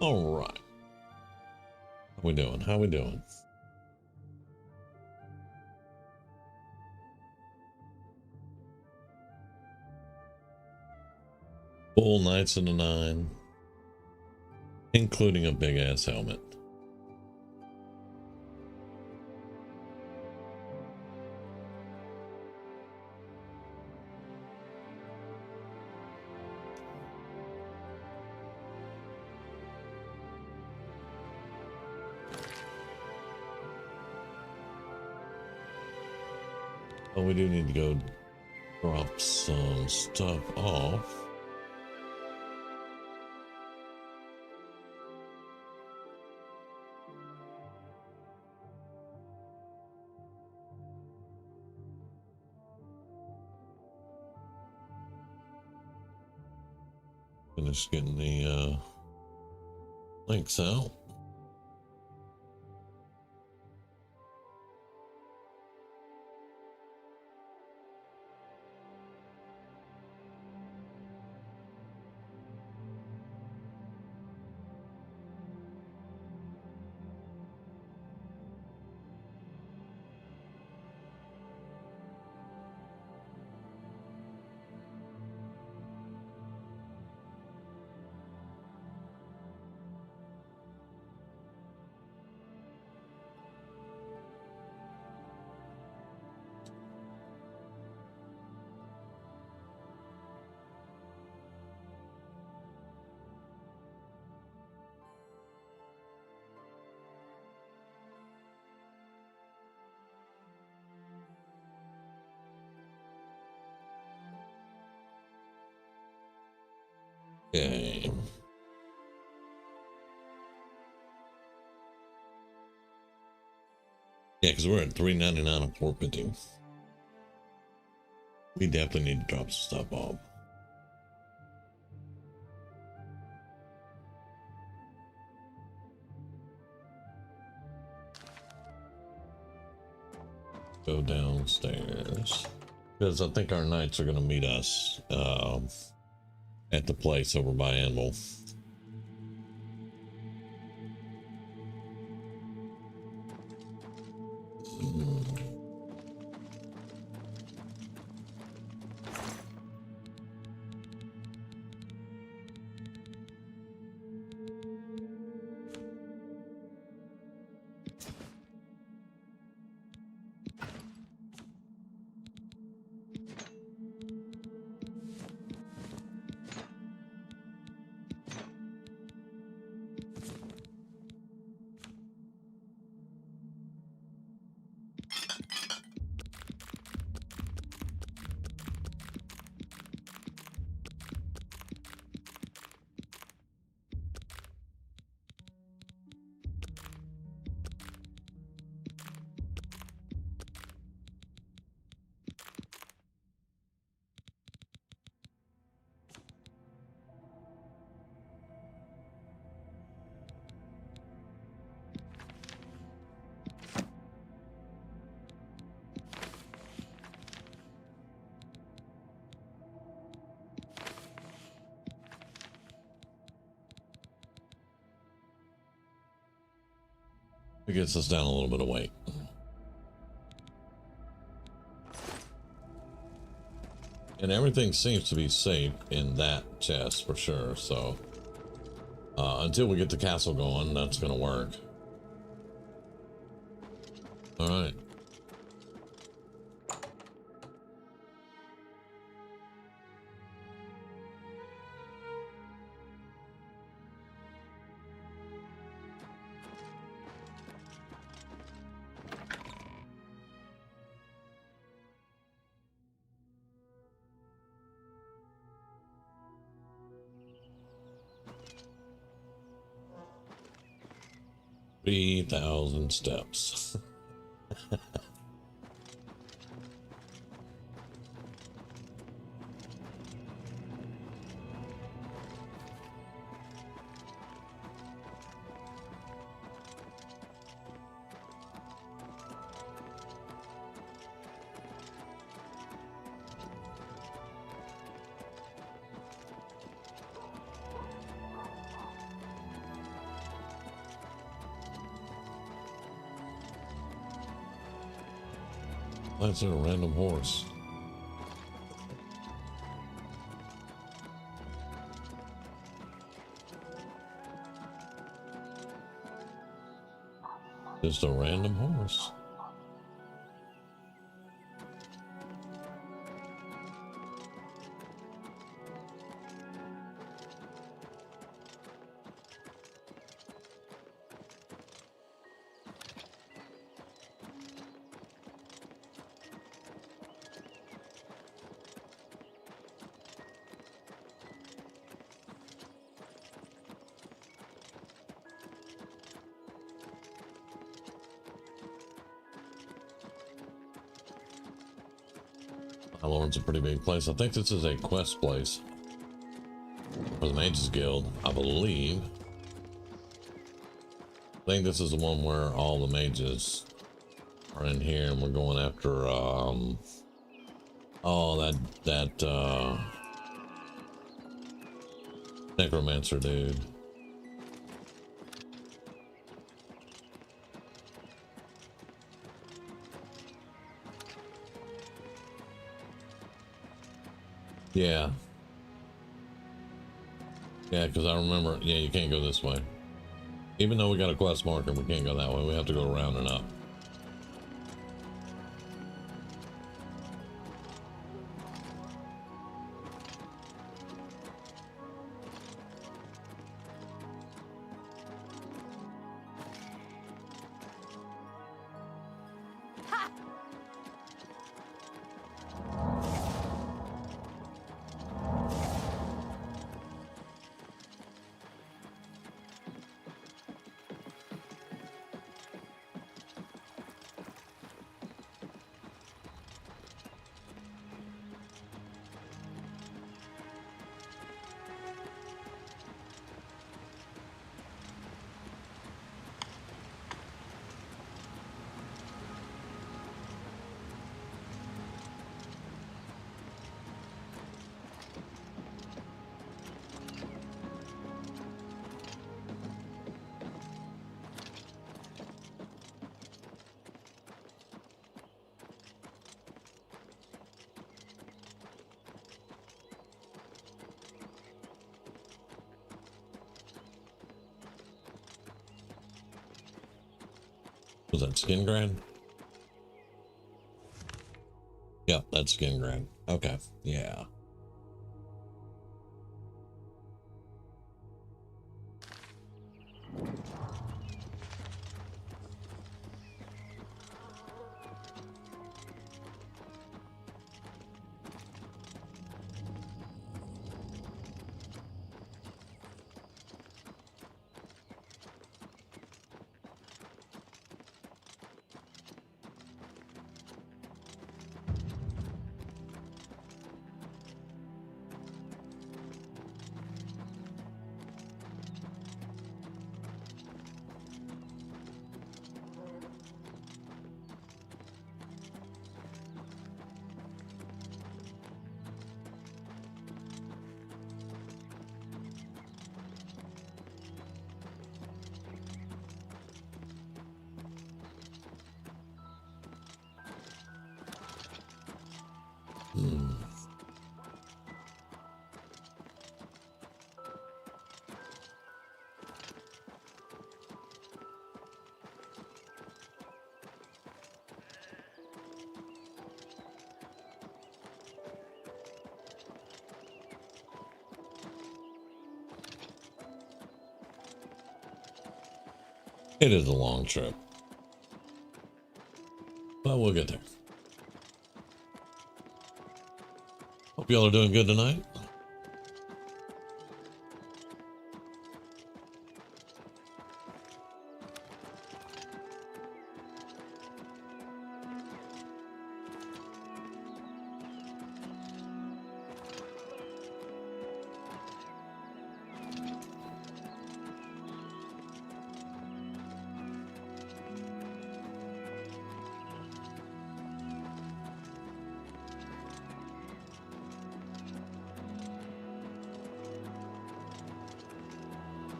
All right. How we doing? How we doing? Full Knights in the Nine, including a big ass helmet. Oh, we do need to go drop some stuff off. Finish getting the links out. Okay. Yeah, because we're at $3.99 and $4.50. We definitely need to drop some stuff off. Go downstairs because I think our knights are going to meet us at the place over by Animal. It gets us down a little bit of weight. And everything seems to be safe in that chest for sure. So until we get the castle going, that's going to work. All right. $3,000 steps. That's a random horse. Just a random horse. Lord's a pretty big place. I think this is a quest place for the Mages Guild, I believe. I think this is the one where all the mages are in here, and we're going after that necromancer dude. Yeah. Yeah, because I remember, yeah, you can't go this way. Even though we got a quest marker, we can't go that way. We have to go around and up. Was that Skin Grand? Yep, that's Skin Grand. Okay, yeah. It is a long trip, but we'll get there. Hope y'all are doing good tonight.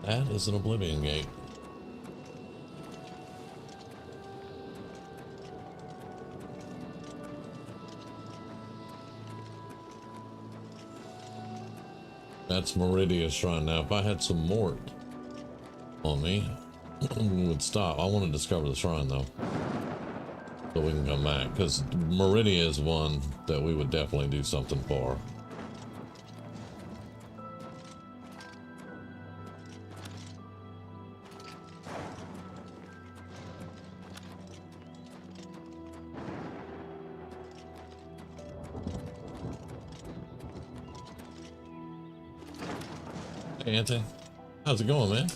That is an Oblivion gate. That's Meridia's shrine. Now, if I had some mort on me, we would stop. I want to discover the shrine, though, so we can come back. Because Meridia is one that we would definitely do something for. Hey, Anthony. How's it going, man?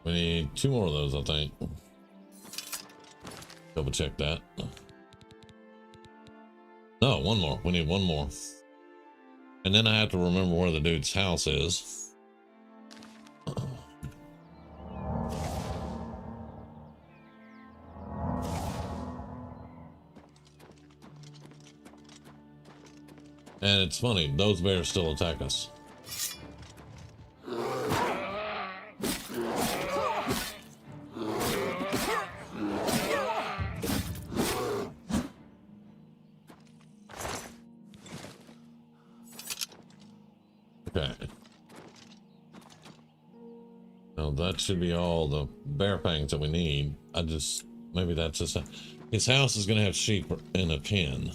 We need 2 more of those, I think. Double check that. No, 1 more. We need 1 more. And then I have to remember where the dude's house is. And it's funny, those bears still attack us. Okay. Now that should be all the bear fangs that we need. Maybe that's just his house is gonna have sheep in a pen.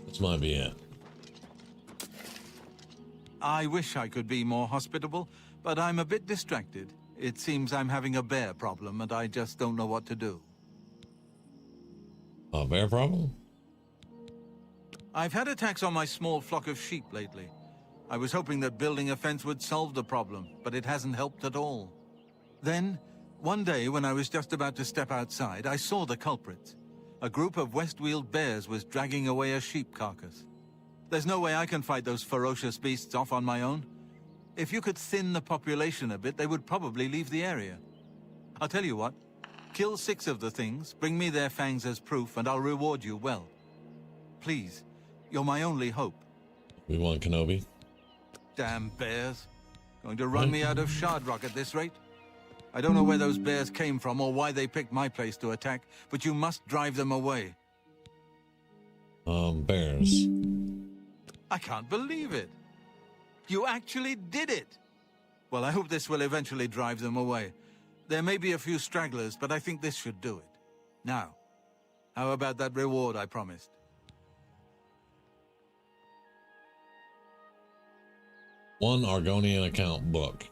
This might be it. I wish I could be more hospitable, but I'm a bit distracted. It seems I'm having a bear problem, and I just don't know what to do. A bear problem? I've had attacks on my small flock of sheep lately. I was hoping that building a fence would solve the problem, but it hasn't helped at all. Then, one day when I was just about to step outside, I saw the culprits. A group of Westweald bears was dragging away a sheep carcass. There's no way I can fight those ferocious beasts off on my own. If you could thin the population a bit, they would probably leave the area. I'll tell you what, kill 6 of the things, bring me their fangs as proof, and I'll reward you well. Please, you're my only hope. We want Kenobi. Damn bears. Going to run me out of Shardrock at this rate? I don't know where those bears came from or why they picked my place to attack, but you must drive them away. Bears. I can't believe it. You actually did it! Well, I hope this will eventually drive them away. There may be a few stragglers, but I think this should do it. Now, how about that reward I promised? One Argonian account book.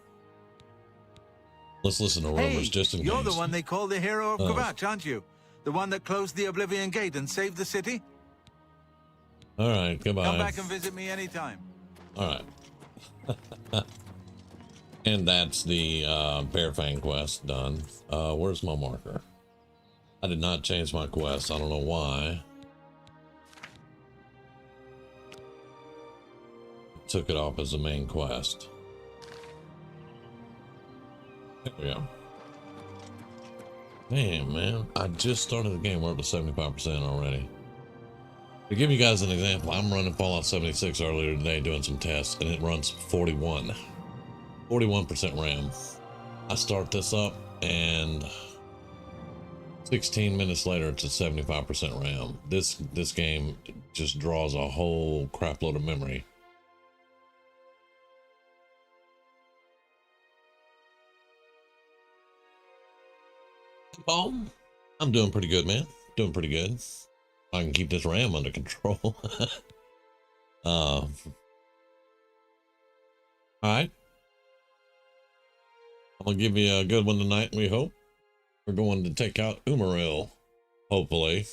Let's listen to rumors just in case. You're the one they call the hero of Kvatch, aren't you? The one that closed the Oblivion Gate and saved the city? Alright, goodbye. Come back and visit me anytime. Alright. And that's the Bear Fang quest done. Where's my marker? I did not change my quest. I don't know why. Took it off as a main quest. There we go. Damn, man. I just started the game. We're up to 75% already. To give you guys an example, I'm running Fallout 76 earlier today doing some tests, and it runs 41% RAM. I start this up, and 16 minutes later, it's at 75% RAM. This game just draws a whole crap load of memory. Paul, I'm doing pretty good, man. Doing pretty good. I can keep this RAM under control. All right. I'm gonna give you a good one tonight, we hope. We're going to take out Umaril, hopefully.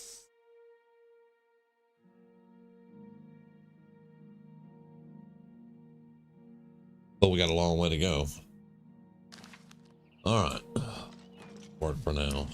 But we got a long way to go. All right. Work for now.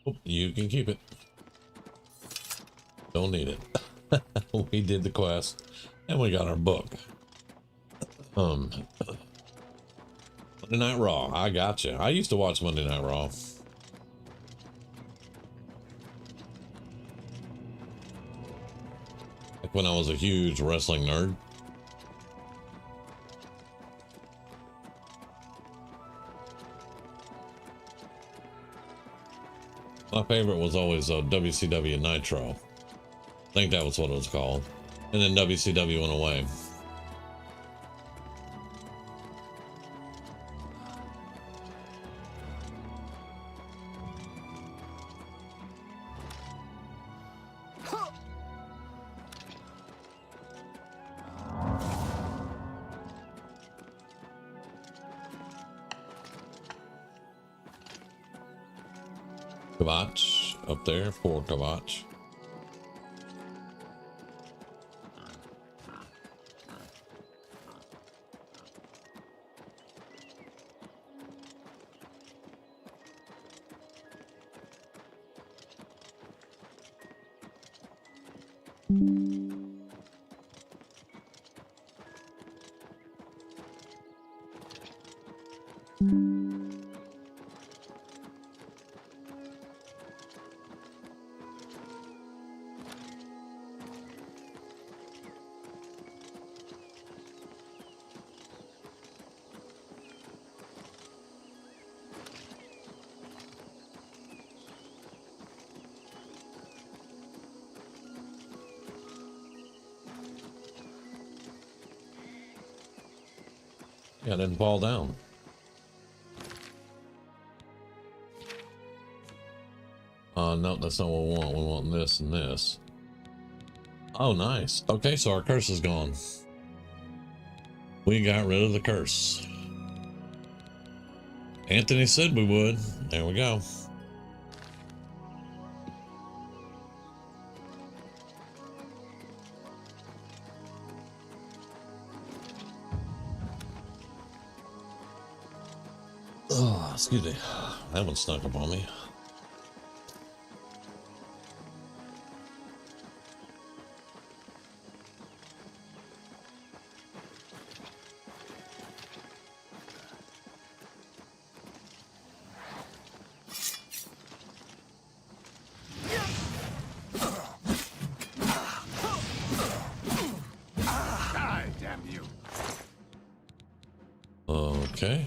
Oh, you can keep it. Don't need it. We did the quest and we got our book. Monday Night Raw. I got you. I used to watch Monday Night Raw. Like when I was a huge wrestling nerd. My favorite was always WCW Nitro. I think that was what it was called. And then WCW went away. Kvatch up there for Kvatch. Yeah, it didn't fall down. No, that's not what we want. We want this and this. Oh, nice. Okay, so our curse is gone. We got rid of the curse. Anthony said we would. There we go. Oh, excuse me. That one snuck up on me. Okay.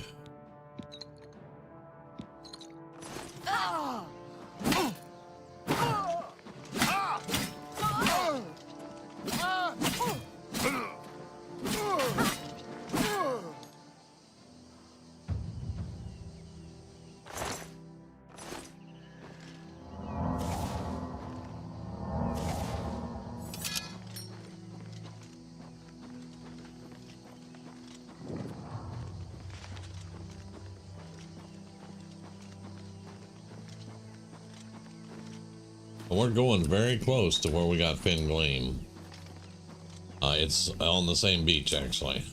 We're going very close to where we got Finn Gleam. It's on the same beach, actually.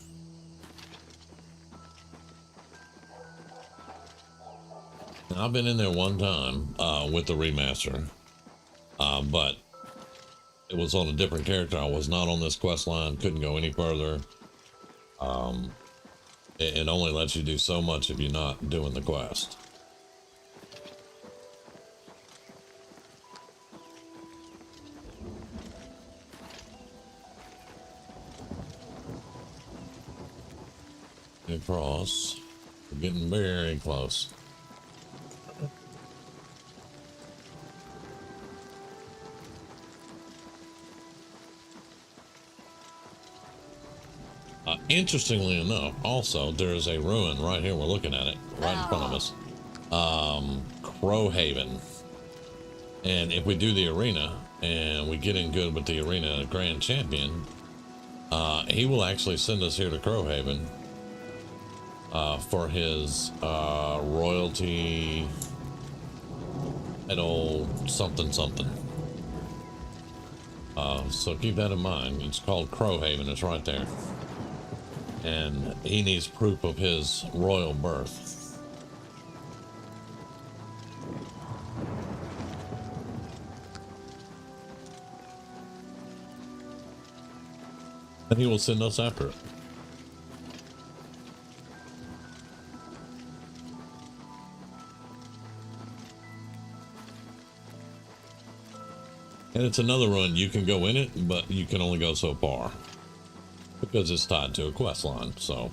Now, I've been in there one time with the remaster, but it was on a different character. I was not on this quest line, couldn't go any further. It only lets you do so much if you're not doing the quest. Across. We're getting very close. Interestingly enough, also, there's a ruin right here. We're looking at it right in front of us. Crowhaven. And if we do the arena and we get in good with the arena grand champion, he will actually send us here to Crowhaven for his royalty That old something something. So keep that in mind. It's called Crowhaven. It's right there. And he needs proof of his royal birth. And he will send us after it. And it's another run. You can go in it, but you can only go so far. Because it's tied to a quest line, so...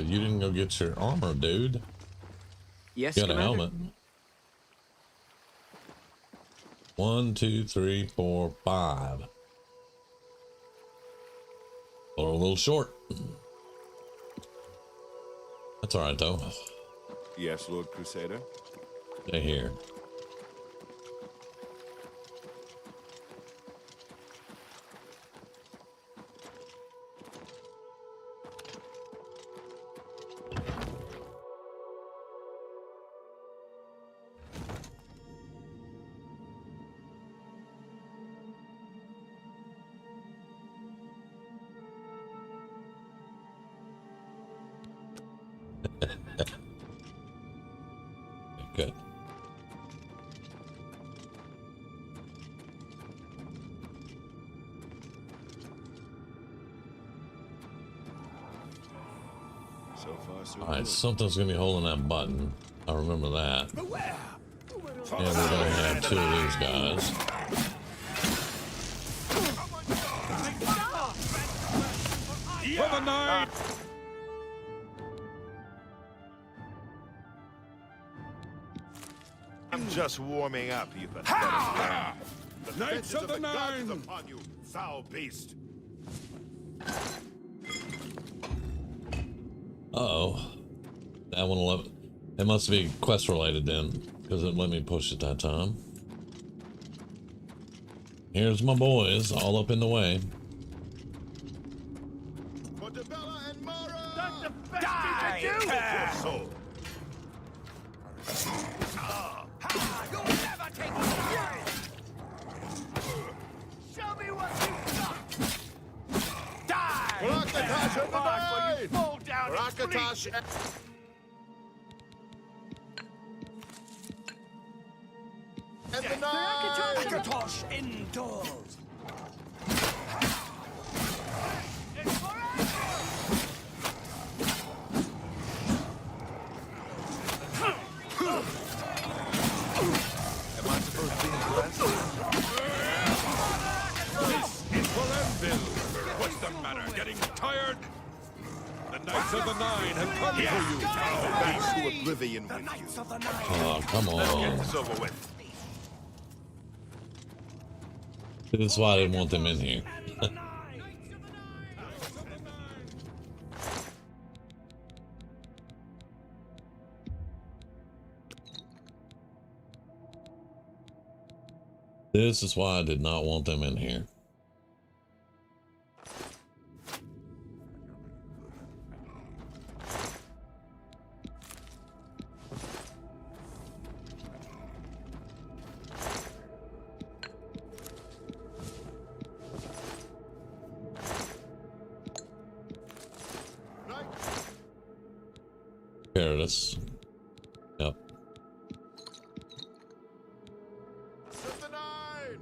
you didn't go get your armor, dude. Yes, You got a Commander? helmet. 1, 2, 3, 4, 5. Or a little short. That's alright though. Yes, Lord Crusader. Stay here. Good. So far, so Alright, good. something's gonna be holding that button. I remember that. And we're gonna have 2 of these guys. For the night! I'm just warming up, you pathetic. The Knights vengeance of the gods is Nine! upon you, foul beast. Uh-oh. That one will... It must be quest related then, because it let me push it that time. Here's my boys, all up in the way. Portobello and Mara! That's the best you can do! Your soul. You'll never take me down! Show me what you've got! Die! Rakatash and the Come on, before you Nine! fall down and Rakatash bleed. and... And the Nine! Akatosh indoors! It's forever! Am I supposed to be impressed? This is for Anvil! What's the matter? Getting tired? The Knights of the Nine have come for you! Back to oblivion with Knights you. of the Nine! Oh, come Get on. this over with. This is why I didn't want them in here. And the Nine! This is why I did not want them in here. Paradise. Yep. Of the Nine!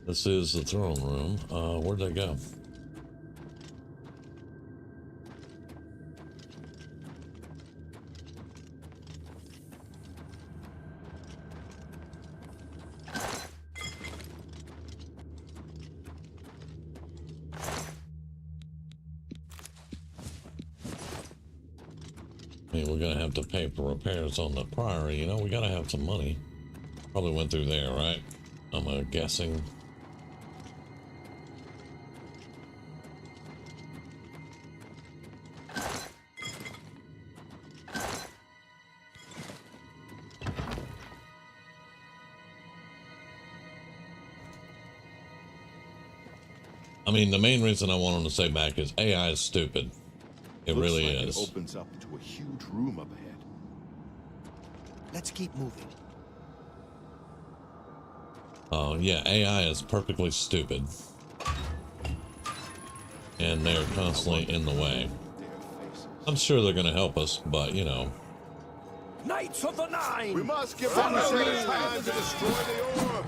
This is the throne room. Where'd they go? I mean, we're gonna have to pay for repairs on the Priory, you know, we gotta have some money. Probably went through there, right? I'm guessing. I mean, the main reason I want them to stay back is AI is stupid. It Looks really like is. It opens up to a huge room up ahead. Let's keep moving. Oh, yeah, AI is perfectly stupid. And they're constantly in the way. I'm sure they're going to help us, but, you know. Knights of the Nine! We must give them time to destroy the orb.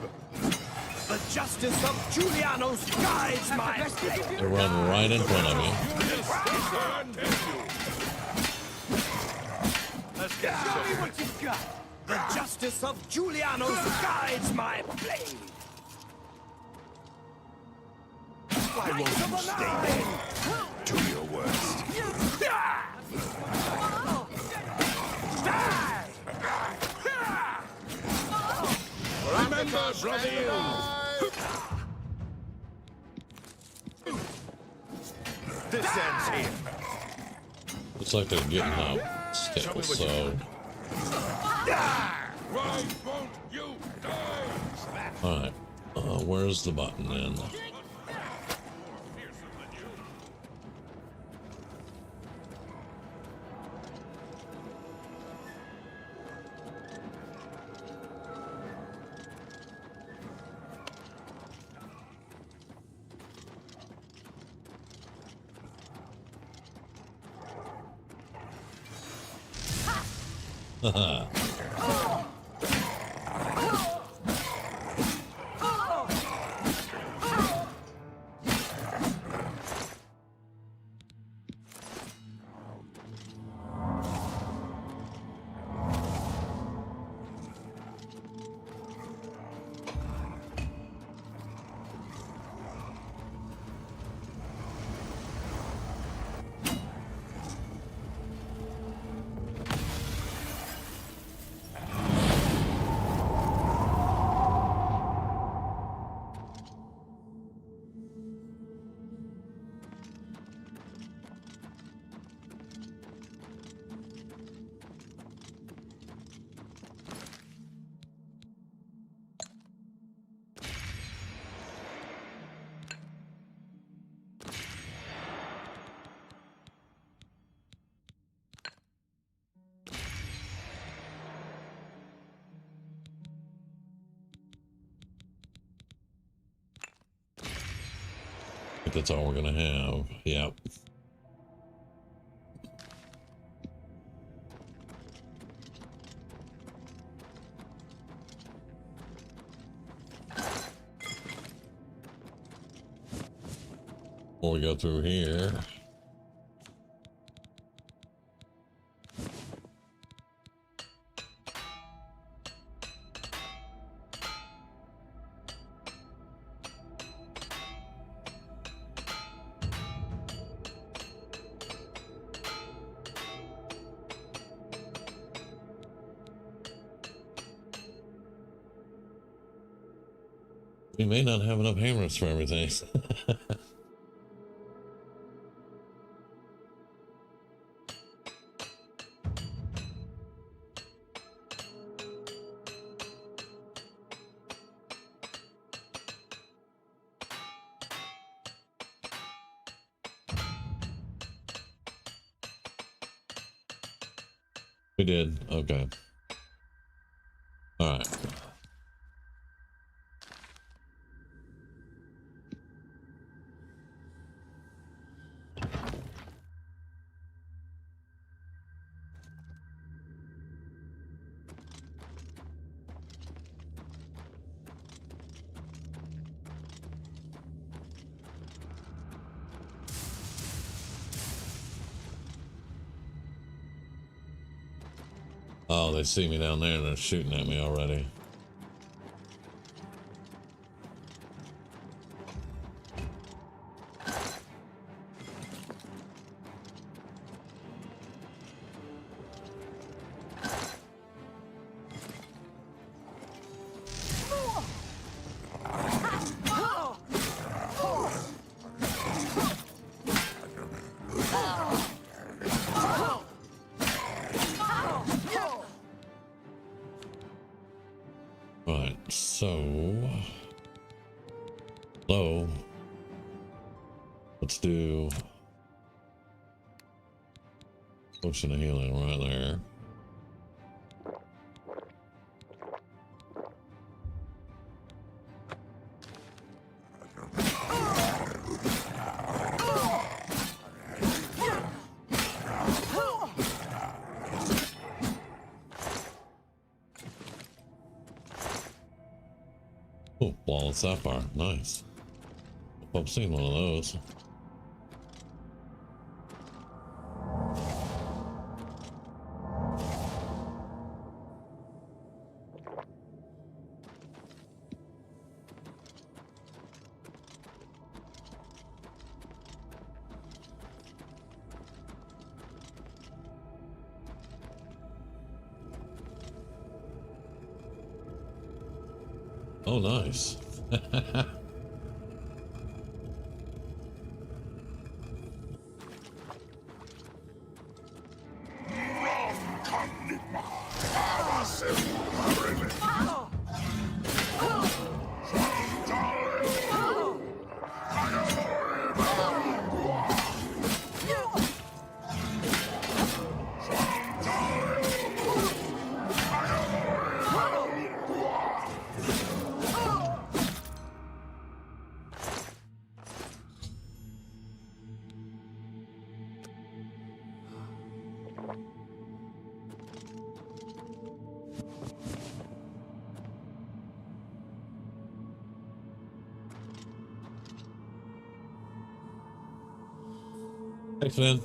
The justice of Julianos guides my blade. They run right in front of you. Let's get Show me what you've got. The justice of Julianos guides my blade. Why won't you stay there? Do your worst. Remember, brother! This ends here. Looks like they're getting up still, so. Why won't you die? Alright. Where's the button then? Haha. I think that's all we're gonna have. Yep. Before we go through here. We may not have enough hammers for everything. We did. Okay. All right. Oh, they see me down there and they're shooting at me already. Right, so let's do potion of healing right there. Oh, flawless sapphire, nice. I've seen one of those. Oh, nice. Thanks, man.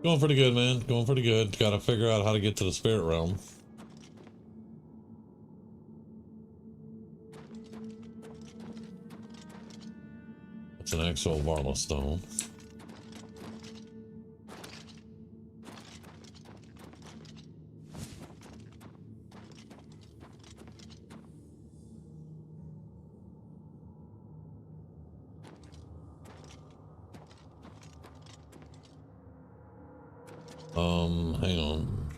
Going pretty good, man. Going pretty good. Got to figure out how to get to the spirit realm. That's an actual Varla stone. Hang on.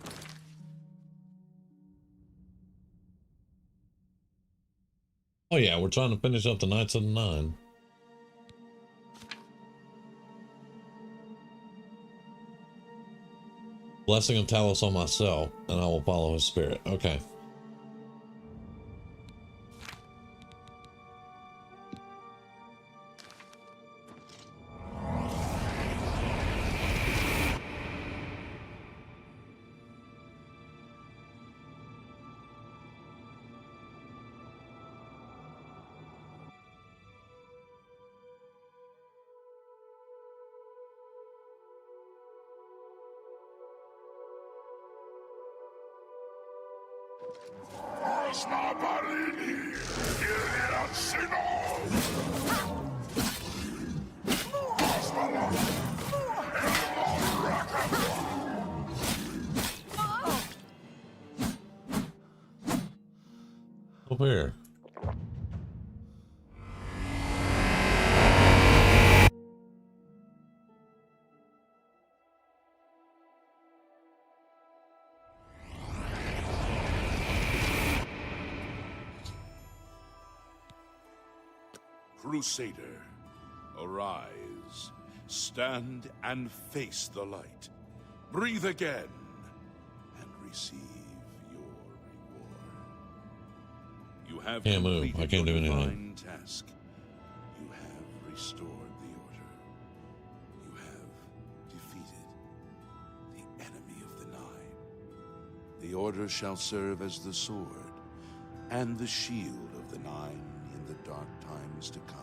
Oh yeah, we're trying to finish up the Knights of the Nine. Blessing of Talos on myself, and I will follow his spirit. Okay. Over here. Crusader, arise. Stand and face the light. Breathe again and receive your reward. You have Can't move. I can't do anything. Task. You have restored the order. You have defeated the enemy of the Nine. The order shall serve as the sword and the shield of the Nine in the dark times to come.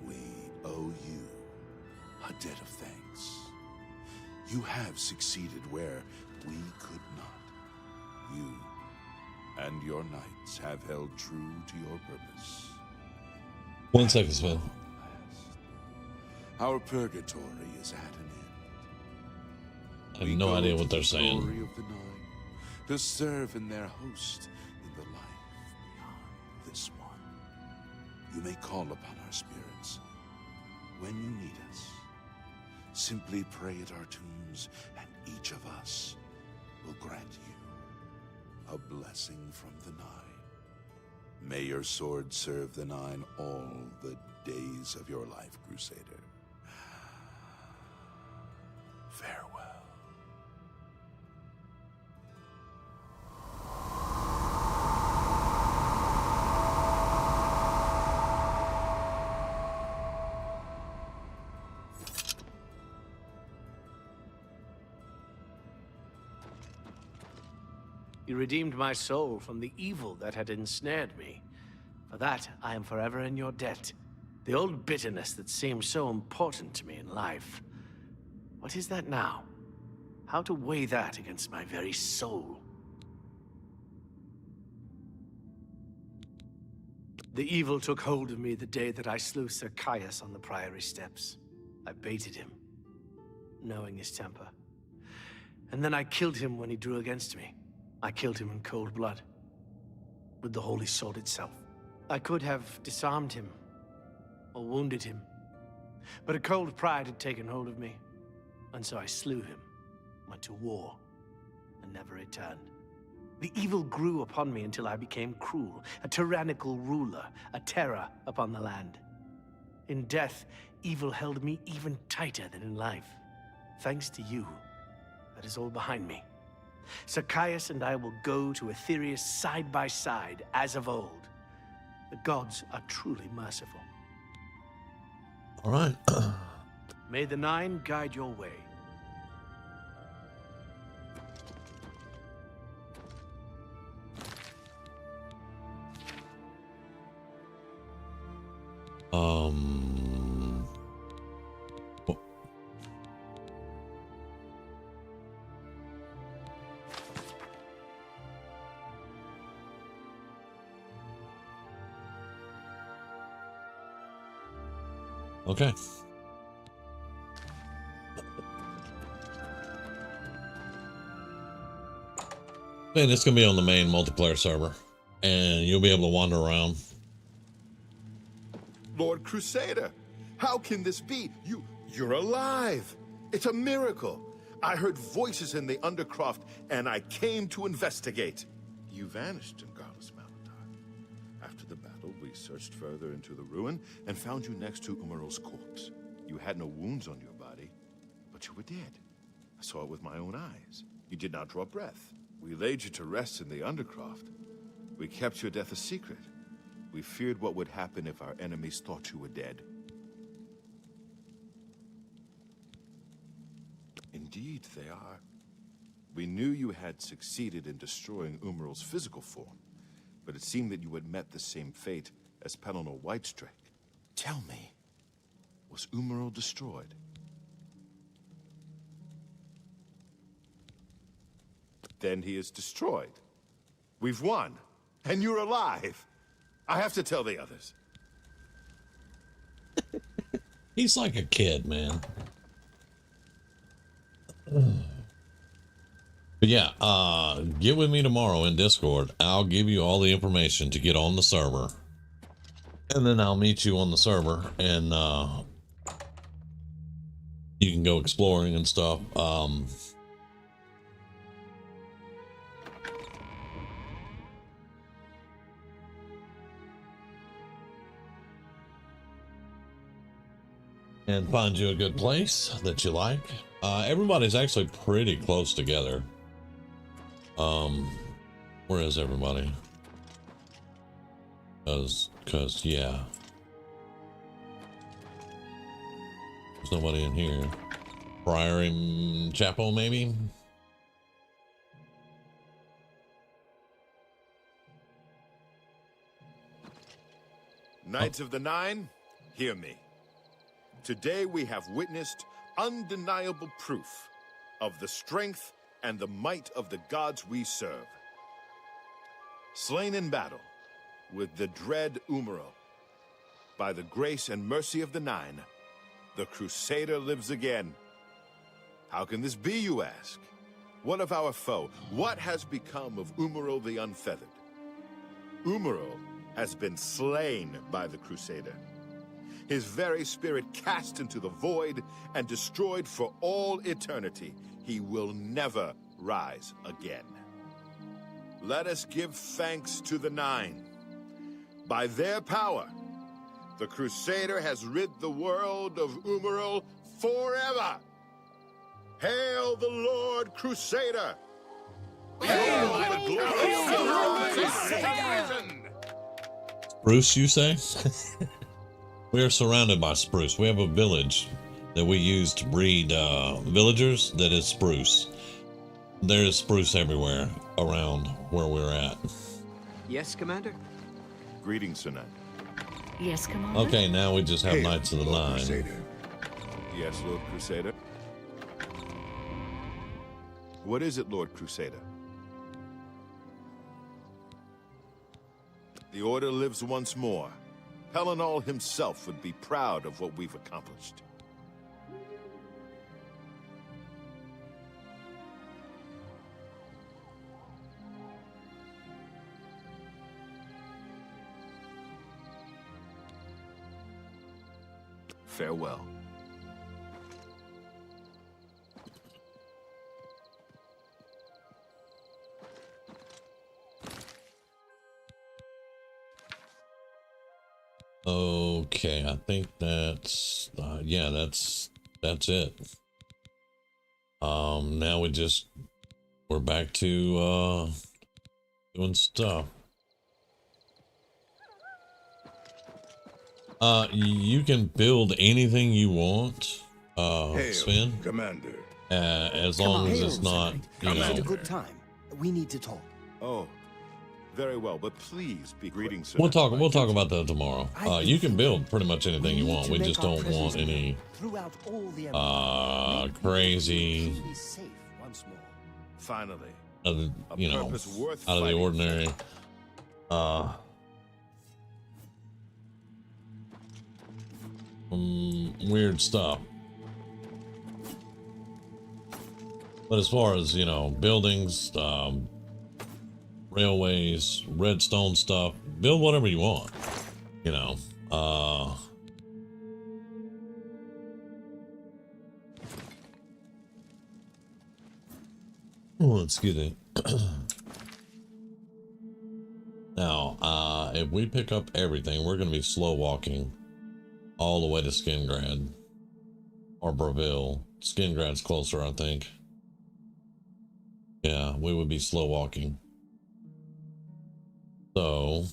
We owe you a debt of thanks. You have succeeded where we could not. You and your knights have held true to your purpose. 1 second, Sven. Our purgatory is at an end. I have no idea what they're saying. Glory of the Nine, to serve in their host in the life beyond this one. You may call upon our spirits when you need us. Simply pray at our tombs, and each of us will grant you a blessing from the Nine. May your sword serve the Nine all the days of your life, Crusader. Farewell. You redeemed my soul from the evil that had ensnared me. For that, I am forever in your debt. The old bitterness that seemed so important to me in life. What is that now? How to weigh that against my very soul? The evil took hold of me the day that I slew Sir Caius on the Priory steps. I baited him, knowing his temper. And then I killed him when he drew against me. I killed him in cold blood, with the holy sword itself. I could have disarmed him, or wounded him, but a cold pride had taken hold of me, and so I slew him, went to war, and never returned. The evil grew upon me until I became cruel, a tyrannical ruler, a terror upon the land. In death, evil held me even tighter than in life. Thanks to you, that is all behind me. Sir Caius and I will go to Aetherius side by side, as of old. The gods are truly merciful. All right. May the Nine guide your way. Okay. Man, it's gonna be on the main multiplayer server, and you'll be able to wander around. Lord Crusader, how can this be? You're alive. It's a miracle. I heard voices in the Undercroft, and I came to investigate. You vanished in Godless Malatar. After the battle, we searched further into the ruin and found you next to Umarul's corpse. You had no wounds on your body, but you were dead. I saw it with my own eyes. You did not draw breath. We laid you to rest in the Undercroft. We kept your death a secret. We feared what would happen if our enemies thought you were dead. Indeed, they are. We knew you had succeeded in destroying Umarul's physical form, but it seemed that you had met the same fate as Pelennor Whitestrake. Tell me, was Umarul destroyed? Then he is destroyed. We've won, and you're alive. I have to tell the others. He's like a kid, man. But yeah, get with me tomorrow in Discord. I'll give you all the information to get on the server. And then I'll meet you on the server, and you can go exploring and stuff. And find you a good place that you like. Everybody's actually pretty close together. Where is everybody? Cause yeah. There's nobody in here. Priory Chapel, maybe? Knights of the Nine, hear me. Today we have witnessed undeniable proof of the strength and the might of the gods we serve. slain in battle with the dread Umaro. By the grace and mercy of the Nine, the Crusader lives again. How can this be, you ask? What of our foe? What has become of Umaro the Unfeathered? Umaro has been slain by the Crusader. His very spirit cast into the void and destroyed for all eternity. He will never rise again. Let us give thanks to the Nine. By their power, the Crusader has rid the world of Umaro forever. Hail the Lord Crusader! Hail the glorious Spruce, you say? We are surrounded by spruce. We have a village that we use to breed villagers that is spruce. There is spruce everywhere around where we're at. Yes, Commander? Greetings, Sir Knight. Yes, Commander. Okay, now we just have Hail, Knights of the Lord Nine. Crusader. Yes, Lord Crusader. What is it, Lord Crusader? The Order lives once more. Pelinal himself would be proud of what we've accomplished. Farewell. Okay, I think that's yeah, that's it. Now we're back to doing stuff. You can build anything you want, Hail, Sven, Commander. as long as it's not, you Is it a know. good time? We need to talk. Oh, very well, but please be greetings, sir. We'll talk about that tomorrow. You can build pretty much anything you want. We just don't want any Throughout all the crazy, be safe once more. Finally, you know, purpose worth out of the fighting ordinary. Weird stuff. But as far as, you know, buildings, railways, redstone stuff, build whatever you want, you know. Oh, excuse me. Now, if we pick up everything, we're going to be slow walking all the way to Skingrad or Breville. Skingrad's closer, I think. Yeah, we would be slow walking. So,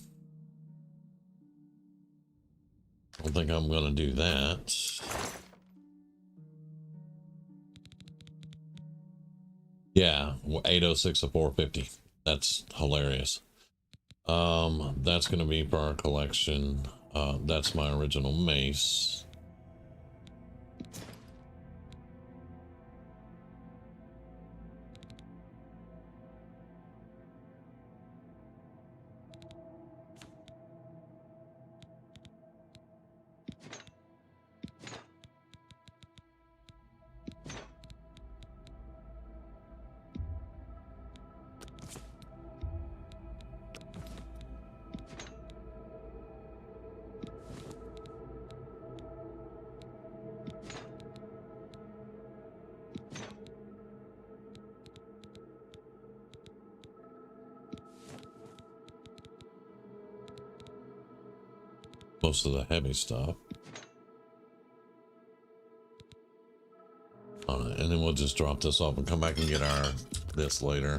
I don't think I'm going to do that. Yeah, 806 to 450. That's hilarious. That's going to be for our collection. That's my original mace. Most of the heavy stuff. Alright, and then we'll just drop this off and come back and get this later.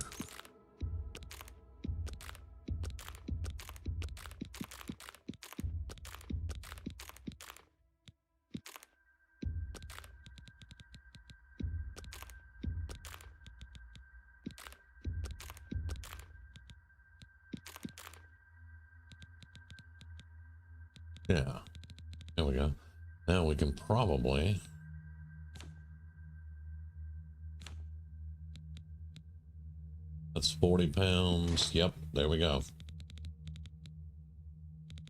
Yeah, there we go. Now we can probably that's 40 pounds. Yep, there we go.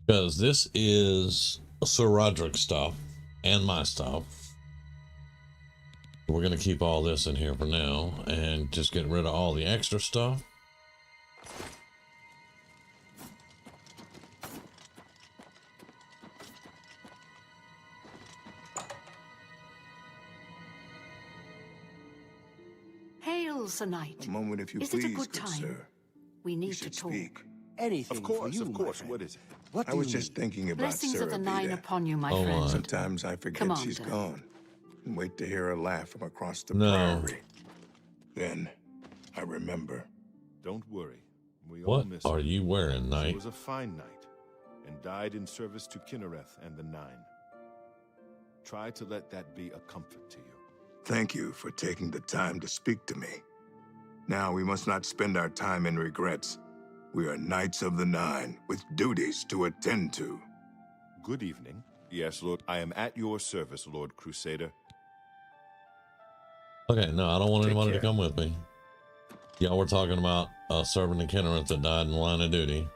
Because this is Sir Roderick stuff and my stuff. We're going to keep all this in here for now and just get rid of all the extra stuff. Hail, Sir Knight. A moment, if you Is please, it a good good time? sir. We You need to should talk. speak. Anything Of course, for you, of my course. friend. What is it? What I do was you just need? thinking about Blessings of the Nine Sarabida. upon you, my Oh, friend. my. Sometimes I forget she's Commander. gone and wait to hear her laugh from across the No. prairie. Then I remember. Don't worry. We all What miss are her. you wearing, She Knight? was a fine knight and died in service to Kinnereth and the Nine. Try to let that be a comfort to you. Thank you for taking the time to speak to me. Now we must not spend our time in regrets. We are Knights of the Nine with duties to attend to. Good evening. Yes, Lord. I am at your service, Lord Crusader. Okay, no, I don't want Take anybody to care. come with me. Y'all were talking about a servant in Kinnereth that died in the line of duty.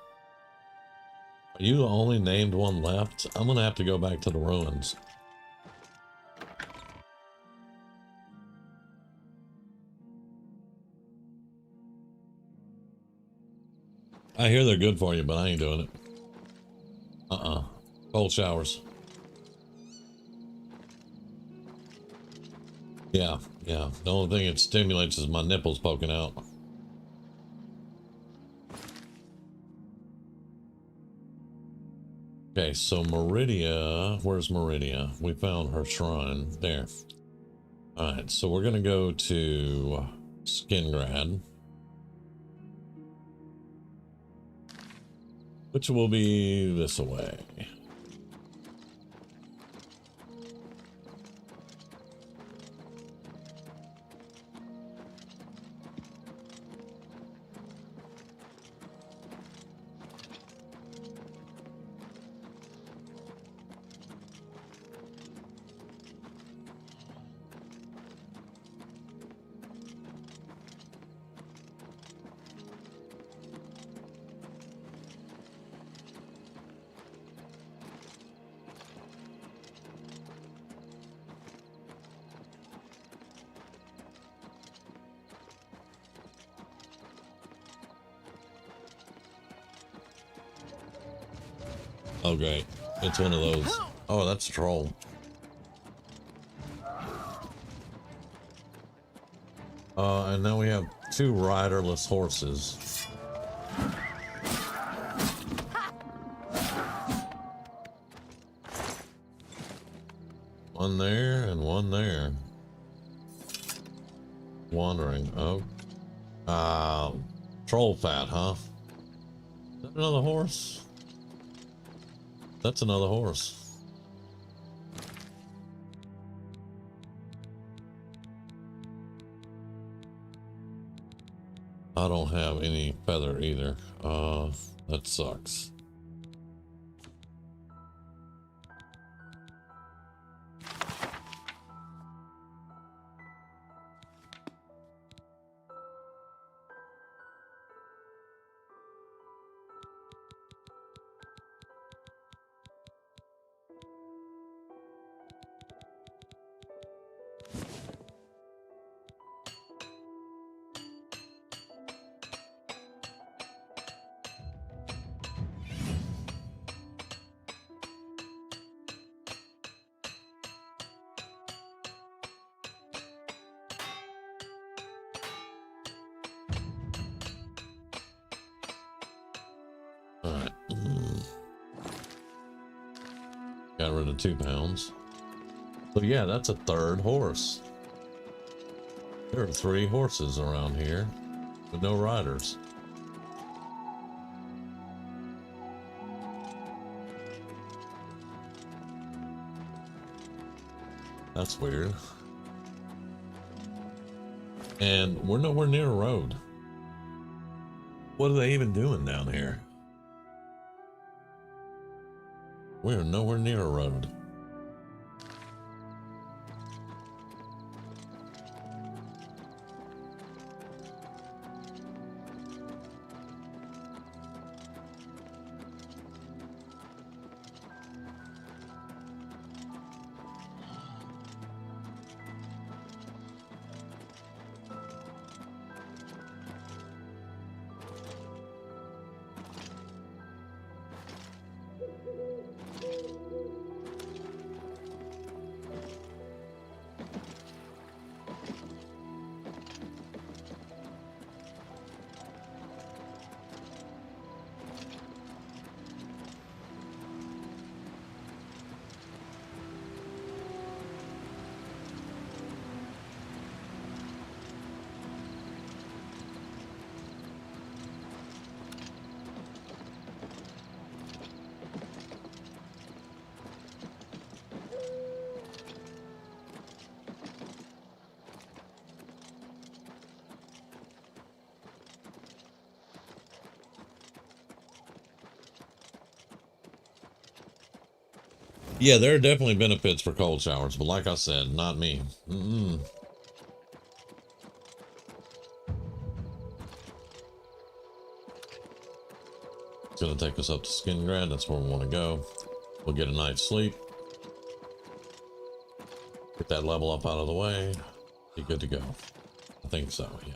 Are you the only named one left? I'm gonna have to go back to the ruins. I hear they're good for you, but I ain't doing it. Cold showers. Yeah. The only thing it stimulates is my nipples poking out. Okay, so Meridia, where's Meridia? We found her shrine there. Alright, so we're gonna go to Skingrad, which will be this away. Oh great, it's one of those. Oh, that's a troll. And now we have two riderless horses. One there and one there. Wandering. Oh. Troll fat, huh? Is that another horse? That's another horse. I don't have any feather either. That sucks. Alright. Got rid of 2 pounds. So yeah, that's a third horse. There are 3 horses around here with no riders. That's weird. And we're nowhere near a road. What are they even doing down here? We are nowhere near a road. Yeah, there are definitely benefits for cold showers, but like I said, not me. It's gonna take us up to Skingrad. That's where we want to go. We'll get a night's sleep. Get that level up out of the way. Be good to go. I think so, yeah.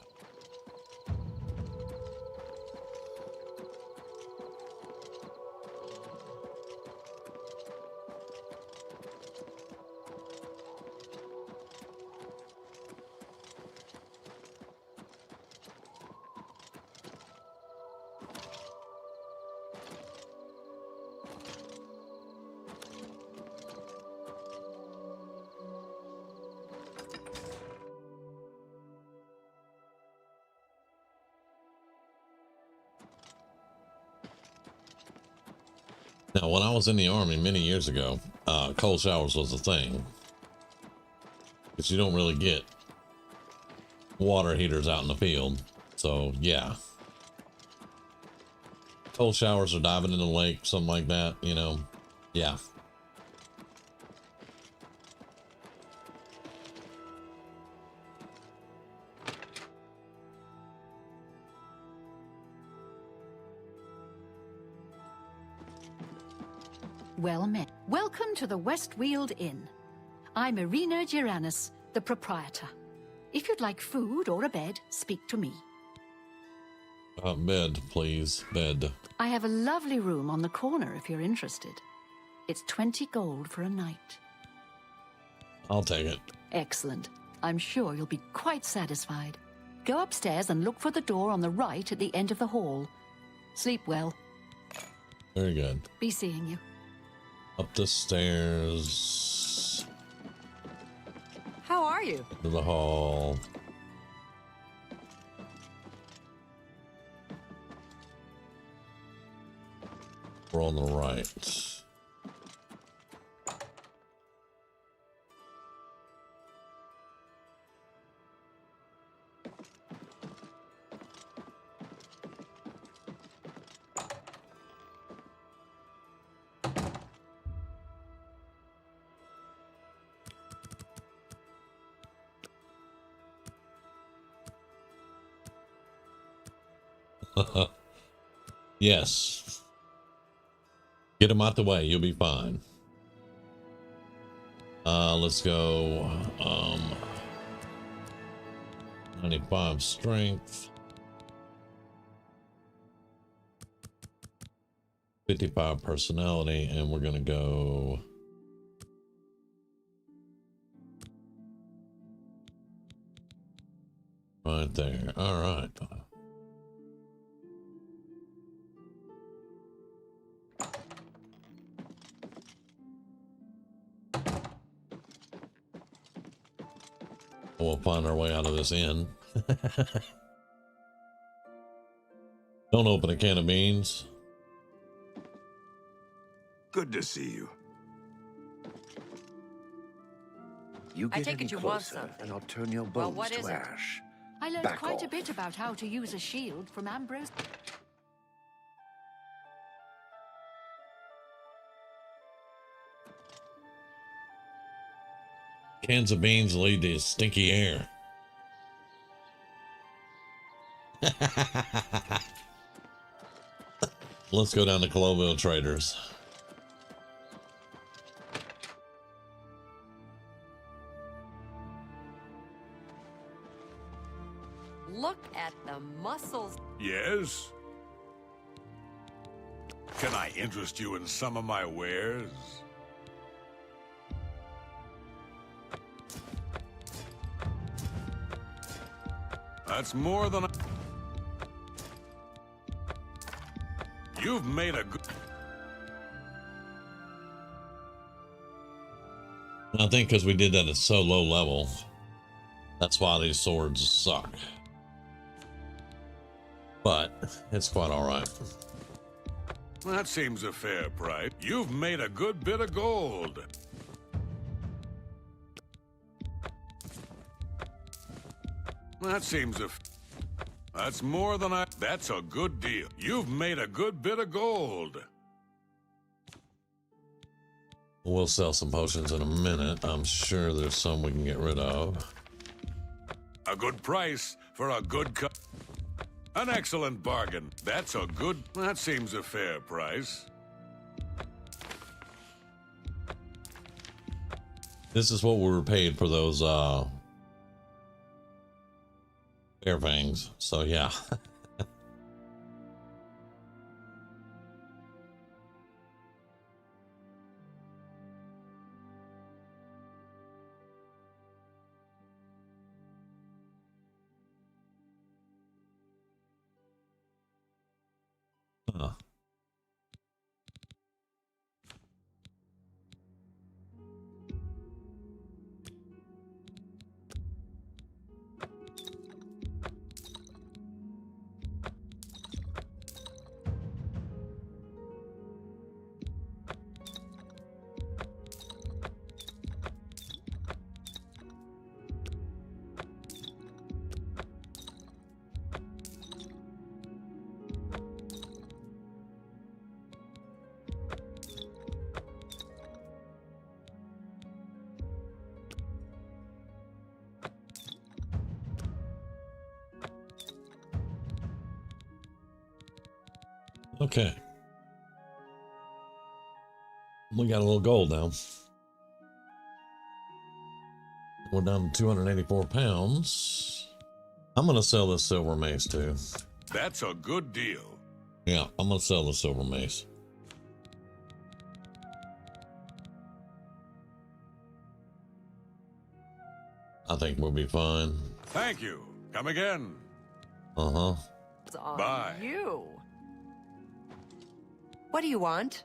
Now, when I was in the army many years ago, cold showers was a thing. Because you don't really get water heaters out in the field. So, yeah. Cold showers or diving in the lake, something like that, you know. Yeah. Well met. Welcome to the Westweald Inn. I'm Irina Giranus, the proprietor. If you'd like food or a bed, speak to me. Bed, please. Bed. I have a lovely room on the corner if you're interested. It's 20 gold for a night. I'll take it. Excellent. I'm sure you'll be quite satisfied. Go upstairs and look for the door on the right at the end of the hall. Sleep well. Very good. Be seeing you. Up the stairs. How are you? To the hall. We're on the right. Yes. Get him out the way. You'll be fine. Let's go. 95 strength. 55 personality, and we're gonna go. Right there. All right. We'll find our way out of this inn. Don't open a can of beans. Good to see you. You I get take any it you want closer, something. and I'll turn your Well, bones what is to it? ash. I learned Back quite a off. bit about how to use a shield from Ambrose. Cans of beans lead to stinky air. Let's go down to Colville Traders. Look at the muscles. Yes? Can I interest you in some of my wares? That's more than You've made a good... I think because we did that at so low level, that's why these swords suck. But it's quite all right. That seems a fair price. You've made a good bit of gold. That seems That's more than That's a good deal. You've made a good bit of gold. We'll sell some potions in a minute. I'm sure there's some we can get rid of. A good price for a good an excellent bargain. That seems a fair price. This is what we were paid for those bear fangs. So yeah. Huh. Okay. We got a little gold now. We're down to 284 pounds. I'm going to sell this silver mace too. That's a good deal. Yeah, I'm going to sell the silver mace. I think we'll be fine. Thank you. Come again. Uh-huh. It's on Bye. you. What do you want?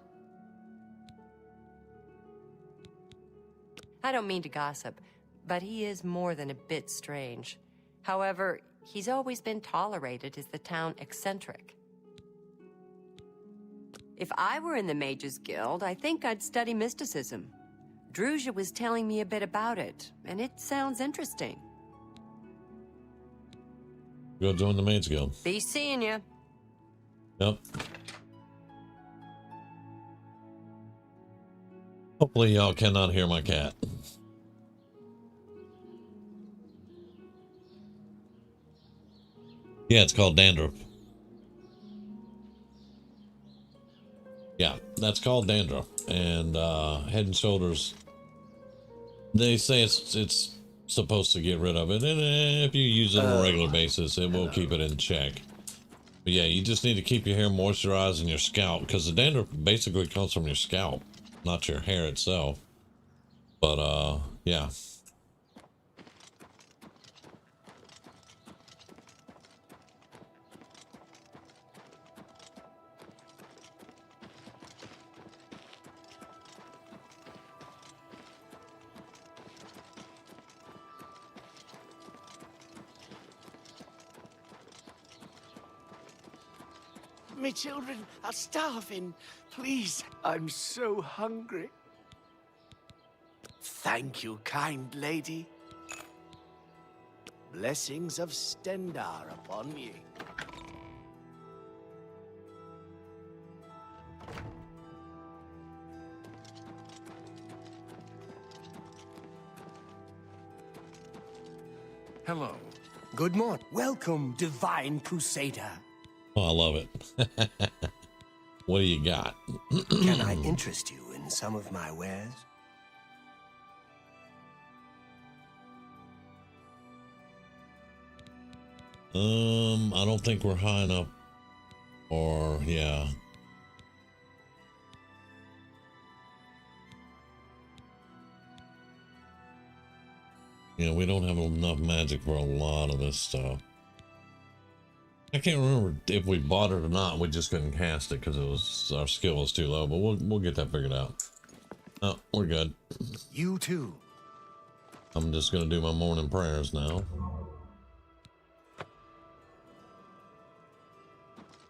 I don't mean to gossip, but he is more than a bit strange. However, he's always been tolerated as the town eccentric. If I were in the Mages Guild, I think I'd study mysticism. Druzia was telling me a bit about it, and it sounds interesting. Go join the Mage Guild. Be seeing ya. Yep. Hopefully y'all cannot hear my cat. Yeah, it's called dandruff. Yeah, that's called dandruff. And Head and Shoulders, they say it's supposed to get rid of it, and if you use it on a regular basis, it will keep it in check. But yeah, you just need to keep your hair moisturized and your scalp, because the dandruff basically comes from your scalp, not your hair itself. But yeah. My children are starving. Please, I'm so hungry. Thank you, kind lady. Blessings of Stendar upon ye. Hello. Good morning. Welcome, Divine Crusader. Oh, I love it. What do you got? Can I interest you in some of my wares? I don't think we're high enough. Or, yeah. Yeah, we don't have enough magic for a lot of this stuff. I can't remember if we bought it or not. We just couldn't cast it because it was our skill was too low. But we'll get that figured out. Oh, we're good. You too. I'm just gonna do my morning prayers now.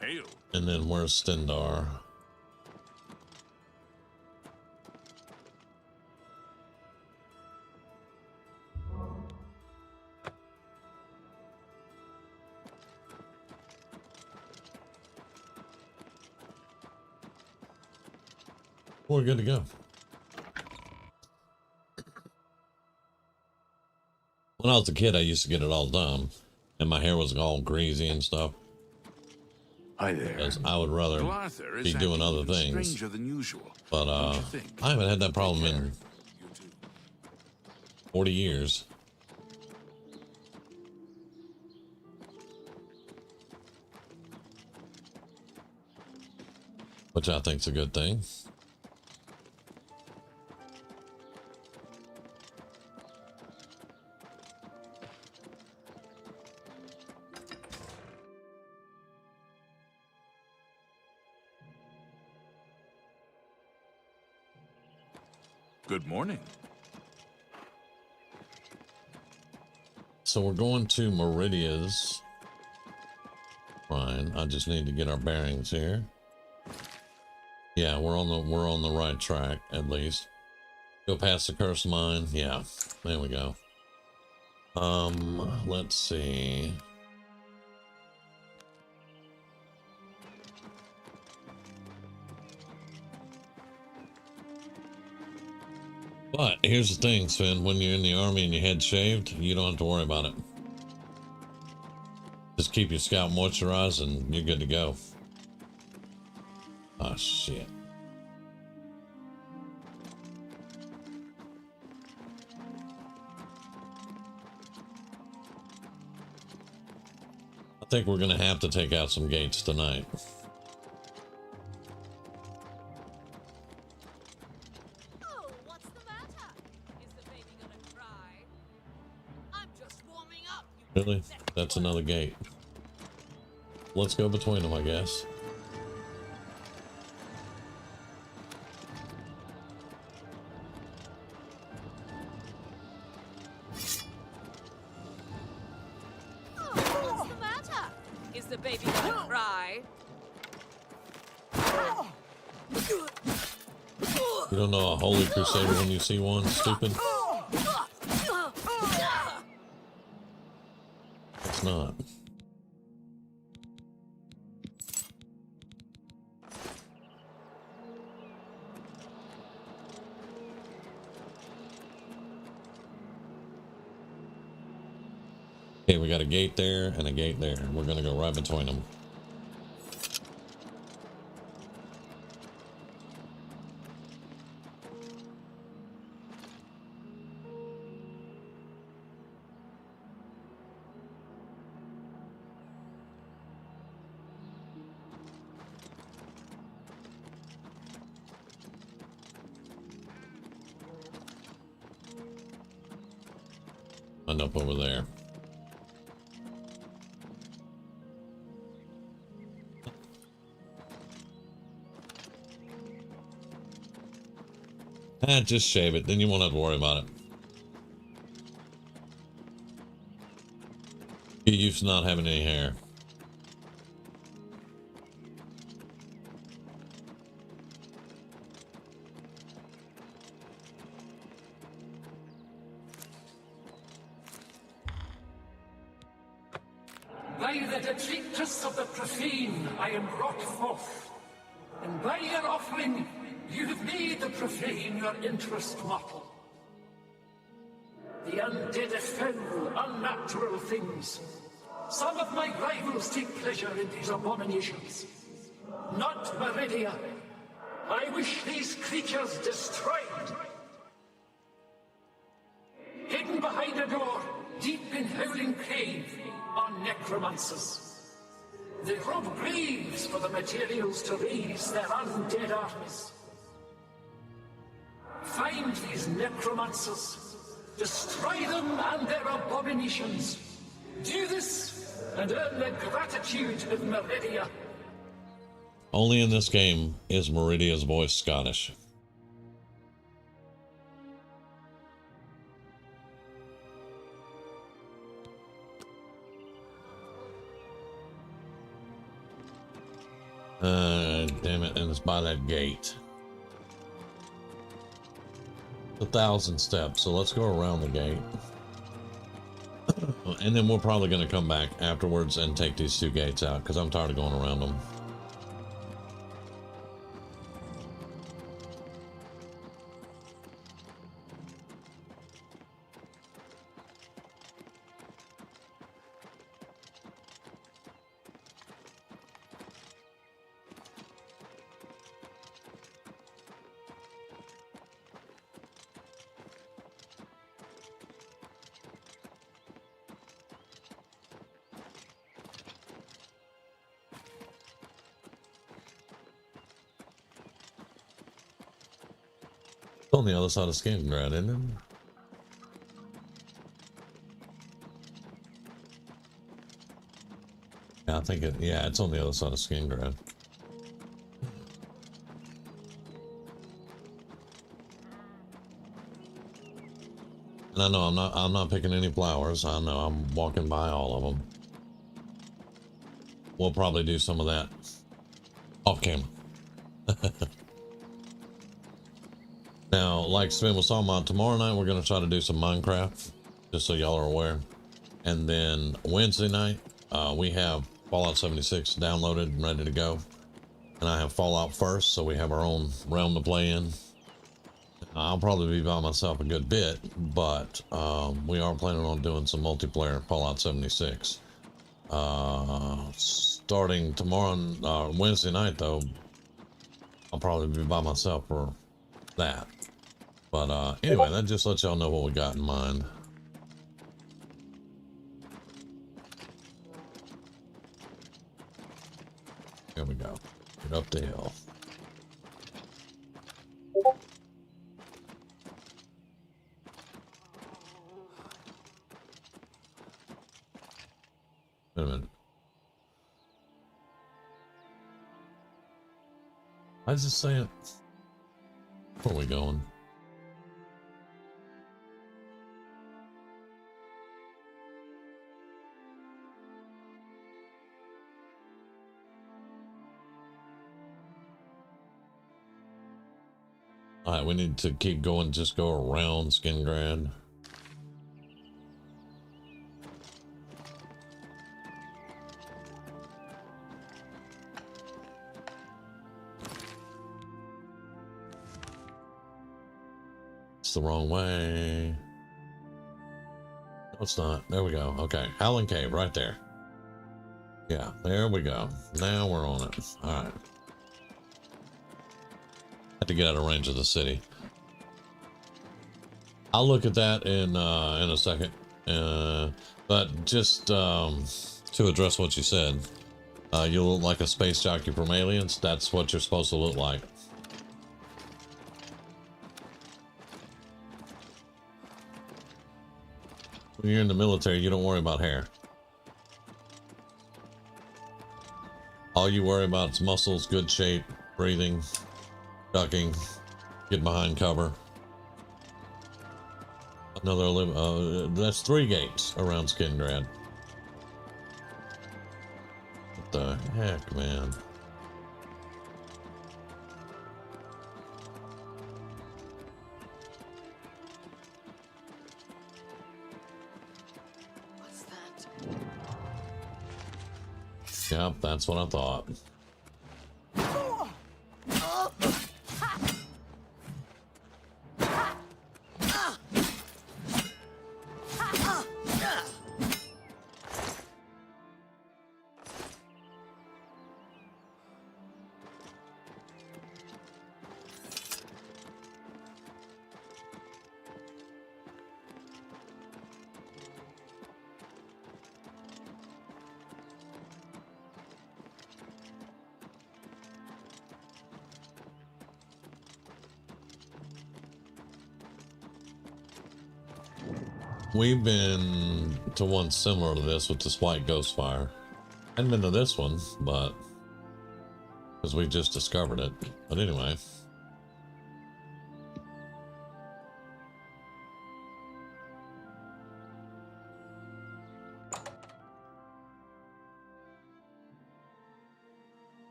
Hail. And then where's Stendar? We're good to go. When I was a kid, I used to get it all done, and my hair was all greasy and stuff. Hi there. Because I would rather Arthur is be doing acting other even things. stranger than usual. But Don't you think? I haven't had that problem in You too. 40 years. Which I think's a good thing. Good morning. So we're going to Meridia's shrine. I just need to get our bearings here. Yeah, we're on the right track at least. Go past the cursed mine. Yeah, there we go. Let's see. But here's the thing, Sven, when you're in the army and your head's shaved, you don't have to worry about it. Just keep your scalp moisturized and you're good to go. Oh, shit. I think we're going to have to take out some gates tonight. Really? That's another gate. Let's go between them, I guess. What's the matter? Is the baby gonna cry? You don't know a holy crusader when you see one, stupid? It's not. Okay, we got a gate there and a gate there. We're gonna go right between them. And up over there. Just shave it, then you won't have to worry about it. Get used to not having any hair. By the detritus of the profane, I am brought forth, and by your offering, you have made the profane your interest mortal. The undead are foul, unnatural things. Some of my rivals take pleasure in these abominations. Not Meridia. I wish these creatures destroyed. Hidden behind a door, deep in Howling Cave, are necromancers. They rob graves for the materials to raise their undead armies. Find these necromancers, destroy them and their abominations. Do this, and earn the gratitude of Meridia. Only in this game is Meridia's voice Scottish. Damn it, and it's by that gate. 1,000 steps, so let's go around the gate. And then we're probably going to come back afterwards and take these two gates out, because I'm tired of going around them. It's on the other side of Skingrad, isn't it? Yeah, I think yeah, it's on the other side of Skingrad. And I know I'm not picking any flowers. I know I'm walking by all of them. We'll probably do some of that off camera. Now, like Sven was talking about, tomorrow night we're going to try to do some Minecraft, just so y'all are aware. And then Wednesday night, we have Fallout 76 downloaded and ready to go. And I have Fallout first, so we have our own realm to play in. I'll probably be by myself a good bit, but we are planning on doing some multiplayer Fallout 76. Starting tomorrow, Wednesday night, though, I'll probably be by myself for that. But anyway, that just lets y'all know what we got in mind. Here we go. Get up the hill. Wait a minute. I was just saying. Where are we going? Alright, we need to keep going, just go around Skingrad. It's the wrong way. No, it's not. There we go. Okay, Howling Cave, right there. Yeah, there we go. Now we're on it. Alright. Have to get out of range of the city. I'll look at that in a second. But just to address what you said, you look like a space jockey from Aliens. That's what you're supposed to look like. When you're in the military, you don't worry about hair. All you worry about is muscles, good shape, breathing, ducking, get behind cover. That's 3 gates around Skingrad. What the heck, man? What's that? Yep, that's what I thought. We've been to one similar to this with this white ghost fire. I hadn't been to this one, but because we just discovered it. But anyway.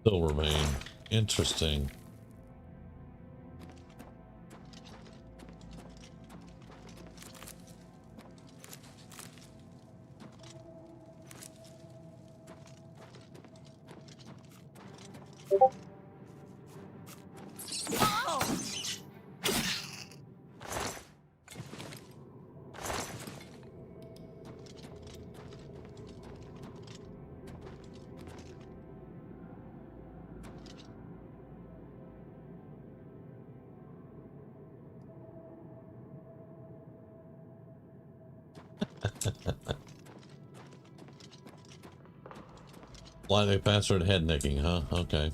Silver vein. Interesting. Slightly faster at head nicking, huh? Okay.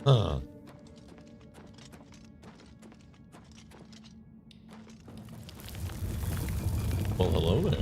Huh. Well, hello there.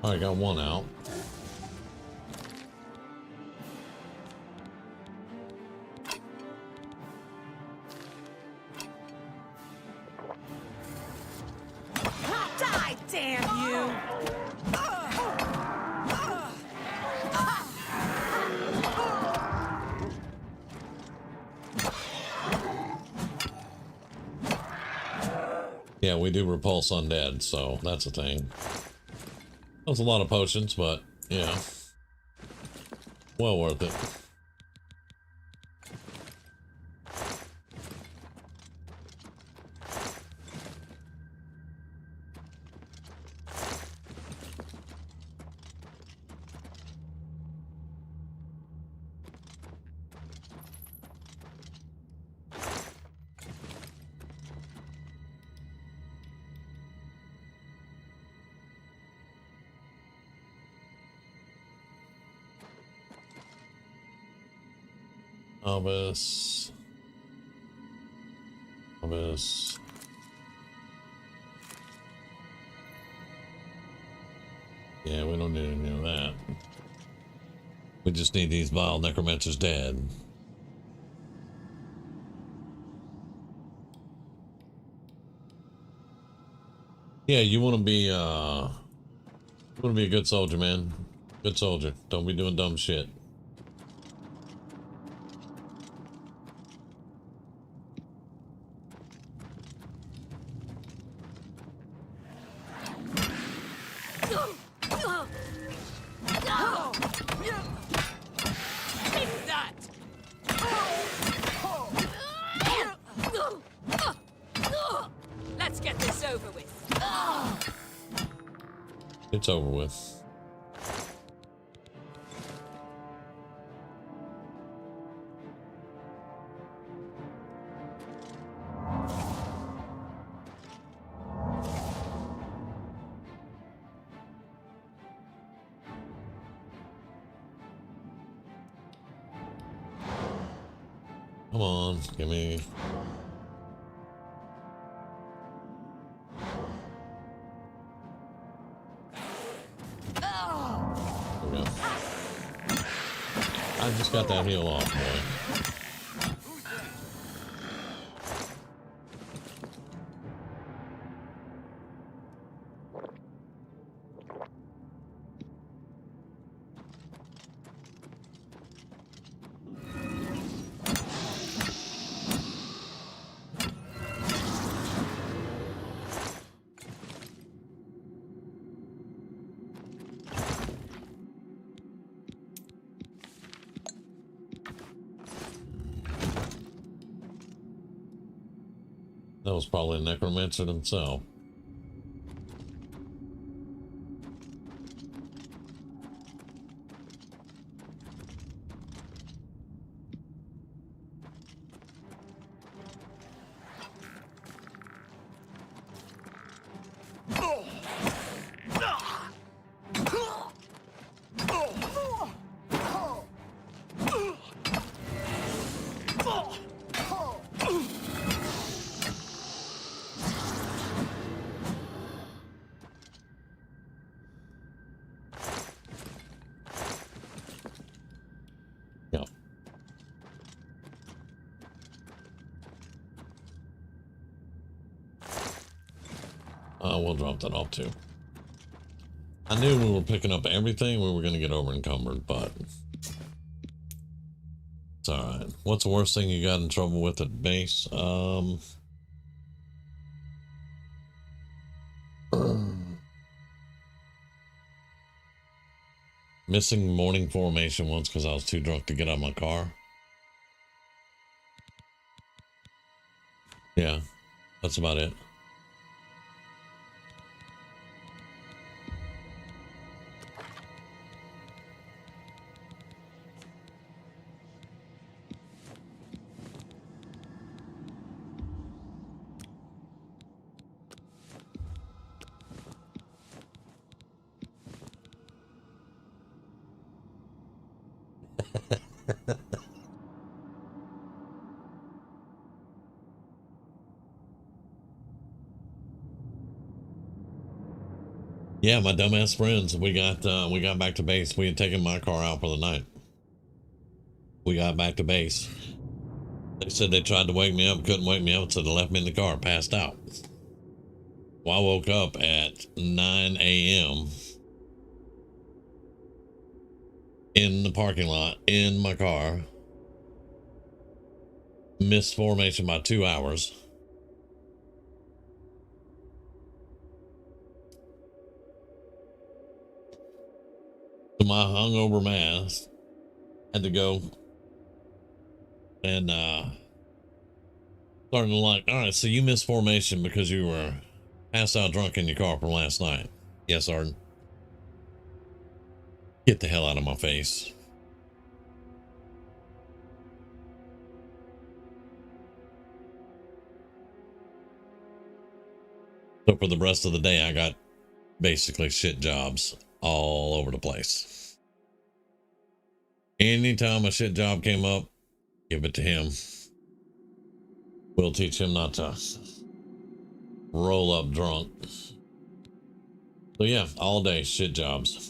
I got one out. Die, damn you! Yeah, we do repulse undead, so that's a thing. That was a lot of potions, but yeah, well worth it. Obvious. Yeah, we don't need any of that. We just need these vile necromancers dead. Yeah, you want to be a good soldier, man. Good soldier. Don't be doing dumb shit. Let's get this over with. It's over with. Come on, give me. There we go. I just got that heal off, boy. That was probably a necromancer himself. We'll drop that off too. I knew we were picking up everything, we were going to get over encumbered, but it's alright. What's the worst thing you got in trouble with at base? Missing morning formation once because I was too drunk to get out of my car. Yeah, that's about it. Yeah, my dumbass friends, we got back to base. We had taken my car out for the night. We got back to base. They said they tried to wake me up, couldn't wake me up, so they left me in the car, passed out. Well, I woke up at 9 a.m. in the parking lot, in my car. Missed formation by 2 hours. So my hungover ass had to go and starting to like, all right, so you missed formation because you were passed out drunk in your car from last night. Yes, Arden. Get the hell out of my face. So for the rest of the day, I got basically shit jobs all over the place. Anytime a shit job came up, give it to him. We'll teach him not to roll up drunk. So yeah, all day shit jobs.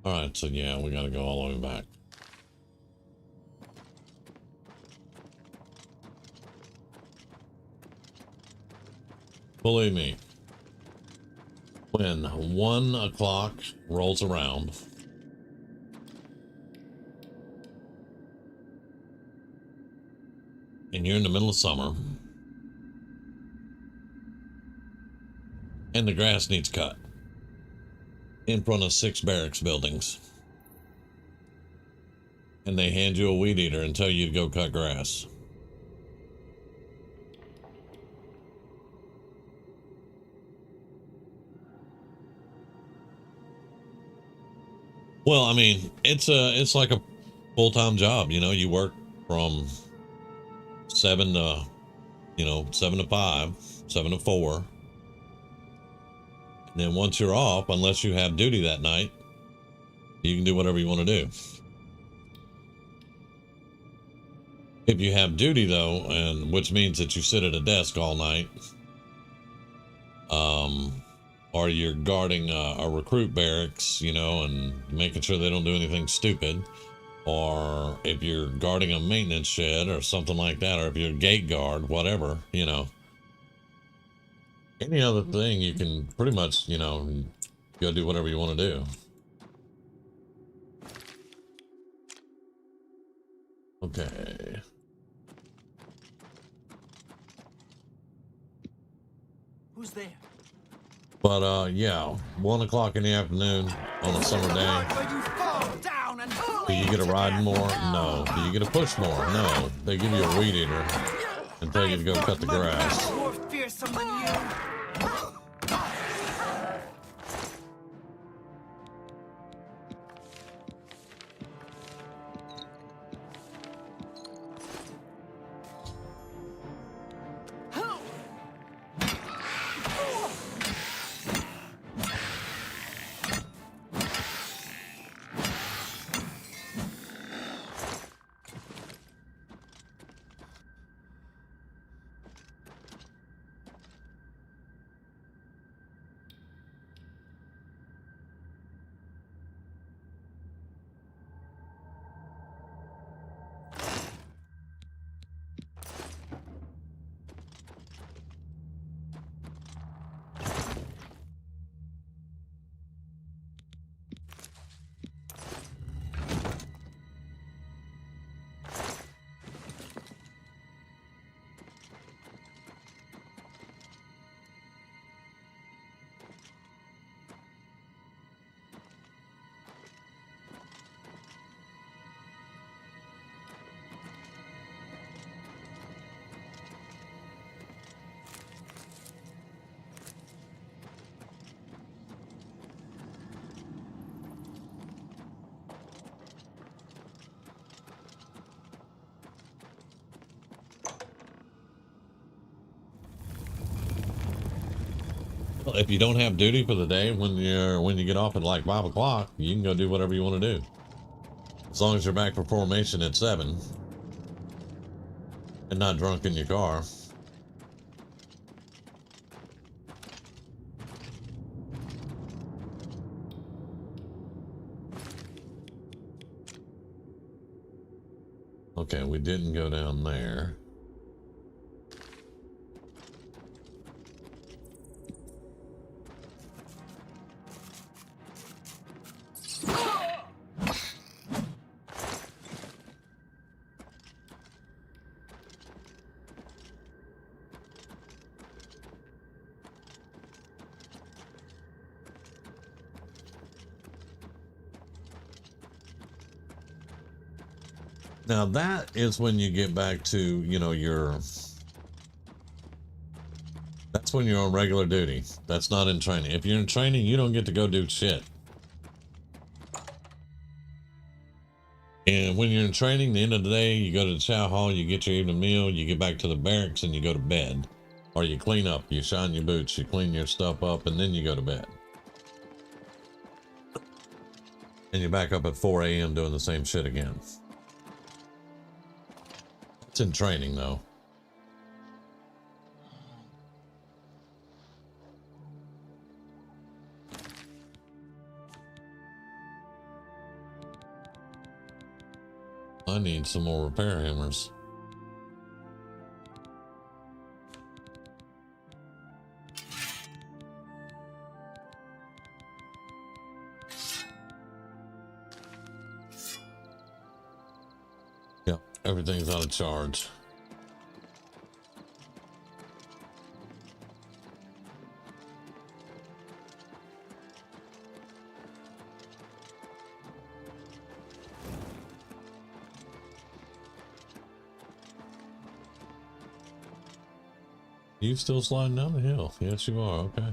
All right, so yeah, we got to go all the way back. Believe me, when 1 o'clock rolls around, and you're in the middle of summer, and the grass needs cut in front of 6 barracks buildings, and they hand you a weed eater and tell you to go cut grass. Well, I mean, it's like a full-time job, you know. You work from 7 to 5, 7 to 4. And then once you're off, unless you have duty that night, you can do whatever you want to do. If you have duty though, and which means that you sit at a desk all night, or you're guarding a recruit barracks, you know, and making sure they don't do anything stupid, or if you're guarding a maintenance shed or something like that, or if you're a gate guard, whatever, you know, any other thing, you can pretty much, you know, go do whatever you want to do. Okay. Who's there? But yeah, 1 o'clock in the afternoon on a summer day. Do you get a ride more? No. Do you get a push more? No. They give you a weed eater and tell you to go cut the grass. More fearsome than you. Well, if you don't have duty for the day, when you get off at like 5 o'clock, you can go do whatever you want to do. As long as you're back for formation at 7 and not drunk in your car. Okay, we didn't go down there. Now that is when you get back to, you know, that's when you're on regular duty. That's not in training. If you're in training, you don't get to go do shit. And when you're in training, the end of the day, you go to the chow hall, you get your evening meal, you get back to the barracks and you go to bed. Or you clean up, you shine your boots, you clean your stuff up, and then you go to bed. And you're back up at 4 a.m. doing the same shit again. It's in training, though. I need some more repair hammers. Yep, everything's out of charge. You still sliding down the hill? Yes, you are. Okay.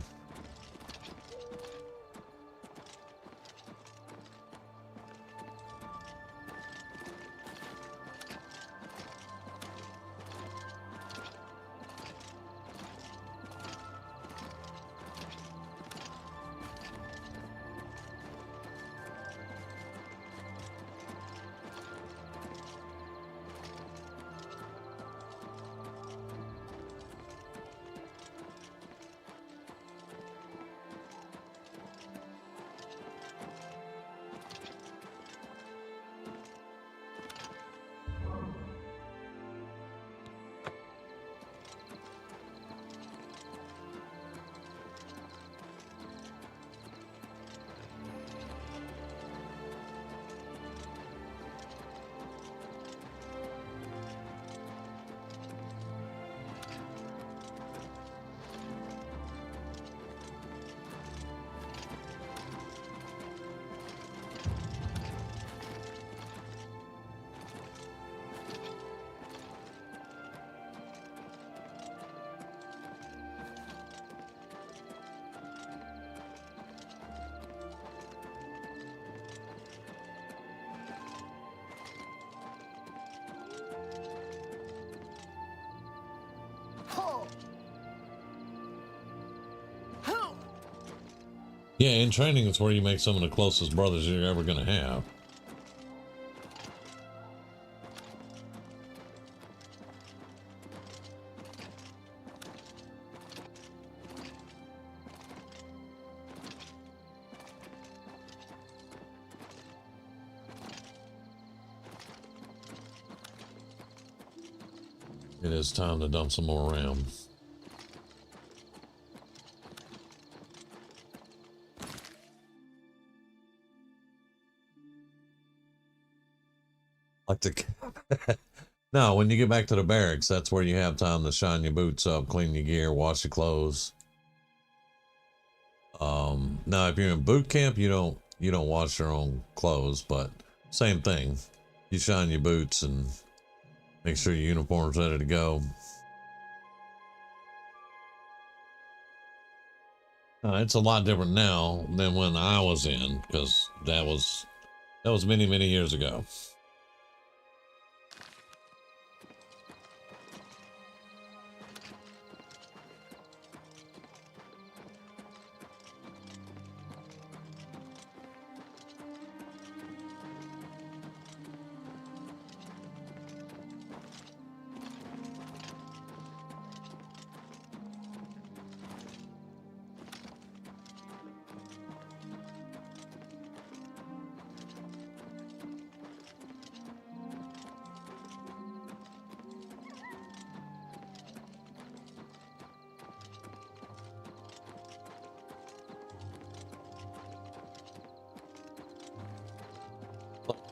Yeah, in training, it's where you make some of the closest brothers you're ever going to have. It is time to dump some more RAM. Like the no, when you get back to the barracks, that's where you have time to shine your boots up, clean your gear, wash your clothes. Now if you're in boot camp, you don't wash your own clothes, but same thing. You shine your boots and make sure your uniform's ready to go. It's a lot different now than when I was in, because that was many, many years ago.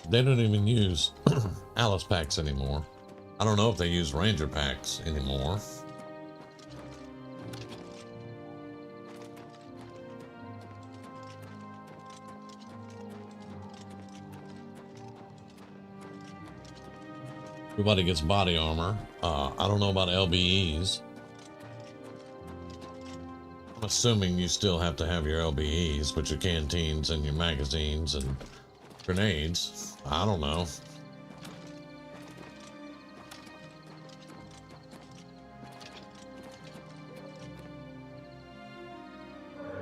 They don't even use Alice packs anymore. I don't know if they use Ranger packs anymore. Everybody gets body armor. I don't know about LBEs. I'm assuming you still have to have your LBEs, but your canteens and your magazines and grenades. I don't know.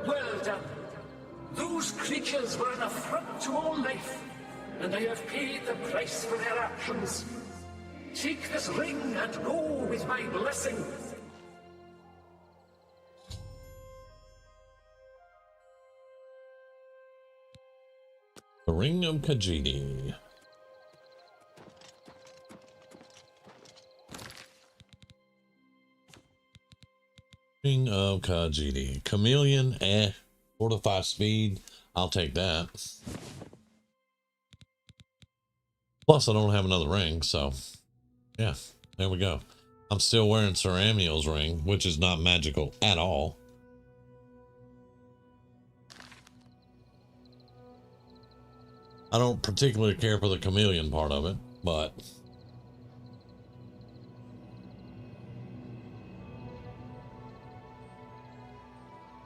Well done. Those creatures were an affront to all life, and I have paid the price for their actions. Take this ring and go with my blessing. The Ring of Khajiit. Ring of Khajiit. Chameleon, 4 to 5 speed. I'll take that. Plus, I don't have another ring, so yeah, there we go. I'm still wearing Sir Amiel's ring, which is not magical at all. I don't particularly care for the chameleon part of it, but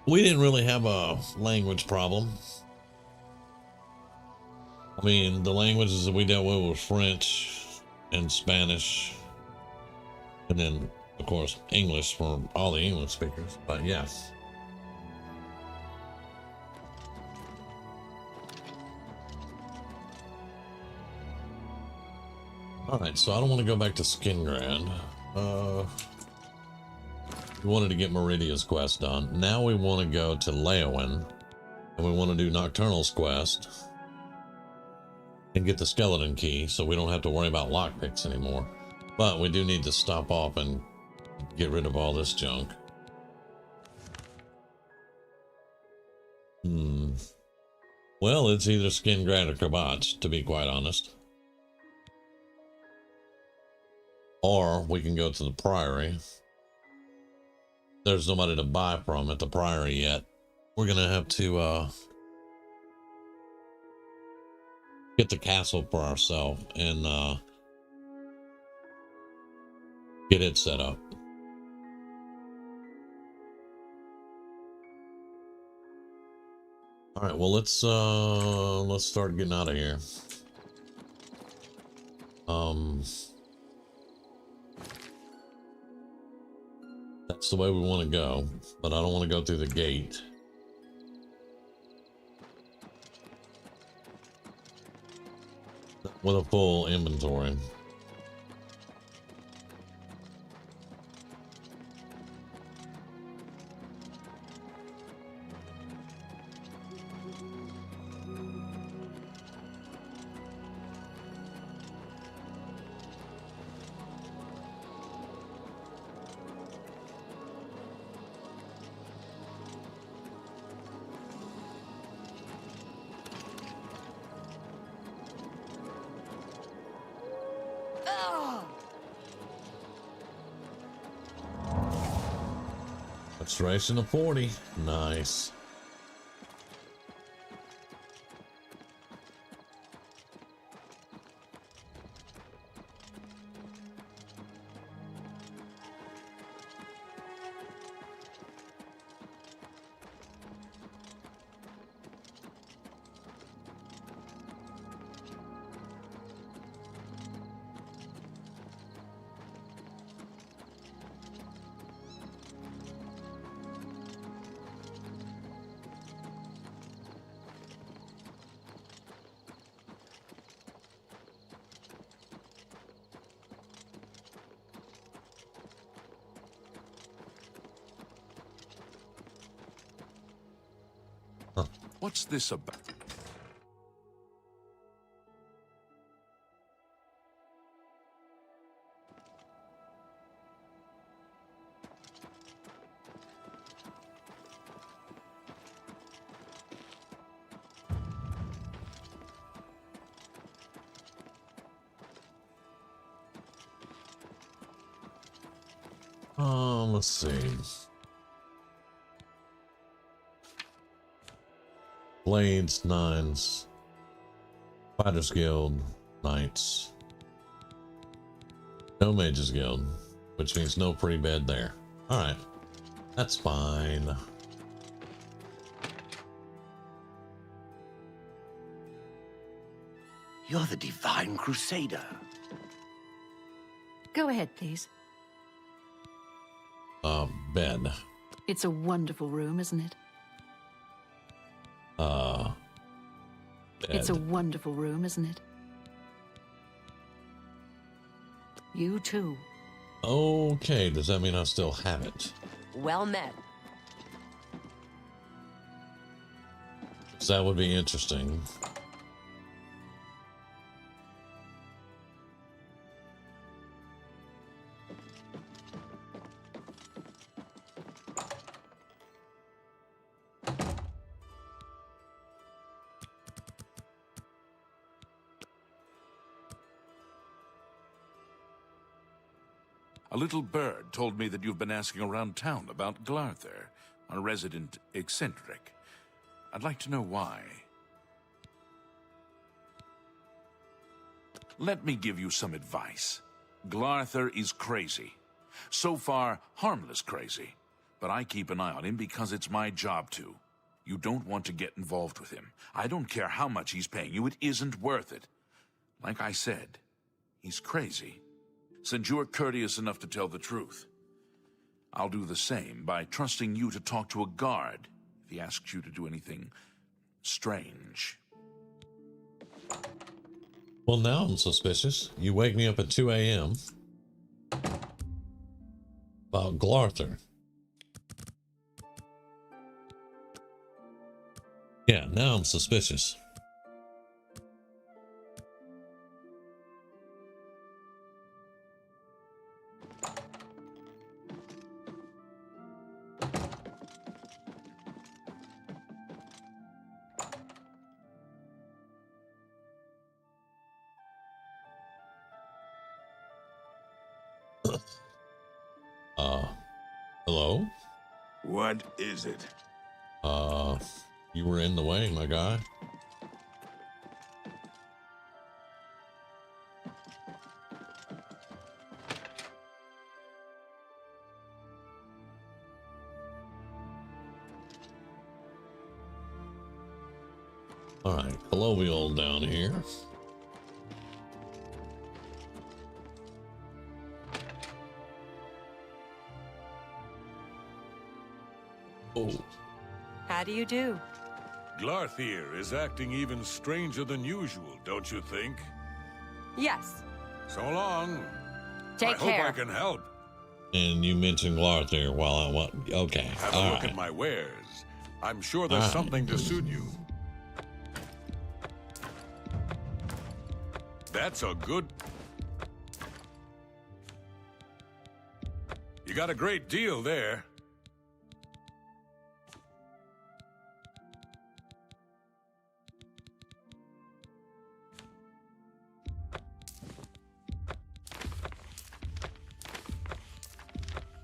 we didn't really have a language problem. I mean, the languages that we dealt with were French and Spanish, and then, of course, English for all the English speakers, but yes. Alright, so I don't want to go back to Skingrad. We wanted to get Meridia's quest done. Now we want to go to Leowin, and we want to do Nocturnal's quest and get the skeleton key, so we don't have to worry about lockpicks anymore. But we do need to stop off and get rid of all this junk. Well, it's either Skingrad or Kravach, to be quite honest. Or we can go to the Priory. There's nobody to buy from at the Priory yet. We're gonna have to get the castle for ourselves and get it set up. All right, well, let's start getting out of here. That's the way we want to go, but I don't want to go through the gate. with a full inventory. Restoration of 40. Nice. What's this about? Let's see. Blades, nines, Fighters Guild, knights, no Mages Guild, which means no pre-bed there. All right, that's fine. You're the Divine Crusader. Go ahead, please. Bed. It's a wonderful room, isn't it? Bed. It's a wonderful room, isn't it? You too. Okay, does that mean I still have it? Well met. So that would be interesting. A little bird told me that you've been asking around town about Glarther, a resident eccentric. I'd like to know why. Let me give you some advice. Glarther is crazy. So far, harmless crazy. But I keep an eye on him because it's my job to. You don't want to get involved with him. I don't care how much he's paying you, it isn't worth it. Like I said, he's crazy. Since you're courteous enough to tell the truth, I'll do the same by trusting you to talk to a guard if he asks you to do anything strange. Well, now I'm suspicious. You wake me up at 2 a.m. about Glarther. Yeah, now I'm suspicious. Hello? What is it? You were in the way, my guy. All right, colloquial down here. Oh. How do you do? Glarther is acting even stranger than usual, don't you think? Yes. So long. Take care. I hope I can help. And you mentioned Glarth there while I want. Okay. Have a look at my wares. I'm sure there's something to suit you. That's a good... You got a great deal there.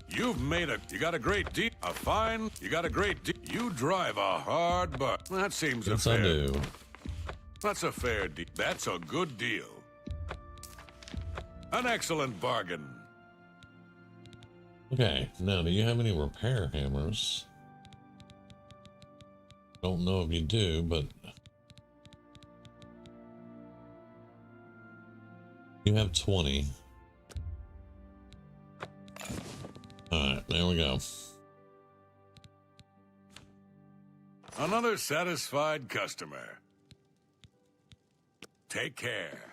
You've made a... You got a great deal. A fine... You got a great deal. You drive a hard butt. That seems Yes, a fair... I do. That's a fair deal. That's a good deal. An excellent bargain. Okay, now do you have any repair hammers? Don't know if you do, but you have 20. Alright, there we go. Another satisfied customer. Take care.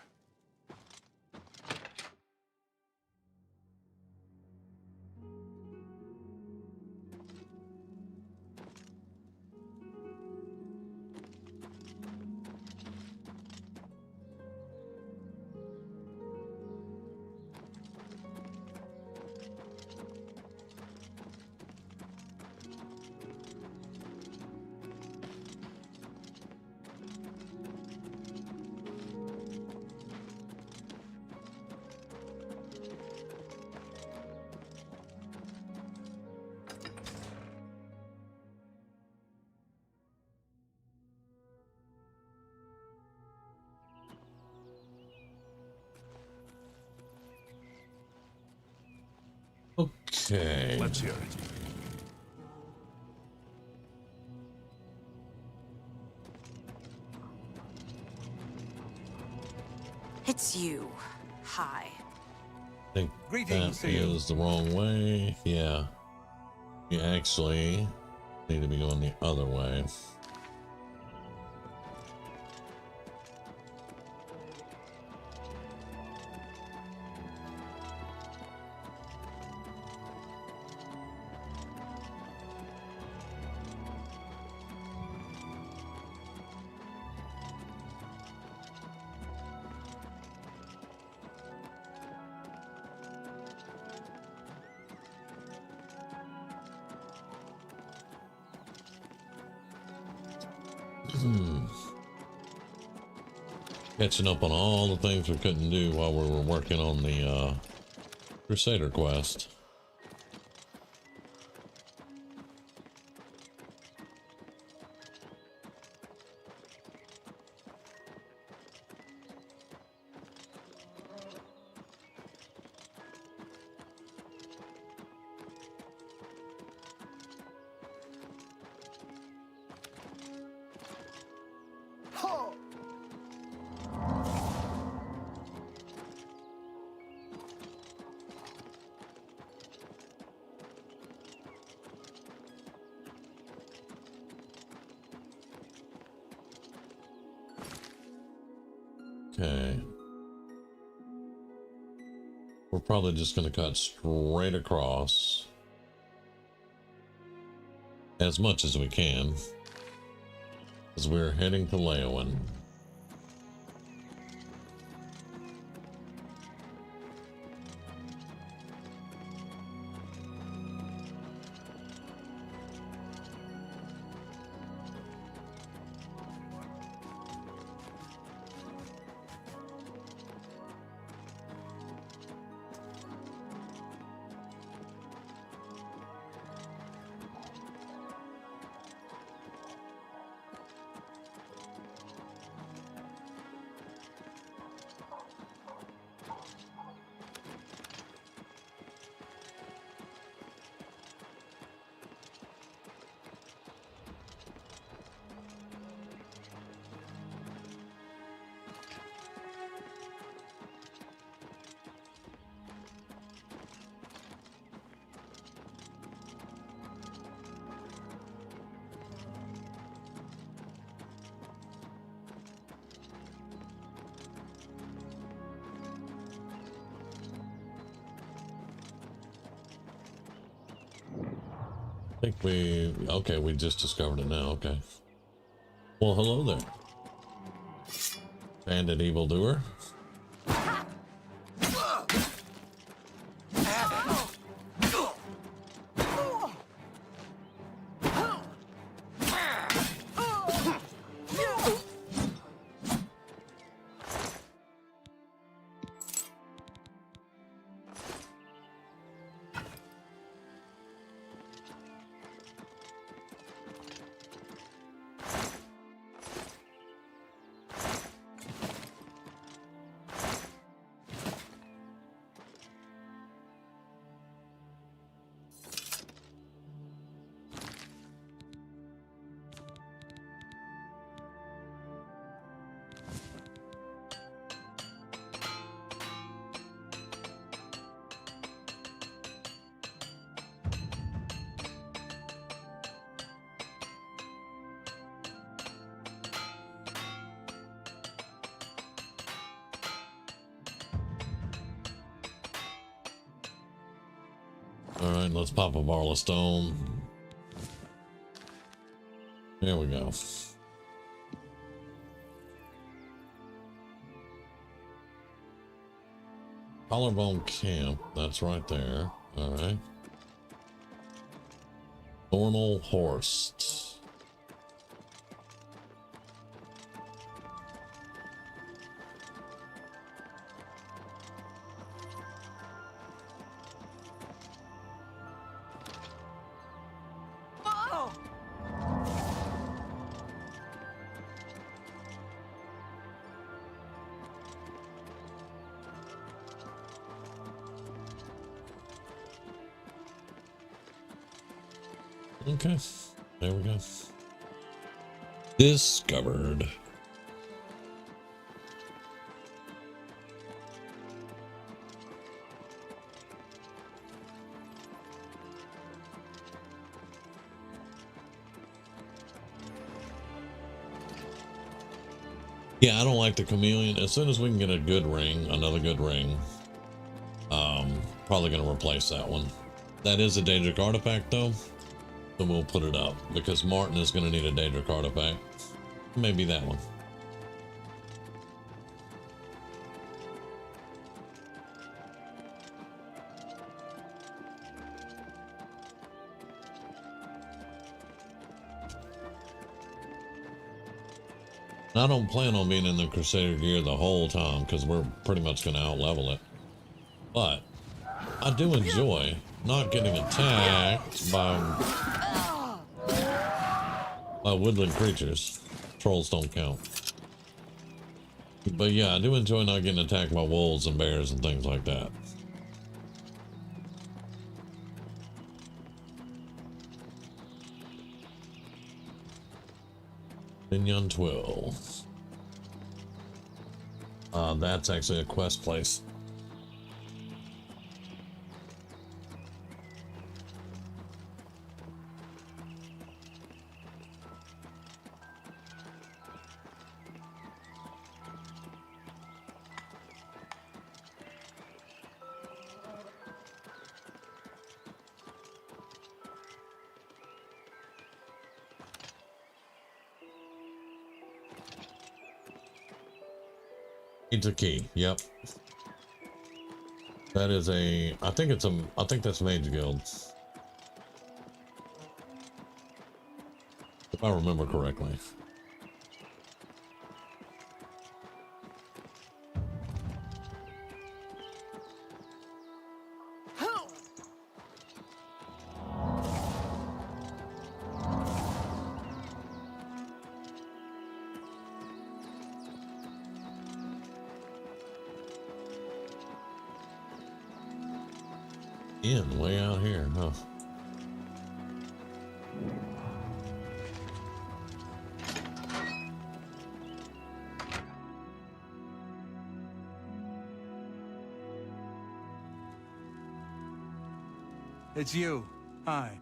Okay. Let's hear it. It's you. Hi. I think Greetings that to you. is the wrong way. Yeah. You actually need to be going the other way. Catching up on all the things we couldn't do while we were working on the Crusader quest. Okay. We're probably just going to cut straight across as much as we can as we're heading to Leowen. I think we just discovered it now. Okay. Well, hello there. Bandit evildoer. All right, let's pop a ball of stone. There we go. Collarbone Camp, that's right there. All right. Normal Horse. Okay, there we go. Discovered. Yeah, I don't like the chameleon. As soon as we can get a good ring, another good ring, probably going to replace that one. That is a Daedric artifact though. So we'll put it up because Martin is going to need a Daedric artifact. Maybe that one. I don't plan on being in the Crusader gear the whole time because we're pretty much going to out-level it. But I do enjoy not getting attacked by woodland creatures. Trolls don't count. But yeah, I do enjoy not getting attacked by wolves and bears and things like that. Mignon Twill. That's actually a quest place. It's a key. Yep. That is a. I think that's Mage Guild. If I remember correctly. Way out here, huh? It's you. Hi.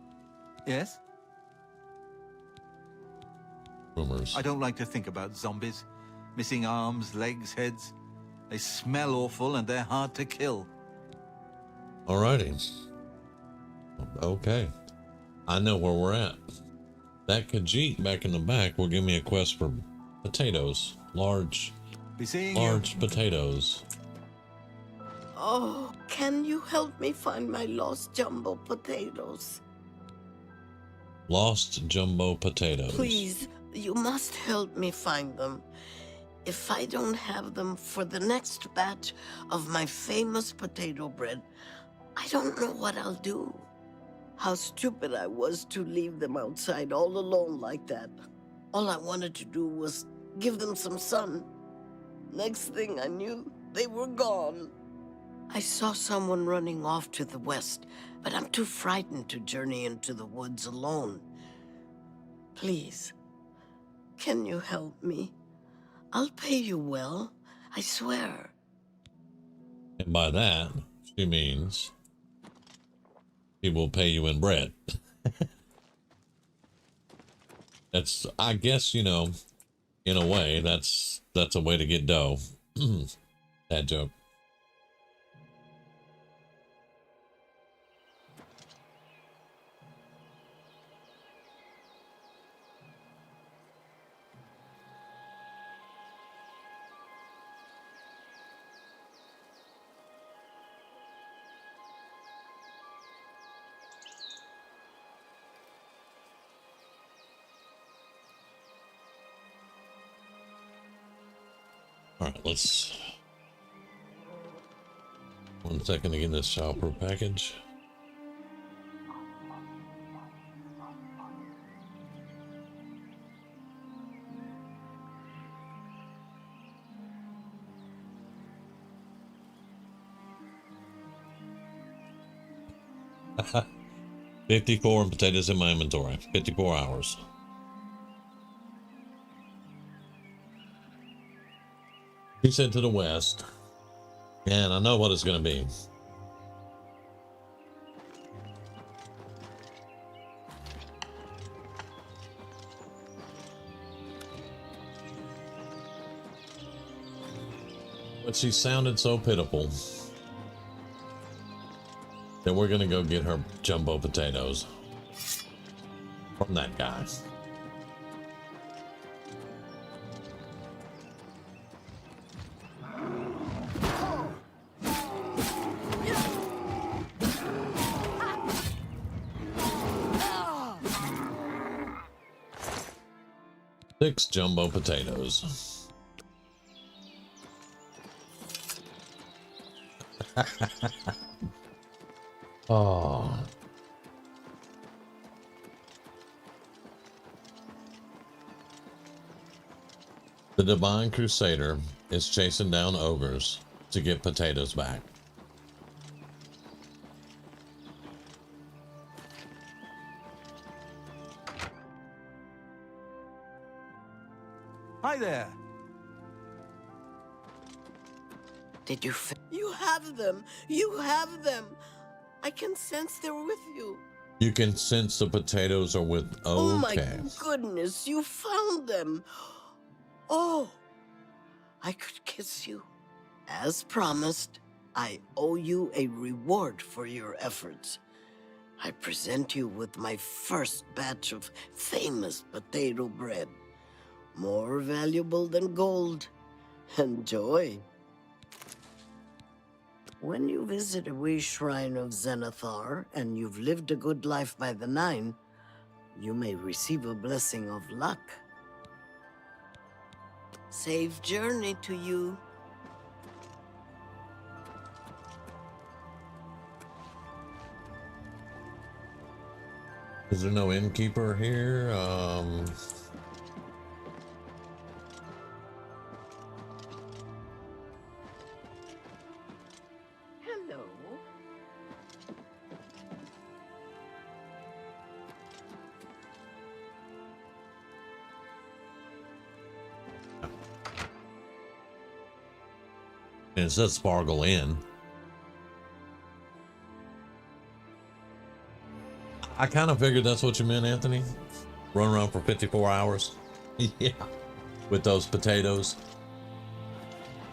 Yes? Rumors. I don't like to think about zombies. Missing arms, legs, heads. They smell awful and they're hard to kill. Alrighty. Okay. I know where we're at. That Khajiit back in the back will give me a quest for potatoes. Large potatoes. Oh, can you help me find my lost jumbo potatoes? Lost jumbo potatoes. Please, you must help me find them. If I don't have them for the next batch of my famous potato bread, I don't know what I'll do. How stupid I was to leave them outside all alone like that. All I wanted to do was give them some sun. Next thing I knew, they were gone. I saw someone running off to the west, but I'm too frightened to journey into the woods alone. Please, can you help me? I'll pay you well, I swear. And by that, she means he will pay you in bread. That's, I guess, you know, in a way, that's a way to get dough. That joke. Alright, let's... 1 second to get this childproof package. $54 potatoes in my inventory. 54 hours. He said to the west, and I know what it's going to be. But she sounded so pitiful that we're going to go get her jumbo potatoes from that guy. Six jumbo potatoes. Oh. The Divine Crusader is chasing down ogres to get potatoes back. Hi there. Did you You have them! You have them! I can sense they're with you. You can sense the potatoes are with... Okay. Oh my goodness, you found them! Oh, I could kiss you. As promised, I owe you a reward for your efforts. I present you with my first batch of famous potato bread. More valuable than gold. Enjoy. When you visit a wee shrine of Zenithar and you've lived a good life by the 9, you may receive a blessing of luck. Safe journey to you. Is there no innkeeper here? Hello. And it says Sparkle Inn. I kind of figured that's what you meant, Anthony. Run around for 54 hours. Yeah. With those potatoes.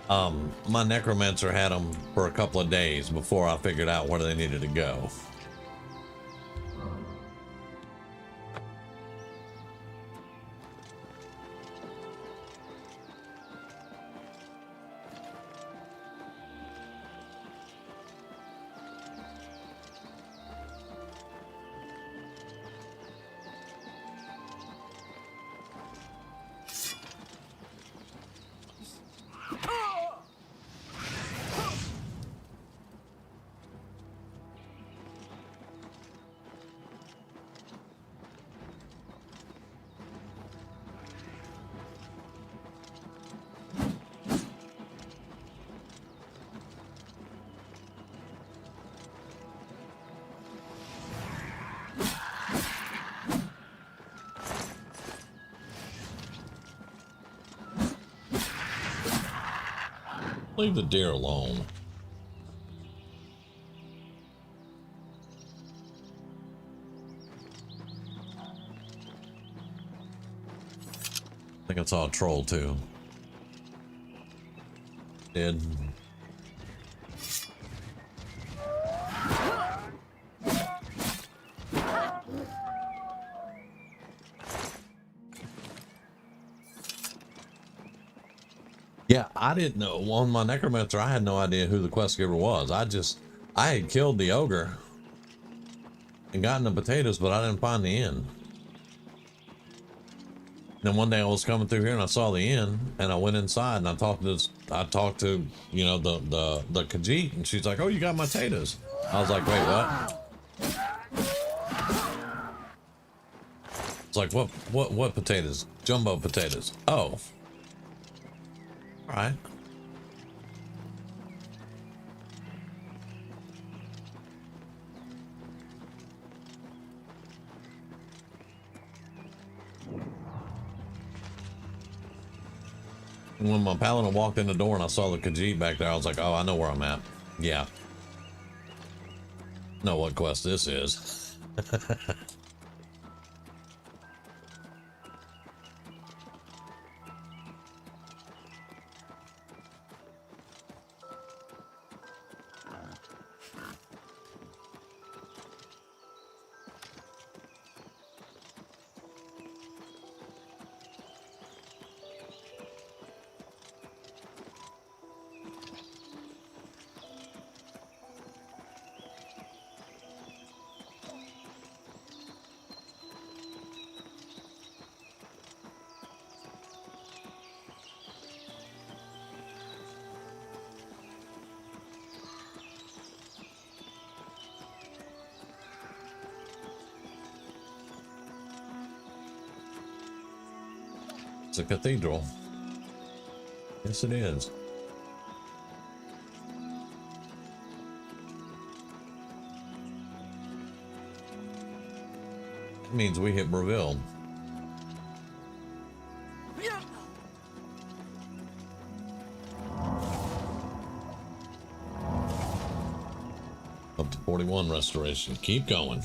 My necromancer had them for a couple of days before I figured out where they needed to go. Leave the deer alone. I think I saw a troll too. Dead. Yeah, I didn't know. On my necromancer, I had no idea who the quest giver was. I had killed the ogre and gotten the potatoes, but I didn't find the inn. Then one day I was coming through here and I saw the inn, and I went inside and I talked to you know, the Khajiit, and she's like, "Oh, you got my potatoes." I was like, "Wait, what?" It's like, what potatoes? Jumbo potatoes. Oh. All right. And when my paladin walked in the door and I saw the Khajiit back there, I was like, "Oh, I know where I'm at." Yeah. Know what quest this is. It's a cathedral. Yes, it is. That means we hit Breville. Up to 41 restoration. Keep going.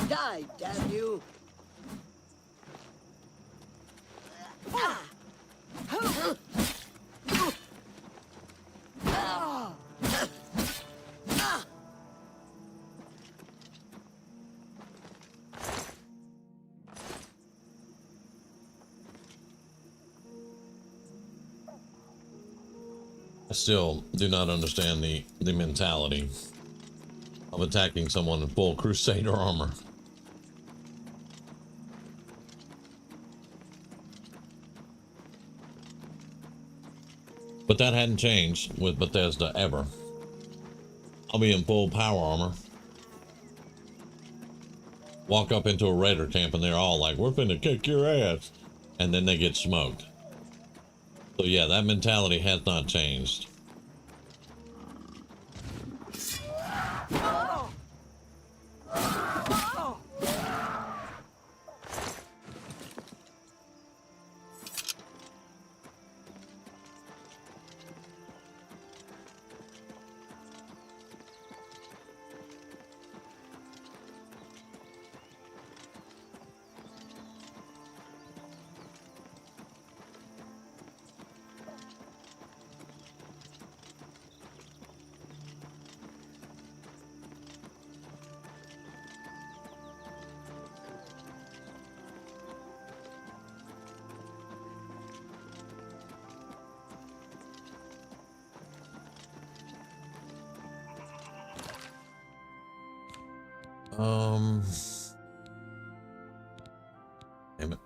Die, damn you! I still do not understand the mentality of attacking someone in full Crusader armor. But that hadn't changed with Bethesda ever. I'll be in full power armor. Walk up into a raider camp and they're all like, "We're finna kick your ass." and then they get smoked. So yeah, that mentality has not changed. Damn it.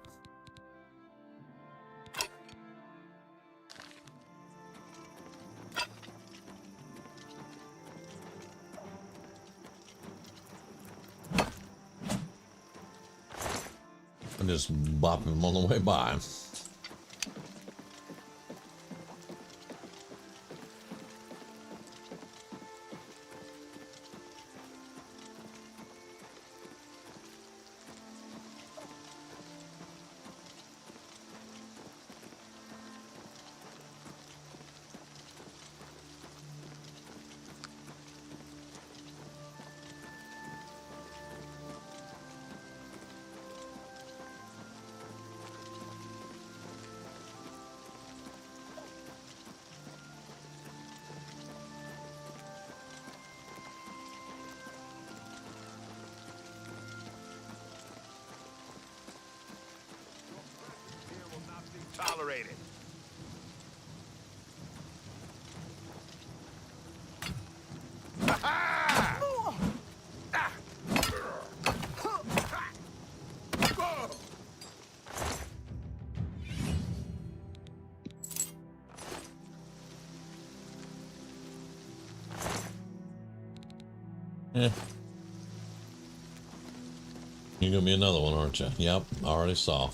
I'm just bopping him on the way by. Tolerated. Eh. You're gonna be another one, aren't you? Yep, I already saw.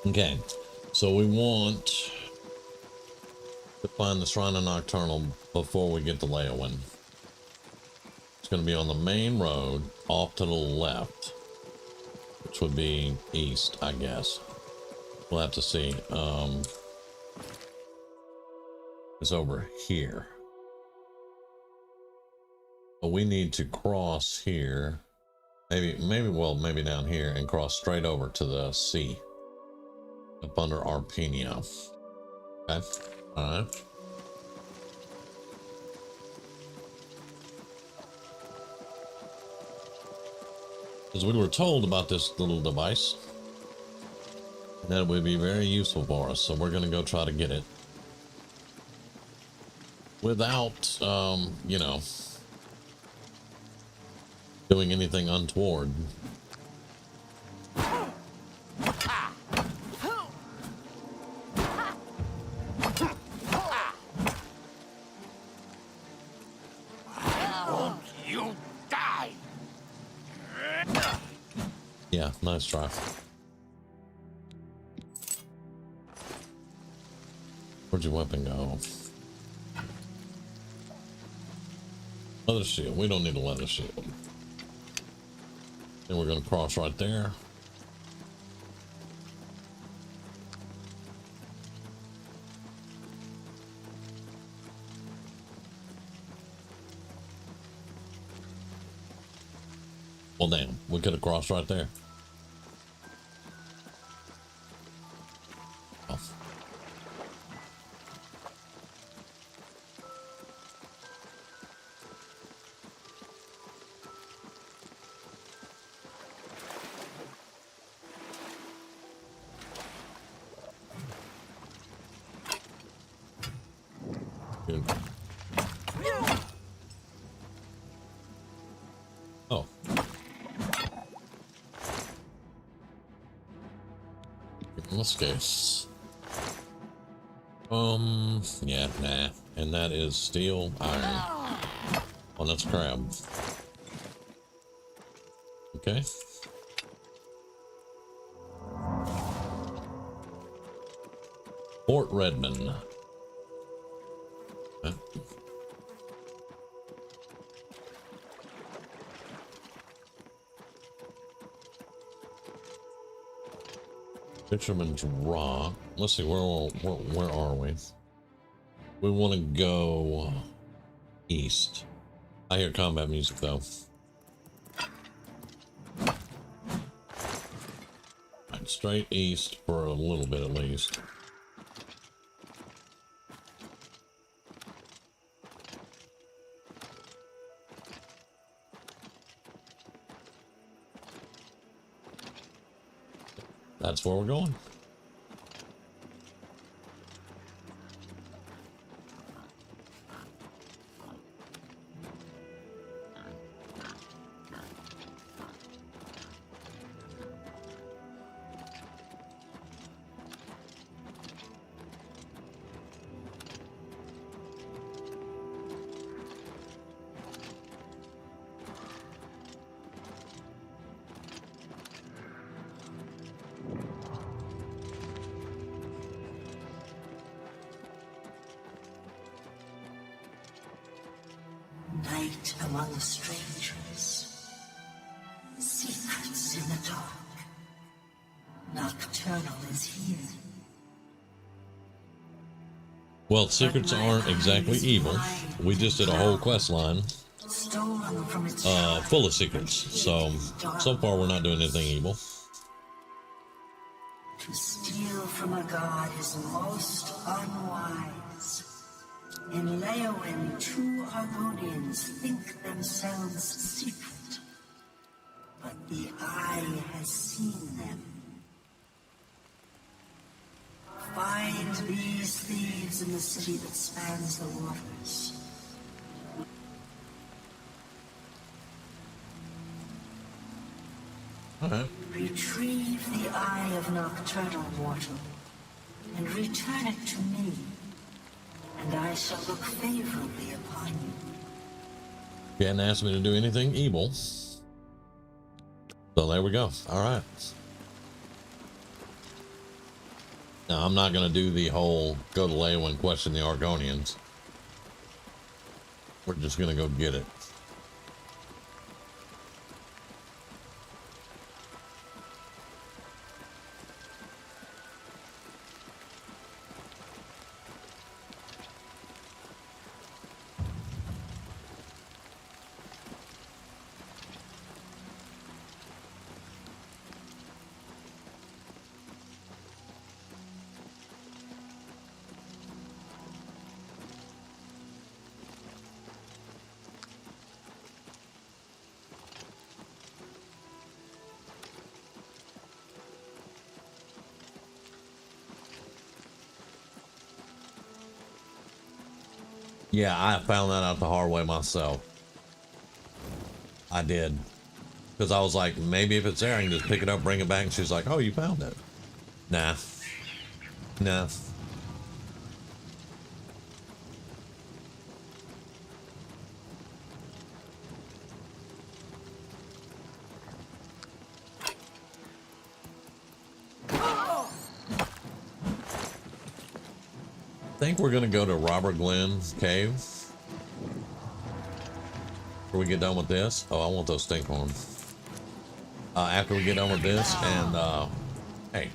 Okay, so we want to find the Shrine of Nocturnal before we get to Leowin. It's going to be on the main road off to the left, which would be east, I guess. We'll have to see. It's over here. But we need to cross here. Maybe down here and cross straight over to the sea. Up under Arpenia. Okay. Alright. Because we were told about this little device. That would be very useful for us. So we're going to go try to get it. Without, you know, doing anything untoward. Yeah, nice try. Where'd your weapon go? Leather shield. We don't need a leather shield. And we're going to cross right there. Well, damn, we could have crossed right there. Oh. Good. Oh. In this case. Yeah, nah. And that is steel, iron. Oh, that's crab. Okay. Fort Redmond. Huh? Fisherman's Rock. Let's see, where are we? We want to go east. I hear combat music though. Right, straight east for a little bit at least. That's where we're going. Night among strangers, secrets in the dark. Nocturnal is here. Well, secrets aren't exactly evil. We just did a whole quest line full of secrets. So far we're not doing anything evil. To steal from a god is most unwise. In Leowin, two Argonians think themselves secret, but the Eye has seen them. Find these thieves in the city that spans the waters. Retrieve the Eye of Nocturnal Mortal, and return it to me, and I shall look favorably upon you. You hadn't asked me to do anything evil. So there we go. Alright. Now, I'm not going to do the whole go to Leowin and question the Argonians. We're just going to go get it. Yeah, I found that out the hard way myself. I did. Because I was like, maybe if it's there, I can just pick it up, bring it back. And she's like, oh, you found it. Nah. Nah. I think we're gonna go to Robert Glenn's cave after we get done with this. Oh, I want those stinkhorns. After we get done with this, and hey,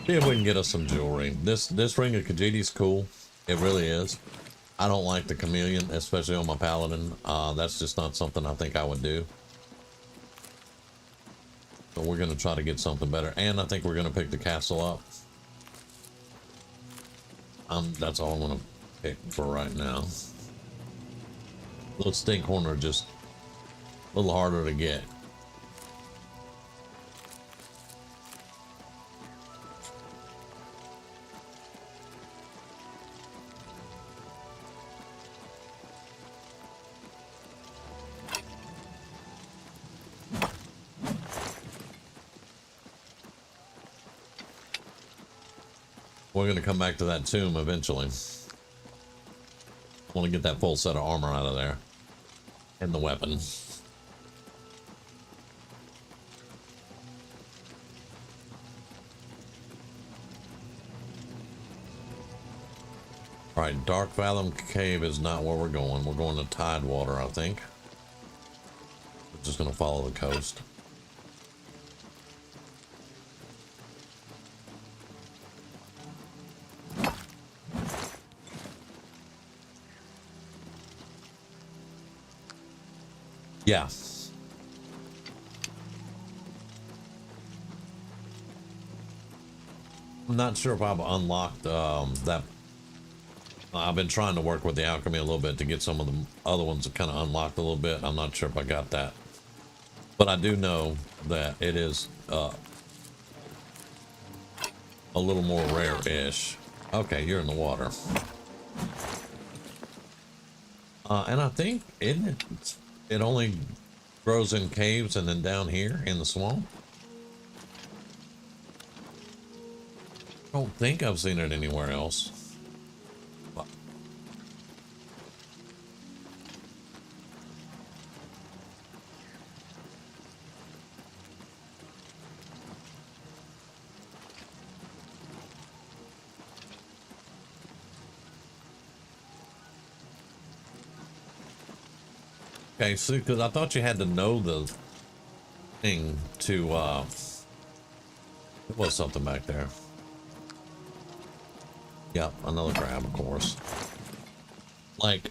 see if we can get us some jewelry. This ring of Khajiiti's cool. It really is. I don't like the chameleon, especially on my paladin. That's just not something I think I would do. So we're going to try to get something better. And I think we're going to pick the castle up. That's all I'm going to pick for right now. Those Stinkhorn are just a little harder to get. We're going to come back to that tomb eventually. I want to get that full set of armor out of there. And the weapon. Alright, Dark Fathom Cave is not where we're going. We're going to Tidewater, I think. We're just going to follow the coast. Yeah. I'm not sure if I've unlocked that. I've been trying to work with the alchemy a little bit to get some of the other ones kind of unlocked a little bit. I'm not sure if I got that. But I do know that it is a little more rare-ish. Okay, you're in the water. And I think, it only grows in caves and then down here in the swamp. I don't think I've seen it anywhere else. Okay, see, because I thought you had to know the thing to, there was something back there. Yep, another crab, of course. Like,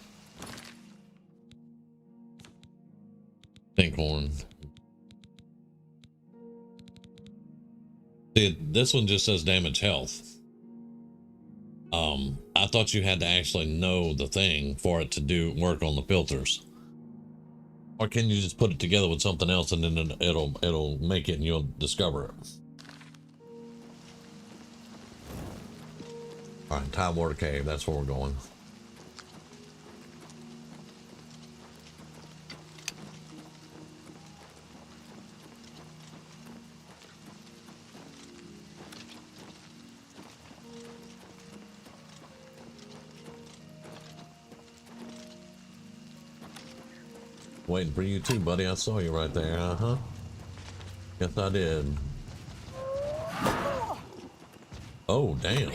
Stinkhorn. See, this one just says damage health. I thought you had to actually know the thing for it to work on the filters. Or can you just put it together with something else and then it'll make it and you'll discover it? All right, Tidewater Cave, that's where we're going. Waiting for you too, buddy. I saw you right there. Uh-huh. Yes, I did. Oh, damn.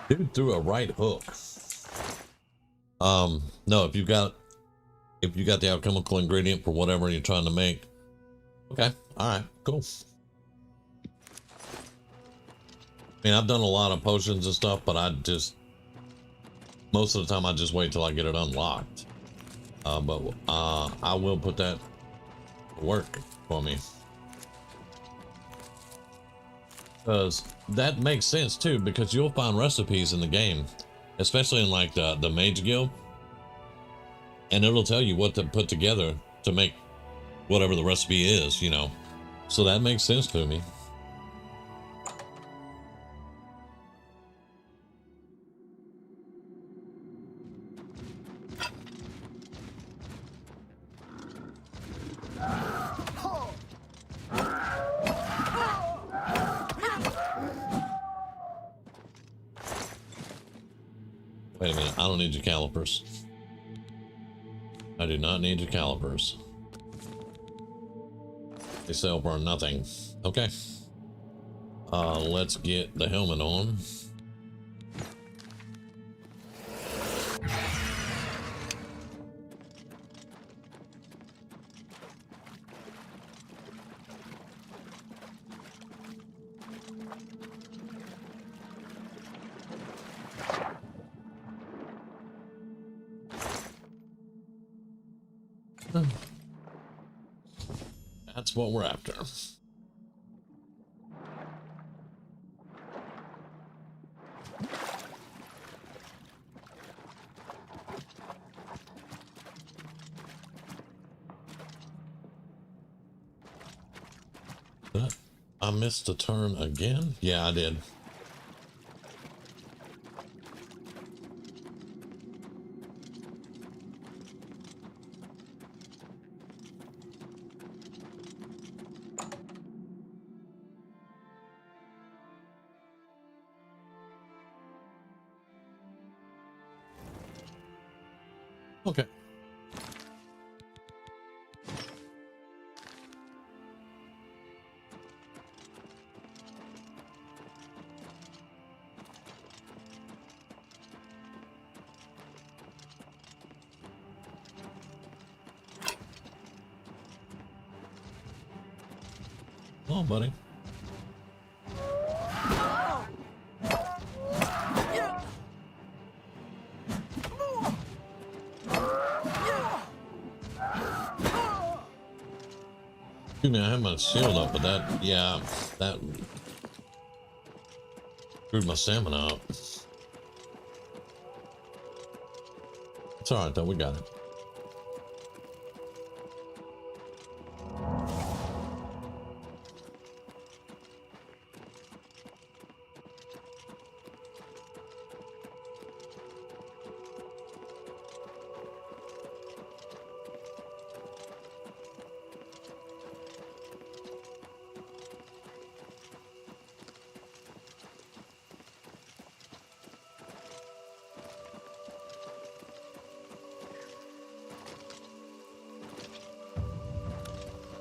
Dude threw a right hook. No, if you got the alchemical ingredient for whatever you're trying to make. Okay. All right. Cool. I mean, I've done a lot of potions and stuff, but most of the time I just wait till I get it unlocked. But I will put that to work for me. Because that makes sense too, because you'll find recipes in the game, especially in like the Mage Guild, and it'll tell you what to put together to make whatever the recipe is, you know. So that makes sense to me. Wait a minute, I don't need your calipers. I do not need your calipers. They sell for nothing. Okay. Let's get the helmet on. That's what we're after. I missed a turn again? Yeah, I did. Okay. Oh, buddy. Excuse me, I have my shield up, but that, yeah, that screwed my stamina up. It's alright though, we got it.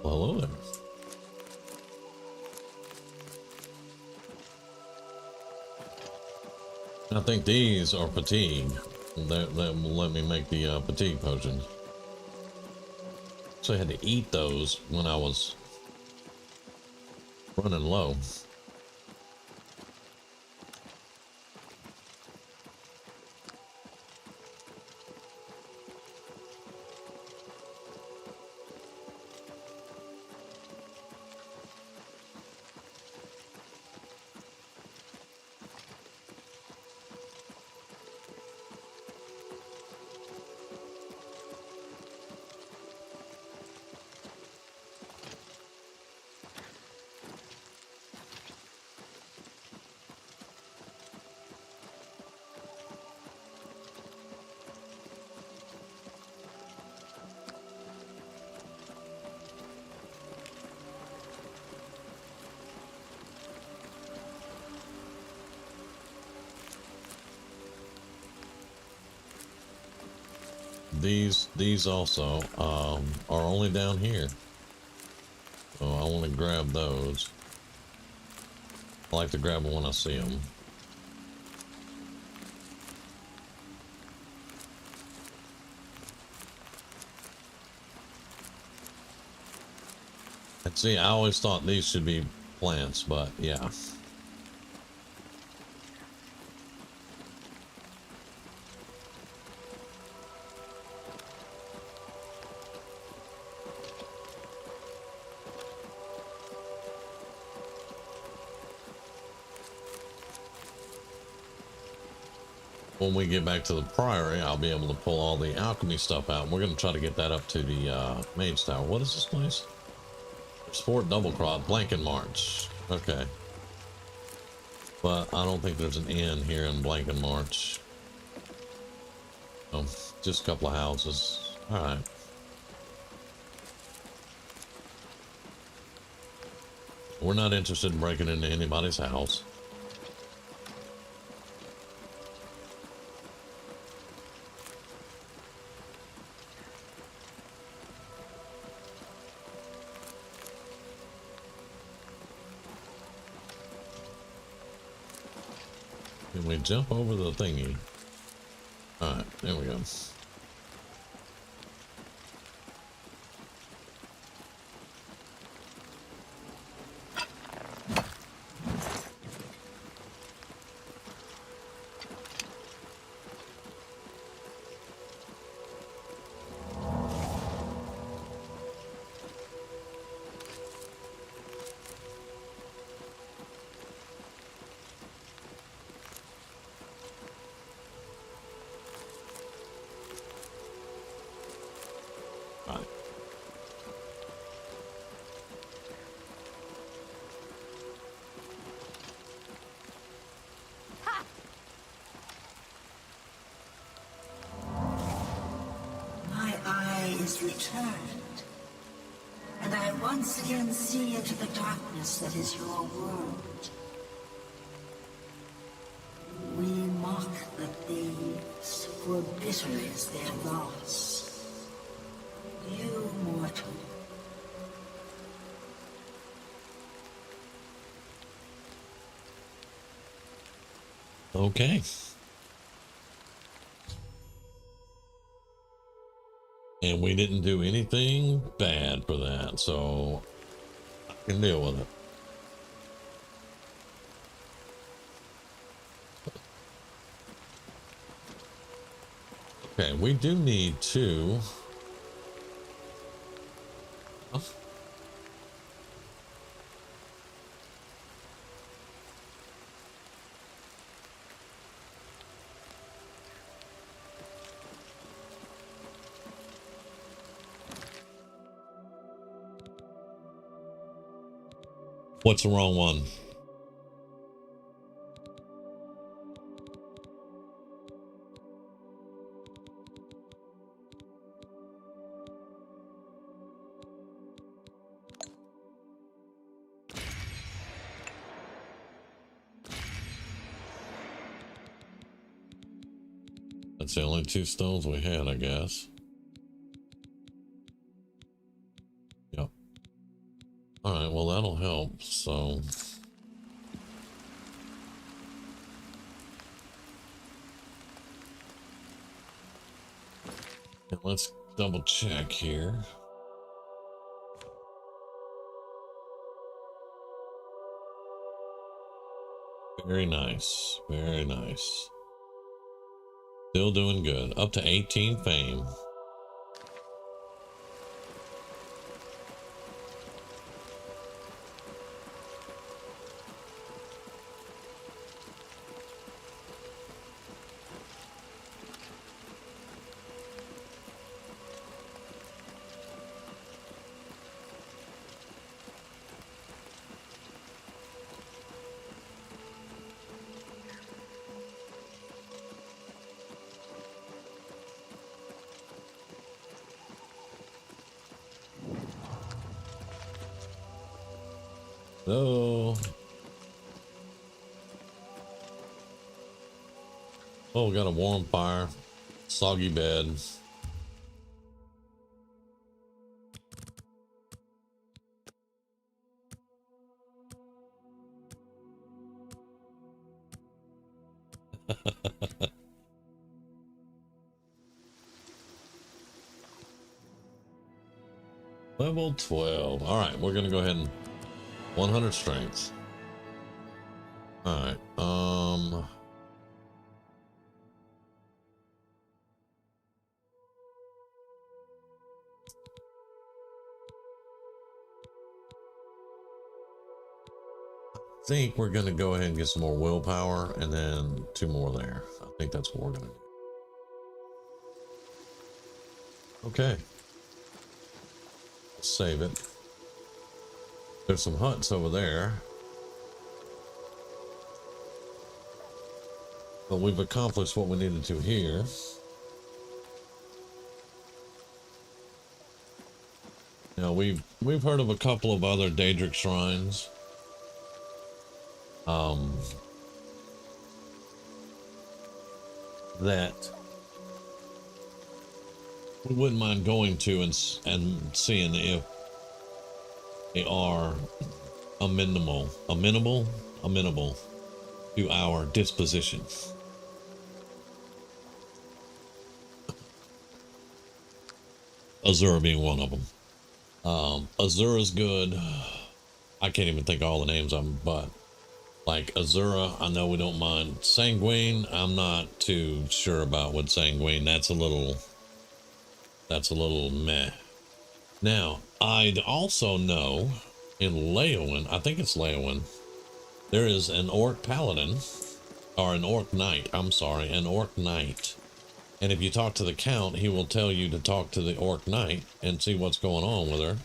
Well, hello there. I think these are fatigue. That will let me make the fatigue potions. So I had to eat those when I was running low. These also are only down here, so I want to grab those. I like to grab them when I see them. And see, I always thought these should be plants, but yeah. When we get back to the priory, I'll be able to pull all the alchemy stuff out. We're going to try to get that up to the mage tower. What is this place? Fort Double Cross, Blanken March. Okay. But I don't think there's an inn here in Blanken March. Oh, just a couple of houses. Alright. We're not interested in breaking into anybody's house. Can we jump over the thingy? Alright, there we go. Right. My eye is returned, and I once again see into the darkness that is your world. We mock the thieves, for bitter is their loss. You, mortal, Okay. And we didn't do anything bad for that, so I can deal with it. Okay, we do need to... Huh? What's the wrong one? That's the only 2 stones we had, I guess. Yep. Alright, well that'll help, so... And let's double check here. Very nice, very nice. Still doing good. Up to 18 fame. Oh. Oh, got a warm fire. Soggy bed. Level 12. All right, we're gonna go ahead and 100 strength. All right. I think we're gonna go ahead and get some more willpower and then 2 more there. I think that's what we're gonna do. Okay. Let's save it. There's some huts over there. But we've accomplished what we needed to here. Now we've heard of a couple of other Daedric shrines. That we wouldn't mind going to and seeing if they are amenable to our disposition. Azura being one of them. Azura's good. I can't even think of all the names of them, but like Azura, I know we don't mind. Sanguine, I'm not too sure about with Sanguine. That's a little meh. Now, I'd also know in Leowen, I think it's Leowen, there is an Orc Paladin, or an Orc Knight, I'm sorry, an Orc Knight And if you talk to the Count, he will tell you to talk to the Orc Knight and see what's going on with her.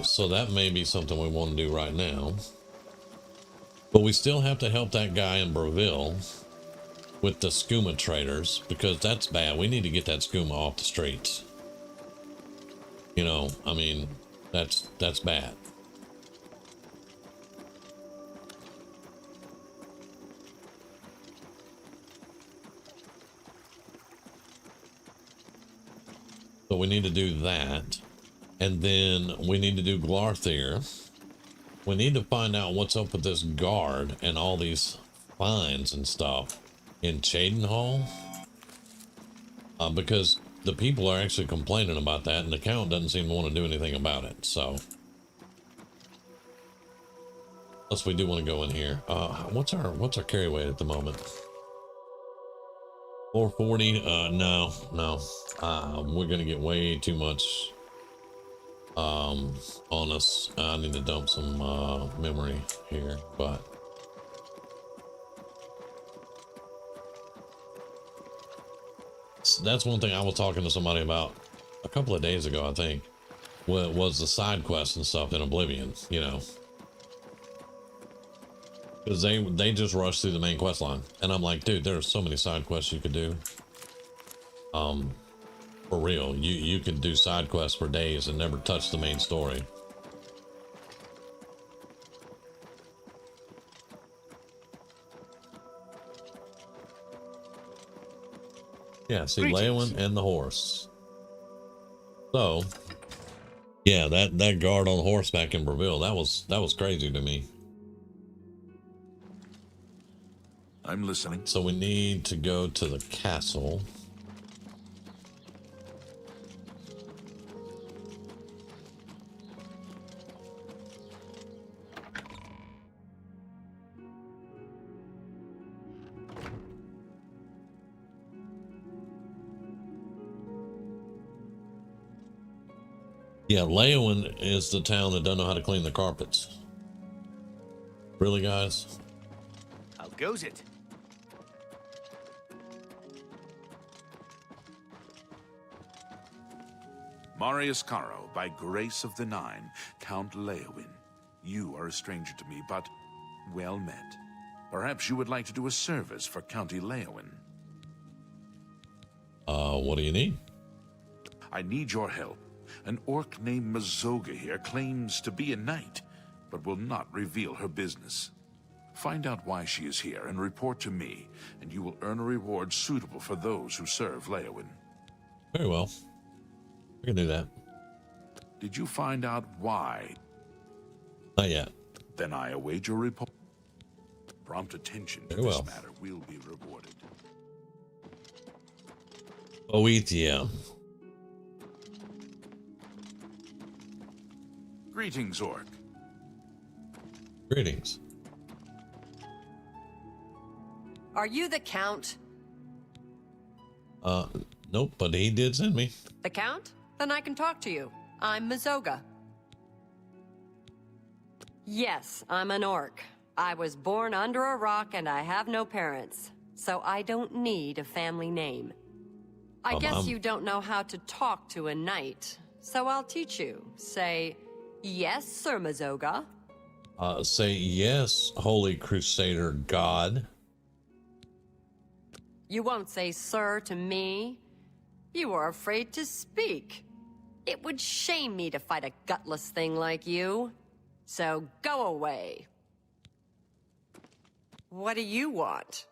So that may be something we want to do right now. But we still have to help that guy in Breville with the skooma traders, because that's bad. We need to get that skooma off the streets. You know, I mean, that's bad. So we need to do that. And then we need to do Glarthir. We need to find out what's up with this guard and all these fines and stuff in Cheydinhal. Because the people are actually complaining about that, and the Count doesn't seem to want to do anything about it. So, plus we do want to go in here. What's our carry weight at the moment? 440. No. We're gonna get way too much on us. I need to dump some memory here, but that's one thing I was talking to somebody about a couple of days ago, I think, was the side quests and stuff in Oblivion, you know, because they just rush through the main quest line, and I'm like, dude, there's so many side quests you could do. For real, you could do side quests for days and never touch the main story. Yeah, see, Leowin and the horse. So, yeah, that guard on horseback in Breville, that was crazy to me. I'm listening. So we need to go to the castle. Yeah, Leowin is the town that doesn't know how to clean the carpets. Really, guys? How goes it? Marius Caro, by grace of the Nine, Count Leowin. You are a stranger to me, but well met. Perhaps you would like to do a service for County Leowin. What do you need? I need your help. An orc named Mazoga here claims to be a knight, but will not reveal her business. Find out why she is here and report to me, and you will earn a reward suitable for those who serve Leowin. Very well. We can do that. Did you find out why? Not yet. Then I await your report. Prompt attention to this matter will be rewarded. Oethia. Greetings, Orc. Greetings. Are you the Count? Nope, but he did send me. The Count? Then I can talk to you. I'm Mazoga. Yes, I'm an orc. I was born under a rock and I have no parents, so I don't need a family name. I guess you don't know how to talk to a knight, so I'll teach you. Say, yes, Sir Mazoga. Say yes, Holy Crusader God. You won't say sir to me. You are afraid to speak. It would shame me to fight a gutless thing like you. So go away. What do you want?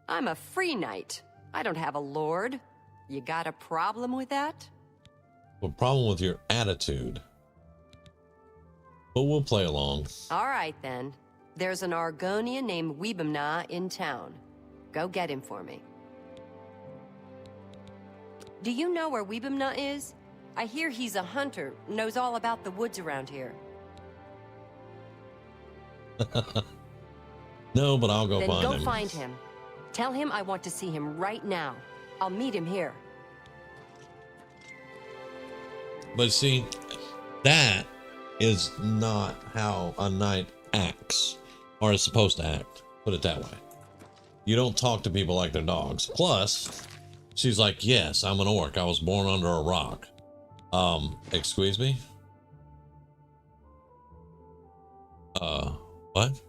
I'm a free knight. I don't have a lord. You got a problem with that? A problem with your attitude. But we'll play along. All right, then. There's an Argonian named Weebamna in town. Go get him for me. Do you know where Weebamna is? I hear he's a hunter, knows all about the woods around here. No, but I'll go then find him. Then go find him. Tell him I want to see him right now. I'll meet him here. But see, that is not how a knight acts, or is supposed to act. Put it that way. You don't talk to people like they're dogs. Plus, she's like, yes, I'm an orc. I was born under a rock. Excuse me? What?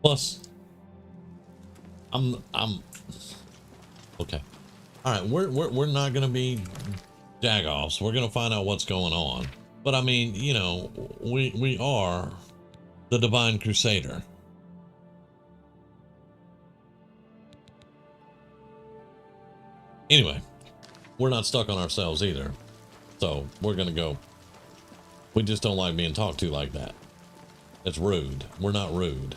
Plus, I'm okay. All right, we're not gonna be jagoffs. We're gonna find out what's going on. But I mean, you know, we are the Divine Crusader. Anyway, we're not stuck on ourselves either. So we're gonna go. We just don't like being talked to like that. It's rude. We're not rude.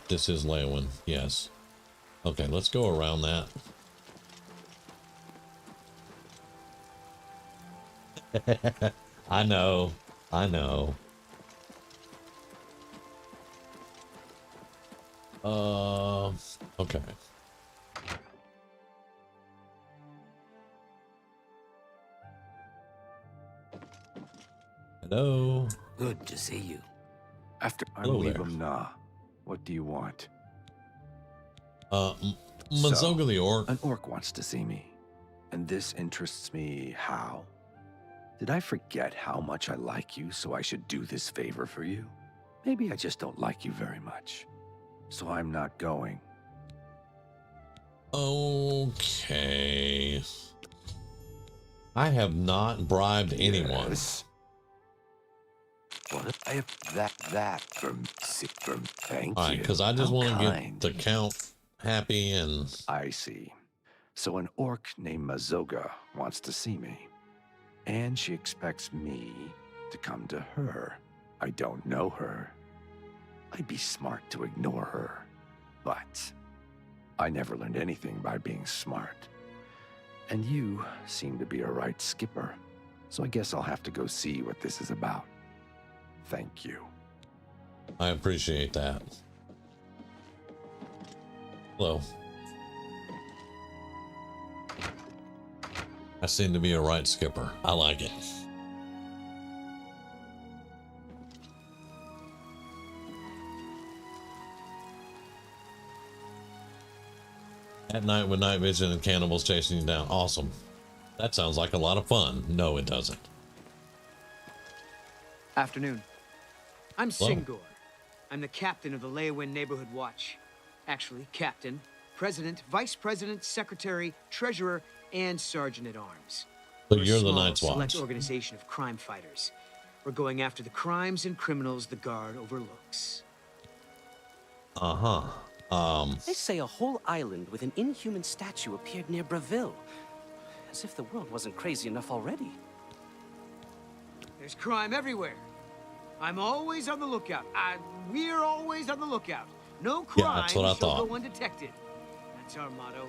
This is Leowin, yes. Okay, let's go around that. I know. Okay. Hello. Good to see you. I'm Weebum Nah. What do you want? Mazoga the orc. An orc wants to see me. And this interests me how? Did I forget how much I like you, so I should do this favor for you? Maybe I just don't like you very much. So I'm not going. Okay. I have not bribed anyone. What? I have that from thank you. All right, because I just How want to kind. get the count happy and... I see. So an orc named Mazoga wants to see me. And she expects me to come to her. I don't know her. I'd be smart to ignore her. But I never learned anything by being smart. And you seem to be a right skipper. So I guess I'll have to go see what this is about. Thank you. I appreciate that. Hello. I seem to be a right skipper. I like it. At night with night vision and cannibals chasing you down. Awesome. That sounds like a lot of fun. No, it doesn't. Afternoon. I'm Hello. Singor. I'm the captain of the Leowin Neighborhood Watch. Actually, captain, president, vice president, secretary, treasurer, and sergeant at arms. So We're a you're the small, Night's select Watch. organization of crime fighters. We're going after the crimes and criminals the guard overlooks. They say a whole island with an inhuman statue appeared near Breville. As if the world wasn't crazy enough already. There's crime everywhere. I'm always on the lookout. We're always on the lookout. No crime Yeah, that's what I shall thought. go undetected. That's our motto.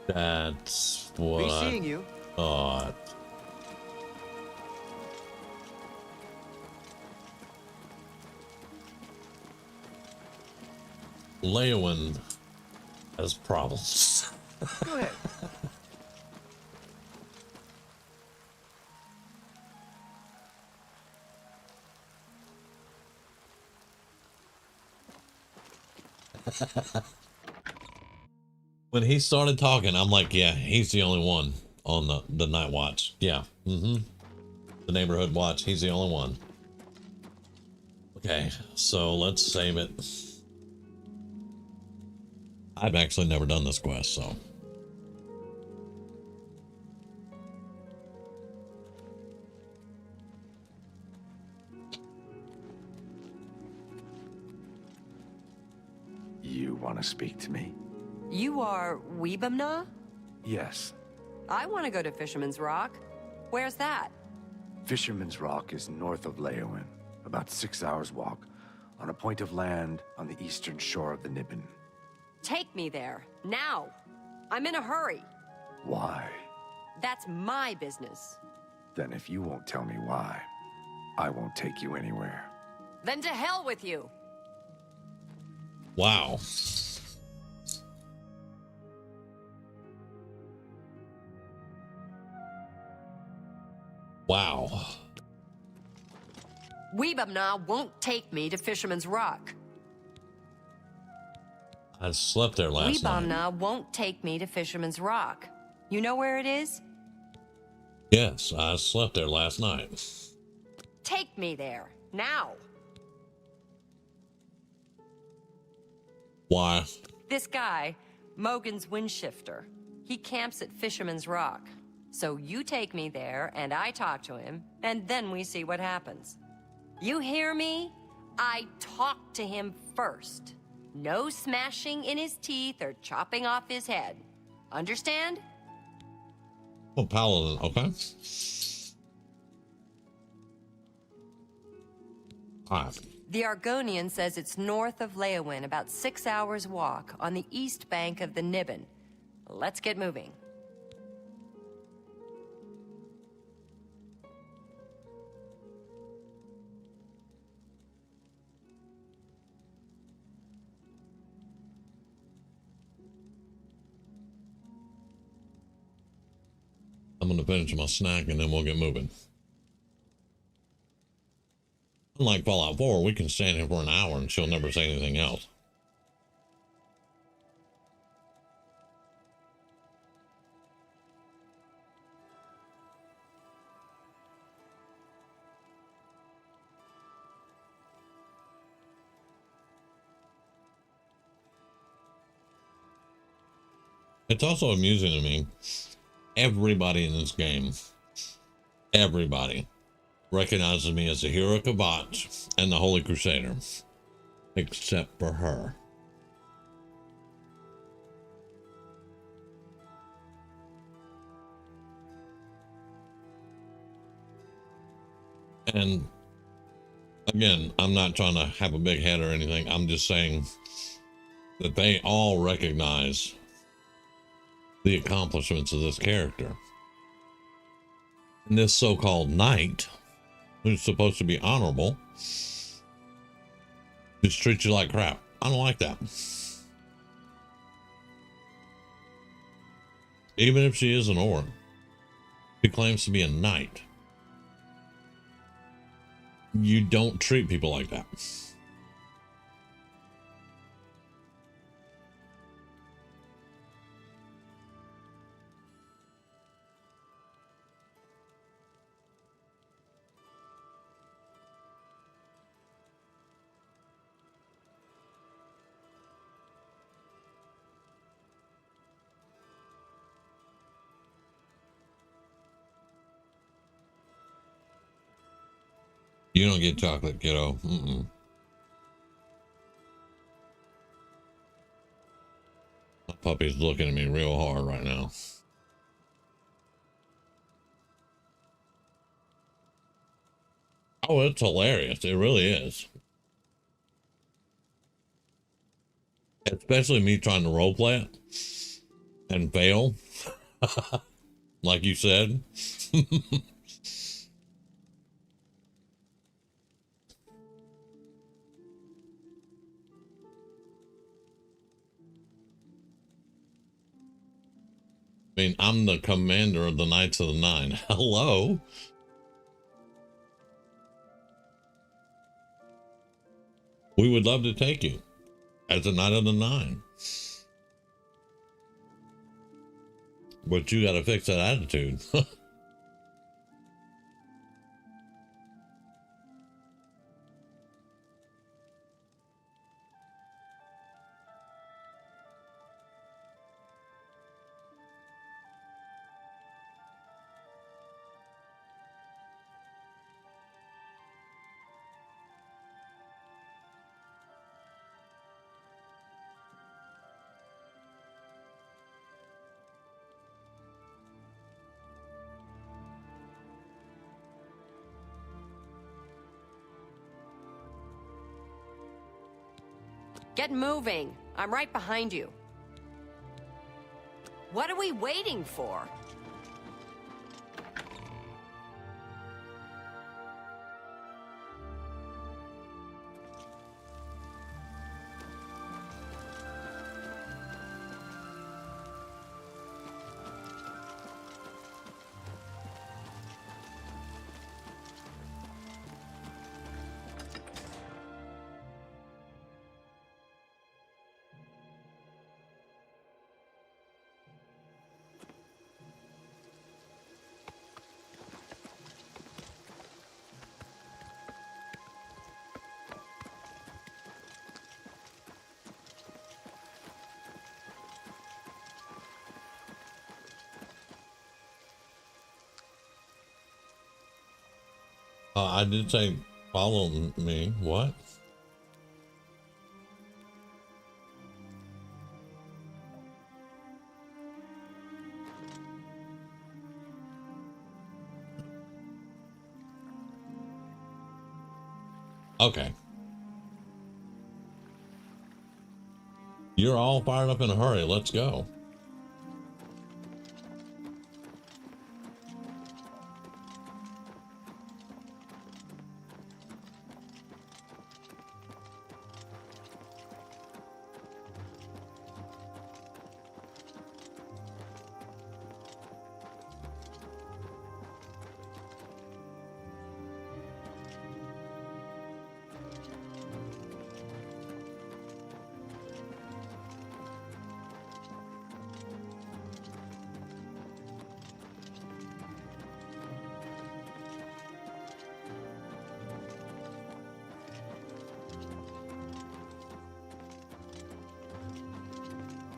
That's what Be I seeing you. thought. Leowin has problems. Go ahead. When he started talking, I'm like, yeah, he's the only one on the night watch. Yeah. The neighborhood watch. He's the only one. Okay, so let's save it. I've actually never done this quest, so. You want to speak to me? You are Weebum? Yes. I want to go to Fisherman's Rock. Where's that? Fisherman's Rock is north of Leowin, about 6 hours walk, on a point of land on the eastern shore of the Nibbin. Take me there, now. I'm in a hurry. Why? That's my business. Then if you won't tell me why, I won't take you anywhere. Then to hell with you. Wow. Wow. Weebamna won't take me to Fisherman's Rock. I slept there last night. Weebamna won't take me to Fisherman's Rock. You know where it is? Yes, I slept there last night. Take me there, now. Why? This guy, Mogan's Windshifter, he camps at Fisherman's Rock. So you take me there, and I talk to him, and then we see what happens. You hear me? I talk to him first. No smashing in his teeth or chopping off his head. Understand? Oh, Paladin, okay. All right. The Argonian says it's north of Leowin, about 6 hours walk, on the east bank of the Niben. Let's get moving. I'm going to finish my snack and then we'll get moving. Unlike Fallout 4, we can stand here for an hour and she'll never say anything else. It's also amusing to me. Everybody in this game, everybody recognizes me as the hero Kavat and the Holy Crusader, except for her. And again, I'm not trying to have a big head or anything. I'm just saying that they all recognize the accomplishments of this character. And this so-called knight, who's supposed to be honorable, just treats you like crap. I don't like that. Even if she is an orc, she claims to be a knight. You don't treat people like that. You don't get chocolate, kiddo. Mm-mm. My puppy's looking at me real hard right now. Oh, it's hilarious. It really is. Especially me trying to roleplay it and fail. Like you said. I mean, I'm the commander of the Knights of the Nine. Hello? We would love to take you as a Knight of the Nine. But you got to fix that attitude. Get moving. I'm right behind you. What are we waiting for? I did say follow me. What? Okay. You're all fired up in a hurry. Let's go.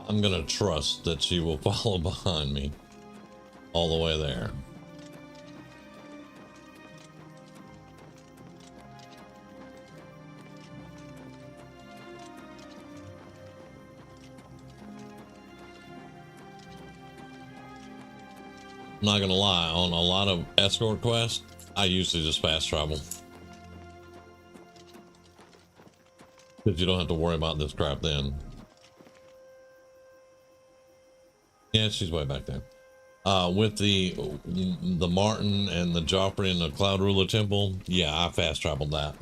I'm gonna trust that she will follow behind me all the way there. I'm not gonna lie, on a lot of escort quests, I usually just fast travel. Because you don't have to worry about this crap then. Yeah, she's way back there. With the Martin and the Joffrey and the Cloud Ruler Temple, yeah, I fast traveled that.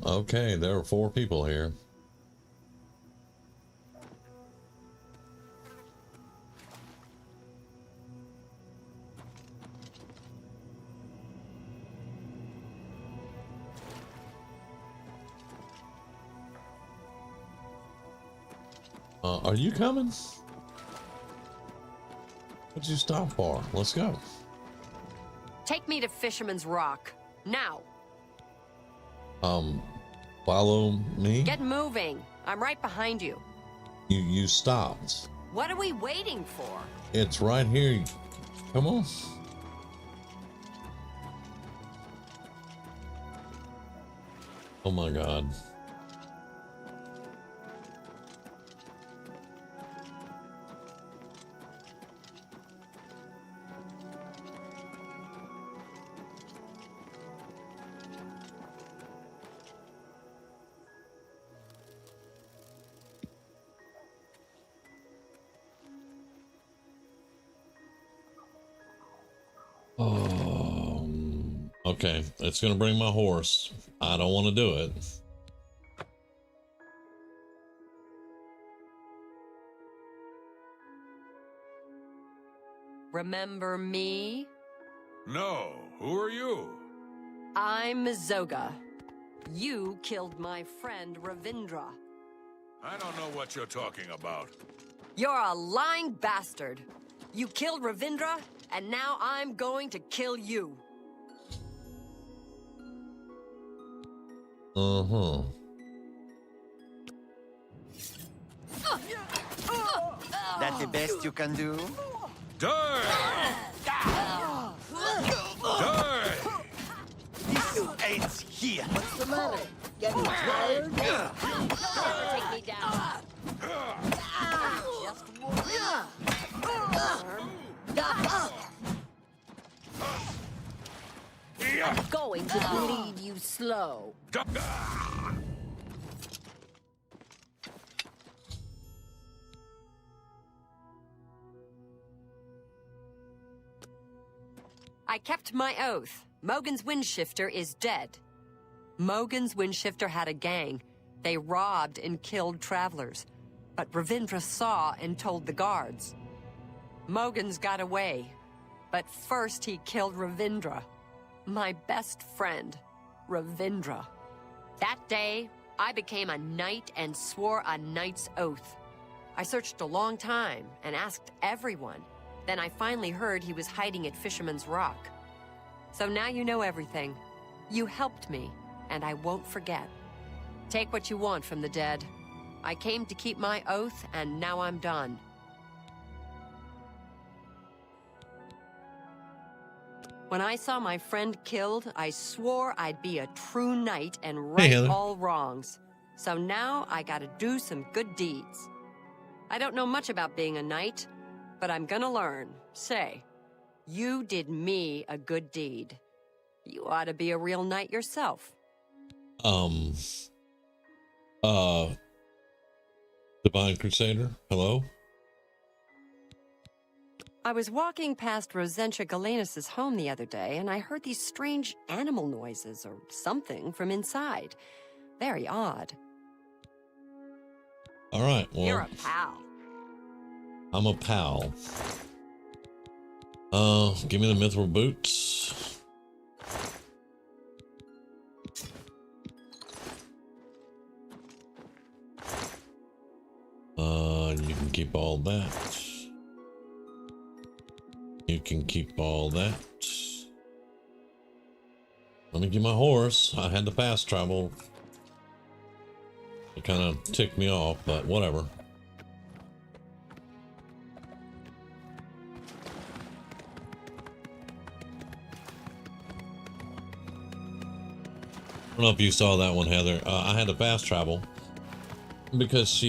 Okay, there are 4 people here. Are you coming? What'd you stop for? Let's go. Take me to Fisherman's Rock, now. Follow me? Get moving. I'm right behind you. You stopped. What are we waiting for? It's right here. Come on. Oh my God. Okay, it's gonna bring my horse. I don't want to do it. Remember me? No, who are you? I'm Mazoga. You killed my friend Ravindra. I don't know what you're talking about. You're a lying bastard. You killed Ravindra, and now I'm going to kill you. That the best you can do? Die! Die! This ends here. What's the matter? Getting tired? Take me down. Just I'm going to bleed you slow. I kept my oath. Mogan's Windshifter is dead. Mogan's Windshifter had a gang. They robbed and killed travelers. But Ravindra saw and told the guards. Mogan's got away. But first he killed Ravindra. My best friend, Ravindra. That day, I became a knight and swore a knight's oath. I searched a long time and asked everyone. Then I finally heard he was hiding at Fisherman's Rock. So now you know everything. You helped me, and I won't forget. Take what you want from the dead. I came to keep my oath, and now I'm done. When I saw my friend killed, I swore I'd be a true knight and right all wrongs. So now I gotta do some good deeds. I don't know much about being a knight, but I'm gonna learn. Say, you did me a good deed. You ought to be a real knight yourself. Divine Crusader, hello? I was walking past Rosentia Galenus' home the other day, and I heard these strange animal noises or something from inside. Very odd. All right, well, You're a pal. I'm a pal. Give me the mithril boots. You can keep all that. You can keep all that. Let me get my horse. I had to fast travel. It kind of ticked me off, but whatever. I don't know if you saw that one, Heather. I had to fast travel because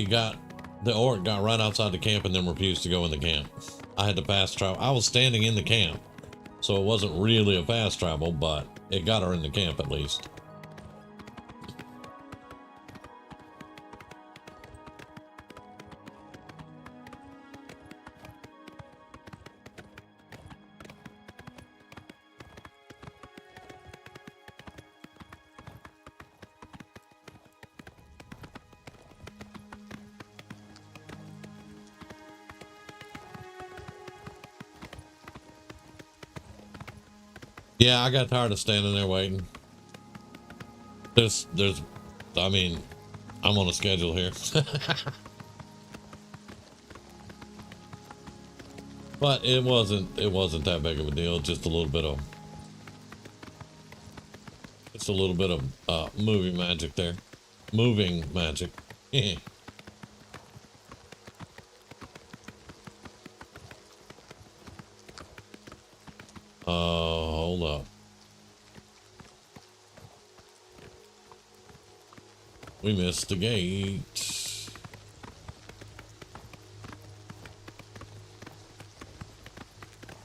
the orc got right outside the camp and then refused to go in the camp. I had to fast travel. I was standing in the camp, so it wasn't really a fast travel, but it got her in the camp at least. Yeah, I got tired of standing there waiting. I mean, I'm on a schedule here. But it wasn't that big of a deal. Just a little bit of moving magic there. Moving magic. Hold up. We missed the gate.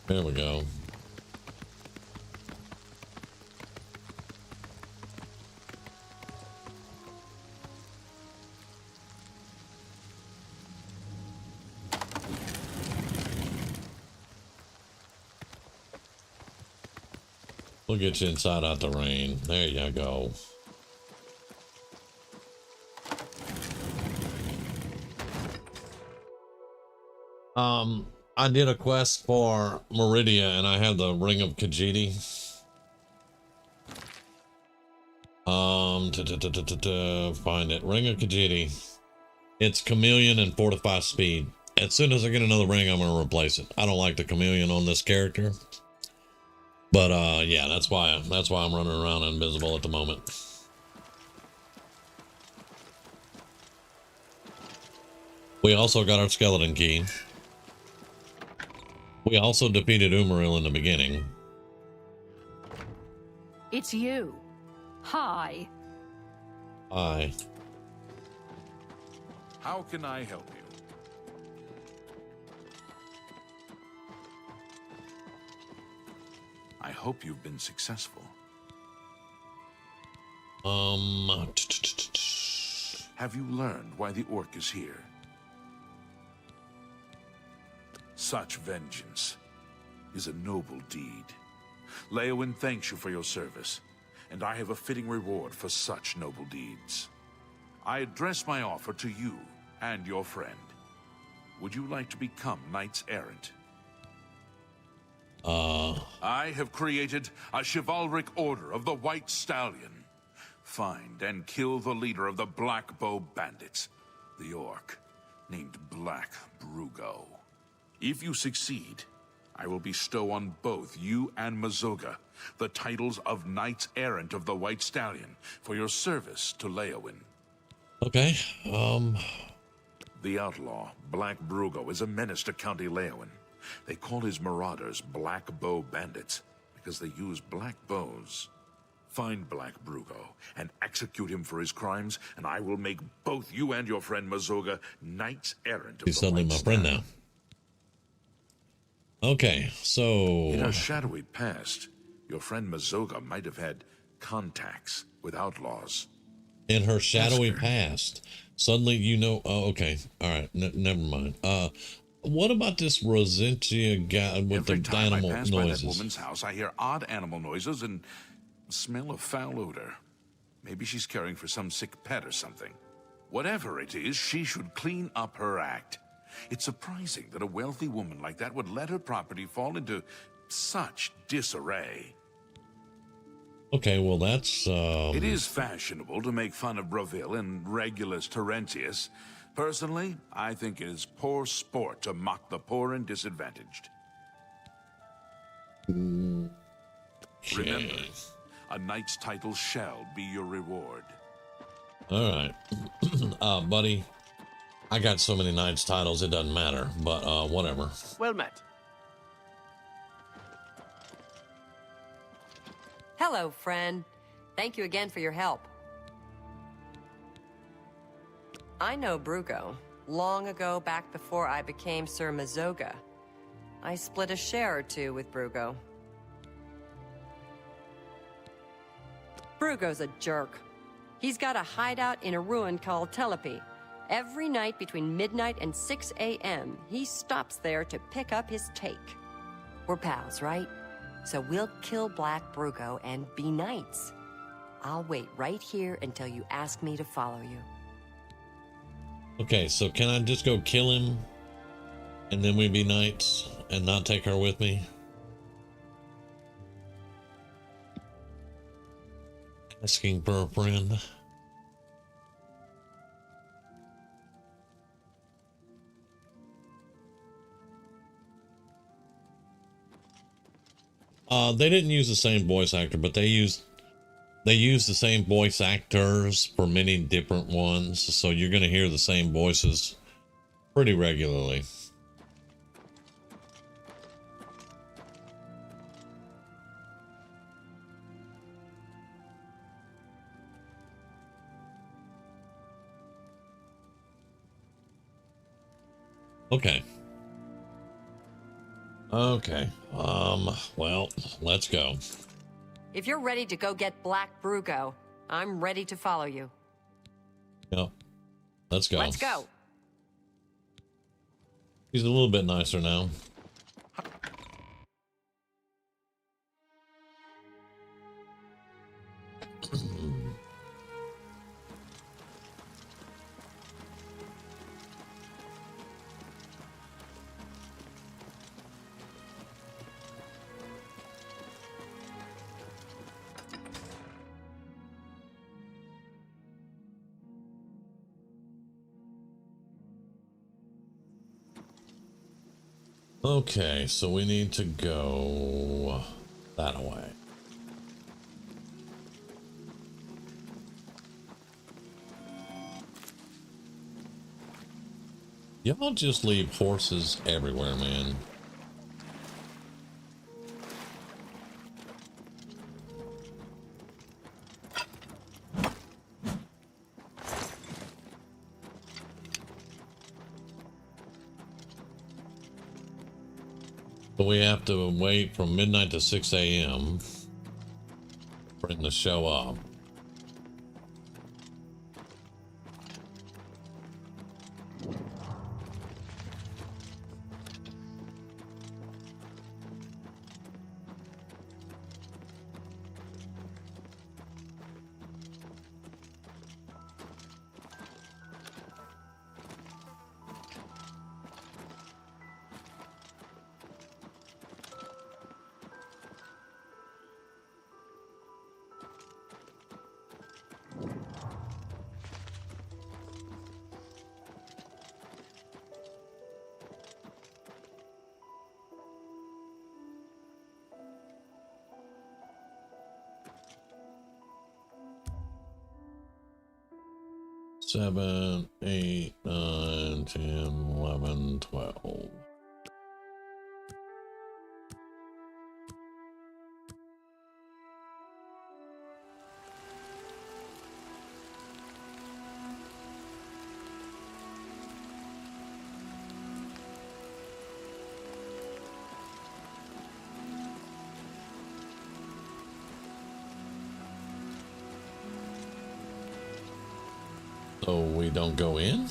There we go. We'll get you inside out the rain. There you go. I did a quest for Meridia and I have the Ring of Khajiit. Find it. Ring of Khajiit. It's Chameleon and Fortified Speed. As soon as I get another ring, I'm going to replace it. I don't like the Chameleon on this character. But yeah, that's why I'm running around invisible at the moment. We also got our skeleton key. We also defeated Umaril in the beginning. It's you. Hi. Hi. How can I help you? I hope you've been successful. Have you learned why the orc is here? Such vengeance is a noble deed. Leowyn thanks you for your service, and I have a fitting reward for such noble deeds. I address my offer to you and your friend. Would you like to become knights errant? I have created a chivalric order of the White Stallion. Find and kill the leader of the Black Bow Bandits, the orc, named Black Brugo. If you succeed, I will bestow on both you and Mazoga the titles of Knights Errant of the White Stallion for your service to Leowin. Okay, The outlaw, Black Brugo, is a menace to County Leowin. They call his marauders Black Bow Bandits because they use black bows. Find Black Brugo and execute him for his crimes, and I will make both you and your friend Mazoga Knights Errant of he's the suddenly White my friend Stallion. now. Okay, so In her shadowy past, your friend Mazoga might have had contacts with outlaws. in her shadowy past, suddenly you know. Oh, okay, all right, never mind. What about this Rosentia guy with Every the time I animal pass by that noises? woman's house, I hear odd animal noises and smell a foul odor. Maybe she's caring for some sick pet or something. Whatever it is, she should clean up her act. It's surprising that a wealthy woman like that would let her property fall into such disarray. Okay, well that's It is fashionable to make fun of Bravil and Regulus Terentius. Personally, I think it is poor sport to mock the poor and disadvantaged. Remember, a knight's title shall be your reward. all right. Buddy, I got so many knight's titles it doesn't matter, but whatever. Well met. Hello, friend. Thank you again for your help. I know Brugo. Long ago, back before I became Sir Mazoga. I split a share or two with Brugo. Brugo's a jerk. He's got a hideout in a ruin called Telepi. Every night between midnight and 6 a.m., he stops there to pick up his take. We're pals, right? So we'll kill Black Brugo and be knights. I'll wait right here until you ask me to follow you. Okay, so can I just go kill him and then we be knights and not take her with me? Asking for a friend. They didn't use the same voice actor, but they used the same voice actors for many different ones, so you're going to hear the same voices pretty regularly. Okay. Okay. Well, let's go. If you're ready to go get Black Brugo, I'm ready to follow you. Yep. Let's go. Let's go. He's a little bit nicer now. Okay, so we need to go that way. Y'all just leave horses everywhere, man. But we have to wait from midnight to 6 a.m. for him to show up. 7, 8, 9, 10, 11, 12. So we don't go in?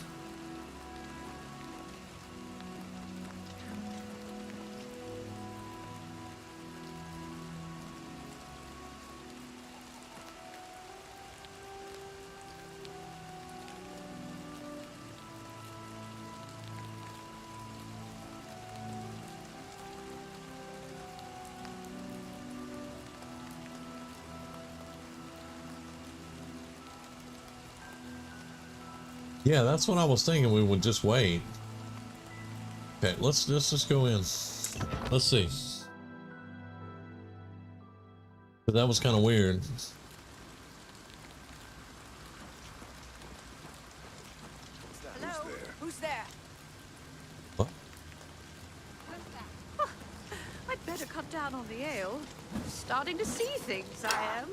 Yeah, that's what I was thinking. We would just wait. Okay, let's just go in. Let's see. But that was kind of weird. Hello? Who's there? What? I'd better cut down on the ale. Starting to see things, I am.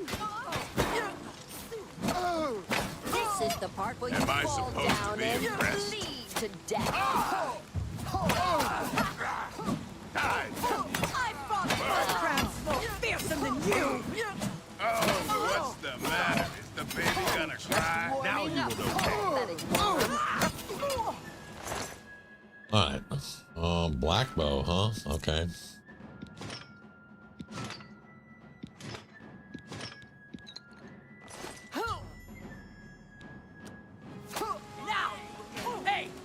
This is the part where you Am I fall supposed to down be and impressed? bleed to death. I fought crabs more fearsome than you. Oh, what's the matter? Is the baby gonna cry? Now you will okay. Alright. Black bow, huh? Okay.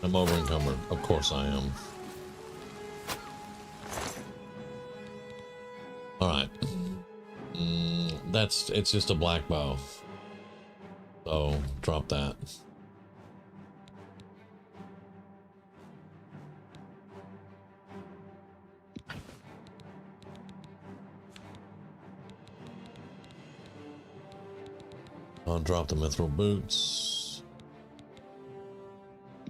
I'm over encumbered. Of course I am. Alright. It's just a black bow. So, drop that. I'll drop the mithril boots.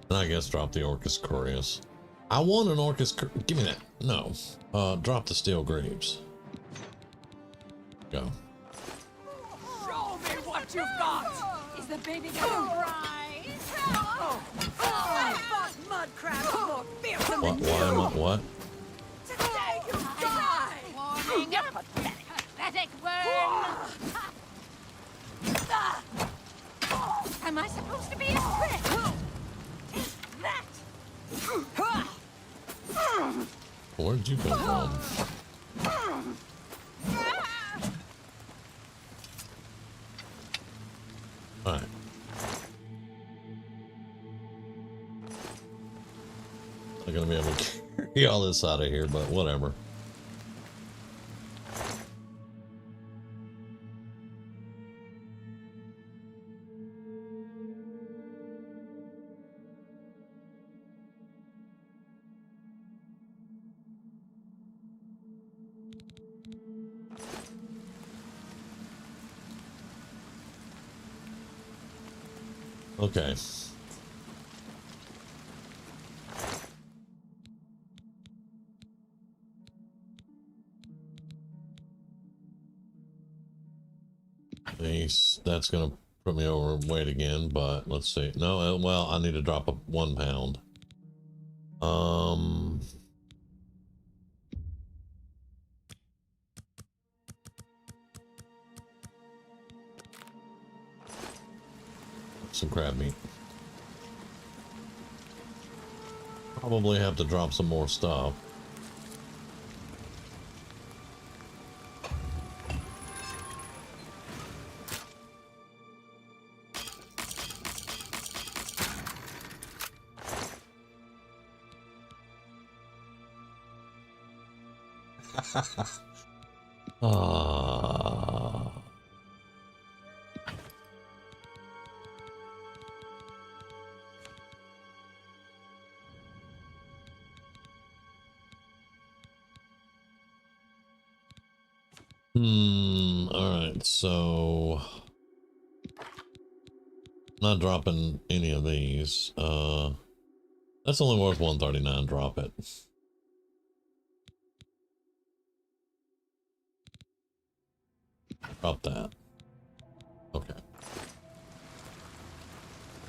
And I guess drop the Orcus Curious. I want an Orcus. Give me that. No. Drop the steel greaves. Go. Show me what you've got. Is the baby gonna rise? I fought mud crabs more fearsome What? than Why am I? you. What? Today you die. Warning, you pathetic worm. Am I supposed to be a threat? Take that. Where'd you come from? Alright. Not gonna be able to carry all this out of here, but whatever. Okay. That's gonna put me over weight again, but let's see. No, well, I need to drop 1 pound. Some crab meat. Probably have to drop some more stuff. All right, so Not dropping any of these. That's only worth 139. Drop it. Drop that. Okay.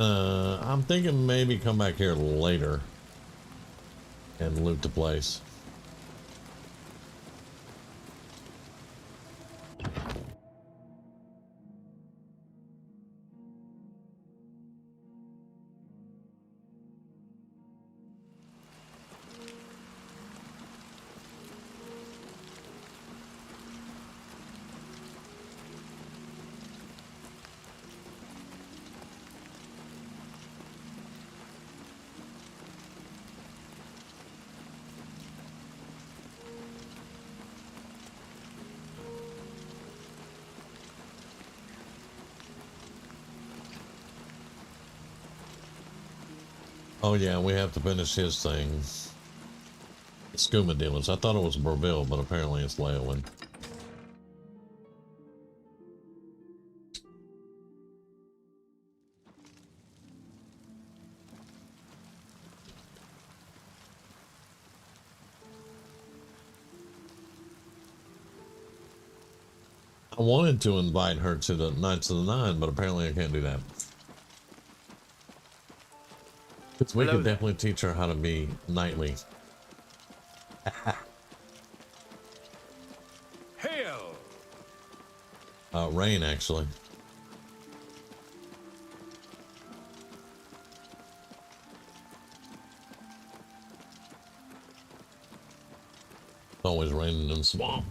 I'm thinking maybe come back here later and loot the place. Oh yeah, we have to finish his thing. Skooma dealers. I thought it was Breville, but apparently it's Leowin. I wanted to invite her to the Knights of the Nine, but apparently I can't do that. Because we could definitely teach her how to be knightly. Hail! Rain, actually. It's always raining in the swamp.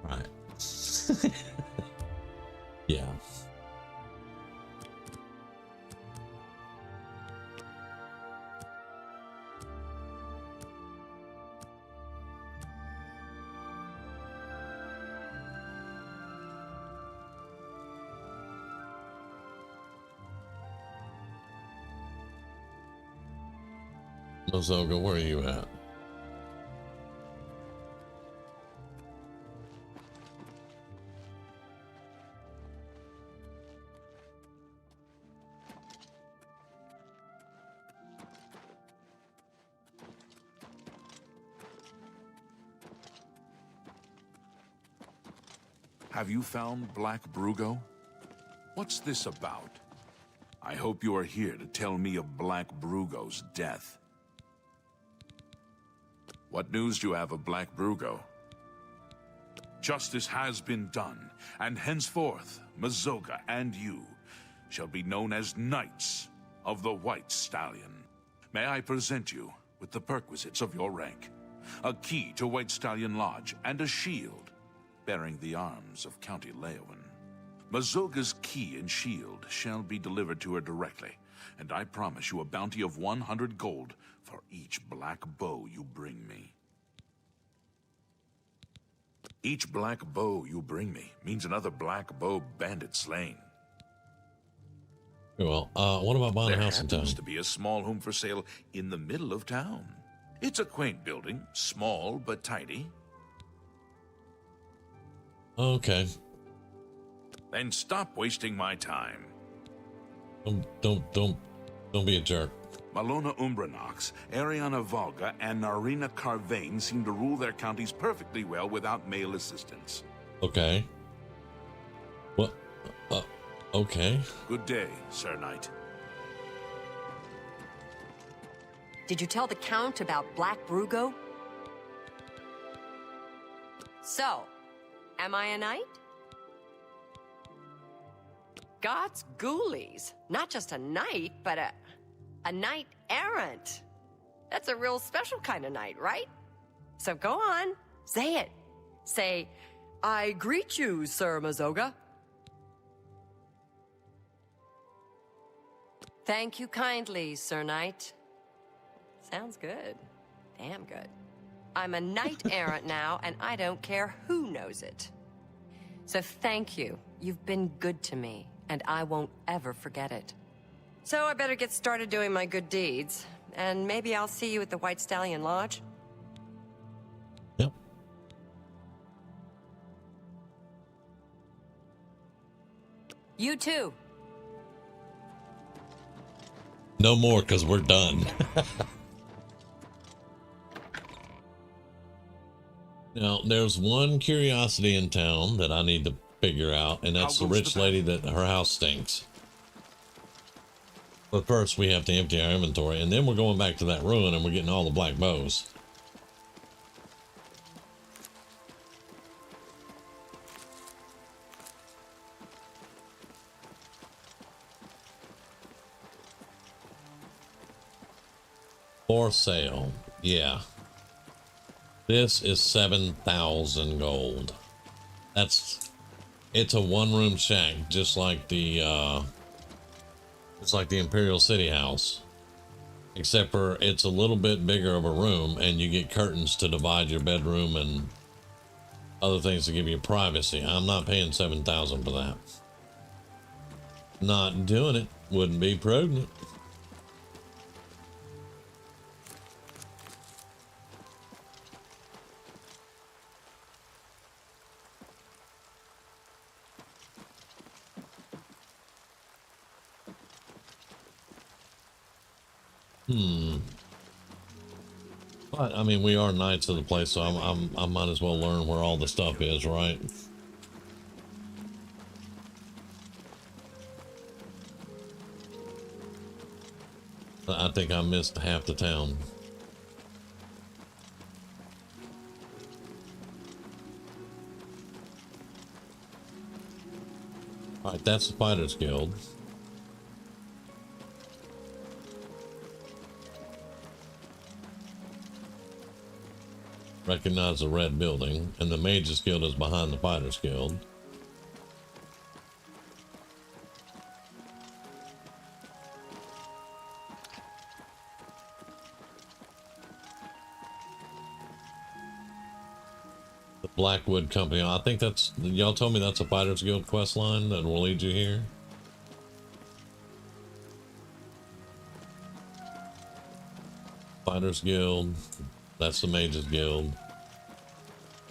Right. Yeah. Mazoga, where are you at? Have you found Black Brugo? What's this about? I hope you are here to tell me of Black Brugo's death. What news do you have of Black Brugo? Justice has been done, and henceforth, Mazoga and you shall be known as Knights of the White Stallion. May I present you with the perquisites of your rank, a key to White Stallion Lodge, and a shield bearing the arms of County Leowin. Mazoga's key and shield shall be delivered to her directly, and I promise you a bounty of 100 gold for each black bow you bring me. Each black bow you bring me means another black bow bandit slain. Well, what about buying a house in town? There happens to be a small home for sale in the middle of town. It's a quaint building, small but tidy. Okay. Then stop wasting my time. Don't be a jerk. Malona Umbranox, Ariana Valga, and Narina Carvane seem to rule their counties perfectly well without male assistance. Okay. What? Okay. Good day, Sir Knight. Did you tell the Count about Black Brugo? So, am I a knight? God's ghoulies. Not just a knight, but a knight errant. That's a real special kind of knight, right? So go on, say it. Say, I greet you, Sir Mazoga. Thank you kindly, Sir Knight. Sounds good. Damn good. I'm a knight errant now, and I don't care who knows it. So thank you. You've been good to me, and I won't ever forget it. So I better get started doing my good deeds, and maybe I'll see you at the White Stallion Lodge. Yep. You too. No more, because we're done. Now, there's one curiosity in town that I need to figure out, and that's the rich lady that her house stinks. But first, we have to empty our inventory, and then we're going back to that ruin, and we're getting all the black bows. For sale. Yeah. This is 7,000 gold. It's a one-room shack, just like the Imperial City House, except for it's a little bit bigger of a room, and you get curtains to divide your bedroom and other things to give you privacy. I'm not paying 7,000 for that. Not doing it. Wouldn't be prudent. But I mean, we are knights of the place, so I might as well learn where all the stuff is, right? I think I missed half the town. All right, that's the Fighters Guild. Recognize the red building, and the Mages Guild is behind the Fighters Guild. The Blackwood Company, I think that's, y'all told me that's a Fighters Guild quest line that will lead you here. Fighters Guild. That's the Mages Guild.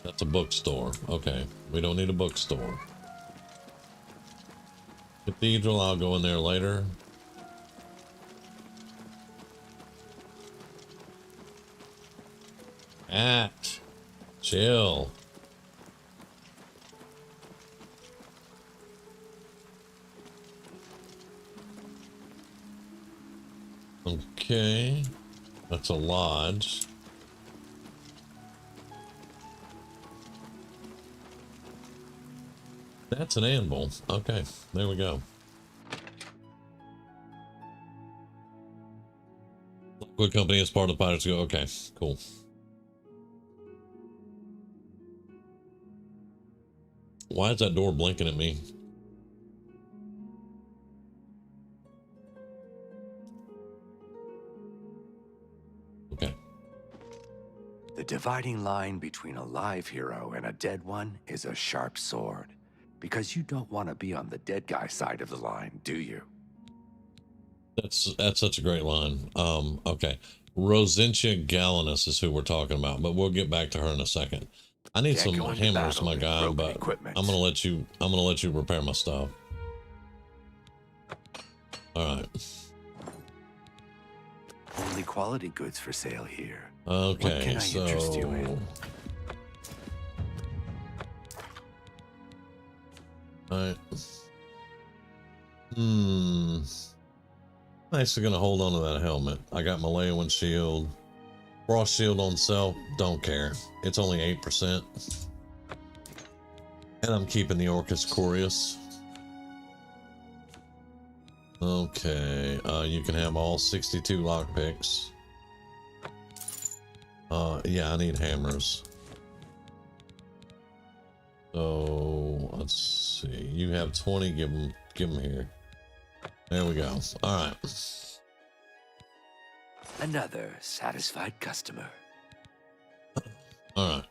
That's a bookstore. Okay, we don't need a bookstore. Cathedral, I'll go in there later. Chill. Okay, that's a lodge. That's an anvil. Okay, there we go. Blackwood Company is part of the Pirates Guild. Okay, cool. Why is that door blinking at me? Okay. The dividing line between a live hero and a dead one is a sharp sword. Because you don't want to be on the dead guy side of the line, do you? That's such a great line. Okay. Rosentia Galenus is who we're talking about, but we'll get back to her in a second. I need some hammers, my guy, but I'm gonna let you repair my stuff. All right. Only quality goods for sale here. Okay, what can I interest you in? Alright. Nice, gonna hold on to that helmet. I got my Leowen shield. Frost shield on self, don't care. It's only 8%. And I'm keeping the Orcus Corius. Okay, you can have all 62 lockpicks. Yeah, I need hammers. So let's see. You have 20. Give them here. There we go. All right. Another satisfied customer. All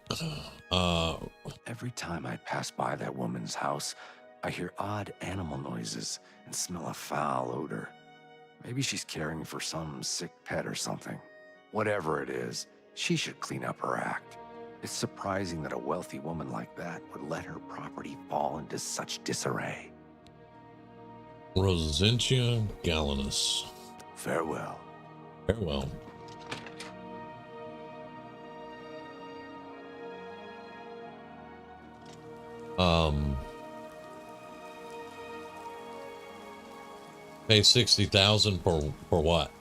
right. Every time I pass by that woman's house, I hear odd animal noises and smell a foul odor. Maybe she's caring for some sick pet or something. Whatever it is, she should clean up her act. It's surprising that a wealthy woman like that would let her property fall into such disarray. Rosentia Galenus. Farewell. Farewell. Pay 60,000 for what?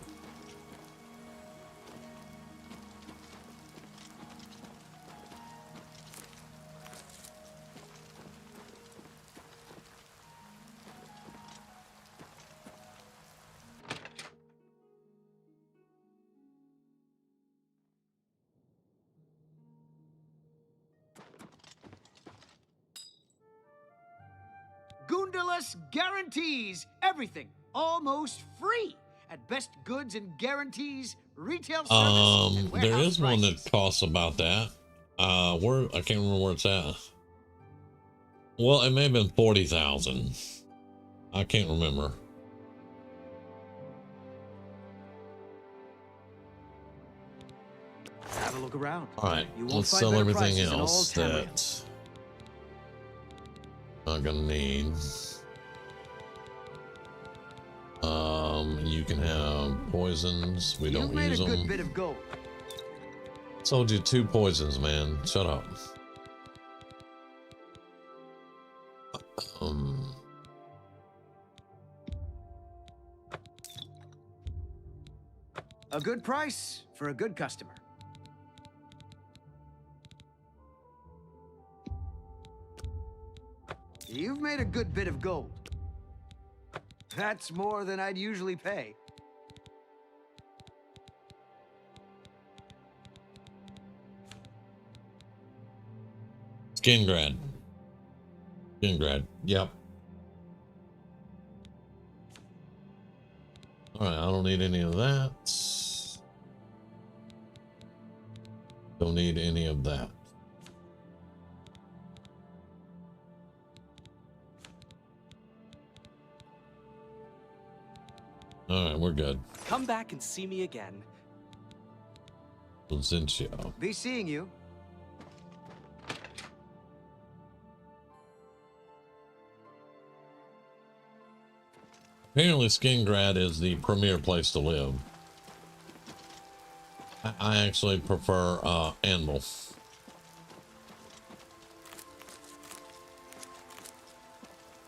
Goondalus guarantees everything almost free at Best Goods and Guarantees retail service and There warehouse is one prices. that costs about that. Where I can't remember where it's at. Well, it may have been 40,000. I can't remember. Have a look around. All right, You won't let's find sell better everything prices in all else of Tamriel. that I'm gonna need. You can have poisons. We don't You've made use a good them. bit of gold. Sold you 2 poisons, man. Shut up. A good price for a good customer. You've made a good bit of gold. That's more than I'd usually pay. Skingrad. Skingrad. Yep. All right, I don't need any of that. Don't need any of that. All right, we're good. Come back and see me again. Zintio. Be seeing you. Apparently, Skingrad is the premier place to live. I actually prefer Anvil.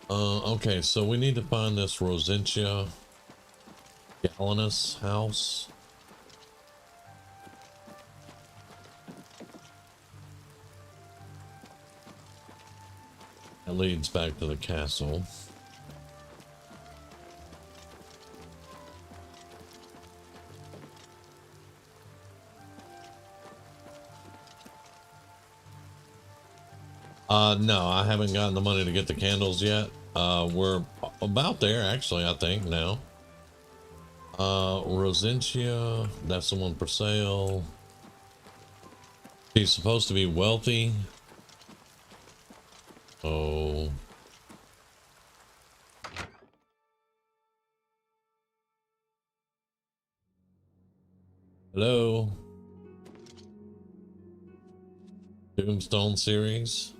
Okay, so we need to find this Rosentia Galenus house. That leads back to the castle. No, I haven't gotten the money to get the candles yet. We're about there, actually, I think, now. Rosentia, that's the one for sale. She's supposed to be wealthy. Oh. Hello. Tombstone series.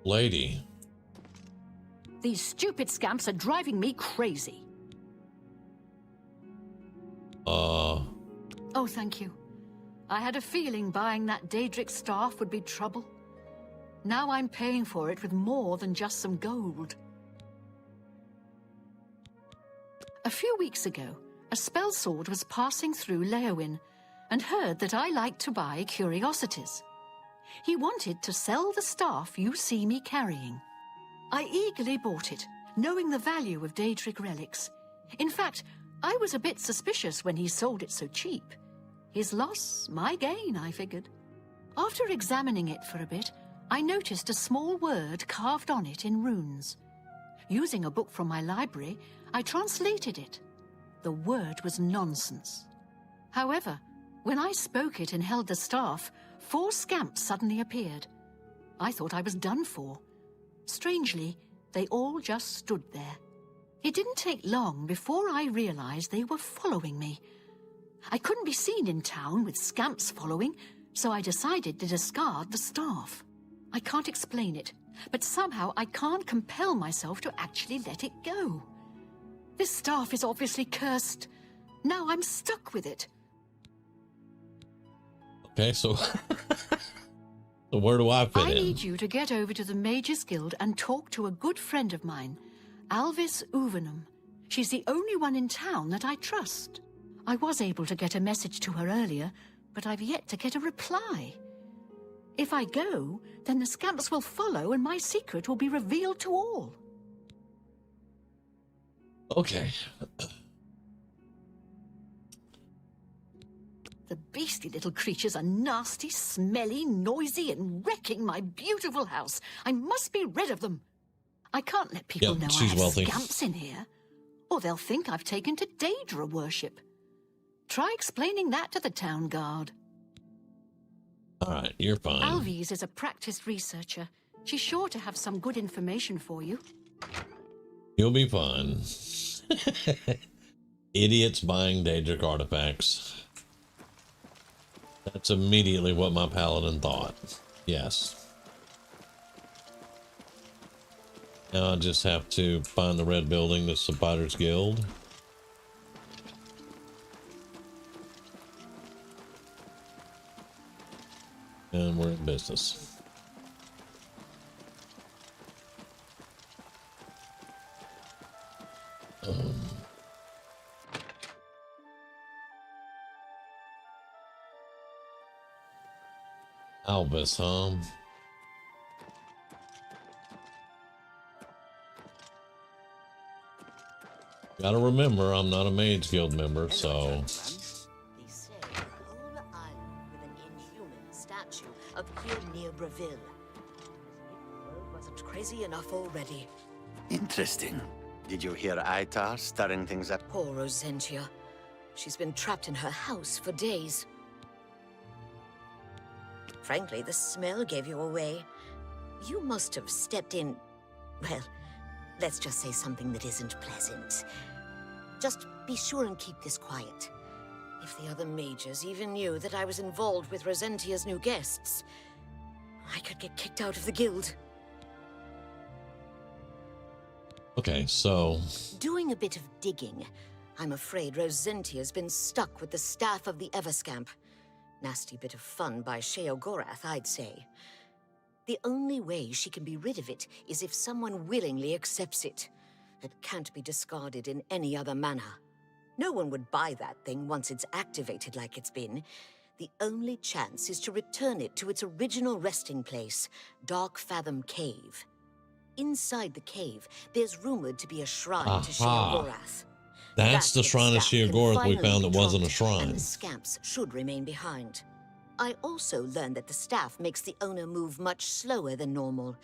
Lady. These stupid scamps are driving me crazy. Oh, thank you. I had a feeling buying that Daedric staff would be trouble. Now I'm paying for it with more than just some gold. A few weeks ago, a spell sword was passing through Leowin and heard that I liked to buy curiosities. He wanted to sell the staff you see me carrying. I eagerly bought it, knowing the value of Daedric relics. In fact, I was a bit suspicious when he sold it so cheap. His loss, my gain, I figured. After examining it for a bit, I noticed a small word carved on it in runes. Using a book from my library, I translated it. The word was nonsense. However, when I spoke it and held the staff, 4 scamps suddenly appeared. I thought I was done for. Strangely, they all just stood there. It didn't take long before I realized they were following me. I couldn't be seen in town with scamps following, so I decided to discard the staff. I can't explain it, but somehow I can't compel myself to actually let it go. This staff is obviously cursed. Now I'm stuck with it. Okay, so, so where do I fit in? I need you to get over to the Mages Guild and talk to a good friend of mine, Alvis Uvenum. She's the only one in town that I trust. I was able to get a message to her earlier, but I've yet to get a reply. If I go, then the scamps will follow and my secret will be revealed to all. Okay. The beastly little creatures are nasty, smelly, noisy, and wrecking my beautiful house. I must be rid of them. I can't let people know I have scamps in here, or they'll think I've taken to Daedra worship. Try explaining that to the town guard. All right, you're fine. Alvis is a practiced researcher. She's sure to have some good information for you. You'll be fine. Idiots buying Daedric artifacts. That's immediately what my paladin thought. Yes. Now I just have to find the red building, the Spider's Guild. And we're in business. Alvis, huh? Gotta remember, I'm not a Mage Guild member, so... They say a whole island with an inhuman statue appeared near Breville. The world wasn't crazy enough already. Interesting. Did you hear Aitar stirring things up? Poor Rosentia. She's been trapped in her house for days. Frankly, the smell gave you away. You must have stepped in... Well, let's just say something that isn't pleasant. Just be sure and keep this quiet. If the other mages even knew that I was involved with Rosentia's new guests, I could get kicked out of the guild. Okay, so... Doing a bit of digging, I'm afraid Rosentia's been stuck with the staff of the Everscamp. Nasty bit of fun by Sheogorath, I'd say. The only way she can be rid of it is if someone willingly accepts it. It can't be discarded in any other manner. No one would buy that thing once it's activated like it's been. The only chance is to return it to its original resting place, Dark Fathom Cave. Inside the cave, there's rumored to be a shrine to Sheogorath. That's the shrine of Sheogorath we found that wasn't a shrine. And the scamps should remain behind. I also learned that the staff makes the owner move much slower than normal.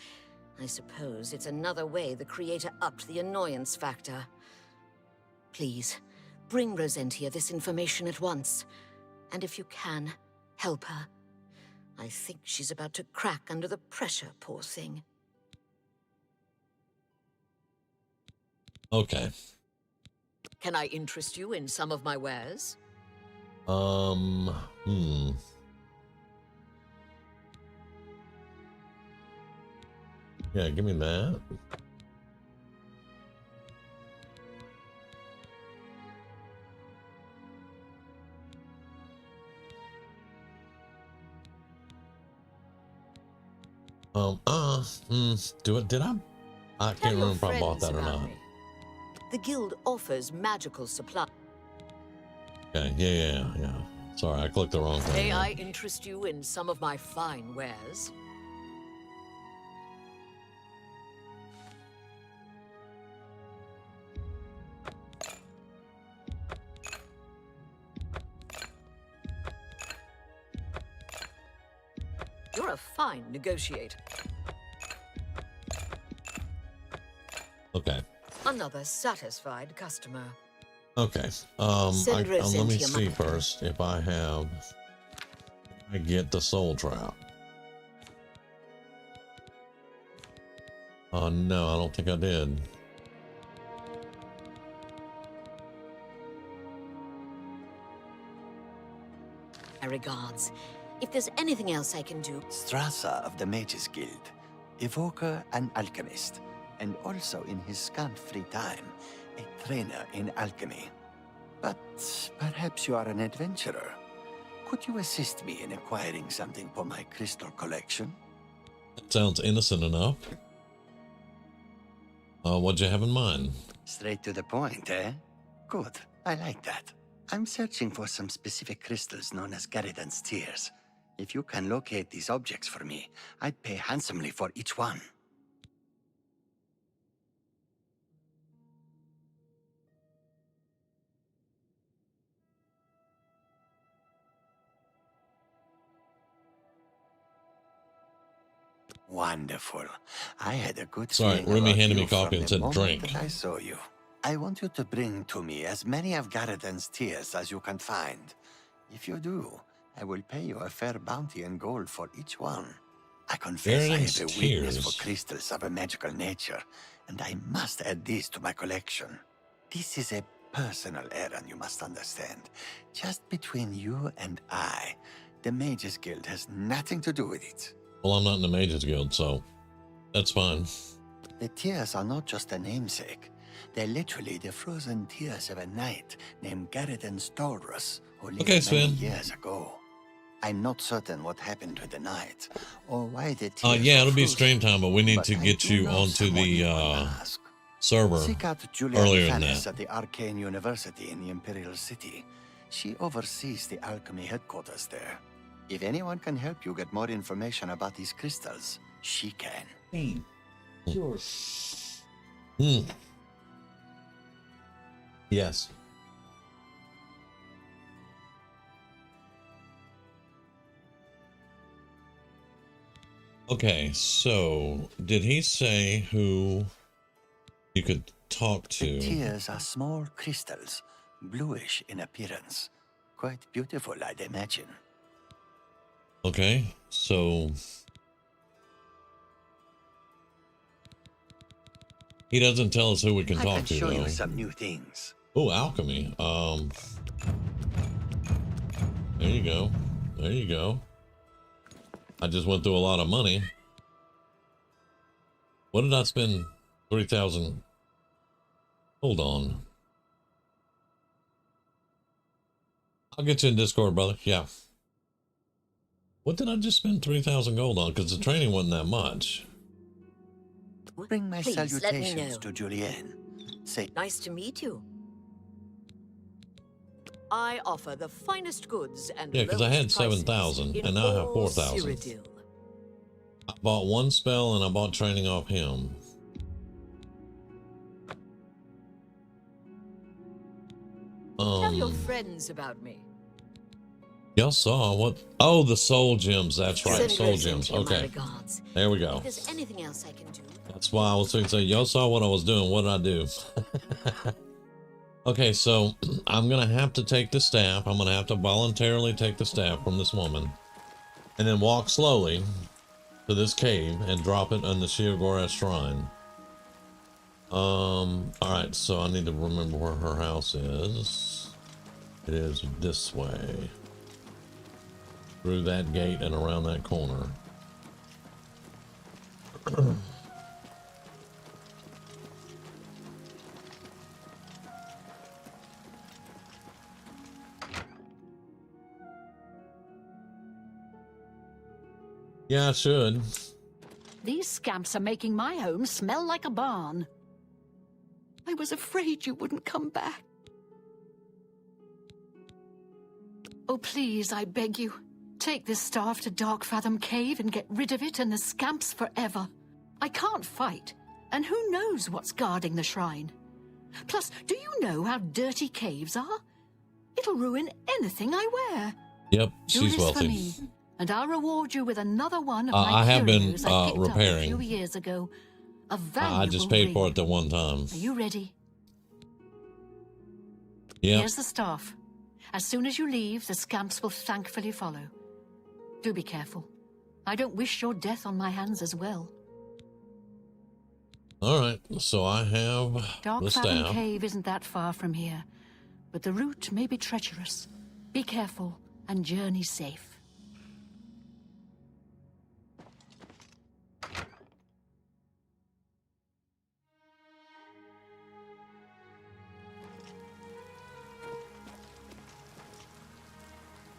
I suppose it's another way the creator upped the annoyance factor. Please, bring Rosentia this information at once. And if you can, help her. I think she's about to crack under the pressure, poor thing. Okay. Can I interest you in some of my wares? Yeah, give me that. Do it? Did I? I can't remember if I bought that or not. The guild offers magical supply. Okay, yeah. Sorry, I clicked the wrong thing. May I interest you in some of my fine wares? a fine negotiator. Okay. Another satisfied customer. Okay. Send Rose let me into your see money. first if I get the soul trap. No, I don't think I did. My regards. If there's anything else I can do... Strasser of the Mages Guild, evoker and alchemist, and also in his scant free time, a trainer in alchemy. But perhaps you are an adventurer. Could you assist me in acquiring something for my crystal collection? That sounds innocent enough. What'd you have in mind? Straight to the point, eh? Good. I like that. I'm searching for some specific crystals known as Garridan's Tears. If you can locate these objects for me, I'd pay handsomely for each one. Wonderful. I had a good Sorry, feeling Remy about handed you me coffee from and the said moment drink. that I saw you. I want you to bring to me as many of Garridan's Tears as you can find. If you do, I will pay you a fair bounty in gold for each one. I confess I have a weakness for crystals of a magical nature, and I must add these to my collection. This is a personal errand, you must understand. Just between you and I. The Mages Guild has nothing to do with it. Well, I'm not in the Mages Guild, so that's fine. The tears are not just a namesake. They're literally the frozen tears of a knight named Garridan Stolrus, who lived many years ago. I'm not certain what happened to the knight, or why the tears yeah, were it'll be frozen, stream time, but we need but to I get do you know onto someone you the can ask. server Seek out Julia earlier than Vanis that. at the Arcane University in the Imperial City. She oversees the alchemy headquarters there. If anyone can help you get more information about these crystals, she can. Sure. Yes. Okay, so did he say who you could talk to? The tears are small crystals, bluish in appearance. Quite beautiful, I'd imagine. Okay, so he doesn't tell us who we can I talk can to, show though. you some new things. Oh, alchemy. There you go. There you go. I just went through a lot of money. What did I spend? 3,000. Hold on. I'll get you in Discord, brother. Yeah. What did I just spend 3,000 gold on? Because the training wasn't that much. Bring my Please, let me salutations know. to Julienne. Say, Nice to meet you. I offer the finest goods and Yeah, because I had lowest prices 7,000 in and now I have all 4,000. Cyrodiil. I bought one spell and I bought training off him. Tell your friends about me. Y'all saw what? Oh, the soul gems. That's right, Send soul Rose gems. into my Okay, regards. there we go. If there's anything else I can do, That's why I was going to say, y'all saw what I was doing. What did I do? Okay, so I'm going to have to take the staff. I'm going to have to voluntarily take the staff from this woman and then walk slowly to this cave and drop it on the Sheogorath shrine. All right, so I need to remember where her house is. It is this way. Through that gate and around that corner. Yeah, I should. These scamps are making my home smell like a barn. I was afraid you wouldn't come back. Oh, please, I beg you. Take this staff to Darkfathom Cave and get rid of it and the scamps forever. I can't fight, and who knows what's guarding the shrine. Plus, do you know how dirty caves are? It'll ruin anything I wear. Yep, Do she's this for wealthy. me, And I'll reward you with another one of I my have been curios I picked repairing. up a few years ago. A valuable I just paid for ring. it the one time. Are you ready? Yeah. Here's the staff. As soon as you leave, the scamps will thankfully follow. Do be careful. I don't wish your death on my hands as well. All right, so I have Dark the Fathom staff. Cave isn't that far from here, but the route may be treacherous. Be careful and journey safe.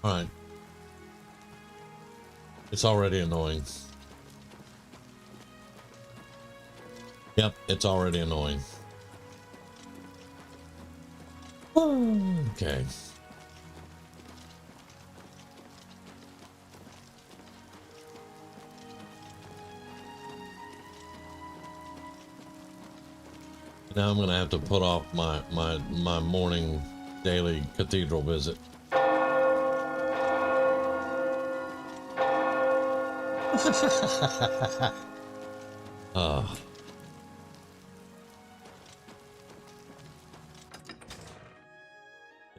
All right. It's already annoying. Yep, it's already annoying. Okay. Now I'm gonna have to put off my morning daily cathedral visit.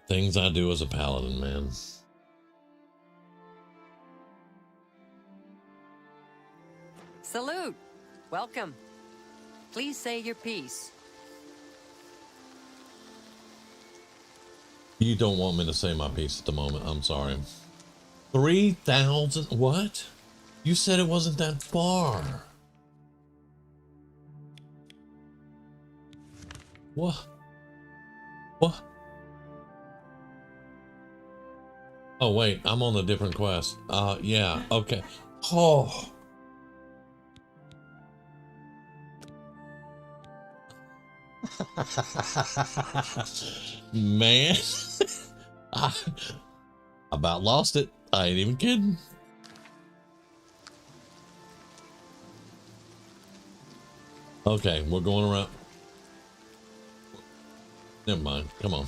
Things I do as a paladin, man. Salute. Welcome. Please say your piece. You don't want me to say my piece at the moment. I'm sorry. 3,000? What? You said it wasn't that far. What? What? Oh, wait. I'm on a different quest. Yeah. Okay. Oh. Man. I about lost it. I ain't even kidding. Okay, we're going around. Never mind. Come on.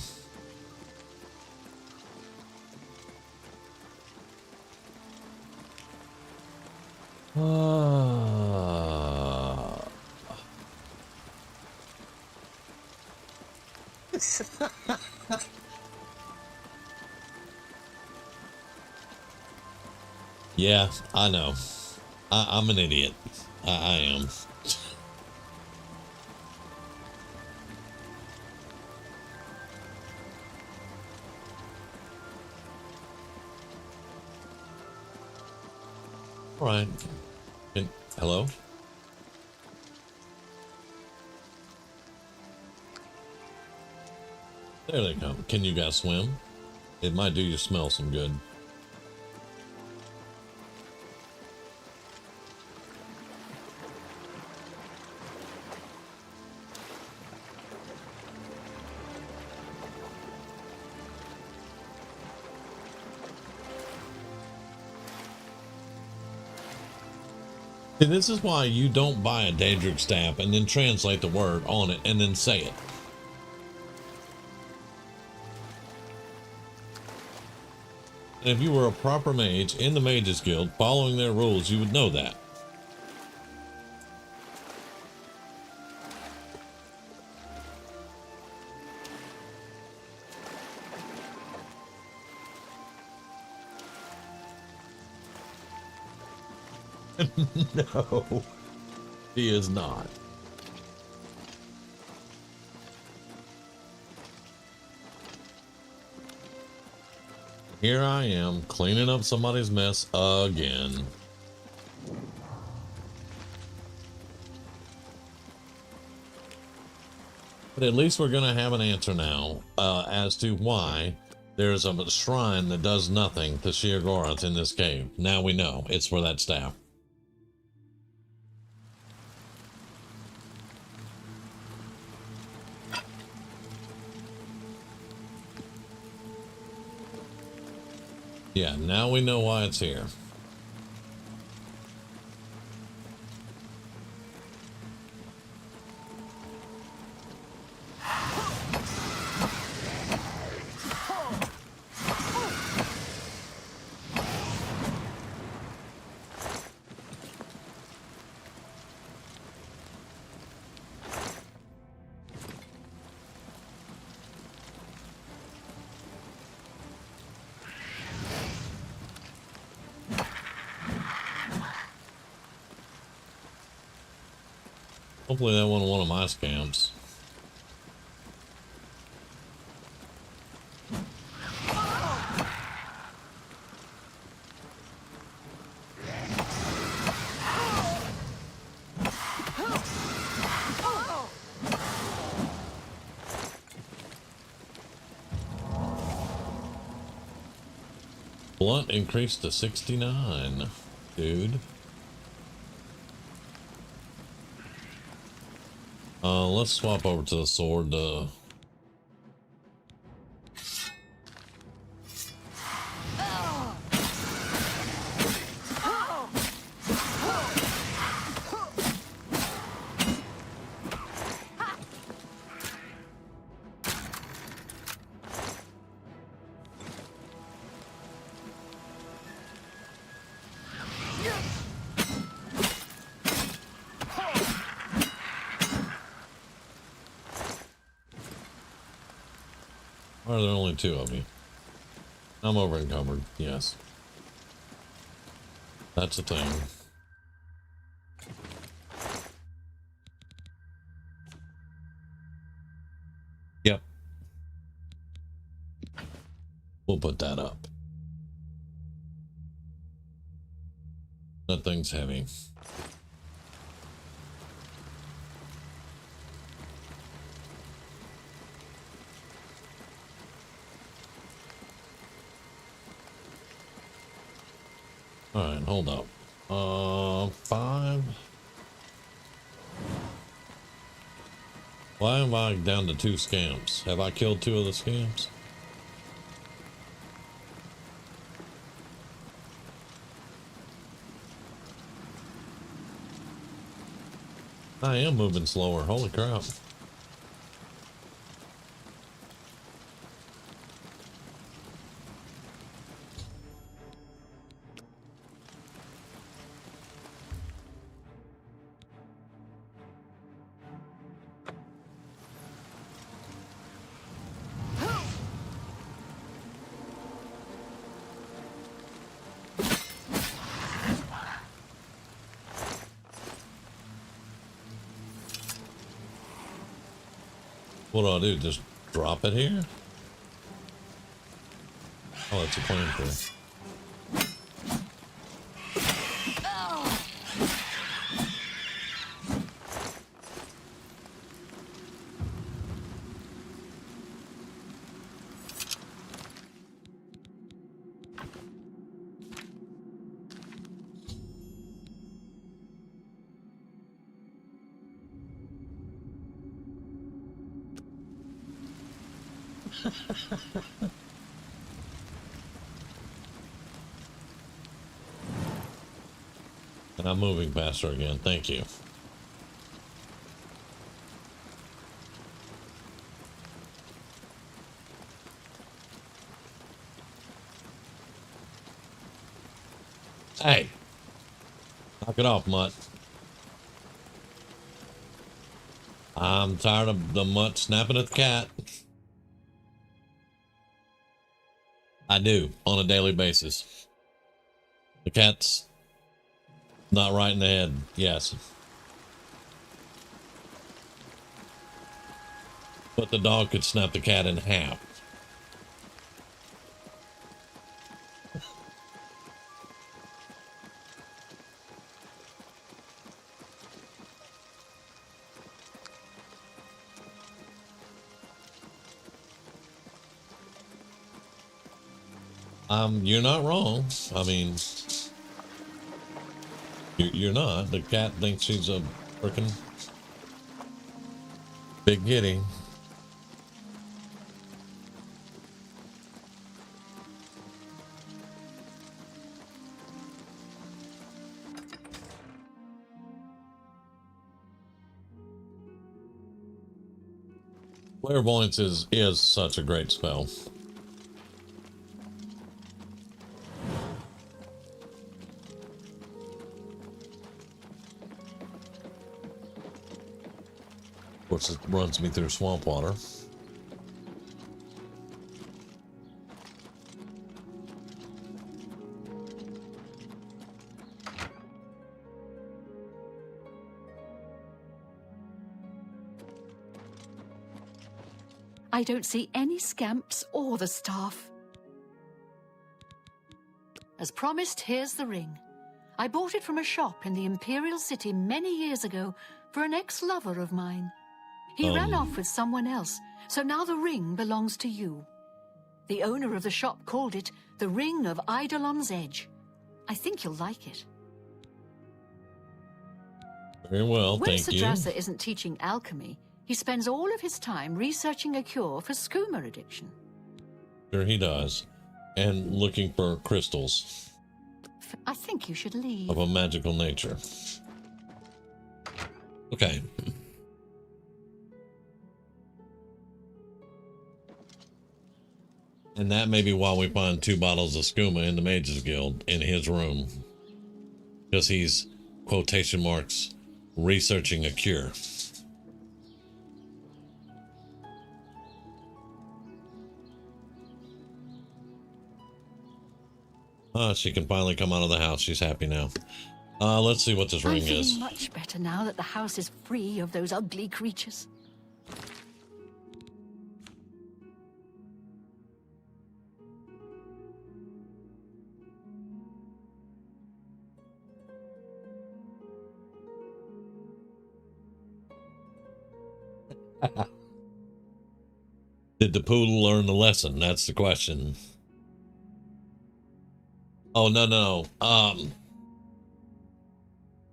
Yeah, I know. I'm an idiot. I am. All right. Hello? There they come. Can you guys swim? It might do your smell some good. See, this is why you don't buy a Daedric staff and then translate the word on it and then say it. And if you were a proper mage in the Mages Guild following their rules, you would know that. No, he is not. Here I am cleaning up somebody's mess again. But at least we're going to have an answer now as to why there's a shrine that does nothing to Sheogorath in this cave. Now we know it's for that staff. Yeah, now we know why it's here. Hopefully that wasn't one of my scams. Blunt increased to 69, dude. Let's swap over to the sword. Why are there only two of me? I'm over encumbered, yes. That's a thing. Yep. We'll put that up. That thing's heavy. All right, hold up. 5. Why am I down to 2 scamps? Have I killed 2 of the scamps? I am moving slower. Holy crap. What do I do? Just drop it here? Oh, that's a plane for. And I'm moving faster again. Thank you. Hey, knock it off, mutt. I'm tired of the mutt snapping at the cat. I do, on a daily basis. The cat's not right in the head, yes. But the dog could snap the cat in half. You're not wrong. I mean, you're not. The cat thinks she's a freaking big kitty. Clairvoyance is such a great spell. Of course, it runs me through swamp water. I don't see any scamps or the staff. As promised, here's the ring. I bought it from a shop in the Imperial City many years ago for an ex-lover of mine. He ran off with someone else, so now the ring belongs to you. The owner of the shop called it the Ring of Eidolon's Edge. I think you'll like it. Very well, when thank you. Sadrasa isn't teaching alchemy, he spends all of his time researching a cure for skooma addiction. Sure he does. And looking for crystals I think you should leave. of a magical nature. Okay. And that may be why we find 2 bottles of skooma in the Mages Guild in his room. Because he's, quotation marks, researching a cure. She can finally come out of the house. She's happy now. Let's see what this I'm ring feeling is. much better now that the house is free of those ugly creatures. Did the poodle learn the lesson? That's the question. Oh, no.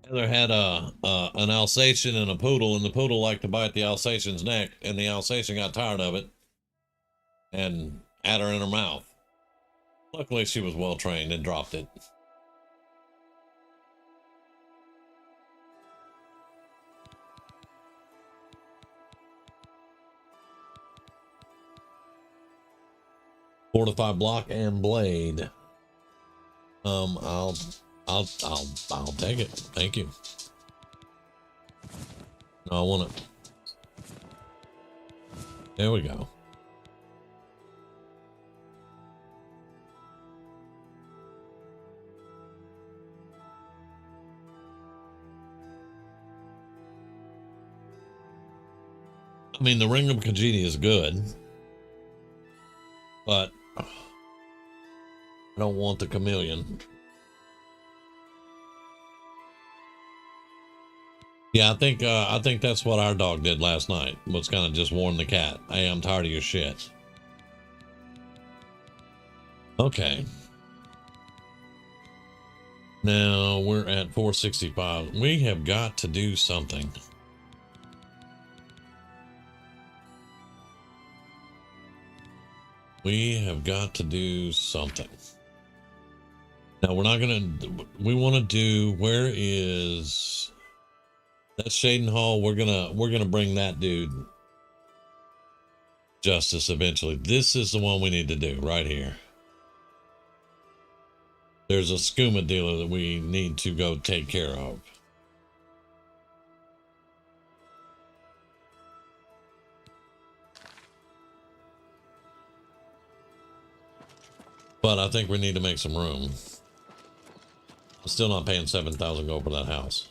Heather had an Alsatian and a poodle, and the poodle liked to bite the Alsatian's neck, and the Alsatian got tired of it and had her in her mouth. Luckily, she was well trained and dropped it. Fortified block and blade. I'll take it. Thank you. No, I want it. There we go. I mean, the Ring of Khajiit is good, but I don't want the chameleon. Yeah, I think that's what our dog did last night. Was kind of just warn the cat, "Hey, I'm tired of your shit." Okay. Now we're at 465. We have got to do something. We have got to do something. Now we're not gonna. We want to do. Where is? That's Shaden Hall. We're gonna bring that dude justice eventually. This is the one we need to do right here. There's a skooma dealer that we need to go take care of. But I think we need to make some room. I'm still not paying 7,000 gold for that house.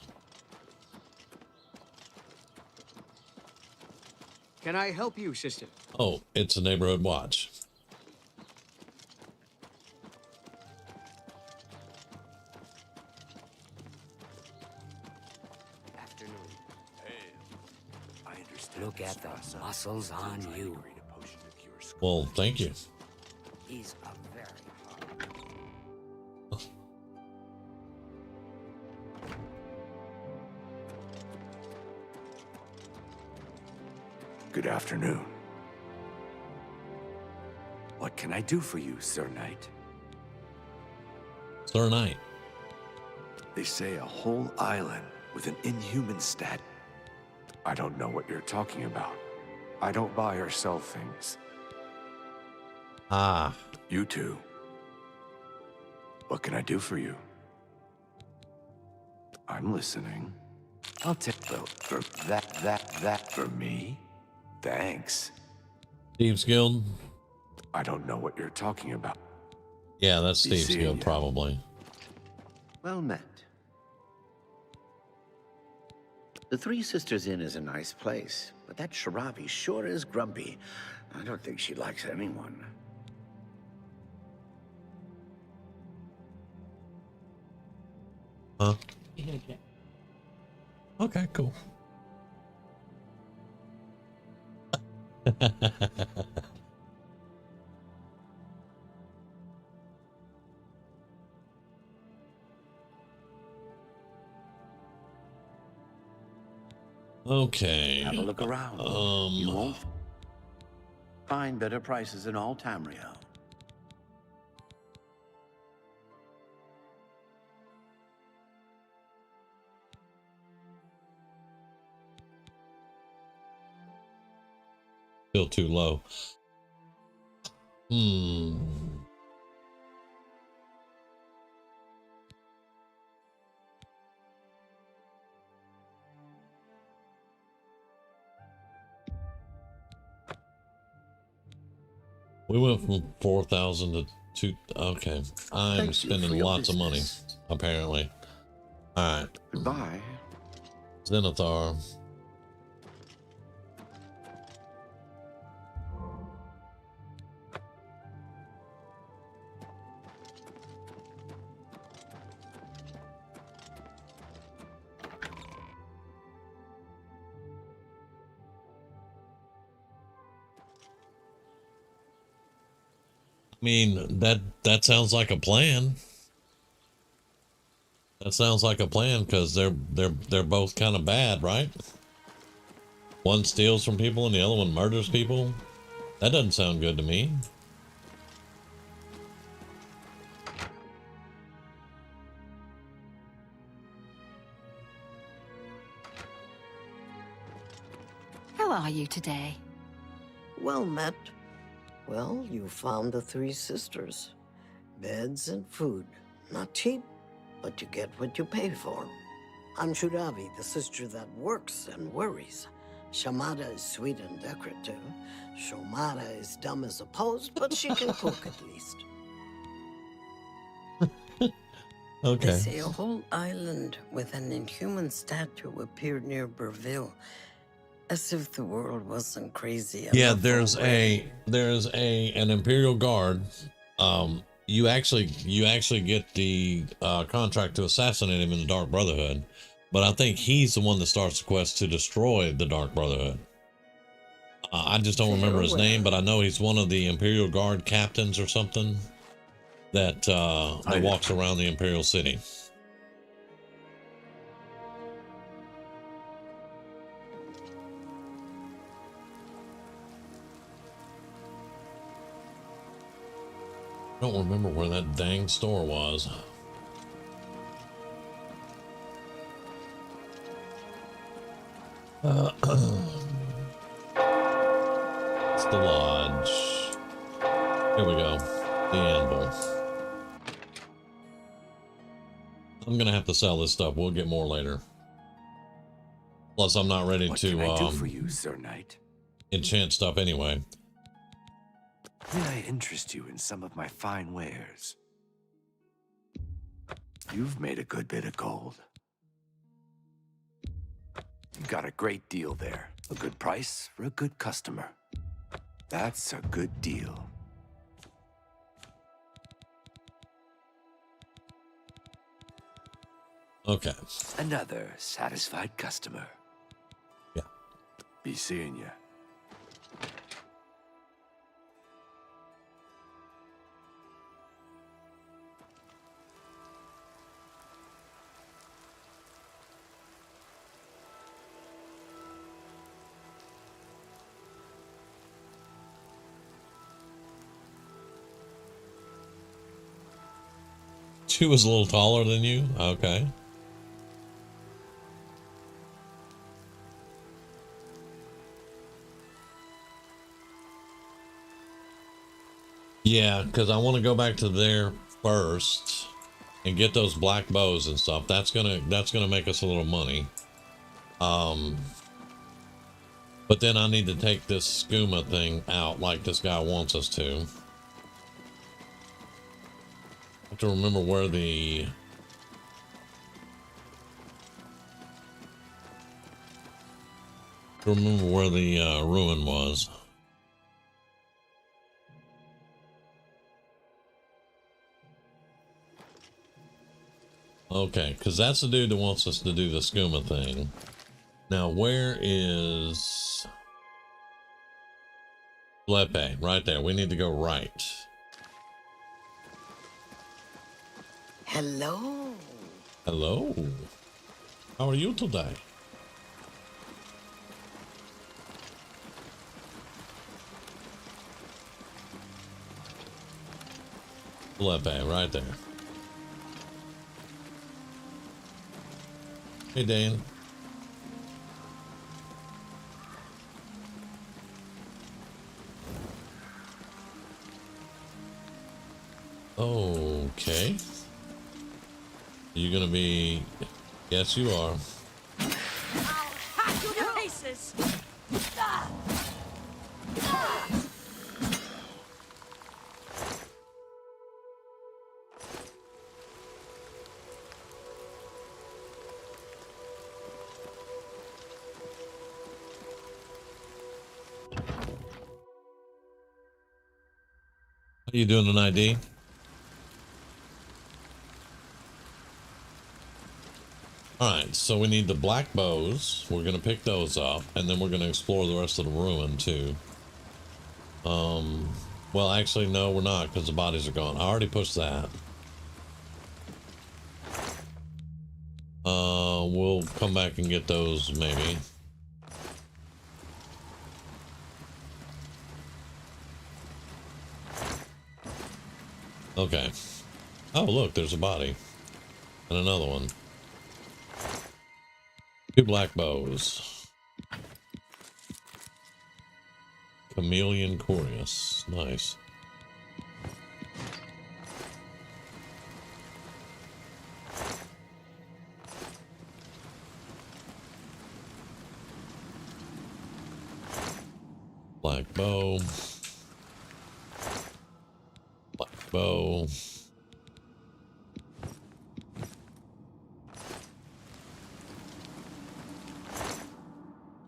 Can I help you, sister? Oh, it's a neighborhood watch. Afternoon. Look at the muscles on you. Well, thank you. He's a very Good afternoon. What can I do for you, Sir Knight? Sir Knight. They say a whole island with an inhuman stat. I don't know what you're talking about. I don't buy or sell things. Ah. You too. What can I do for you? I'm listening. I'll take for that for me. Thanks. Steve's Guild? I don't know what you're talking about. Yeah, that's Be Steve's seeing Guild, ya. probably. Well met. The Three Sisters Inn is a nice place, but that Sharabi sure is grumpy. I don't think she likes anyone. Huh? Okay, cool. Okay. Have a look around. You won't find better prices in all Tamriel. Still too low. We went from 4,000 to 2. Okay. I'm spending lots of money, apparently. Alright. Goodbye. Zenithar. I mean, that sounds like a plan. That sounds like a plan because they're both kind of bad, right? One steals from people and the other one murders people. That doesn't sound good to me. How are you today? Well met. Well, you found the 3 sisters. Beds and food. Not cheap, but you get what you pay for. I'm Shuravi, the sister that works and worries. Shamada is sweet and decorative. Shomara is dumb as a post, but she can cook at least. Okay. They say a whole island with an inhuman statue appeared near Breville. As if the world wasn't crazy. Yeah, there's an Imperial Guard. You actually get the contract to assassinate him in the Dark Brotherhood, but I think he's the one that starts the quest to destroy the Dark Brotherhood. I just don't remember his name, but I know he's one of the Imperial Guard captains or something that walks around the Imperial City. I don't remember where that dang store was. It's the lodge. Here we go. The anvil. I'm gonna have to sell this stuff. We'll get more later. Plus, I'm not ready What to can I do for you, Sir Knight? enchant stuff anyway. May I interest you in some of my fine wares? You've made a good bit of gold. You got a great deal there. A good price for a good customer. That's a good deal. Okay. Another satisfied customer. Yeah. Be seeing you. She was a little taller than you? Okay. Yeah, because I want to go back to there first and get those black bows and stuff. That's gonna make us a little money. But then I need to take this skooma thing out like this guy wants us to. I have to remember where the ruin was. Okay, because that's the dude that wants us to do the skooma thing. Now, where is Lepe? Right there. We need to go right. Hello. Hello. How are you today? Lepe, right there. Hey, Dan. Okay. You gonna be... Yes, you are. I'll hack you to pieces! How you doing tonight, D? Alright, so we need the black bows. We're going to pick those up, and then we're going to explore the rest of the ruin, too. Well, actually, no, we're not, because the bodies are gone. I already pushed that. We'll come back and get those, maybe. Okay. Oh, look, there's a body. And another one. 2 black bows. Chameleon Corius. Nice. Black bow. Black bow.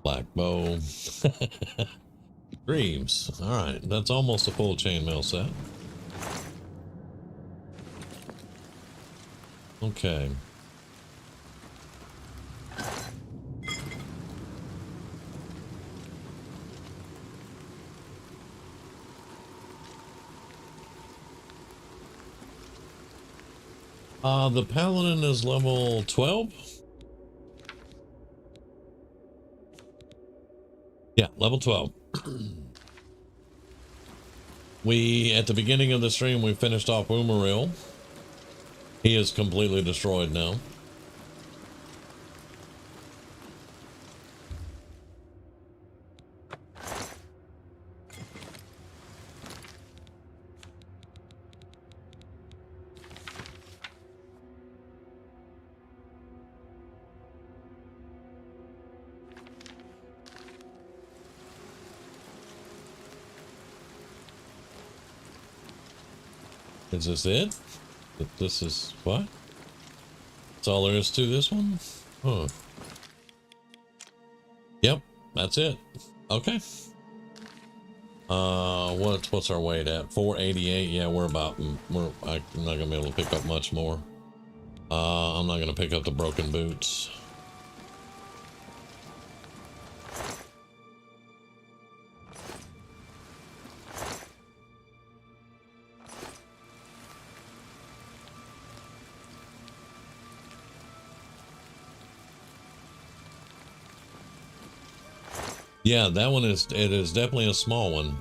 Black bow. Dreams. Alright, that's almost a full chainmail set. Okay. The Paladin is level 12? Yeah, level 12. We, at the beginning of the stream, we finished off Umaril. He is completely destroyed now. Is this it? This is what? That's all there is to this one? Huh. Yep, that's it. Okay. What's our weight at? 488. Yeah, I'm not gonna be able to pick up much more. I'm not gonna pick up the broken boots. Yeah, that one is, it is definitely a small one.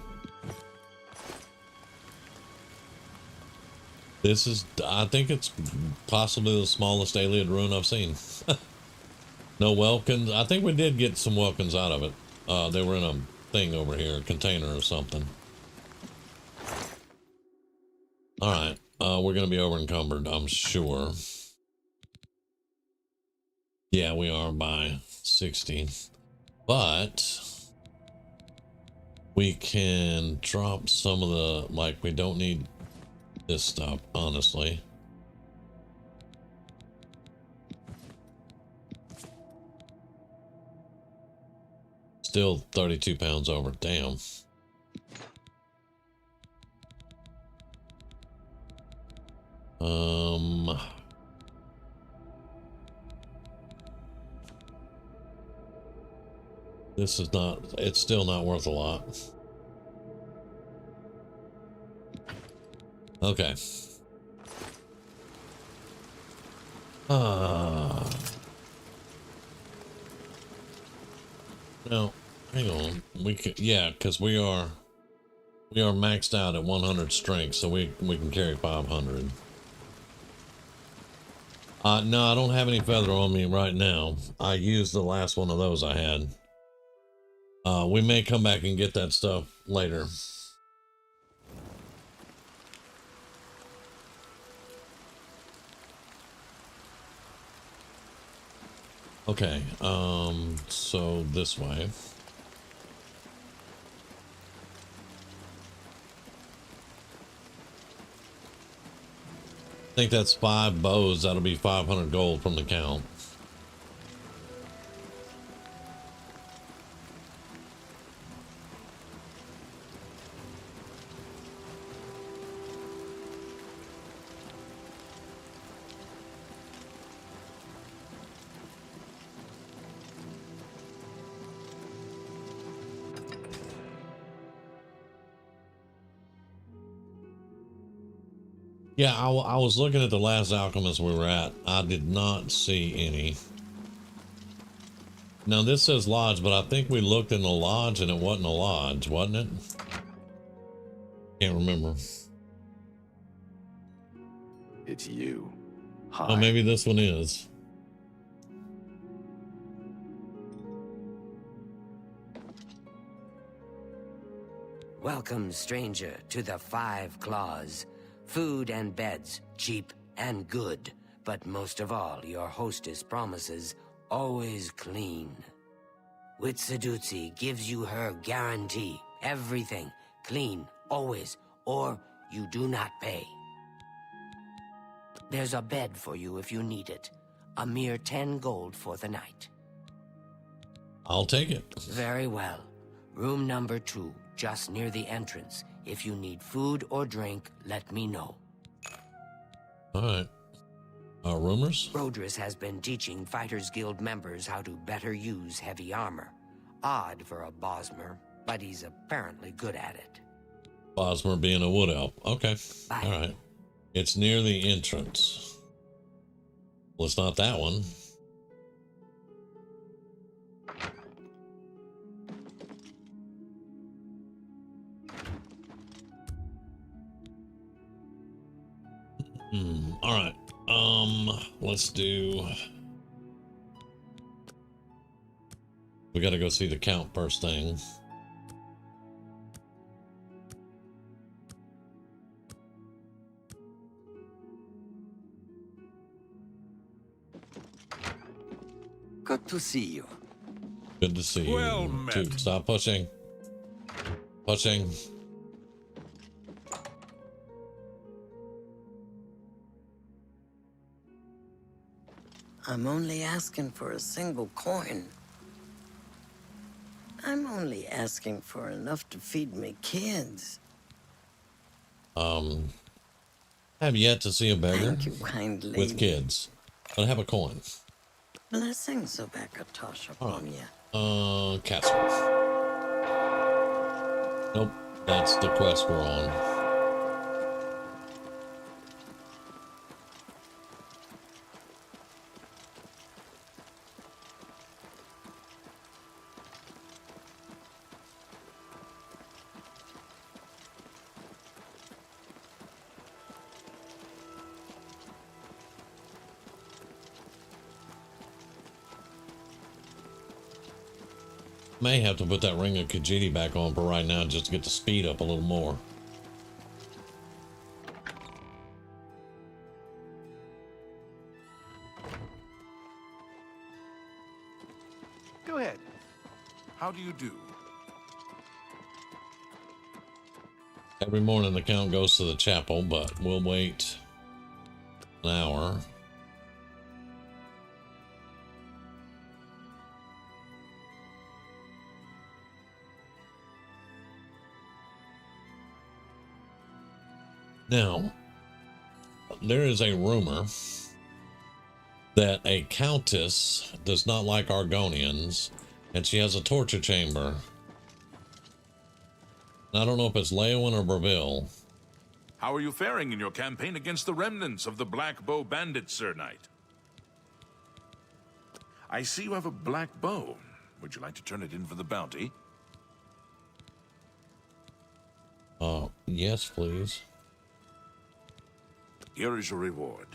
This is, I think it's possibly the smallest Ayleid rune I've seen. No Welkins. I think we did get some Welkins out of it. They were in a thing over here, a container or something. Alright, we're gonna be over encumbered, I'm sure. Yeah, we are by 60. But we can drop some of the, like, we don't need this stuff, honestly. Still 32 pounds over. Damn. This is not, it's still not worth a lot. Okay. Now, hang on. We can, yeah, because we are maxed out at 100 strength, so we can carry 500. No, I don't have any feather on me right now. I used the last one of those I had. We may come back and get that stuff later. Okay, so this way. I think that's 5 bows. That'll be 500 gold from the count. Yeah, I was looking at the last alchemist we were at. I did not see any. Now this says lodge, but I think we looked in the lodge and it wasn't a lodge, wasn't it? Can't remember. It's you. Hi. Oh, maybe this one is. Welcome, stranger, to the 5 Claws. Food and beds, cheap and good, but most of all, your hostess promises always clean. Witsadutsi gives you her guarantee. Everything clean, always, or you do not pay. There's a bed for you if you need it. A mere 10 gold for the night. I'll take it. Very well. Room number 2, just near the entrance. If you need food or drink, let me know. All right. Rumors? Rodris has been teaching Fighters Guild members how to better use heavy armor. Odd for a Bosmer, but he's apparently good at it. Bosmer being a wood elf. Okay. Bye. All right. It's near the entrance. Well, it's not that one. All right. Let's do. We got to go see the count first thing. Good to see you. Good to see you. Well met. Dude, stop pushing. Pushing. I'm only asking for a single coin. I'm only asking for enough to feed my kids. Have yet to see a beggar Thank you, kind lady. with kids, but have a coin. Blessings of Akatosh upon you. Castle. Nope, that's the quest we're on. May have to put that ring of Khajiit back on for right now just to get the speed up a little more. Go ahead. How do you do? Every morning the count goes to the chapel, but we'll wait an hour. Now, there is a rumor that a countess does not like Argonians And she has a torture chamber. I don't know if it's Leowin or Breville. How are you faring in your campaign against the remnants of the Black Bow Bandits, Sir Knight? I see you have a black bow. Would you like to turn it in for the bounty? Yes, please. Here is your reward.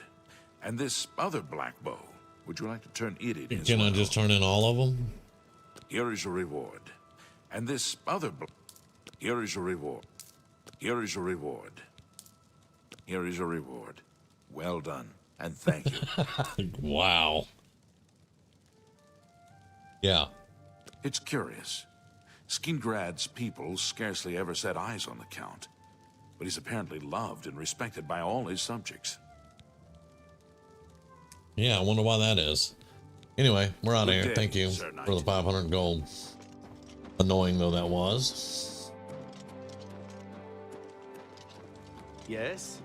And this other black bow, would you like to turn it in as Can well? I just turn in all of them? Here is your reward. And this other... Here is your reward. Here is your reward. Here is your reward. Well done, and thank you. Wow. Yeah. It's curious. Skingrad's people scarcely ever set eyes on the Count, but he's apparently loved and respected by all his subjects. Yeah, I wonder why that is. Anyway, we're out of Good here. day, Thank you Sir Knight. for the 500 gold. Annoying though that was. Yes?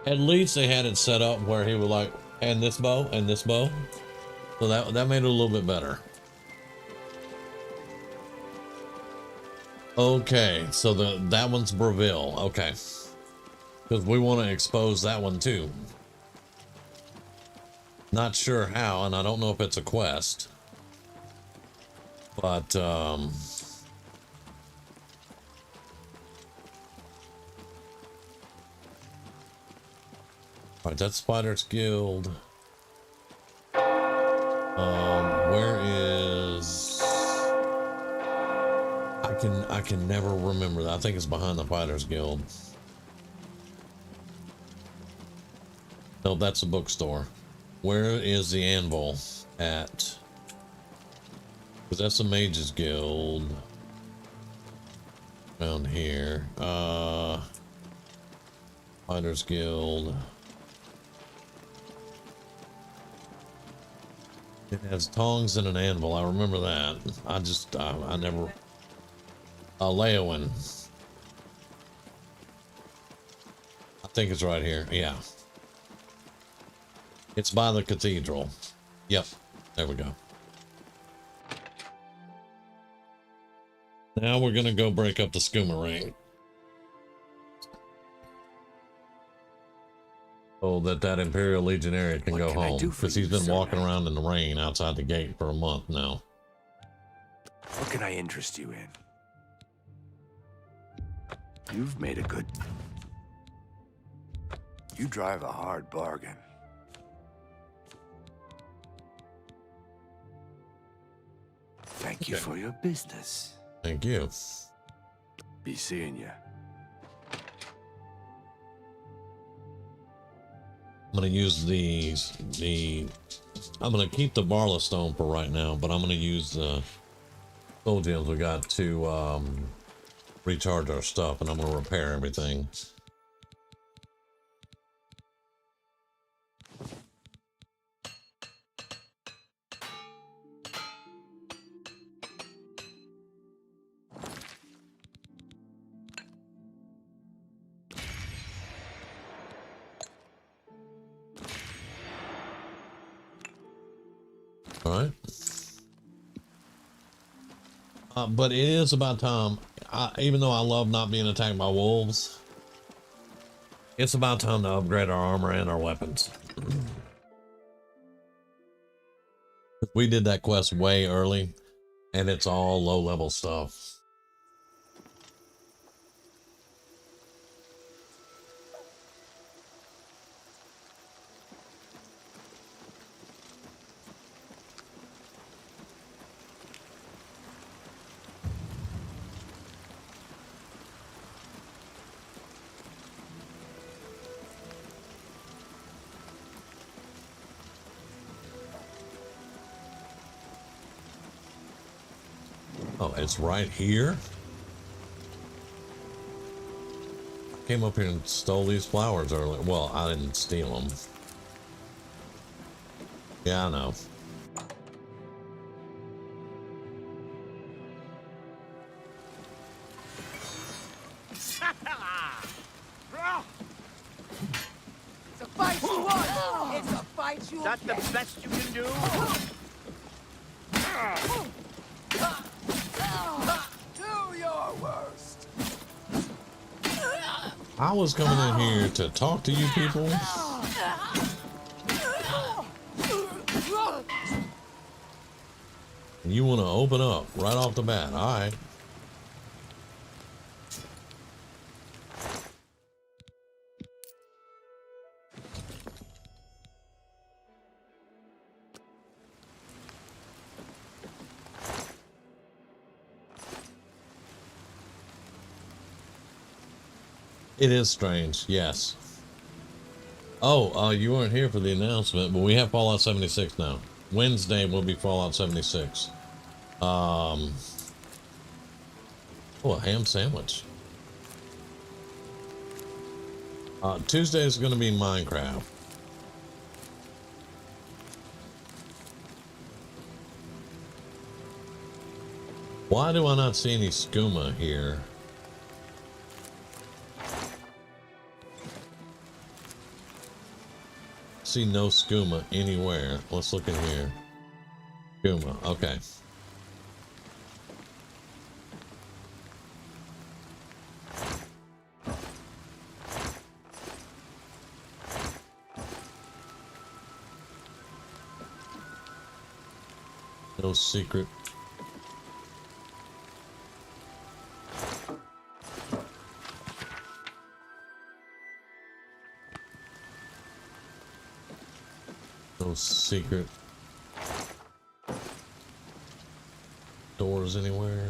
At least they had it set up where he was like, and this bow, and this bow. So that made it a little bit better. Okay, so that one's Breville. Okay. Because we want to expose that one too. Not sure how, and I don't know if it's a quest. But, alright, that's Spider's Guild. Where is... I can never remember that. I think it's behind the Fighters Guild. No, that's a bookstore. Where is the anvil at? Because that's the Mages Guild. Around here. Fighters Guild. It has tongs and an anvil. I remember that. I never... Leowin. I think it's right here. Yeah. It's by the cathedral. Yep. There we go. Now we're going to go break up the skooma ring. So that Imperial Legionary can go home. Because he's been walking around in the rain outside the gate for a month now. What can I interest you in? You've made a good... You drive a hard bargain. Thank you for your business. Thank you. Be seeing you. I'm going to use I'm going to keep the Barla Stone for right now, but I'm going to use the soul gems we got to recharge our stuff, and I'm going to repair everything. All right. But it is about time. Even though I love not being attacked by wolves, it's about time to upgrade our armor and our weapons. We did that quest way early, and it's all low-level stuff. Oh, it's right here? I came up here and stole these flowers earlier. Well, I didn't steal them. Yeah, I know. bite you. That's the best you can do? Do your worst. I was coming in here to talk to you people. And you want to open up right off the bat. All right. It is strange, yes. Oh, you weren't here for the announcement, but we have Fallout 76 now. Wednesday will be Fallout 76. Oh, a ham sandwich. Tuesday is going to be Minecraft. Why do I not see any skooma here? See no skooma anywhere. Let's look in here. Skooma, okay. No secret. No secret doors anywhere.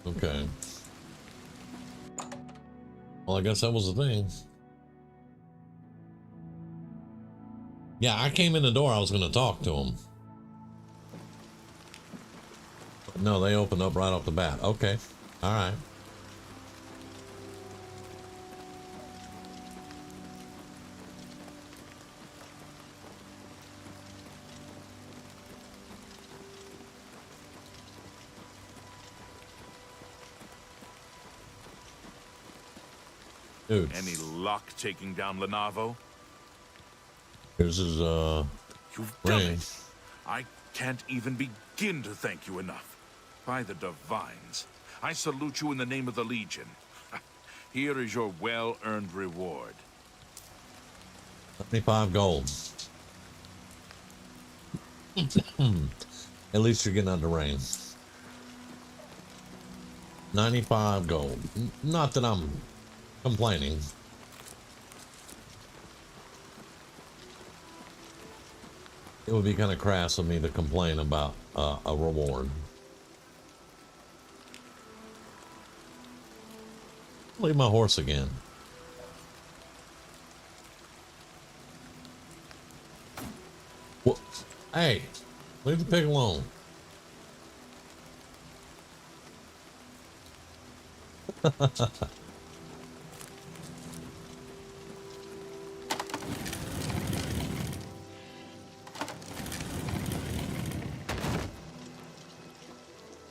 Okay. Well, I guess that was the thing. Yeah, I came in the door. I was going to talk to them. But no, they opened up right off the bat. Okay. All right. Dude. Any luck taking down Lenavo? Here's his You've done ring. it. I can't even begin to thank you enough. By the divines, I salute you in the name of the Legion. Here is your well-earned reward. 75 gold. At least you're getting out of the rain. 95 gold. Not that I'm complaining. It would be kind of crass of me to complain about a reward. Leave my horse again. What? Hey, leave the pig alone.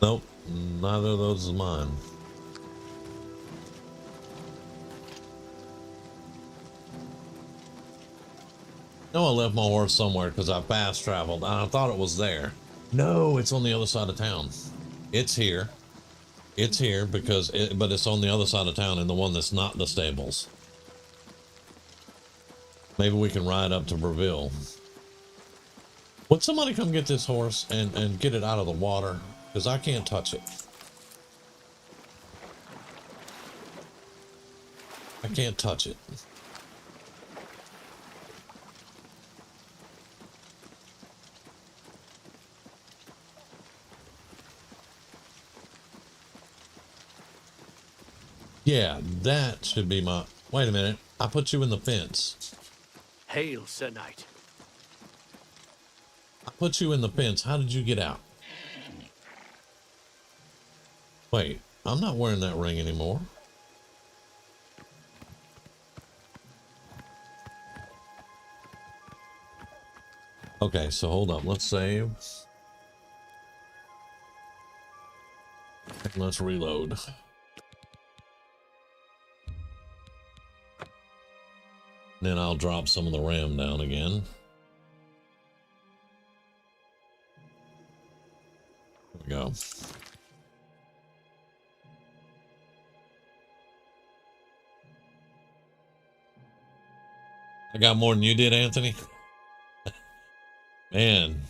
Nope, neither of those is mine. No, I left my horse somewhere because I fast traveled and I thought it was there. No, it's on the other side of town. It's here. It's here because but it's on the other side of town in the one that's not the stables. Maybe we can ride up to Breville. Would somebody come get this horse and get it out of the water? Because I can't touch it. I can't touch it. Yeah, that should be my... Wait a minute. I put you in the fence. Hail, Sir Knight. I put you in the fence. How did you get out? Wait, I'm not wearing that ring anymore. Okay, so hold up. Let's save. And let's reload. Then I'll drop some of the RAM down again. There we go. I got more than you did, Anthony. Man.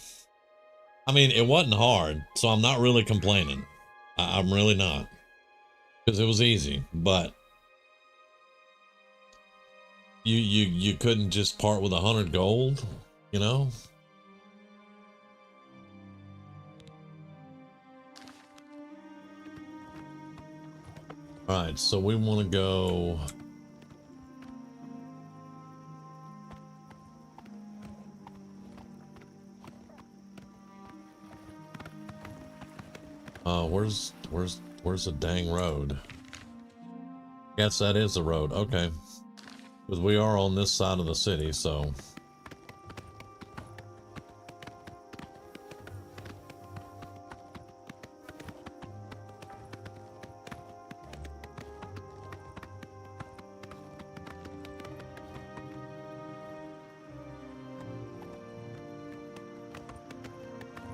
I mean, it wasn't hard, so I'm not really complaining. I'm really not. Because it was easy, but you couldn't just part with 100 gold, you know? All right, so we want to go. Where's the dang road? Guess that is the road. Okay. Because we are on this side of the city, so.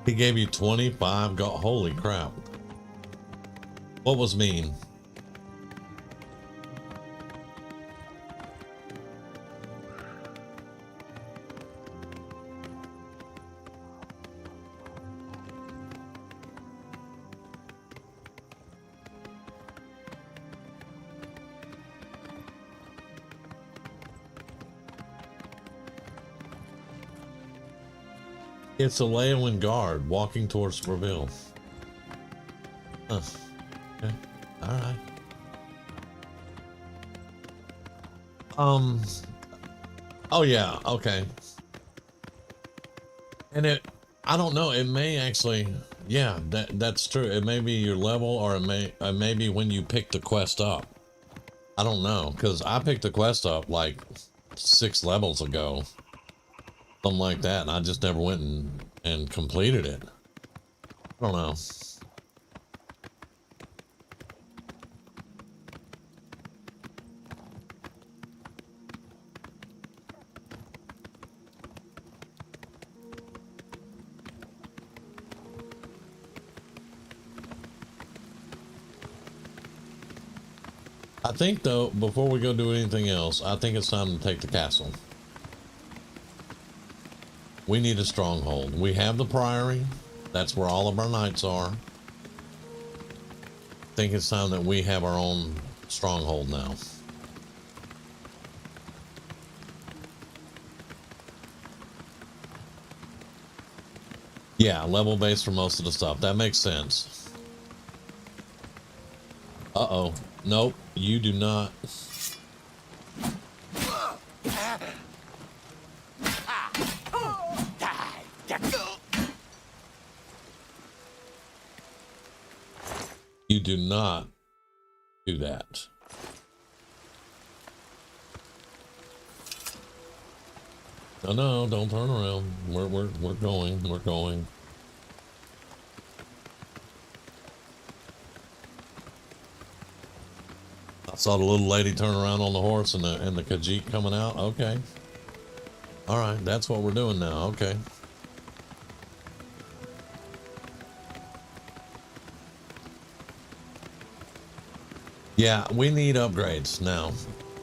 He gave you 25 gold. Holy crap. What was mean? It's a Leowin guard walking towards Reveal. Huh. Okay. Alright. Oh yeah, okay. And I don't know, it may actually, yeah, that's true. It may be your level, or it may be when you pick the quest up. I don't know, because I picked the quest up like 6 levels ago. Something like that, and I just never went and completed it. I don't know. I think though, before we go do anything else, I think it's time to take the castle. We need a stronghold. We have the priory. That's where all of our knights are. I think it's time that we have our own stronghold now. Yeah, level base for most of the stuff. That makes sense. Uh-oh. Nope, you do not. You do not do that. No, don't turn around. We're going. I saw the little lady turn around on the horse and the Khajiit coming out. Okay. All right, that's what we're doing now. Okay. Yeah, we need upgrades now.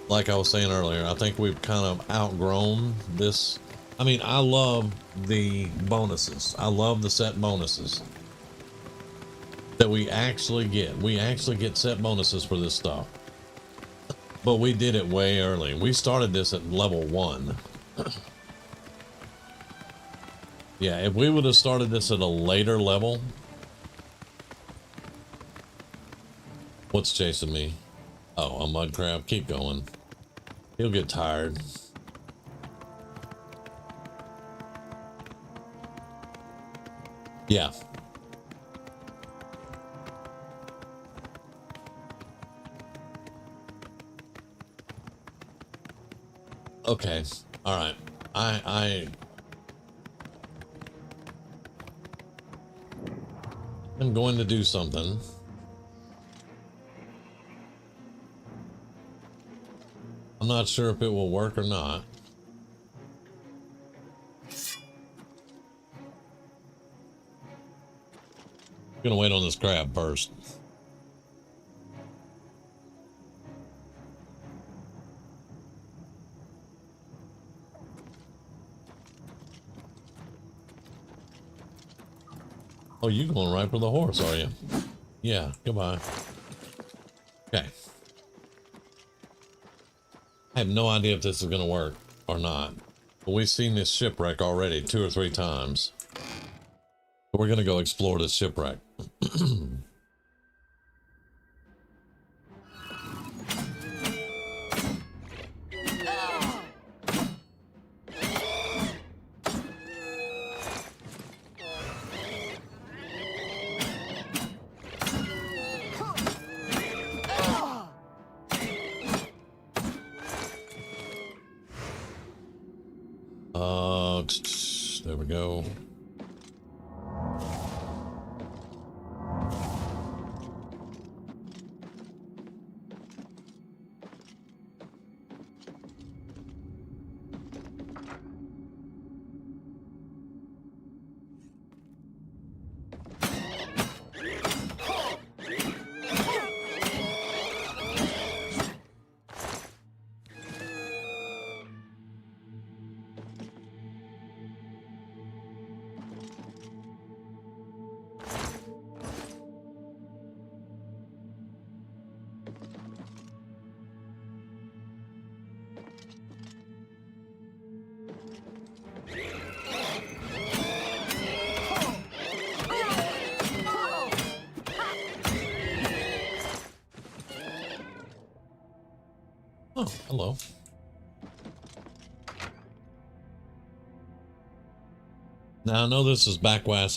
Like I was saying earlier, I think we've kind of outgrown this. I mean, I love the bonuses. I love the set bonuses that we actually get. We actually get set bonuses for this stuff. But we did it way early. We started this at level 1. Yeah, if we would have started this at a later level. What's chasing me? Oh, a mud crab. Keep going. He'll get tired. Yeah. Okay. All right. I'm going to do something. I'm I'm not sure if it will work or not. I'm gonna wait on this crab first. Oh, you going right for the horse, are you? Yeah, goodbye. Okay. I have no idea if this is gonna work or not. But we've seen this shipwreck already 2 or 3 times. So we're gonna go explore this shipwreck. There we go. Oh, hello. Now I know this is backwards.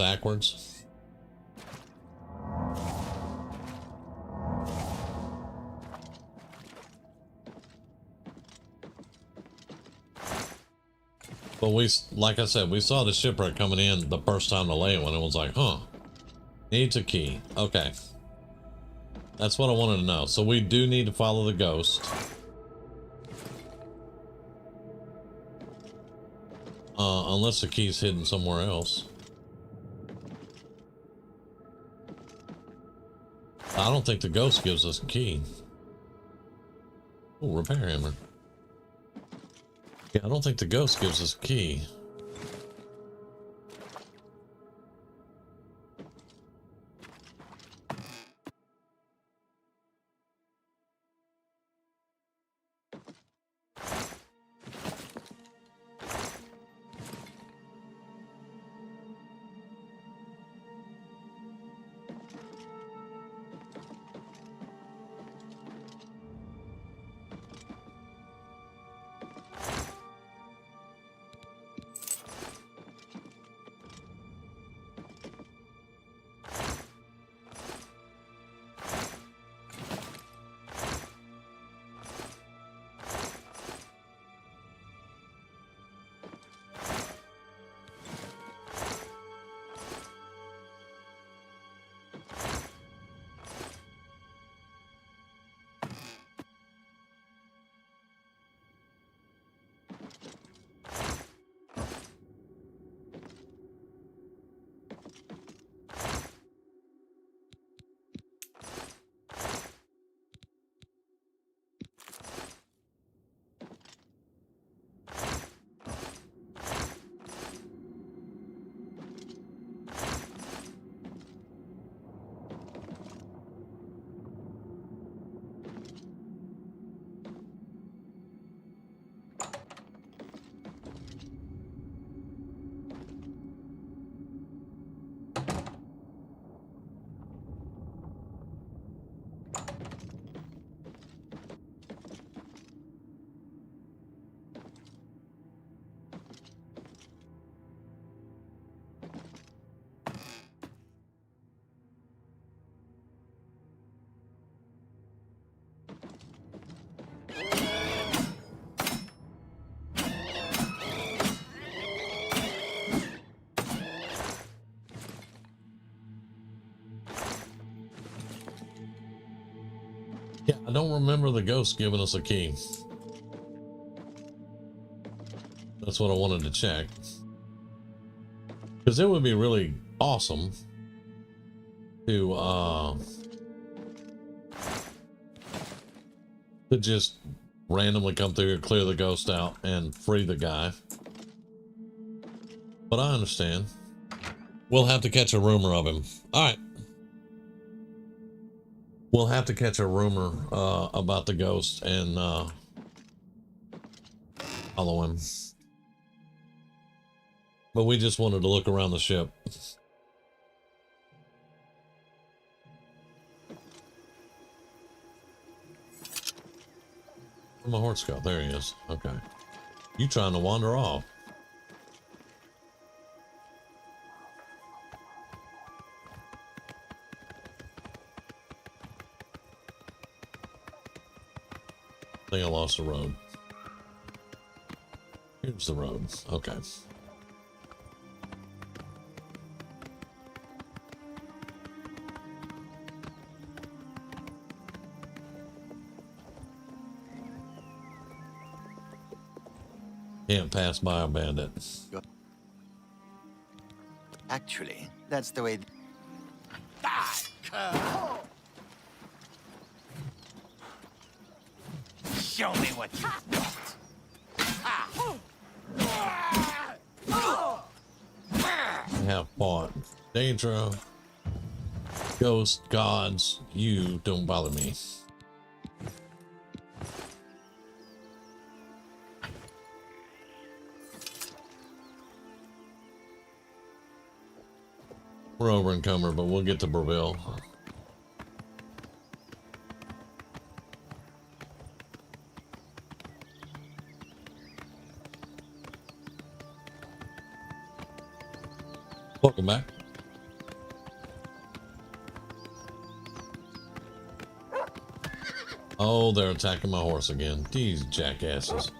But we, like I said, we saw the shipwreck coming in the first time to lay it when it was like, huh, needs a key. Okay. That's what I wanted to know. So we do need to follow the ghost. Unless the key's hidden somewhere else. I don't think the ghost gives us a key. Oh, repair hammer. Yeah, I don't think the ghost gives us a key. Yeah, I don't remember the ghost giving us a key. That's what I wanted to check. Because it would be really awesome to just randomly come through here, clear the ghost out, and free the guy. But I understand. We'll have to catch a rumor of him. Alright. We'll have to catch a rumor about the ghost and follow him. But we just wanted to look around the ship. Where'd my horse go? There he is. Okay. You trying to wander off? I think I lost the road. Here's the road. Okay. Can't pass by a bandit. Actually, that's the way. Show me what you got. I have fought Daedra, ghosts, gods. You don't bother me. We're over encumbered, but we'll get to Breville. Welcome back. Oh, they're attacking my horse again. These jackasses.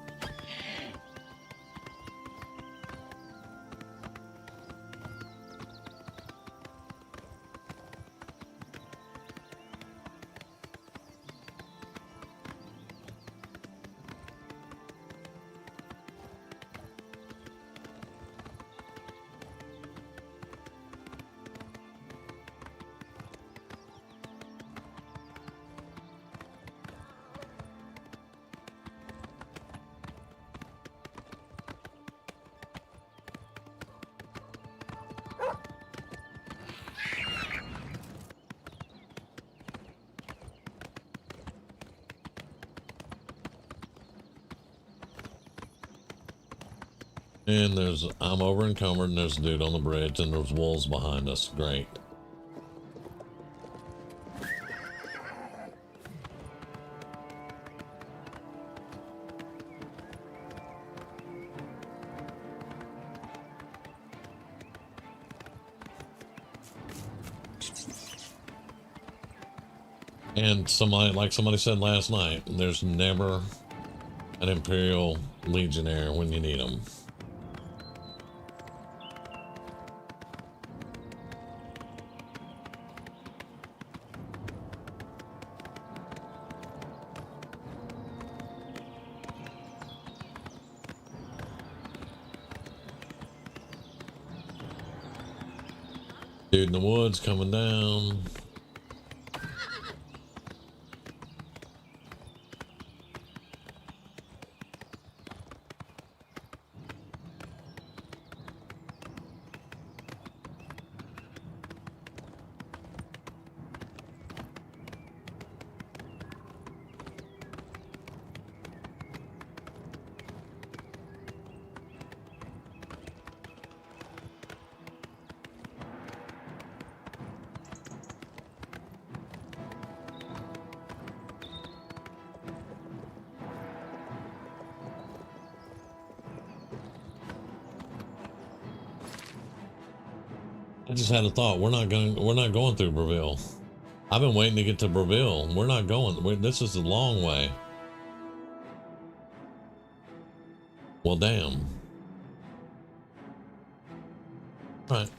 And I'm over encumbered, and there's a dude on the bridge, and there's wolves behind us. Great. And like somebody said last night, there's never an Imperial Legionnaire when you need them. Dude in the woods coming down. I just had a thought. We're not going through Breville. I've been waiting to get to Breville. We're not going. This is a long way. Well, damn. Right.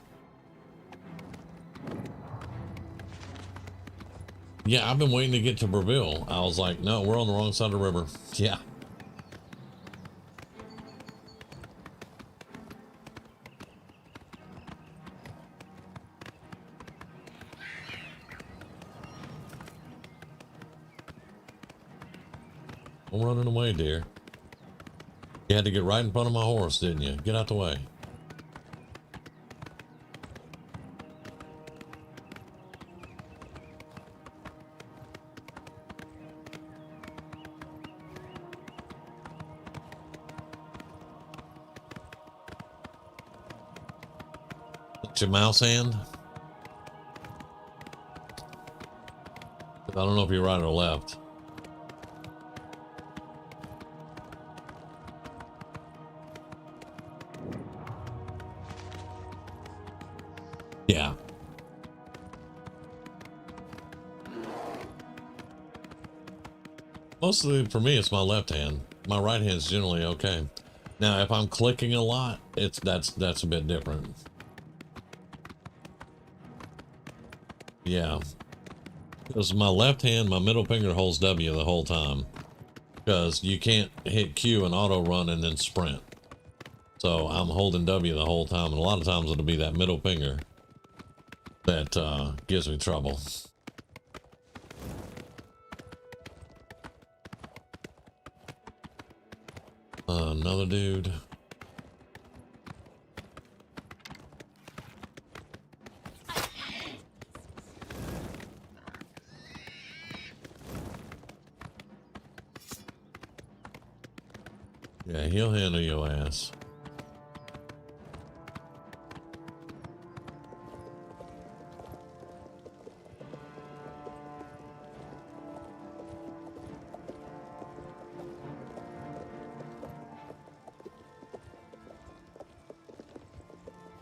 Yeah, I've been waiting to get to Breville. I was like, no, we're on the wrong side of the river. Yeah. I'm running away, dear. You had to get right in front of my horse, didn't you? Get out the way. That's your mouse hand? I don't know if you're right or left. Yeah. Mostly for me, it's my left hand. My right hand's generally okay. Now, if I'm clicking a lot, that's a bit different. Yeah. Because my left hand, my middle finger holds W the whole time. Because you can't hit Q and auto run and then sprint. So I'm holding W the whole time, and a lot of times it'll be that middle finger that gives me trouble. Another dude. Yeah, he'll handle your ass.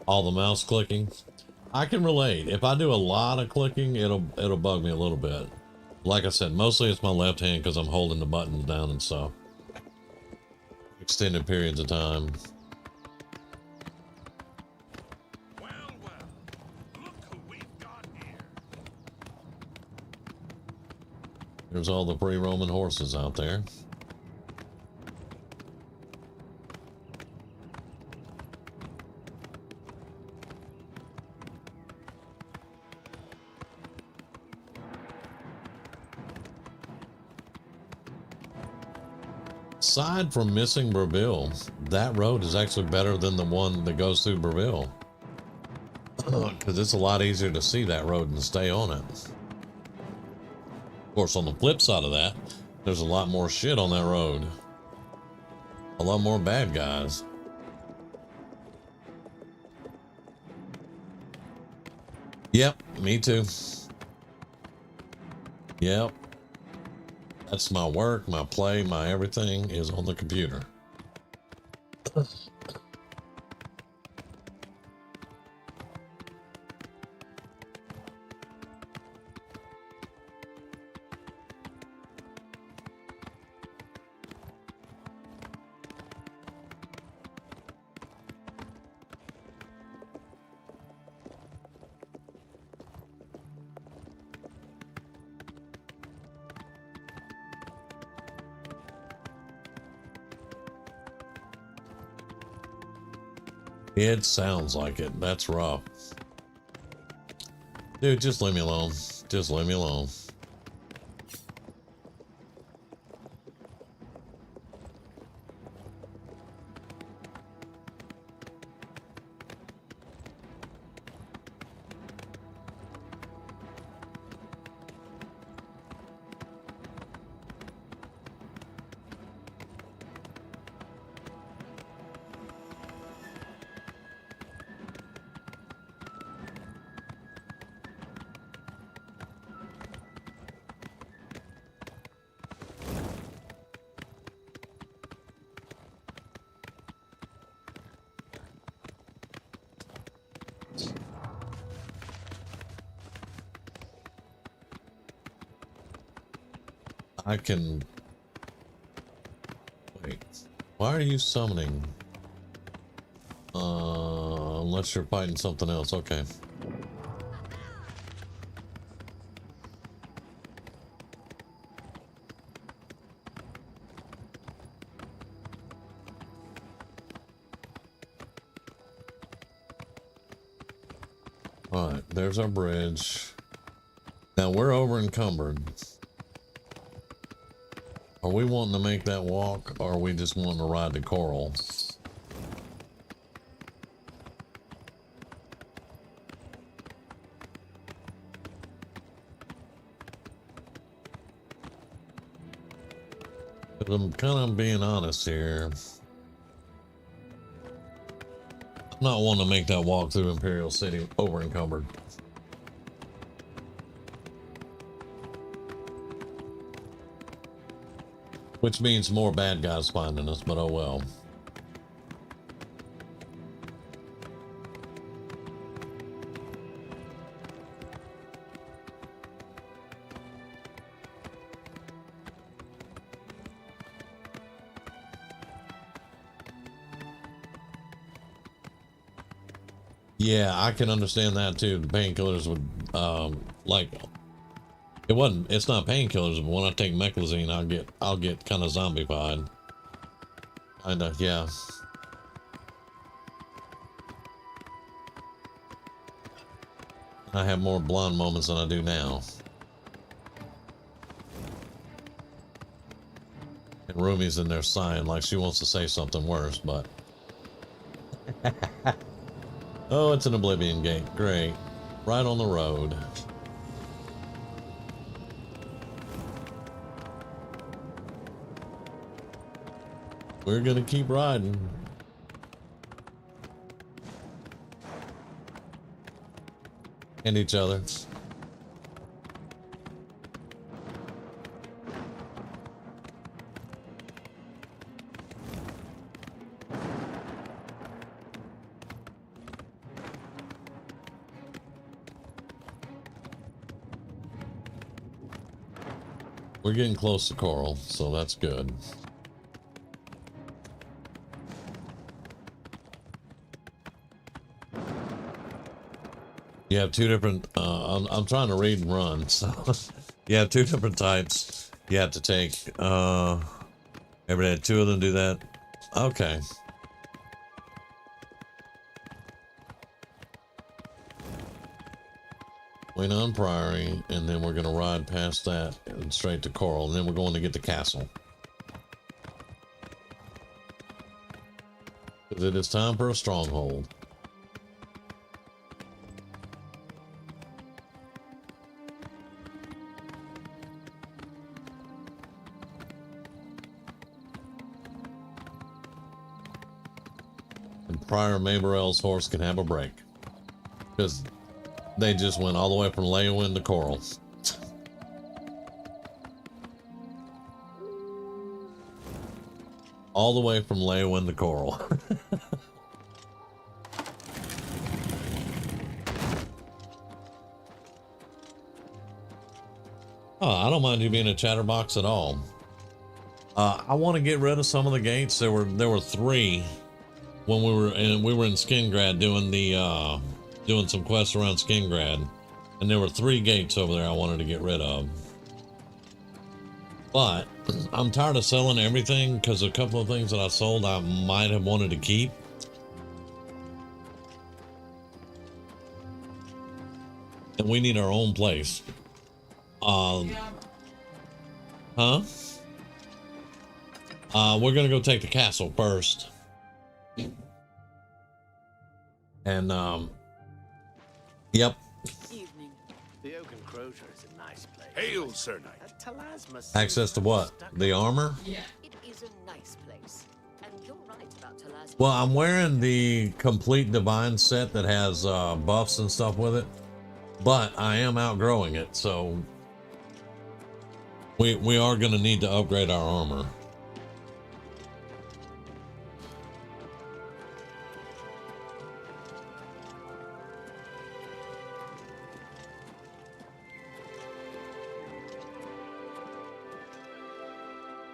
All the mouse clicking. I can relate. If I do a lot of clicking, it'll bug me a little bit. Like I said, mostly it's my left hand because I'm holding the buttons down and stuff. Extended periods of time. Well, look who we've got here. There's all the free roaming horses out there. Aside from missing Breville, that road is actually better than the one that goes through Breville. Because it's a lot easier to see that road and stay on it. Of course, on the flip side of that, there's a lot more shit on that road. A lot more bad guys. Yep, me too. Yep. That's my work, my play, my everything is on the computer. It sounds like it. That's rough. Dude, just leave me alone. Just leave me alone. I can... Wait. Why are you summoning? Unless you're fighting something else. Okay. Alright, there's our bridge. Now we're over encumbered. Are we wanting to make that walk, or are we just wanting to ride the coral? I'm kind of being honest here. I'm not wanting to make that walk through Imperial City over encumbered. Which means more bad guys finding us, but oh well. Yeah, I can understand that too. The painkillers would, like, it's not painkillers, but when I take meclizine, I'll get kind of zombified. Kinda, yeah. I have more blonde moments than I do now. And Rumi's in there sighing like she wants to say something worse, but... Oh, it's an Oblivion gate. Great. Right on the road. We're gonna keep riding. And each other. We're getting close to coral, so that's good. You have two different, I'm trying to read and run, so you have two different types you have to take. Every day, two of them do that. Okay. Wait on Priory, and then we're going to ride past that and straight to Coral, and then we're going to get the castle. Because it is time for a stronghold. And Prior Maberell's horse can have a break. Because they just went all the way from Leowin to Coral. All the way from Leowin to Coral. Oh, I don't mind you being a chatterbox at all. I want to get rid of some of the gates. There were three when we were in Skingrad doing the doing some quests around Skingrad, and there were 3 gates over there I wanted to get rid of. But I'm tired of selling everything because a couple of things that I sold I might have wanted to keep. And we need our own place. We're gonna go take the castle first. And yep. Evening. The Oak and Crozier is a nice place. Hail, Sir Knight. Access to what? The armor? Yeah. It is a nice place. And you're right about Talasma. Well, I'm wearing the complete divine set that has buffs and stuff with it, but I am outgrowing it, so we are going to need to upgrade our armor.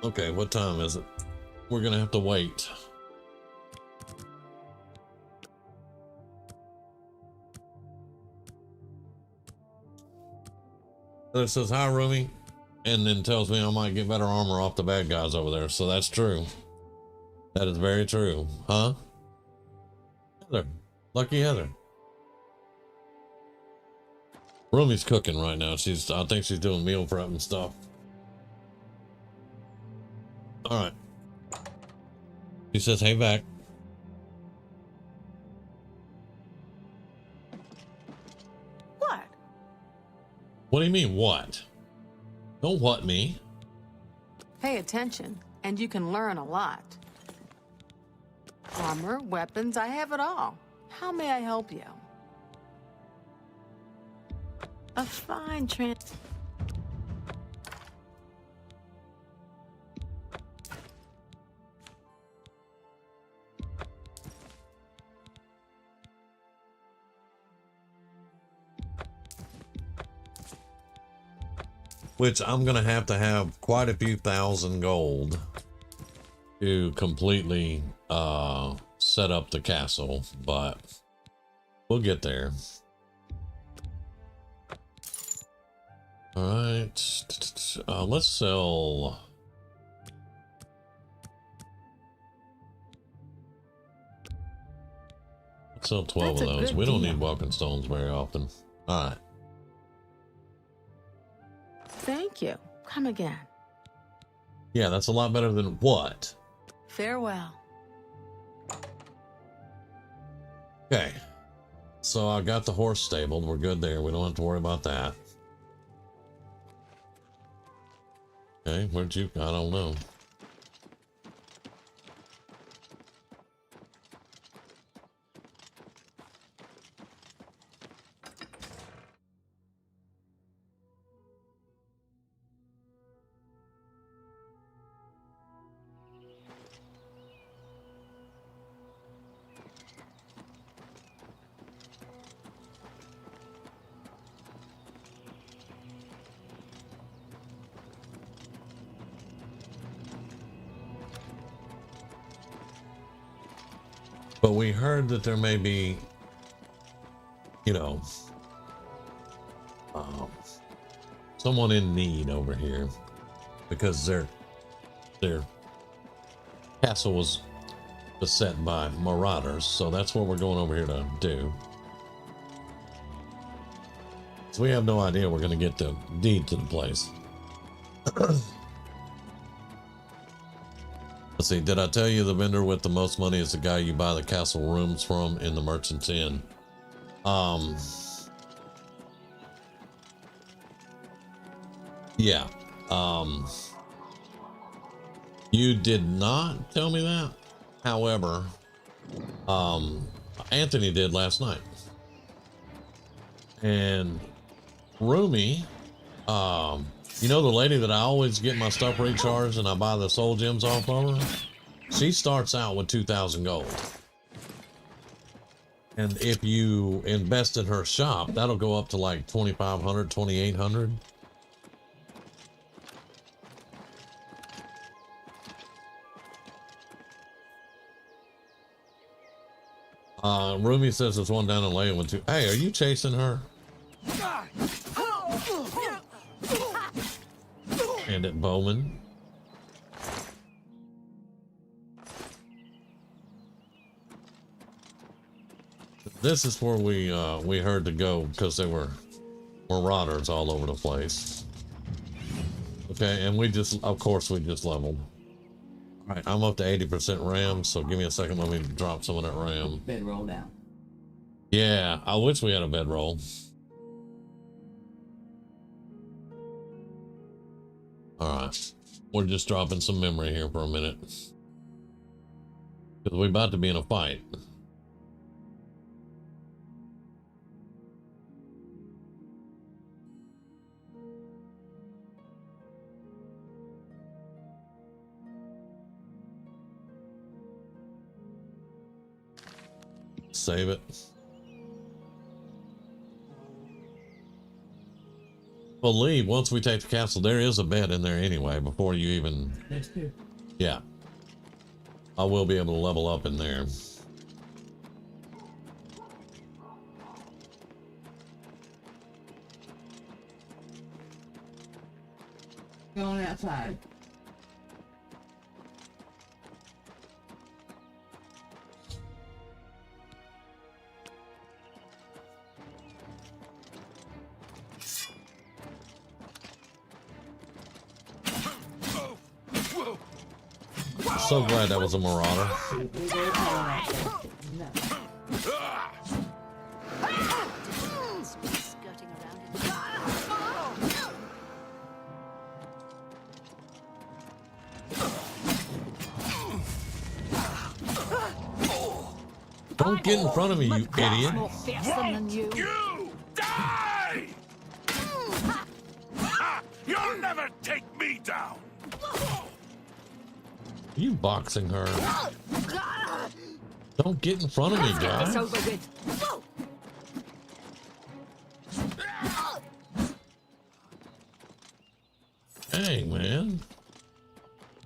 Okay, what time is it? We're gonna have to wait. It says, hi, Rumi, and then tells me I might get better armor off the bad guys over there, so that's true. That is very true. Huh? Heather. Lucky Heather. Rumi's cooking right now. I think she's doing meal prep and stuff. All right. He says, hey, back. What? What do you mean, what? Don't what me. Pay attention, and you can learn a lot. Armor, weapons, I have it all. How may I help you? A fine Which I'm going to have quite a few thousand gold to completely set up the castle, but we'll get there. All right, let's sell. Let's sell 12 of those. We don't need walking stones very often. All right. Thank you. Come again. Yeah, that's a lot better than what? Farewell. Okay. So I got the horse stabled. We're good there. We don't have to worry about that. Okay, where'd you? I don't know. But we heard that there may be, you know, someone in need over here because their castle was beset by marauders. So that's what we're going over here to do. So we have no idea we're going to get the deed to the place. Let's see, did I tell you the vendor with the most money is the guy you buy the castle rooms from in the Merchant's Inn? Yeah. You did not tell me that. However, Anthony did last night. And Rumi, you know the lady that I always get my stuff recharged and I buy the soul gems off of her? She starts out with 2,000 gold. And if you invest in her shop, that'll go up to like 2,500, 2,800. Rumi says there's one down in Leywin too. Hey, are you chasing her? And at Bowman. This is where we heard to go because there were marauders all over the place. Okay, and we just, of course, we just leveled. All right, I'm up to 80% RAM, so give me a second. Let me drop some of that RAM. Bedroll now. Yeah, I wish we had a bedroll. All right, we're just dropping some memory here for a minute because we're about to be in a fight. Save it. Believe once we take the castle, there is a bed in there anyway before you even. There's two. Yeah. I will be able to level up in there. Going outside. so glad that was a marauder. Don't get in front of me, you idiot. More fearsome than you. You die! You'll never take me down! You boxing her. Don't get in front of me, guy. It's over with. Hey, man.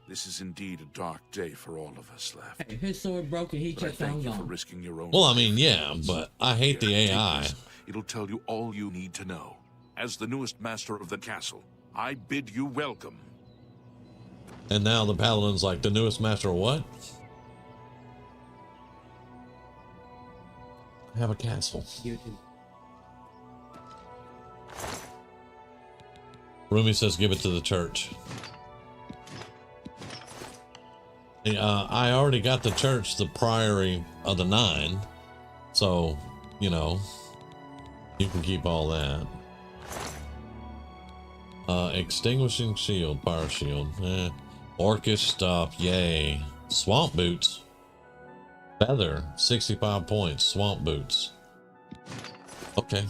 This is indeed a dark day for all of us left. Hey, his sword broke and he But I kept on thank you for going. risking your own Well, I life. mean, yeah, but I hate the AI. Take this. It'll tell you all you need to know. As the newest master of the castle, I bid you welcome. And now the paladin's like, the newest master of what? I have a castle. Rumi says give it to the church. I already got the church, the priory of the 9. So, you know, you can keep all that. Extinguishing shield, fire shield. Orcish stuff, yay. Swamp boots. Feather, 65 points. Swamp boots. Okay.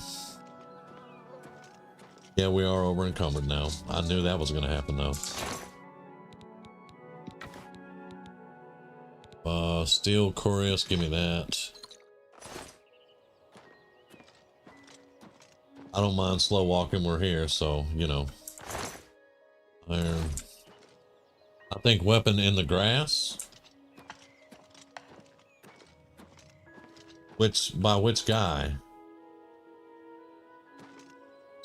Yeah, we are over encumbered now. I knew that was going to happen though. Steel Curious, give me that. I don't mind slow walking, we're here, so, you know. Iron. I think weapon in the grass. By which guy?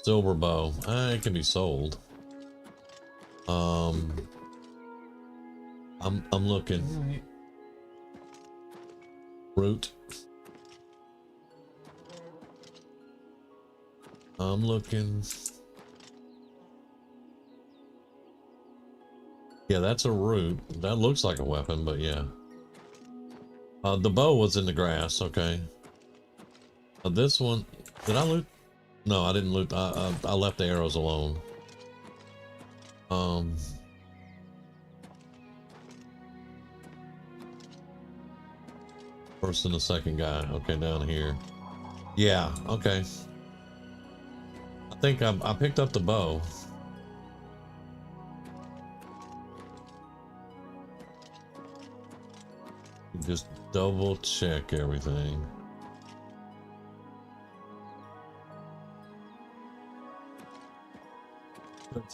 Silver bow. It can be sold. I'm looking. Root. I'm looking. Yeah, that's a root. That looks like a weapon, but yeah. The bow was in the grass, okay. This one, did I loot? No, I didn't loot. I left the arrows alone. First and the second guy. Okay, down here. Yeah, okay. I think I picked up the bow. Just double check everything.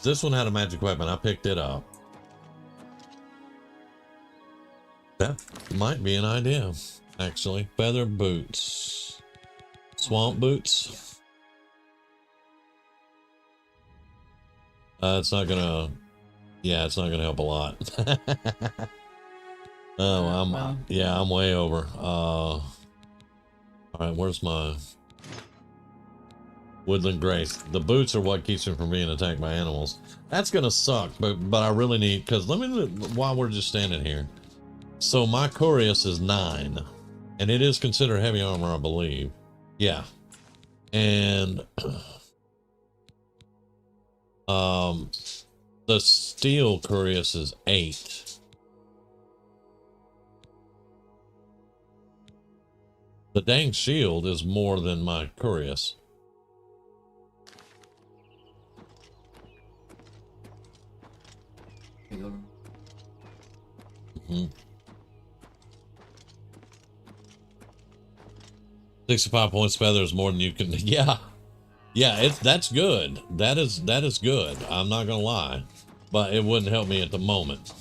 This one had a magic weapon. I picked it up. That might be an idea, actually. Feather boots. Swamp boots. It's not gonna... Yeah, it's not gonna help a lot. Oh, I'm way over. All right, where's my Woodland Grace? The boots are what keeps me from being attacked by animals. That's gonna suck, but I really need, because let me, while we're just standing here. So my Curious is 9, and it is considered heavy armor, I believe. Yeah, and the Steel Curious is 8. The dang shield is more than my Curious. Mm-hmm. 65 points feather is more than you can. Yeah, that's good. That is good. I'm not gonna lie, but it wouldn't help me at the moment.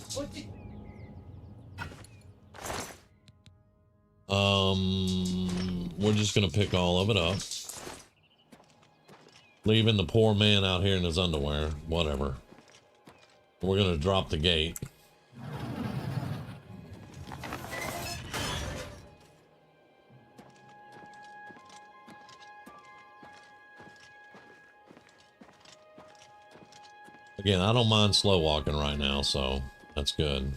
We're just gonna pick all of it up, leaving the poor man out here in his underwear. Whatever. We're gonna drop the gate. Again, I don't mind slow walking right now, so that's good.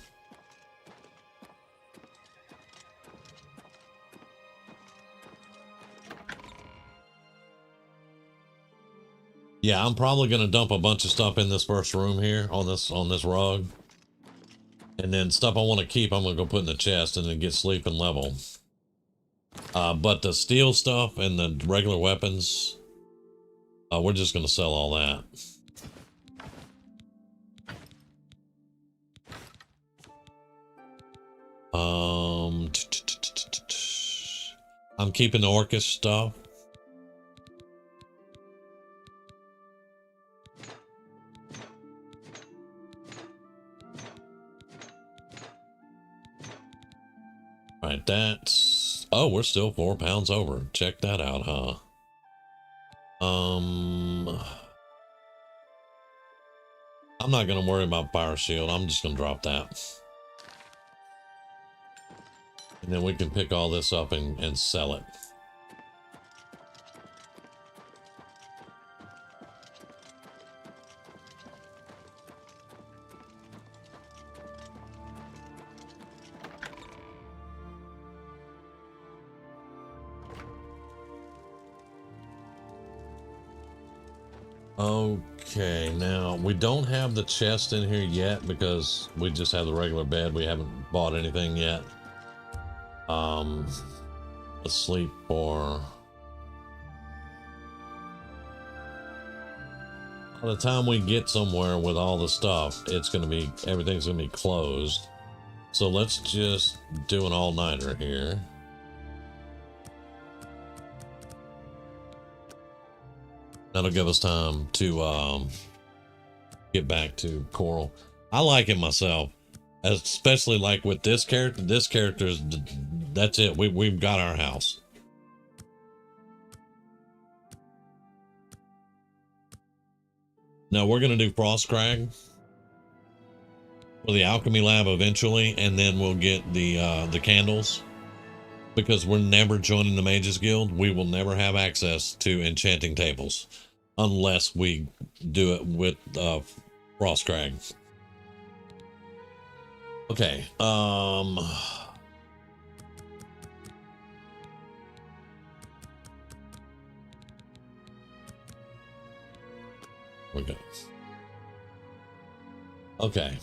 Yeah, I'm probably gonna dump a bunch of stuff in this first room here on this rug. And then stuff I want to keep, I'm gonna go put in the chest and then get sleep and level. But the steel stuff and the regular weapons, we're just gonna sell all that. I'm keeping the Orcish stuff. Alright, that's... Oh, we're still 4 pounds over. Check that out, huh? I'm not gonna worry about Fire Shield. I'm just gonna drop that. And then we can pick all this up and sell it. Okay, now we don't have the chest in here yet because we just have the regular bed. We haven't bought anything yet. Let's sleep for... By the time we get somewhere with all the stuff, it's gonna be, everything's gonna be closed. So let's just do an all-nighter here. That'll give us time to get back to Coral. I like it myself, especially like with this character. This character's, that's it. We've got our house. Now we're gonna do Frostcrag for the alchemy lab eventually, and then we'll get the candles. Because we're never joining the Mages Guild, we will never have access to enchanting tables unless we do it with Frostcrag. Okay, we go. Okay.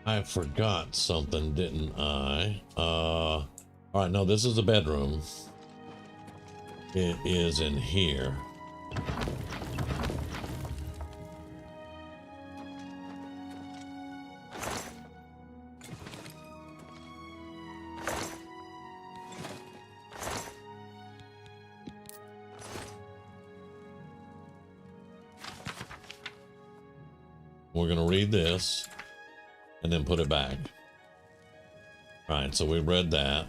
I forgot something, didn't I? All right, no, this is the bedroom. It is in here. We're gonna read this and then put it back. All right, so we read that.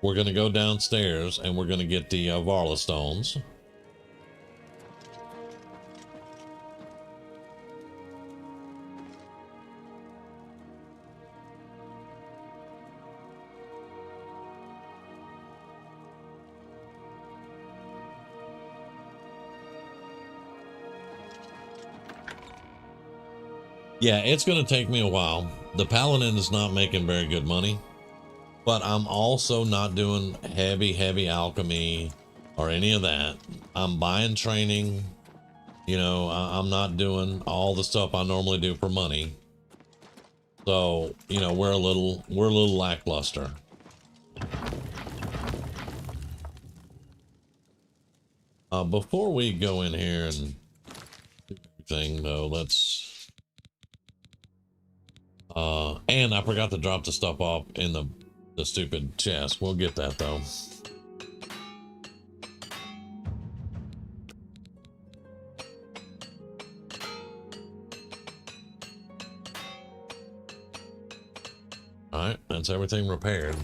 We're going to go downstairs and we're going to get the Varla stones. Yeah, it's going to take me a while. The Paladin is not making very good money, but I'm also not doing heavy alchemy or any of that. I'm buying training. You know, I'm not doing all the stuff I normally do for money. So, you know, we're a little lackluster. Before we go in here and do everything though, let's and I forgot to drop the stuff off in the stupid chest. We'll get that though. All right, that's everything repaired.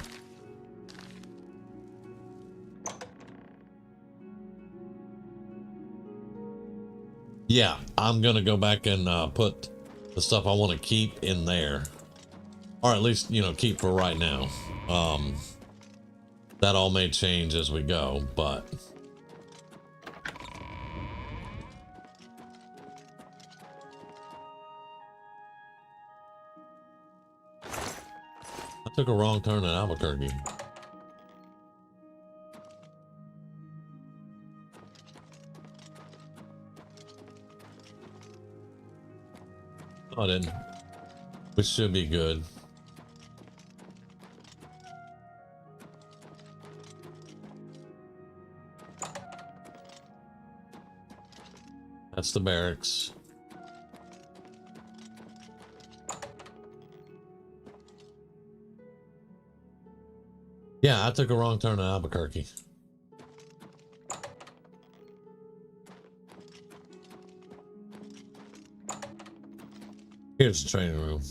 Yeah, I'm gonna go back and put the stuff I want to keep in there, or at least, you know, keep for right now. That all may change as we go, but took a wrong turn in Albuquerque. Oh, I didn't. We should be good. That's the barracks. Yeah, I took a wrong turn in Albuquerque. Here's the training room.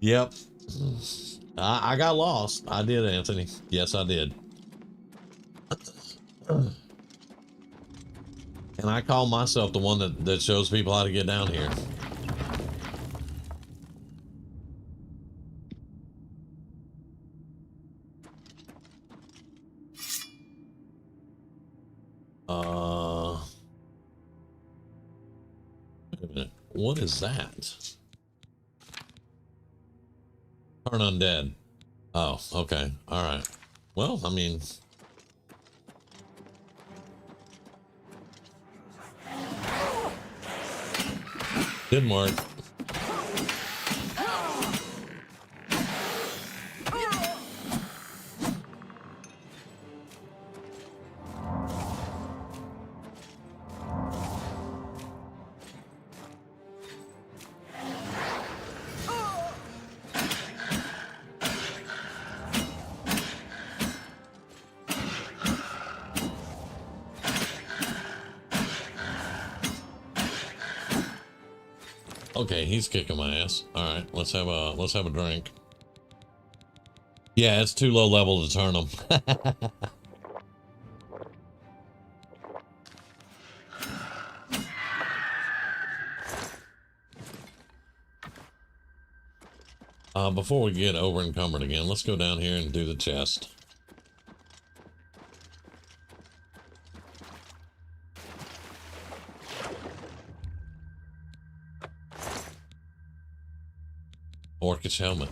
Yep. I got lost. I did, Anthony. Yes, I did. And I call myself the one that shows people how to get down here. Wait a minute. What is that? Turn undead. Oh, okay. All right. Well, I mean, didn't work. Okay, he's kicking my ass. All right, let's have a drink. Yeah, it's too low level to turn them. Before we get over encumbered again, let's go down here and do the chest. Orcish helmet.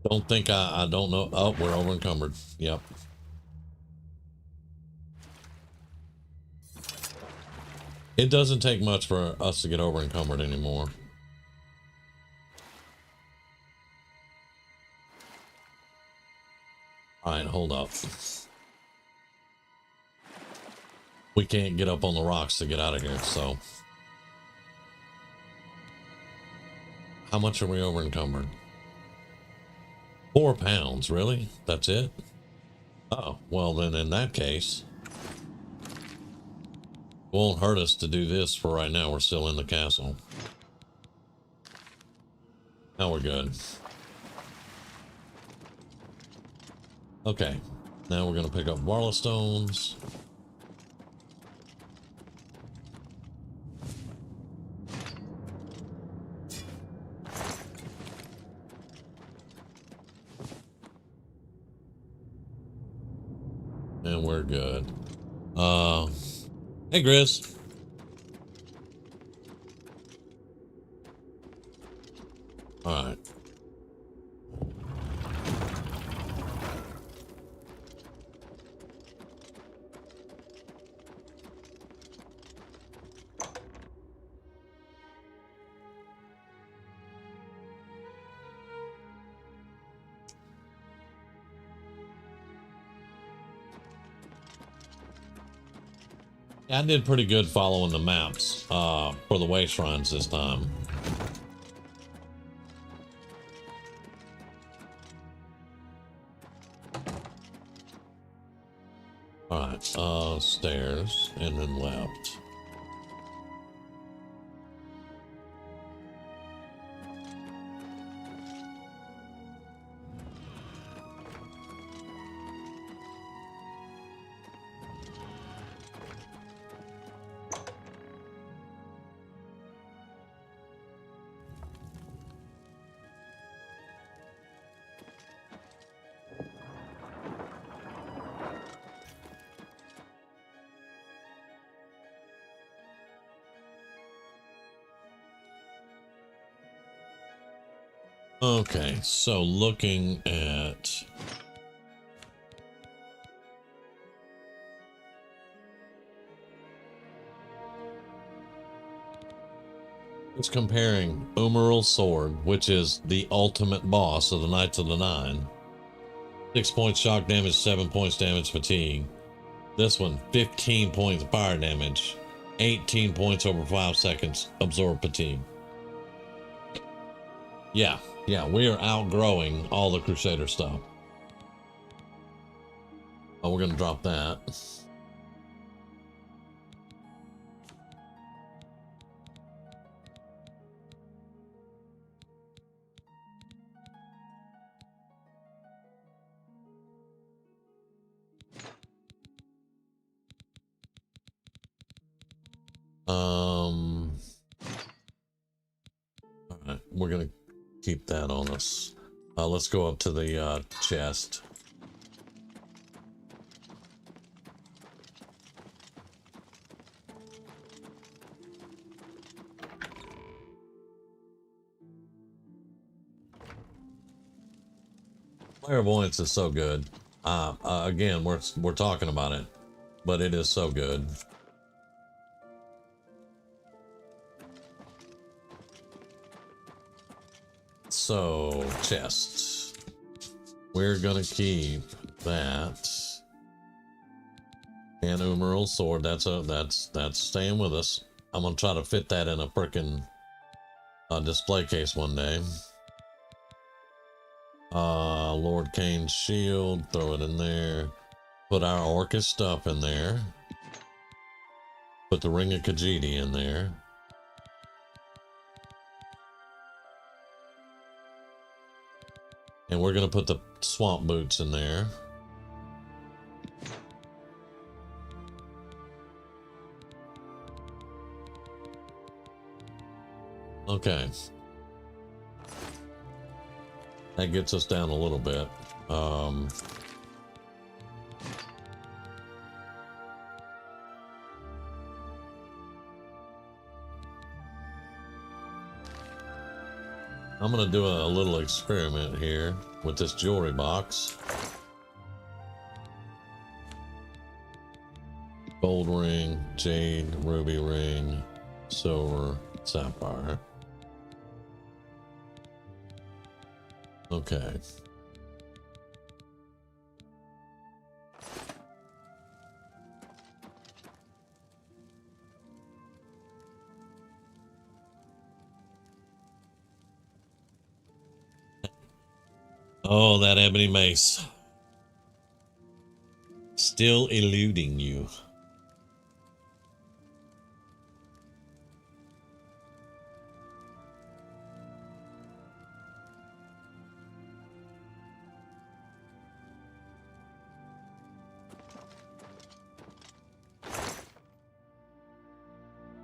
Don't think I don't know. Oh, we're over encumbered. Yep. It doesn't take much for us to get over encumbered anymore. All right, hold up. We can't get up on the rocks to get out of here, so. How much are we over encumbered? 4 pounds, really? That's it? Oh, well then in that case, it won't hurt us to do this for right now. We're still in the castle. Now we're good. Okay, now we're gonna pick up Warla stones. And we're good. Hey, Grizz. All right. I did pretty good following the maps for the way shrines this time. Alright, stairs and then left. Okay, so looking at it's comparing Umaril Sword, which is the ultimate boss of the Knights of the Nine. 6 points shock damage, 7 points damage fatigue. This one, 15 points fire damage, 18 points over 5 seconds, absorb fatigue. Yeah, we are outgrowing all the Crusader stuff. Oh, we're gonna drop that. All right, we're gonna keep that on us. Let's go up to the chest. Clairvoyance is so good. Again, we're talking about it, but it is so good. So, chests. We're gonna keep that. And Umaril Sword, that's staying with us. I'm gonna try to fit that in a frickin' display case one day. Lord Kane's shield, throw it in there. Put our Orcus stuff in there. Put the Ring of Khajiit in there. And we're gonna put the swamp boots in there. Okay. That gets us down a little bit. I'm gonna do a little experiment here with this jewelry box. Gold ring, jade, ruby ring, silver, sapphire. Okay. Oh, that ebony mace. Still eluding you.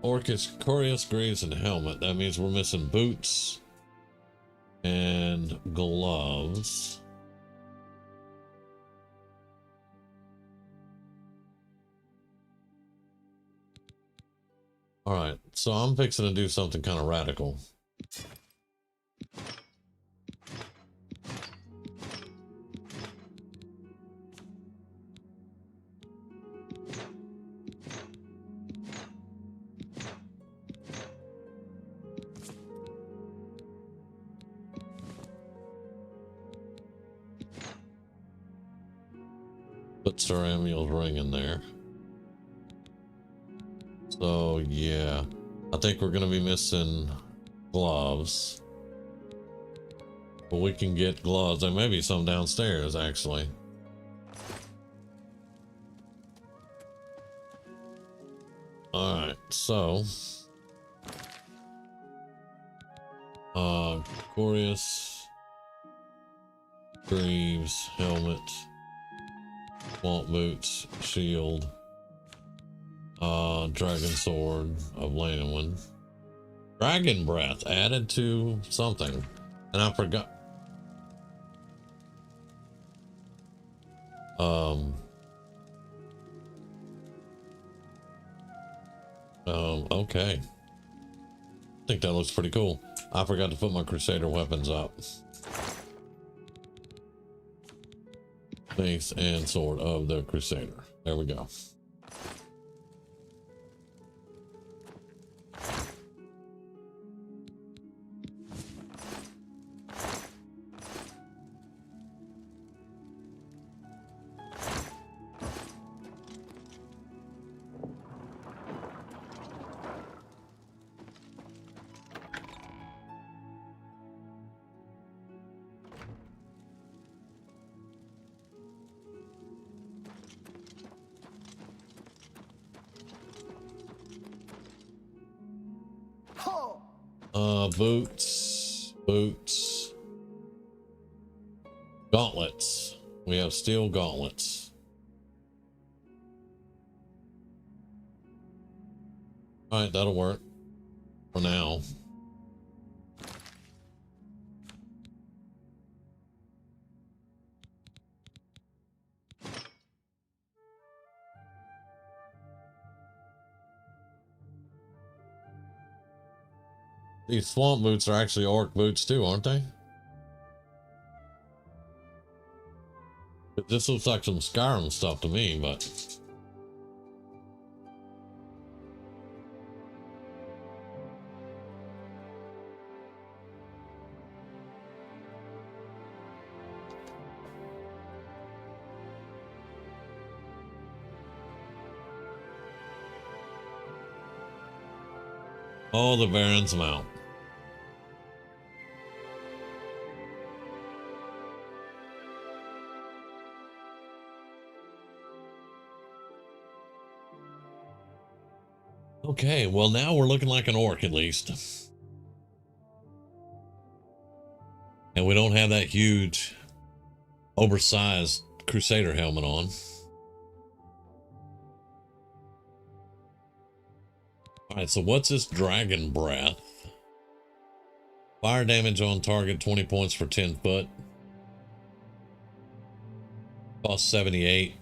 Orcus, Corius, Greaves, and helmet. That means we're missing boots and gloves. All right, so I'm fixing to do something kind of radical. Put Sir Amiel's ring in there. So yeah, I think we're gonna be missing gloves, but we can get gloves. There may be some downstairs actually. All right, so Corius, Greaves, helmet, swamp boots, shield, dragon sword of Lanowin, dragon breath added to something, and I forgot. Okay. I think that looks pretty cool. I forgot to put my Crusader weapons up. Mace and sword of the Crusader. There we go. Boots. Gauntlets. We have steel gauntlets. All right, that'll work for now. These swamp boots are actually orc boots too, aren't they? This looks like some Skyrim stuff to me, but... Oh, the Baron's Mount. Okay, well now we're looking like an orc at least. And we don't have that huge, oversized Crusader helmet on. Alright, so what's this Dragon Breath? Fire damage on target, 20 points for 10 foot. Cost 78.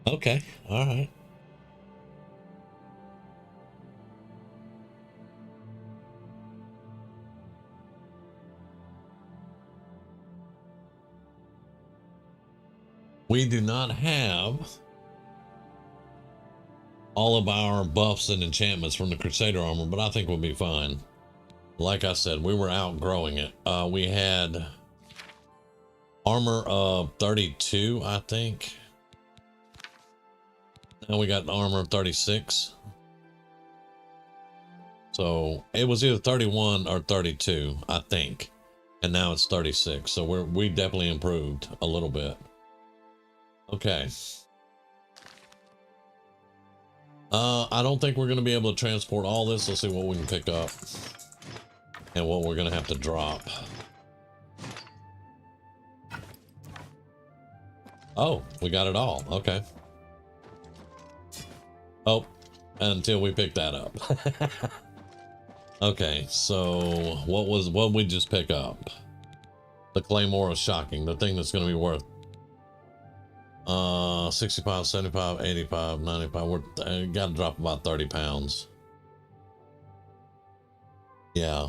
Okay, alright. We do not have all of our buffs and enchantments from the Crusader armor, but I think we'll be fine. Like I said, we were outgrowing it. We had armor of 32, I think. Now we got armor of 36. So it was either 31 or 32, I think. And now it's 36. So we definitely improved a little bit. Okay. I don't think we're going to be able to transport all this. Let's see what we can pick up and what we're going to have to drop. Oh, we got it all. Okay. Oh, until we pick that up. Okay, so what we just pick up? The Claymore of Shocking, the thing that's going to be worth 65, 75, 85, 95. We're got to drop about 30 pounds. Yeah.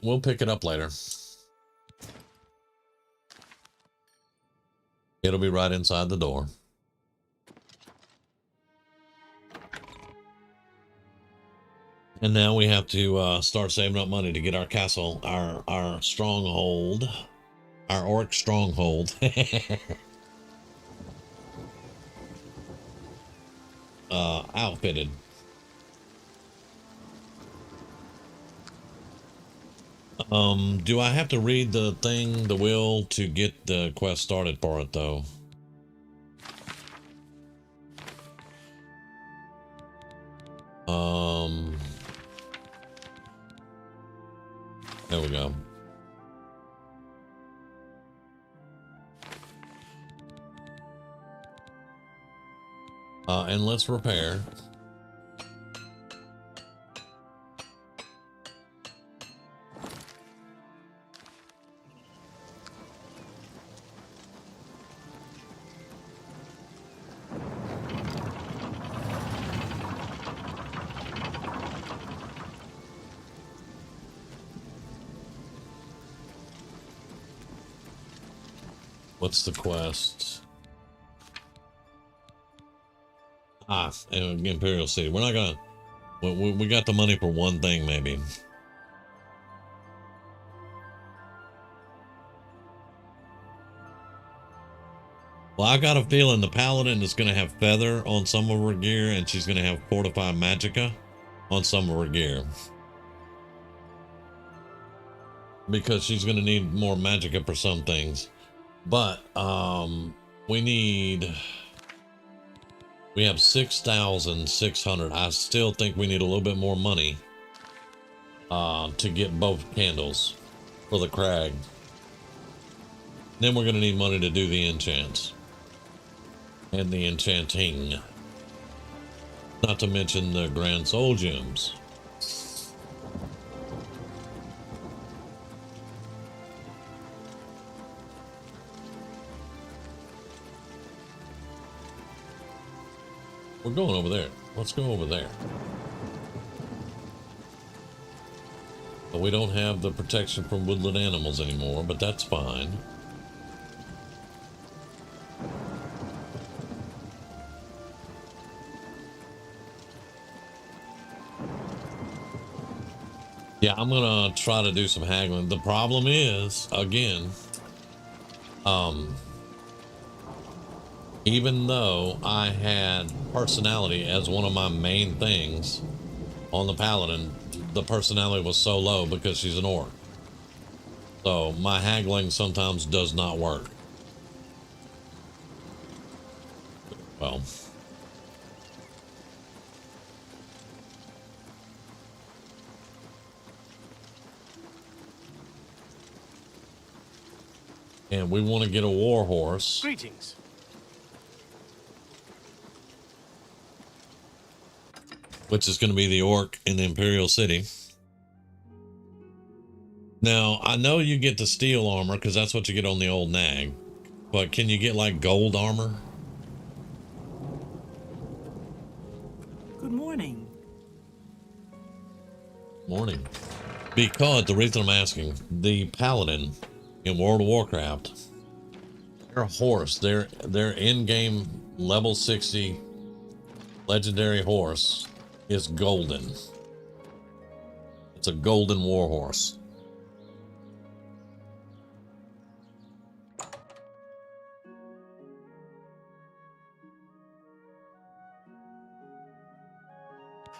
We'll pick it up later. It'll be right inside the door. And now we have to start saving up money to get our castle, our stronghold, our orc stronghold. Outfitted. Do I have to read the thing, the will, to get the quest started for it though? There we go. And let's repair. What's the quest? Imperial City. We're not gonna. We got the money for one thing, maybe. Well, I got a feeling the Paladin is going to have Feather on some of her gear, and she's going to have Fortified Magicka on some of her gear. Because she's going to need more Magicka for some things. But, we have 6,600. I still think we need a little bit more money, to get both candles for the crag. Then we're going to need money to do the enchants. And the enchanting. Not to mention the Grand Soul Gems. We're going over there. Let's go over there. But we don't have the protection from woodland animals anymore, but that's fine. Yeah, I'm gonna try to do some haggling. The problem is, again, even though I had personality as one of my main things on the Paladin, the personality was so low because she's an orc. So my haggling sometimes does not work. Well. And we want to get a war horse. Greetings. Which is going to be the orc in the Imperial City. Now, I know you get the steel armor because that's what you get on the old nag. But can you get like gold armor? Good morning. Morning. Because the reason I'm asking, the Paladin in World of Warcraft, their horse, their in-game level 60 legendary horse is golden. It's a golden war horse.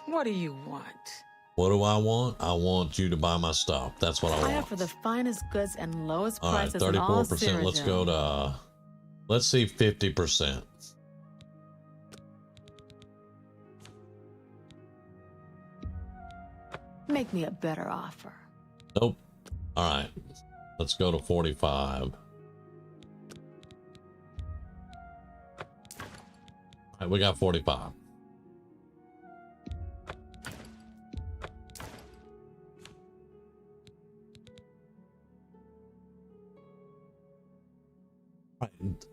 What do you want? What do I want? I want you to buy my stuff. That's what I want. I offer the finest goods and lowest All right, prices in all 34%. Let's go to, let's see, 50%. Make me a better offer. Nope. All right, let's go to 45. All right, we got 45.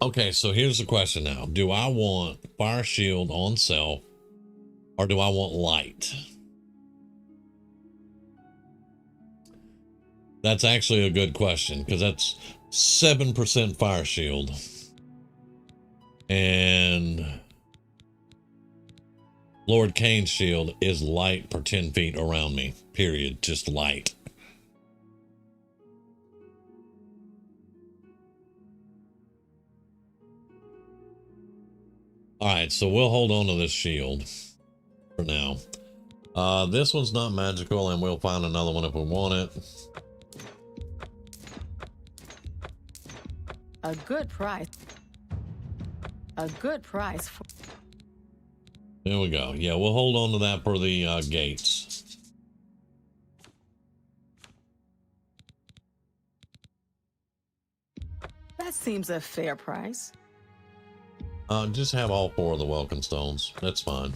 Okay, so here's the question now. Do I want Fire Shield on self, or do I want light? That's actually a good question, because that's 7% Fire Shield. And Lord Kane's shield is light per 10 feet around me, period. Just light. All right, so we'll hold on to this shield for now. This one's not magical, and we'll find another one if we want it. A good price. A good price. There we go. Yeah, we'll hold on to that for the gates. That seems a fair price. Just have all 4 of the welcome stones. That's fine.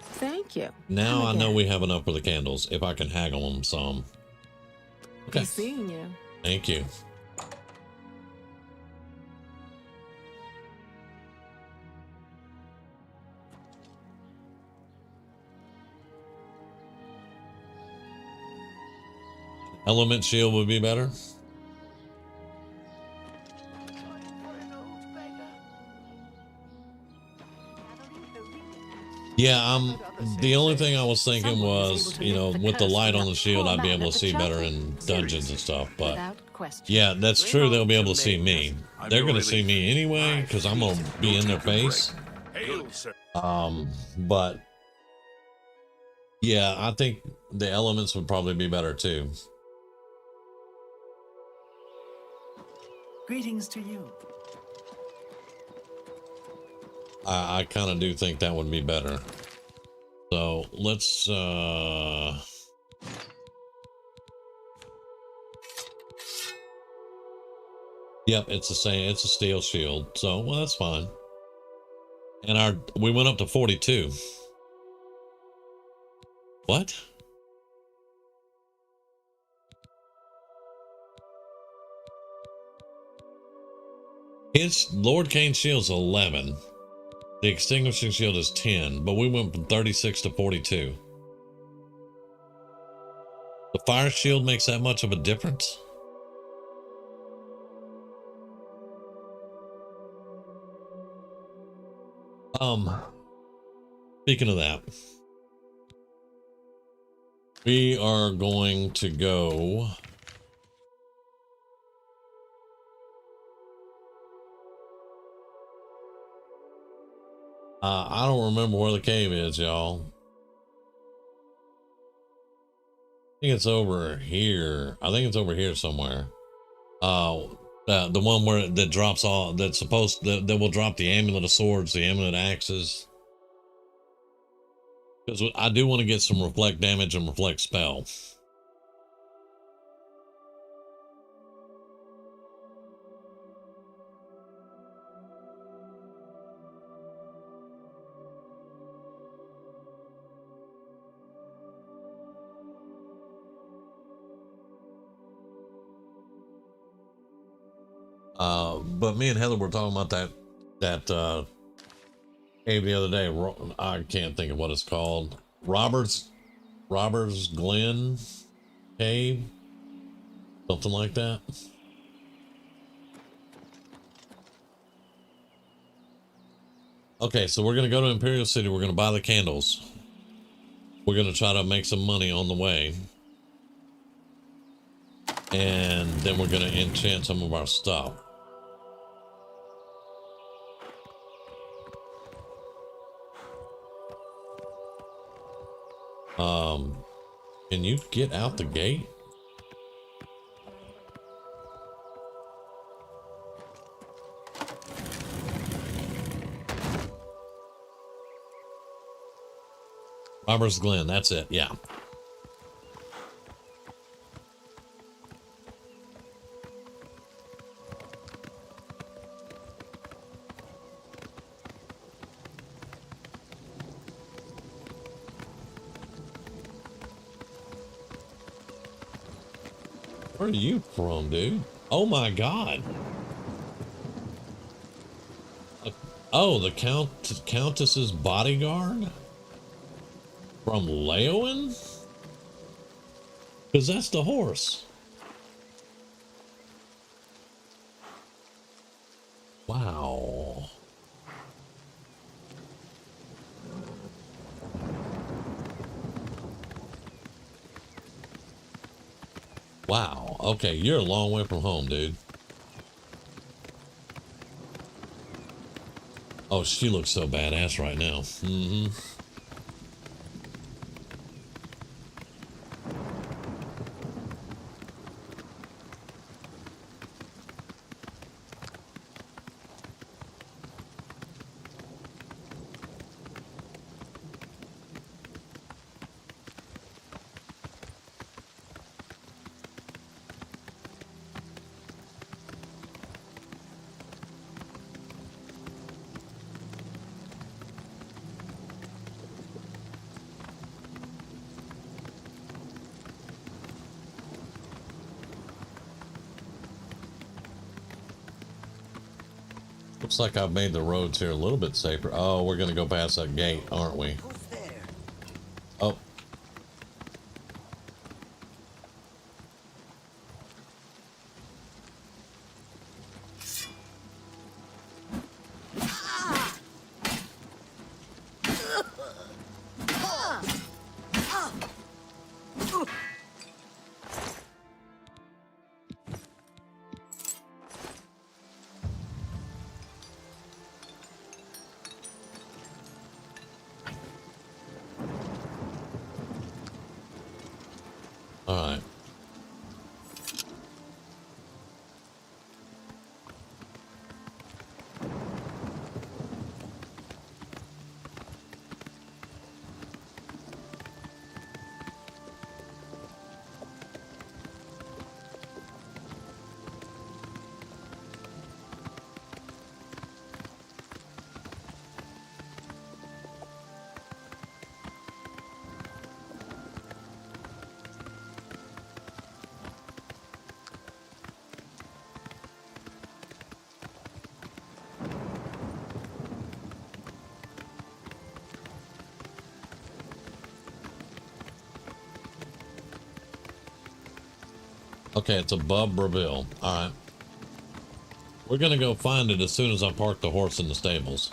Thank you. Now I know we have enough for the candles, if I can haggle them some. Okay. Be seeing you. Thank you. Element shield would be better. Yeah, the only thing I was thinking was, you know, with the light on the shield, I'd be able to see better in dungeons and stuff. But yeah, that's true. They'll be able to see me. They're going to see me anyway because I'm going to be in their face. But yeah, I think the elements would probably be better too. Greetings to you. I kind of do think that would be better. So let's yep, it's the same. It's a steel shield. So well, that's fine. And we went up to 42. What? His Lord Kane's shield's 11. The extinguishing shield is 10, but we went from 36 to 42. The fire shield makes that much of a difference? Speaking of that, we are going to go I don't remember where the cave is, y'all. I think it's over here. I think it's over here somewhere. The one where that drops all that's supposed that will drop the amulet of swords, the amulet of axes. Because I do want to get some reflect damage and reflect spell. But me and Heather were talking about that cave the other day. I can't think of what it's called. Robert's Glen Cave, something like that. Okay, so we're gonna go to Imperial City. We're gonna buy the candles. We're gonna try to make some money on the way, and then we're gonna enchant some of our stuff. Can you get out the gate? Robert's Glen, that's it, yeah. Where are you from, dude? Oh my god. Oh, the Countess's bodyguard? From Leowen? Because that's the horse. Wow. Wow. Okay, you're a long way from home, dude. Oh, she looks so badass right now. Mm-hmm. Looks like I've made the roads here a little bit safer. Oh, we're gonna go past that gate, aren't we? Oh. All right. Okay, it's above Breville. All right. We're going to go find it as soon as I park the horse in the stables.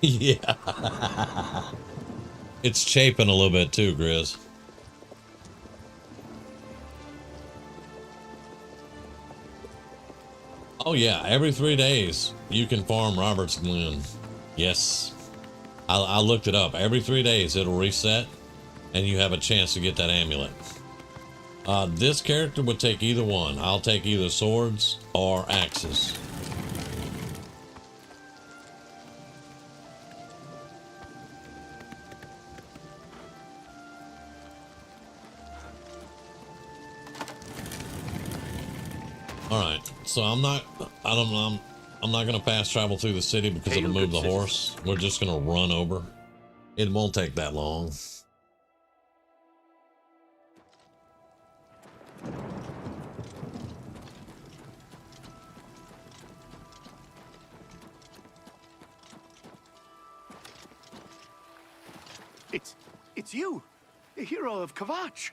Yeah. It's chafing a little bit too, Grizz. Oh yeah, every 3 days you can farm Robert's Glen. Yes. I looked it up. Every 3 days it'll reset and you have a chance to get that amulet. This character would take either one. I'll take either swords or axes. All right, so I'm not gonna fast travel through the city because it'll move the horse. We're just gonna run over. It won't take that long. It's you, the hero of Kvatch.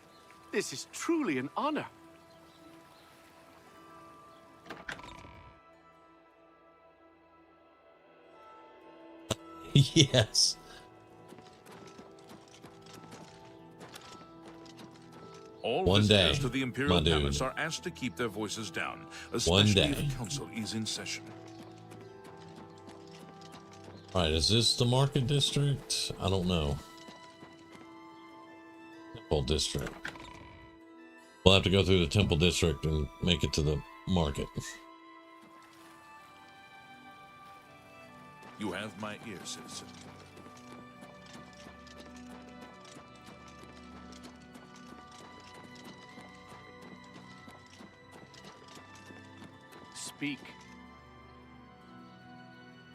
This is truly an honor. Yes. All One visitors day, to the Imperial my dude. Palace are asked to keep their voices down, One especially day. if the council is in session. All right, is this the market district? I don't know. Temple district. We'll have to go through the temple district and make it to the market. You have my ear, citizen. Speak.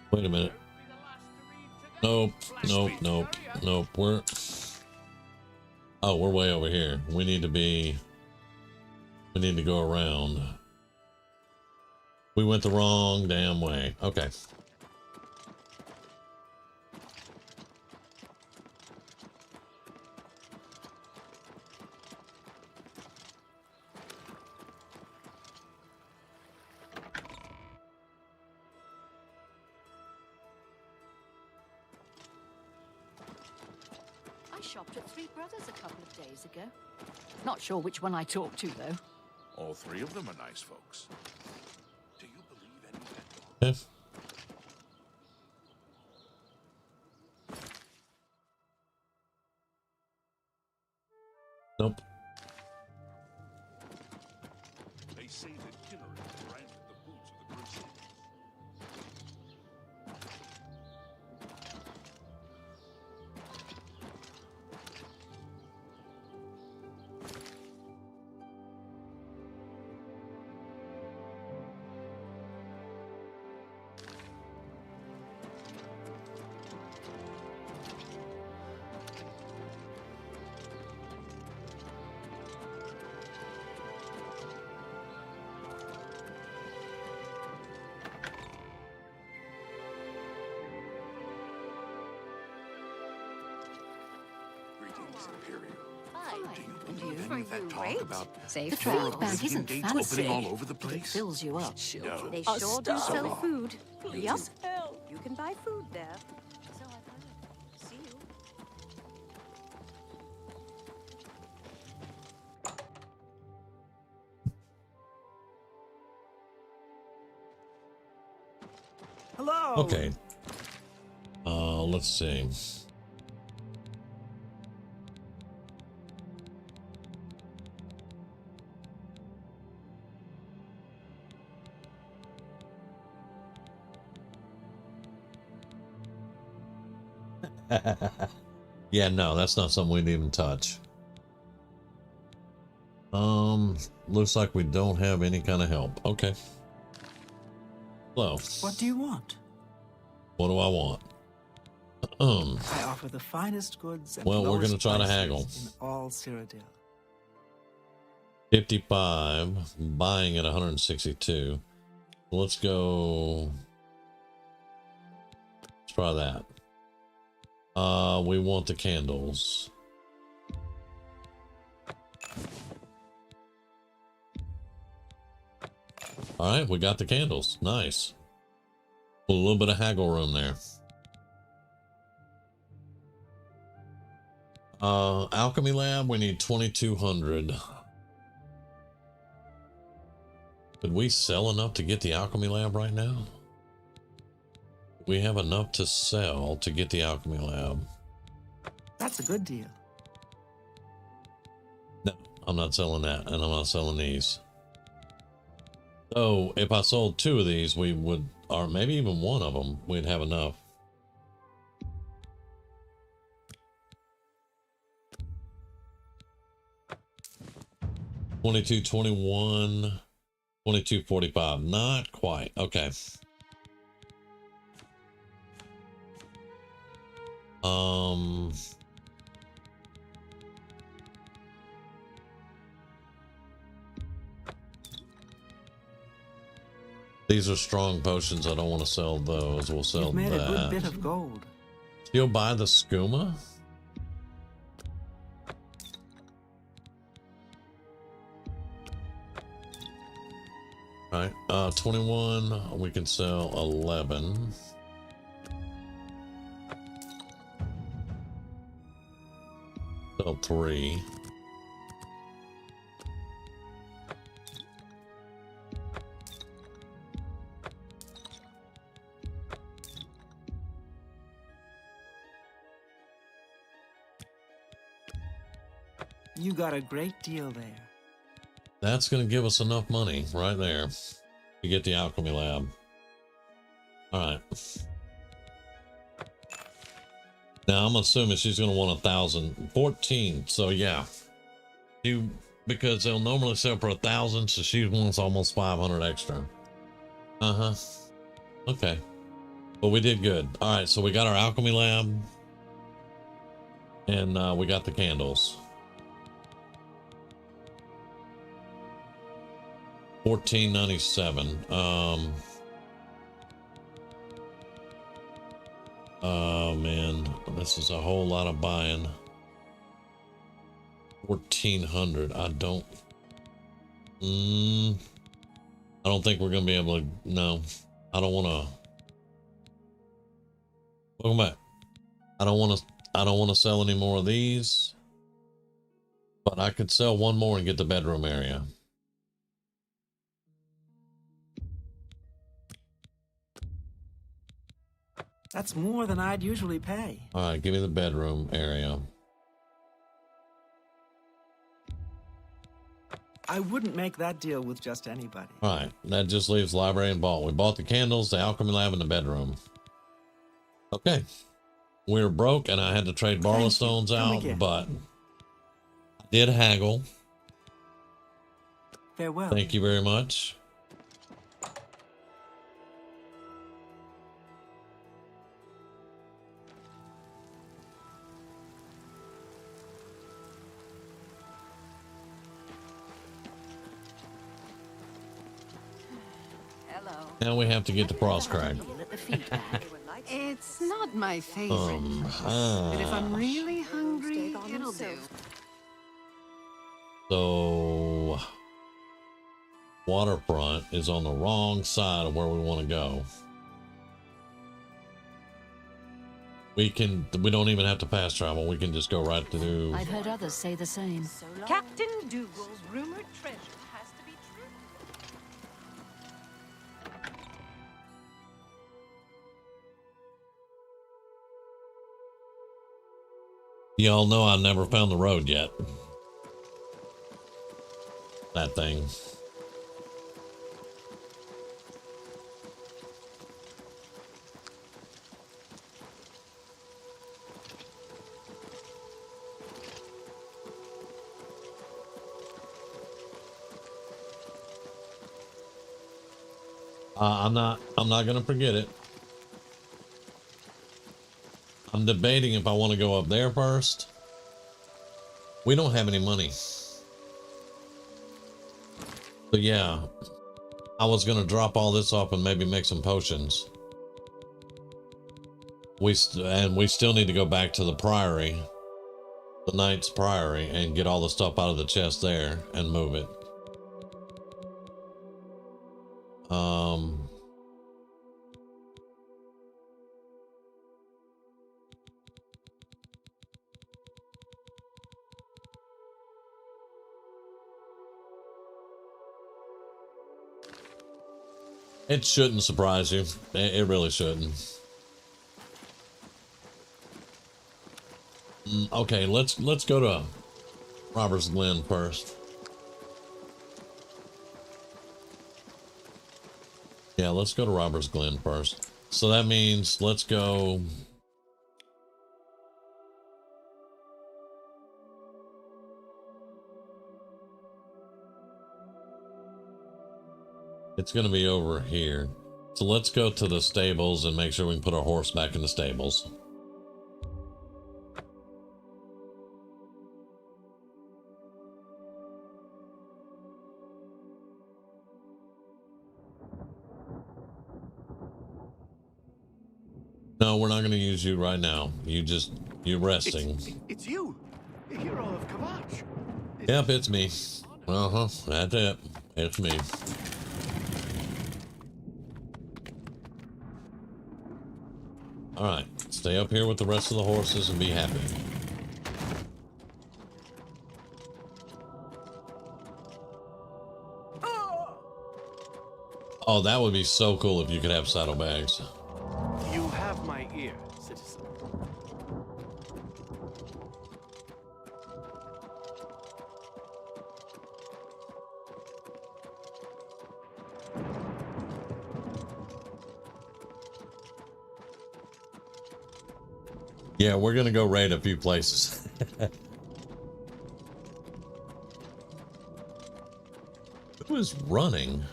Wait a minute. Nope, nope, nope, nope. We're way over here. We need to go around. We went the wrong damn way. Okay. I shopped at Three Brothers a couple of days ago. Not sure which one I talked to, though. All three of them are nice folks. Do you believe any of that? Yes. Nope. They say that Kinnery granted the boots of the Crusaders. Greetings, Imperial. And Do you you? believe any of that talk about The trade bag isn't gates fancy. opening all over the but it place? fills you up. No. They sure do So sell long. food. Please. Yep. You can buy food there. So I've heard. See you. Hello. Okay. Let's see. Yeah, no, that's not something we'd even touch. Looks like we don't have any kind of help. Okay. Hello. What do you want? What do I want? I offer the finest goods and Well, we're lowest gonna try to prices haggle. in all Cyrodiil. 55, buying at 162. Let's go. Let's try that. We want the candles. All right, we got the candles. Nice. A little bit of haggle room there. Alchemy lab, we need 2,200. Could we sell enough to get the alchemy lab right now? We have enough to sell to get the alchemy lab. That's a good deal. No, I'm not selling that, and I'm not selling these. So if I sold 2 of these, we would, or maybe even 1 of them, we'd have enough. $22, $21, $22, $45. Not quite. Okay. These are strong potions. I don't want to sell those. We'll sell You've made that. a good bit of gold. You'll buy the skooma? All right, 21, we can sell 11. Sell 3. You got a great deal there. That's going to give us enough money right there to get the alchemy lab. All right. Now I'm assuming she's going to want 1,014. So yeah, because they'll normally sell for 1,000, so she wants almost 500 extra. Okay, but we did good. All right, so we got our alchemy lab, and we got the candles. 1497. Oh man, this is a whole lot of buying. 1,400. I don't think we're gonna be able to. No, I don't want to. Welcome back. I don't want to sell any more of these, but I could sell 1 more and get the bedroom area. That's more than I'd usually pay. All right, give me the bedroom area. I wouldn't make that deal with just anybody. All right, that just leaves library and vault. We bought the candles, the alchemy lab, and the bedroom. Okay, we were broke, and I had to trade Barlow Stones out, but I did haggle. Farewell. Thank you very much. Now we have to get to Frostcrag. It's not my favorite. But if I'm really hungry, it'll So waterfront is on the wrong side of where we want to go. We don't even have to fast travel. We can just go right to. I've heard others say the same. Captain Dougal's rumored treasure has to be true. Y'all know I never found the road yet. That thing. I'm not gonna forget it. I'm debating if I want to go up there first. We don't have any money. So yeah, I was gonna drop all this off and maybe make some potions. We still need to go back to the priory, the Knight's Priory, and get all the stuff out of the chest there and move it. It shouldn't surprise you. It really shouldn't. Okay, let's go to Robert's Glen first. Yeah, let's go to Robert's Glen first. So that means let's go. It's going to be over here. So let's go to the stables and make sure we can put our horse back in the stables. No, we're not going to use you right now. You're resting. It's you, the hero of Kavach. Yep, it's me. That's it. It's me. All right, stay up here with the rest of the horses and be happy. Oh, that would be so cool if you could have saddlebags. You have my ear, citizen. Yeah, we're gonna go raid a few places. Who is running?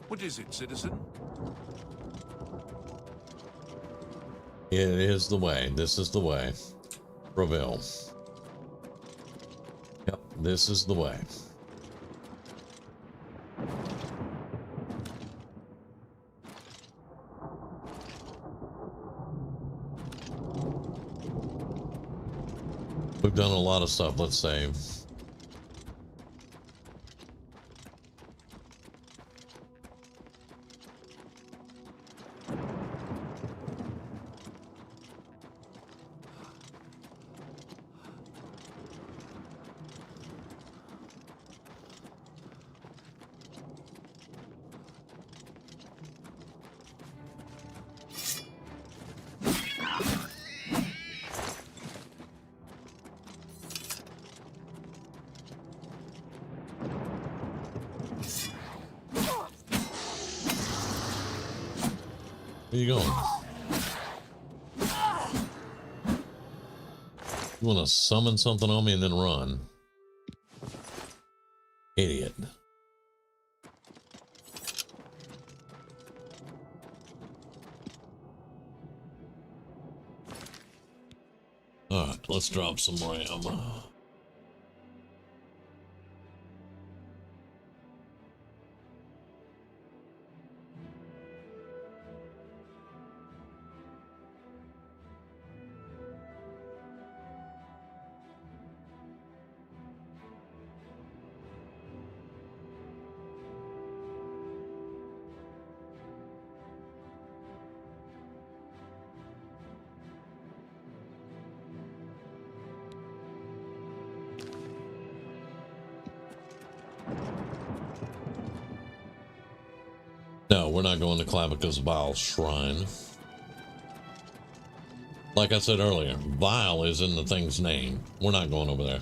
What is it, citizen? It is the way. This is the way. Breville. Yep, this is the way. We've done a lot of stuff. Let's save. Where you going? You want to summon something on me and then run? Idiot. Alright, let's drop some more ammo. No, we're not going to Clavicus Vile's shrine. Like I said earlier, Vile is in the thing's name. We're not going over there.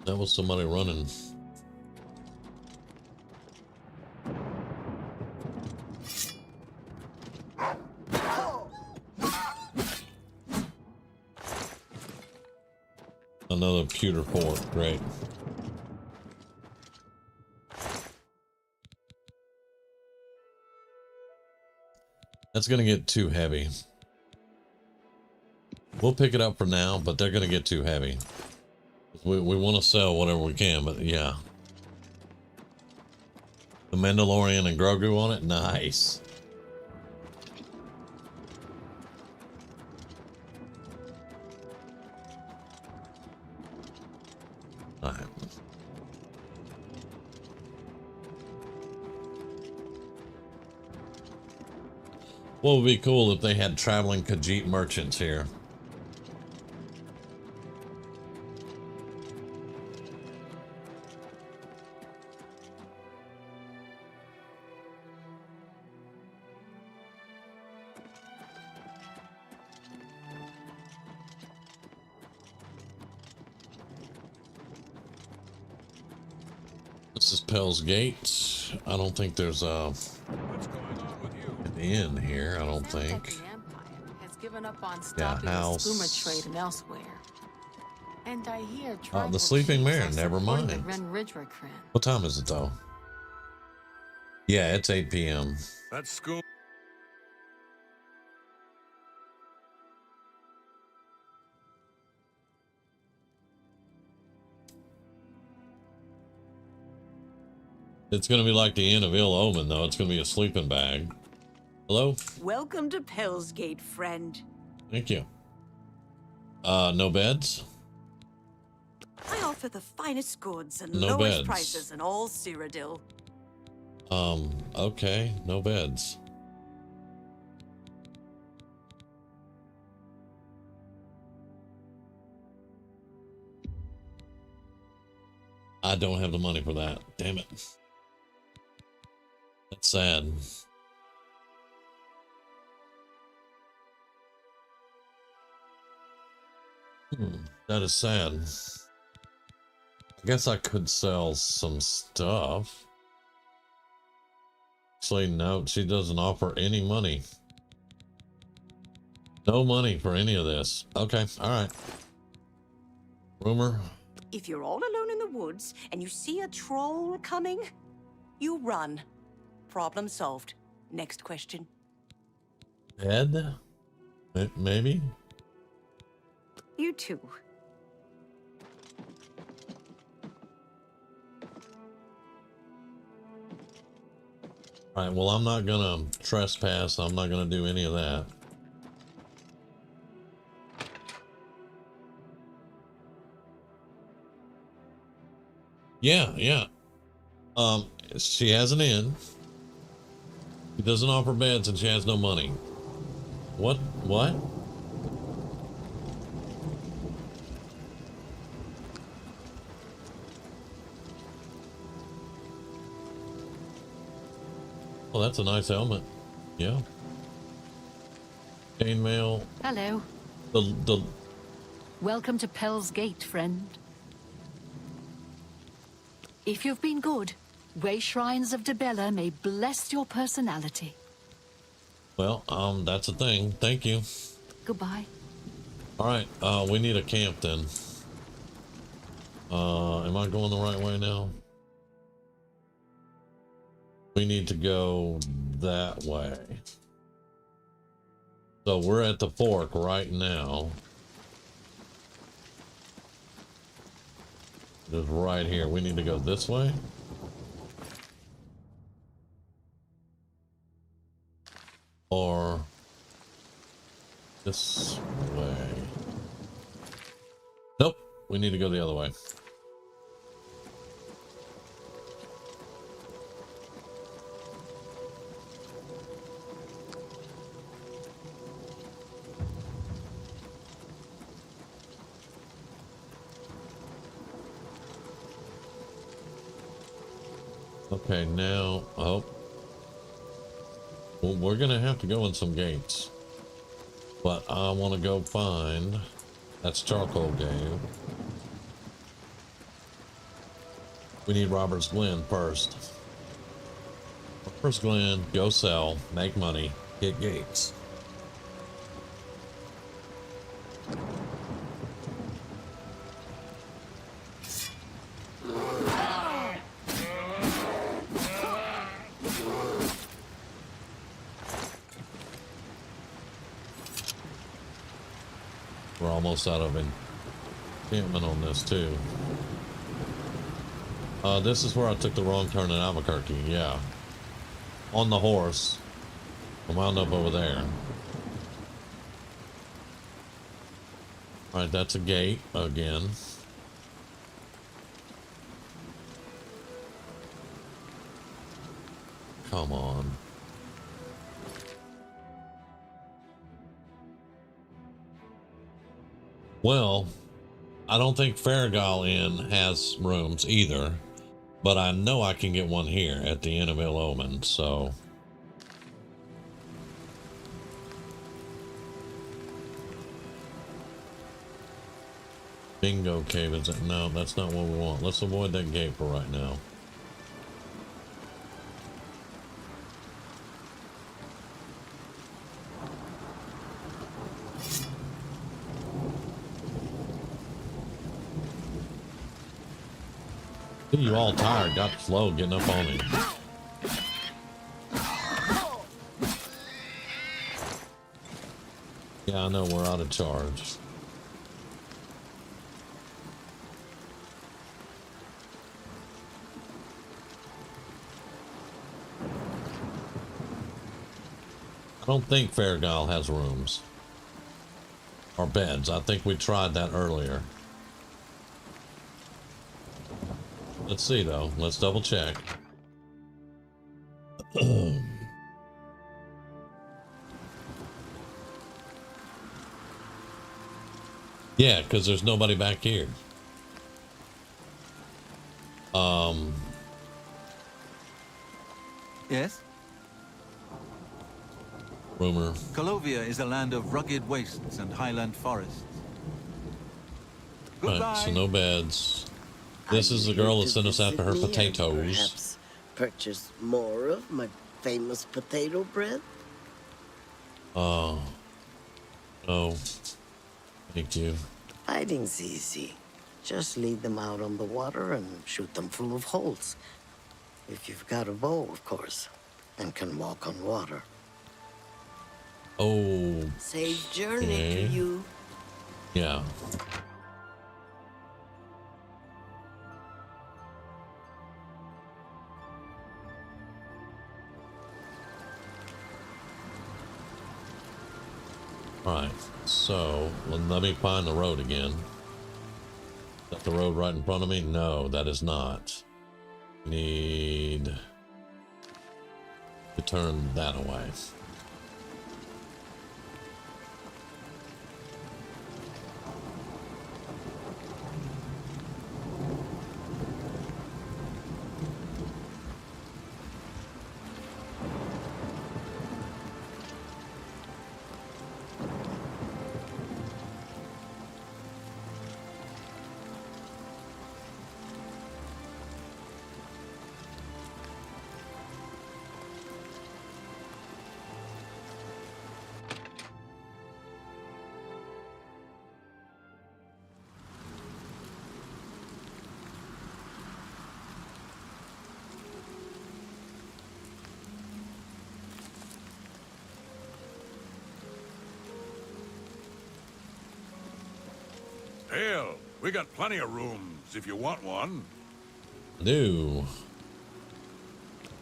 That was somebody running. Another pewter fort, great. That's gonna get too heavy. We'll pick it up for now, but they're gonna get too heavy. We want to sell whatever we can, but yeah. The Mandalorian and Grogu on it? Nice. Alright. What would be cool if they had traveling Khajiit merchants here? This is Pell's Gate. I don't think there's an inn here. I don't think. The Empire has given up on Yeah, stopping house. the Skuma trade and elsewhere. And I hear The Sleeping Mare. Never mind. Ridgewood. What time is it though? Yeah, it's 8 p.m. That's school. It's gonna be like the Inn of Ill Omen, though. It's gonna be a sleeping bag. Hello? Welcome to Pell's Gate, friend. Thank you. No beds? I offer the finest goods and No lowest beds. prices in all Cyrodiil. Okay. No beds. I don't have the money for that. Damn it. That's sad. That is sad. I guess I could sell some stuff. Actually, no, she doesn't offer any money. No money for any of this. Okay, alright. Rumor. If you're all alone in the woods and you see a troll coming, you run. Problem solved. Next question. Bed? Maybe? You too. Alright, well, I'm not gonna trespass. I'm not gonna do any of that. Yeah. She has an inn. She doesn't offer beds and she has no money. What? Well, that's a nice helmet. Yeah. Chainmail. Hello. The Welcome to Pell's Gate, friend. If you've been good, way shrines of Debella may bless your personality. Well, that's a thing. Thank you. Goodbye. All right, we need a camp then. Am I going the right way now? We need to go that way. So we're at the fork right now. Just right here. We need to go this way. This way. Nope, we need to go the other way. Okay, now, oh. Well, we're gonna have to go in some gates. But I want to go find... That's Charcoal Cave. We need Robert's Glen first. Robert's Glen, go sell, make money, hit gates. We're almost out of encampment on this too. This is where I took the wrong turn in Albuquerque, yeah. On the horse. I wound up over there. Alright, that's a gate again. Come on. Well, I don't think Farragal Inn has rooms either, but I know I can get one here at the Inn of Ill Omen, so... Bingo Cave, is it? No, that's not what we want. Let's avoid that gate for right now. You all tired, got slow getting up on me. Yeah, I know we're out of charge. I don't think Farragal has rooms. Or beds. I think we tried that earlier. Let's see though. Let's double check. Yeah, because there's nobody back here. Yes? Rumor. Colovia is a land of rugged wastes and highland forests. Right, so no beds. This is the girl that sent us after her potatoes. Perhaps purchase more of my famous potato bread? Oh. No. Thank you. Fighting's easy. Just lead them out on the water and shoot them full of holes. If you've got a bow, of course, and can walk on water. Oh. Safe journey to you. Yeah. Alright, so let me find the road again. Is that the road right in front of me? No, that is not. Need to turn that away. Hell, we got plenty of rooms if you want one. No.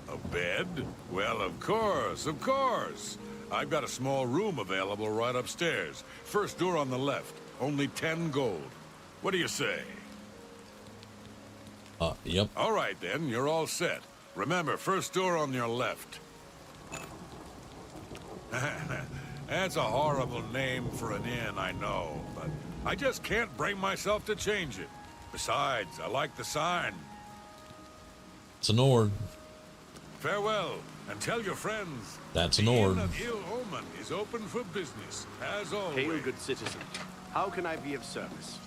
A bed? Well, of course, of course. I've got a small room available right upstairs. First door on the left. Only 10 gold. What do you say? Yep. All right, then. You're all set. Remember, first door on your left. That's a horrible name for an inn, I know, but I just can't bring myself to change it. Besides, I like the sign. It's an Ord. Farewell, and tell your friends. That's an the Ord. Inn of Ill Omen is open for business, as always. Hail, good citizen. How can I be of service?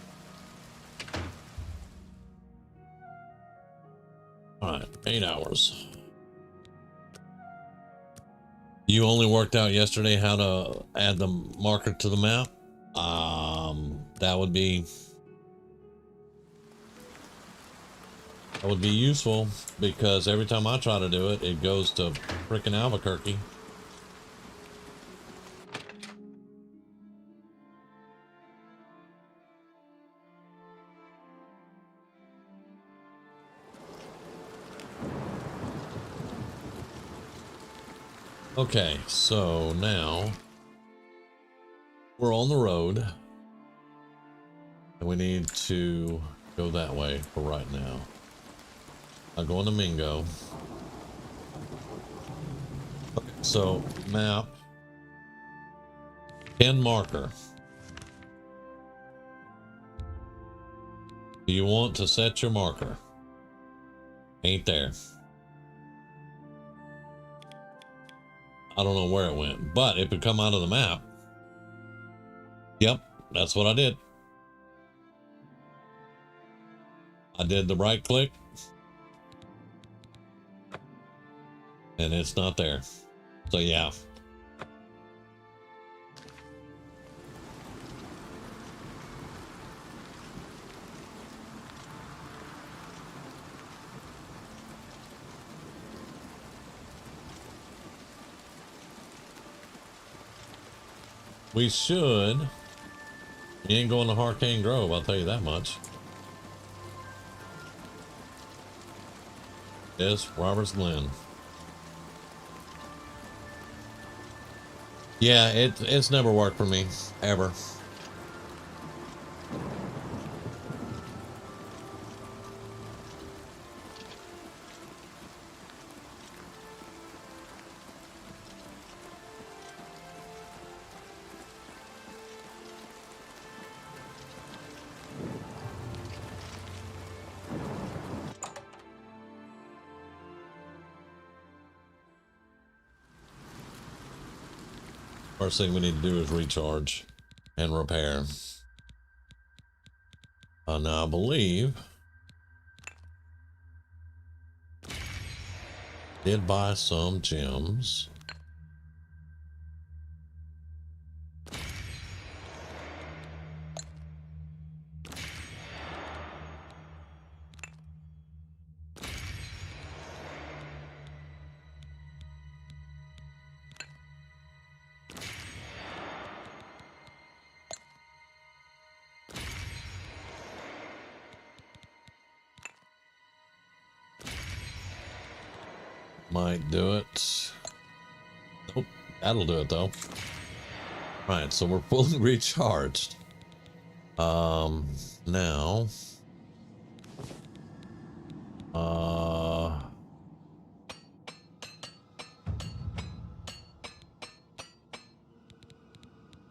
Alright, 8 hours. You only worked out yesterday how to add the marker to the map. That would be useful, because every time I try to do it, it goes to frickin' Albuquerque. Okay, so now we're on the road and we need to go that way for right now. I'm going to Mingo. Okay, so map, pin marker. Do you want to set your marker? Ain't there. I don't know where it went, but it could come out of the map. Yep, that's what I did. I did the right click, and it's not there. So yeah. We should. You ain't going to Hurricane Grove, I'll tell you that much. Yes, Robert's Glen. Yeah, it's never worked for me, ever. First thing we need to do is recharge and repair. Now I believe did buy some gems. Might do it. Nope, that'll do it though. Right, so we're fully recharged. Now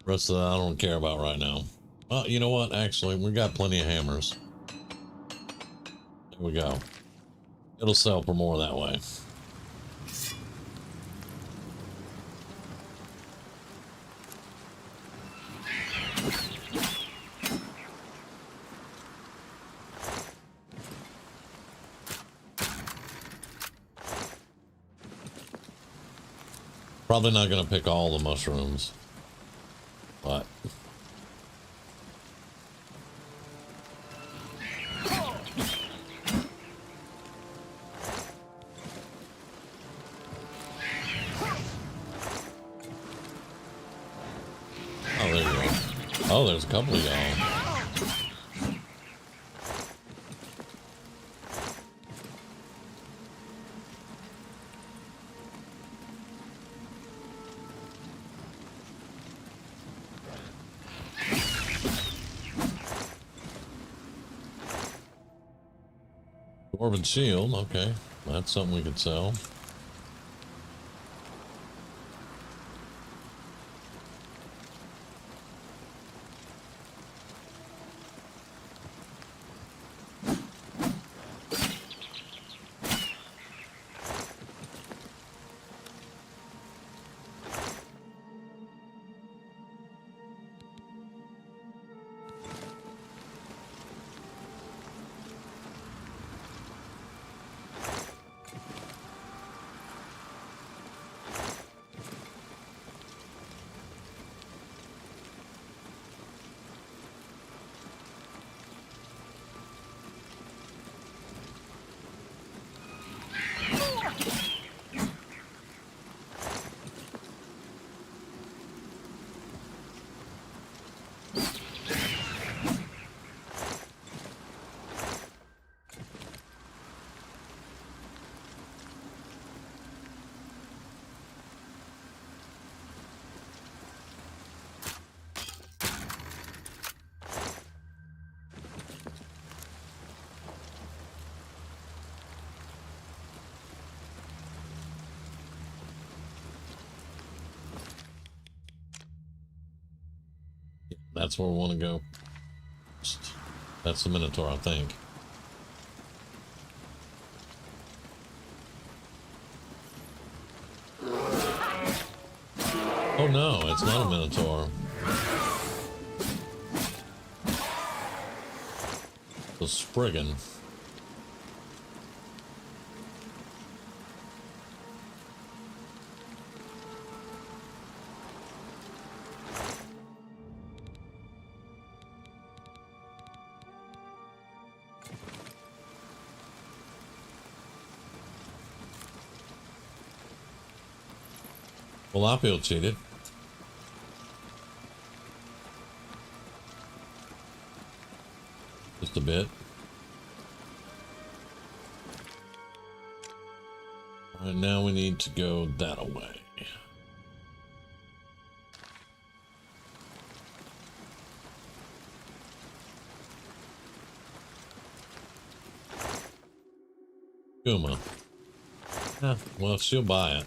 rest of that I don't care about right now. Well, you know what? Actually, we got plenty of hammers. There we go. It'll sell for more that way. Probably not going to pick all the mushrooms, but oh, there you go. Oh, there's a couple of y'all. Dwarven shield, okay. That's something we could sell. That's where we want to go. That's the Minotaur, I think. Oh no, it's not a Minotaur. It's a Spriggan. Well, I feel cheated. Just a bit. All right, now we need to go that way. Kuma. Yeah, well, she'll buy it.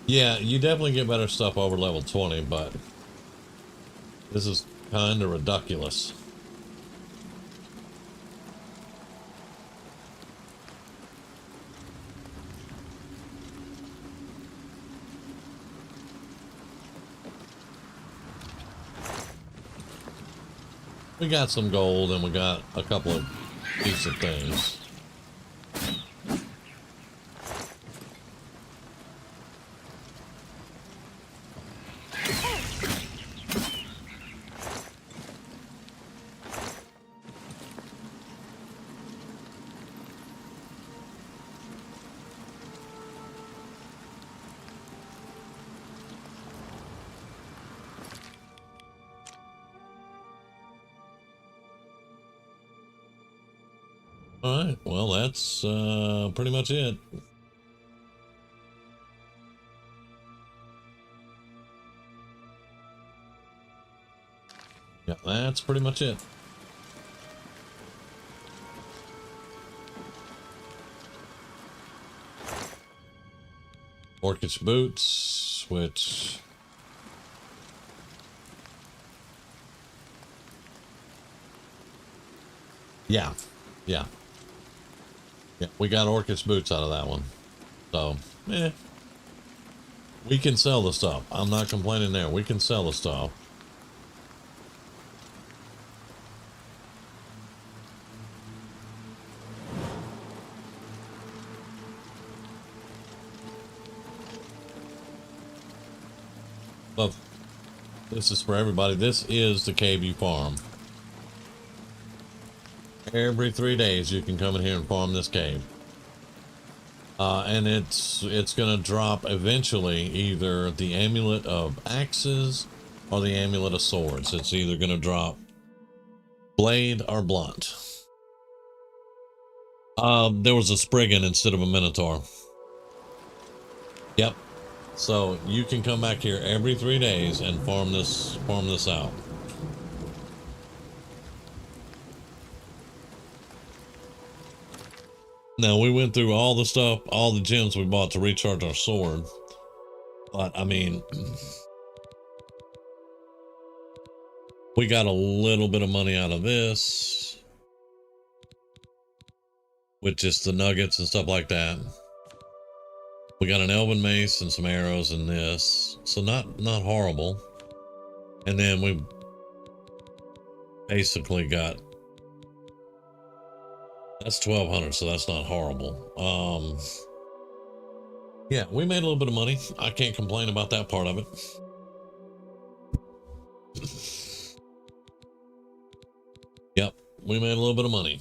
Yeah, you definitely get better stuff over level 20, but this is kind of ridiculous. We got some gold and we got a couple of decent things. Alright, well that's pretty much it. Yeah, that's pretty much it. Orcish boots, which... Yeah. Yeah, we got Orcish boots out of that one. So, we can sell the stuff. I'm not complaining there. We can sell the stuff. But this is for everybody. This is the cave you farm. Every 3 days you can come in here and farm this cave. And it's gonna drop eventually either the amulet of axes or the amulet of swords. It's either gonna drop blade or blunt. There was a Spriggan instead of a Minotaur. Yep. So you can come back here every 3 days and farm this out. Now we went through all the stuff, all the gems we bought to recharge our sword. But I mean, we got a little bit of money out of this, with just the nuggets and stuff like that. We got an elven mace and some arrows in this, so not horrible. And then we basically got, that's 1,200, so that's not horrible. Yeah, we made a little bit of money. I can't complain about that part of it. Yep, we made a little bit of money.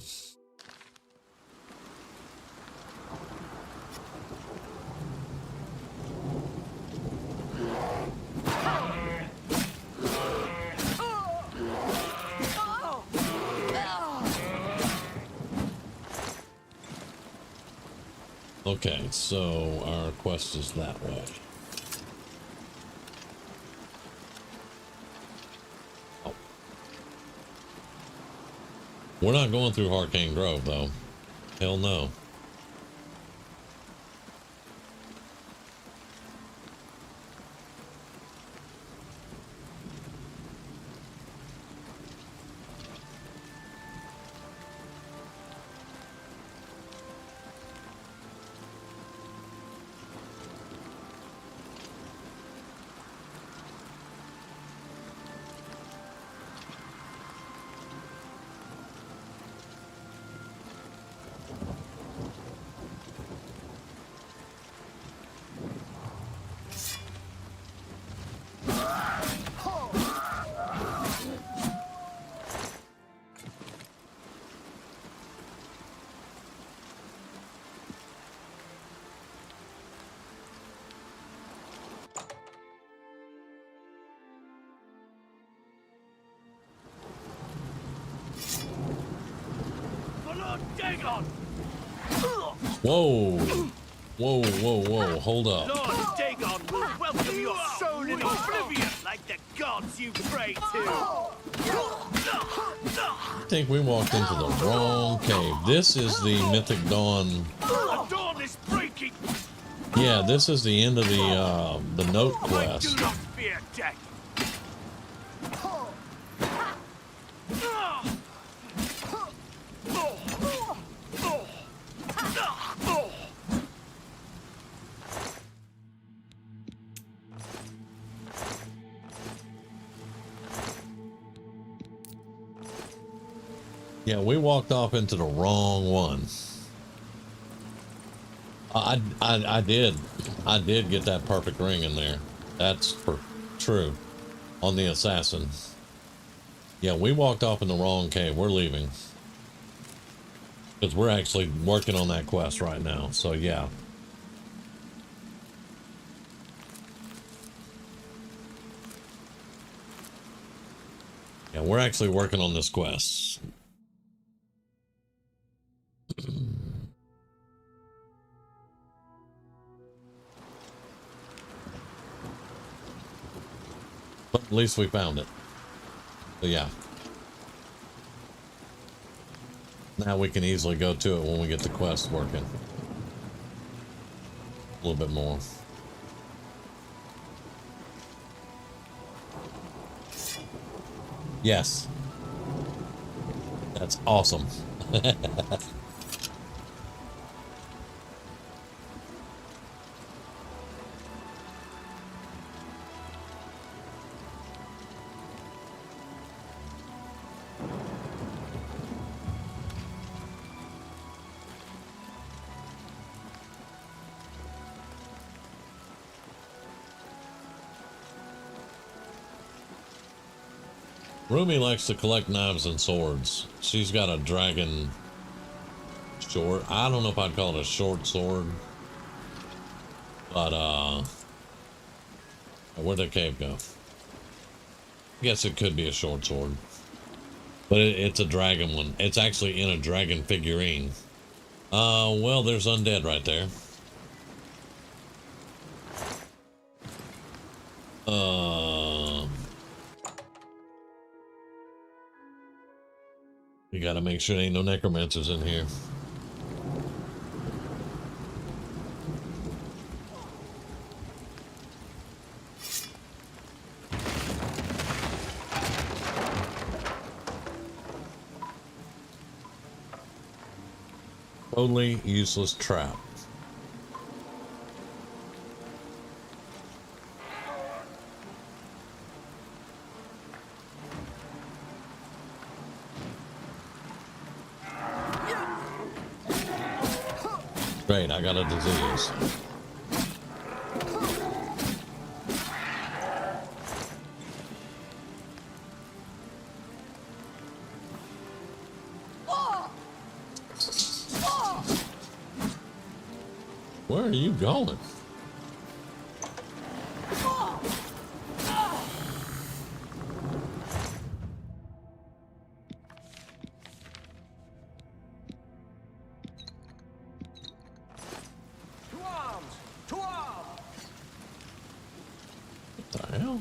Okay, so our quest is that way. Oh. We're not going through Arcane Grove, though. Hell no. Whoa. Whoa, whoa, whoa, hold up. Lord Dagon will welcome your soul in Oblivion like the gods you pray to. I think we walked into the wrong cave. This is the Mythic Dawn. The dawn is breaking. Yeah, this is the end of the note quest. Do not fear death. Yeah, we walked off into the wrong one. I did get that perfect ring in there. That's true. On the assassin. Yeah, we walked off in the wrong cave. We're leaving. Because we're actually working on that quest right now. So yeah. Yeah, we're actually working on this quest. But at least we found it. So yeah. Now we can easily go to it when we get the quest working. A little bit more. Yes. That's awesome. Rumi likes to collect knives and swords. She's got a dragon short. I don't know if I'd call it a short sword. But, where'd the cave go? I guess it could be a short sword. But it's a dragon one. It's actually in a dragon figurine. Well, there's undead right there. You gotta make sure there ain't no necromancers in here. Totally useless trap. Great, I got a disease. Where are you going? To arms! What the hell?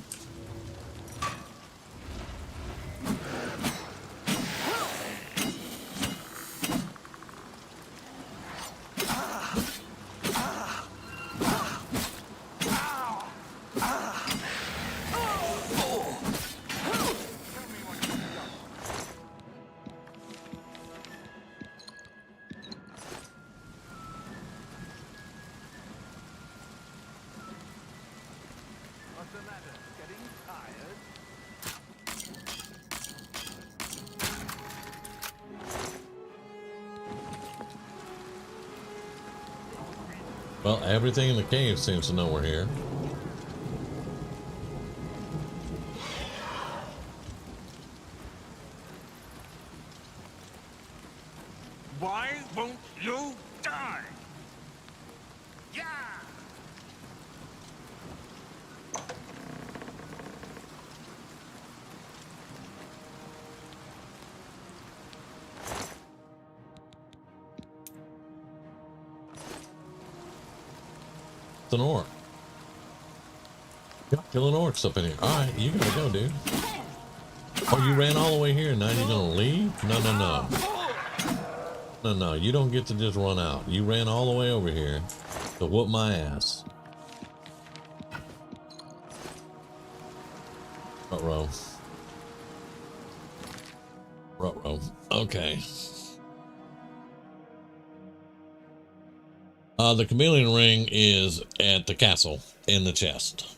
Well, everything in the cave seems to know we're here. Why won't you die? Yeah! It's an orc. Got killing orcs up in here. Alright, you gotta go, dude. Oh, you ran all the way here and now you're gonna leave? No, no, no. No, no, you don't get to just run out. You ran all the way over here to whoop my ass. Ruh-roh. Ruh-roh. Okay. The chameleon ring is at the castle in the chest.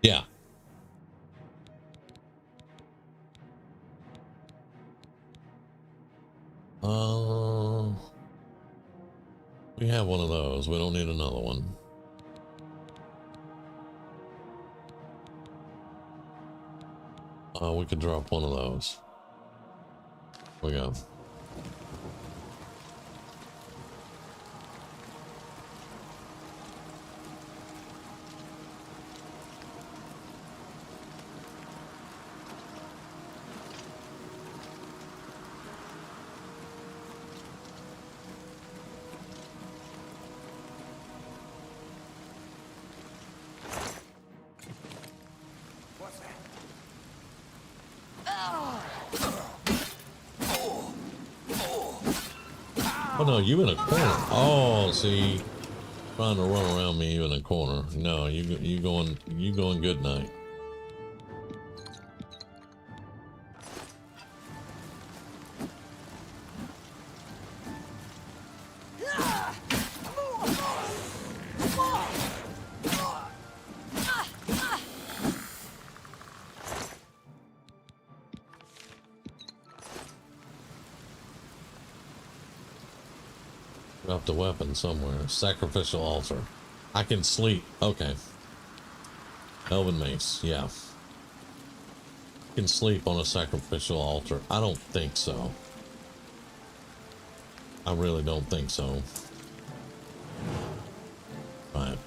Yeah. We have one of those. We don't need another one. We could drop one of those. Here we go. Oh no, you in a corner. Oh, see, trying to run around me, you in a corner. No, you going good night. Dropped a weapon somewhere. Sacrificial altar. I can sleep. Okay. Elven mace. Yeah. Can sleep on a sacrificial altar. I don't think so. I really don't think so. Right.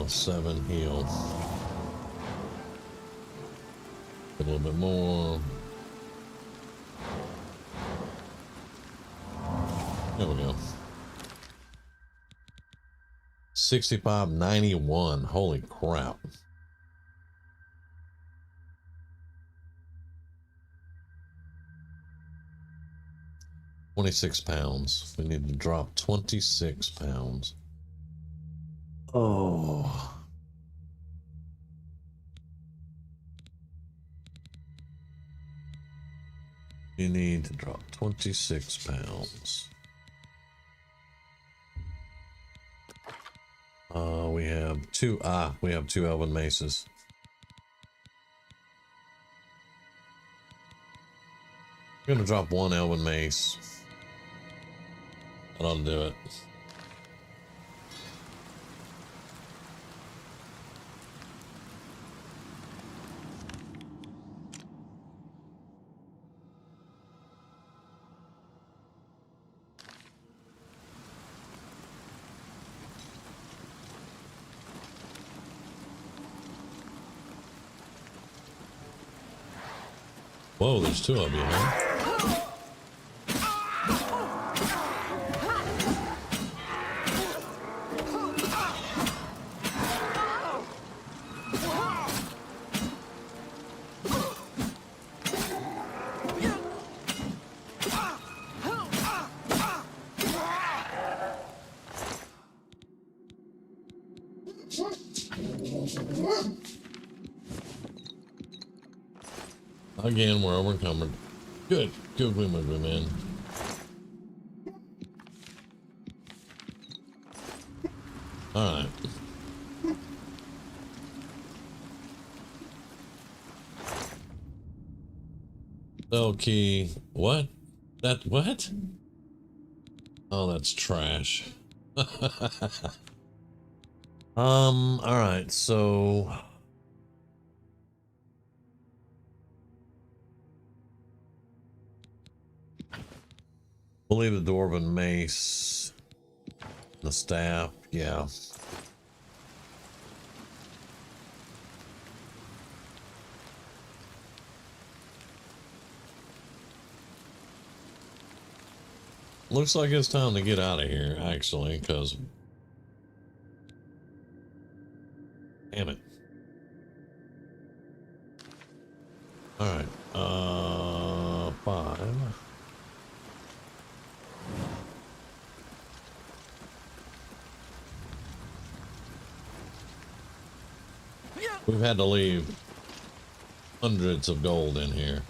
7 heal. A little bit more. There we go. 65.91. Holy crap. £26. We need to drop 26 pounds. Oh. You need to drop 26 pounds. We have two elven maces. I'm gonna drop one elven mace. That'll do it. Whoa, there's two of you, huh? Again, we're overencumbered. Good. Good movie, man. Alright. Cell key. What? That what? Oh, that's trash. Alright, so we'll leave the dwarven mace, the staff, yeah. Looks like it's time to get out of here, actually, because damn it. Alright, 5. We've had to leave hundreds of gold in here.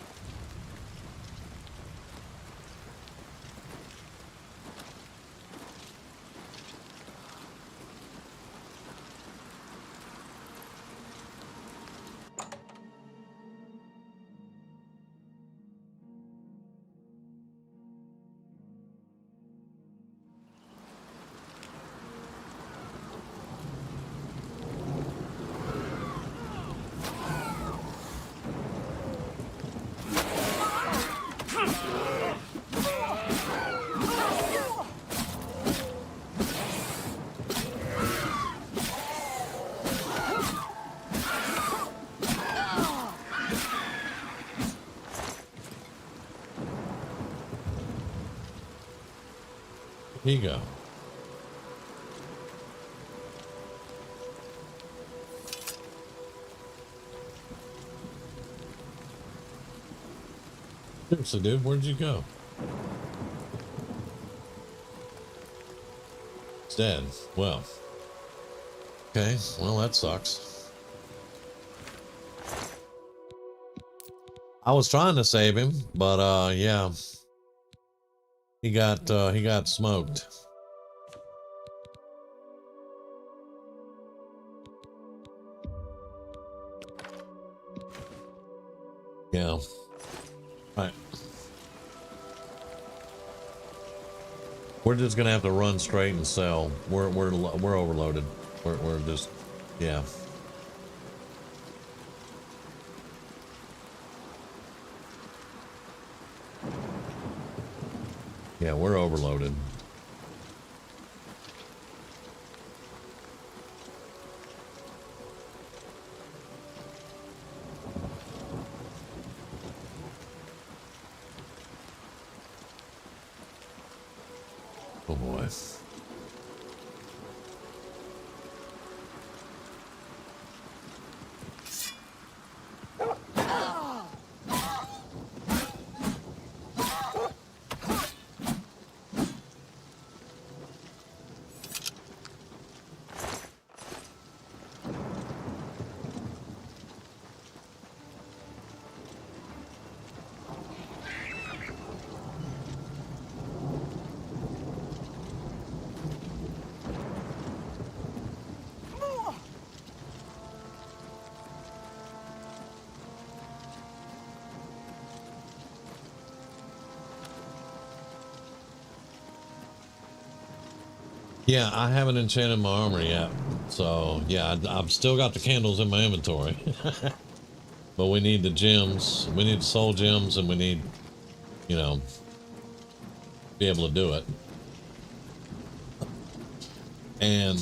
Here you go. Seriously, dude, where'd you go? It's dead. Well. Okay, well that sucks. I was trying to save him, but yeah. He got smoked. Yeah. All right. We're just gonna have to run straight and sell. We're overloaded. We're just, yeah. Yeah, we're overloaded. boy. Yeah, I haven't enchanted my armor yet. So, yeah, I've still got the candles in my inventory. But we need the gems. We need the soul gems, and we need, you know, be able to do it. And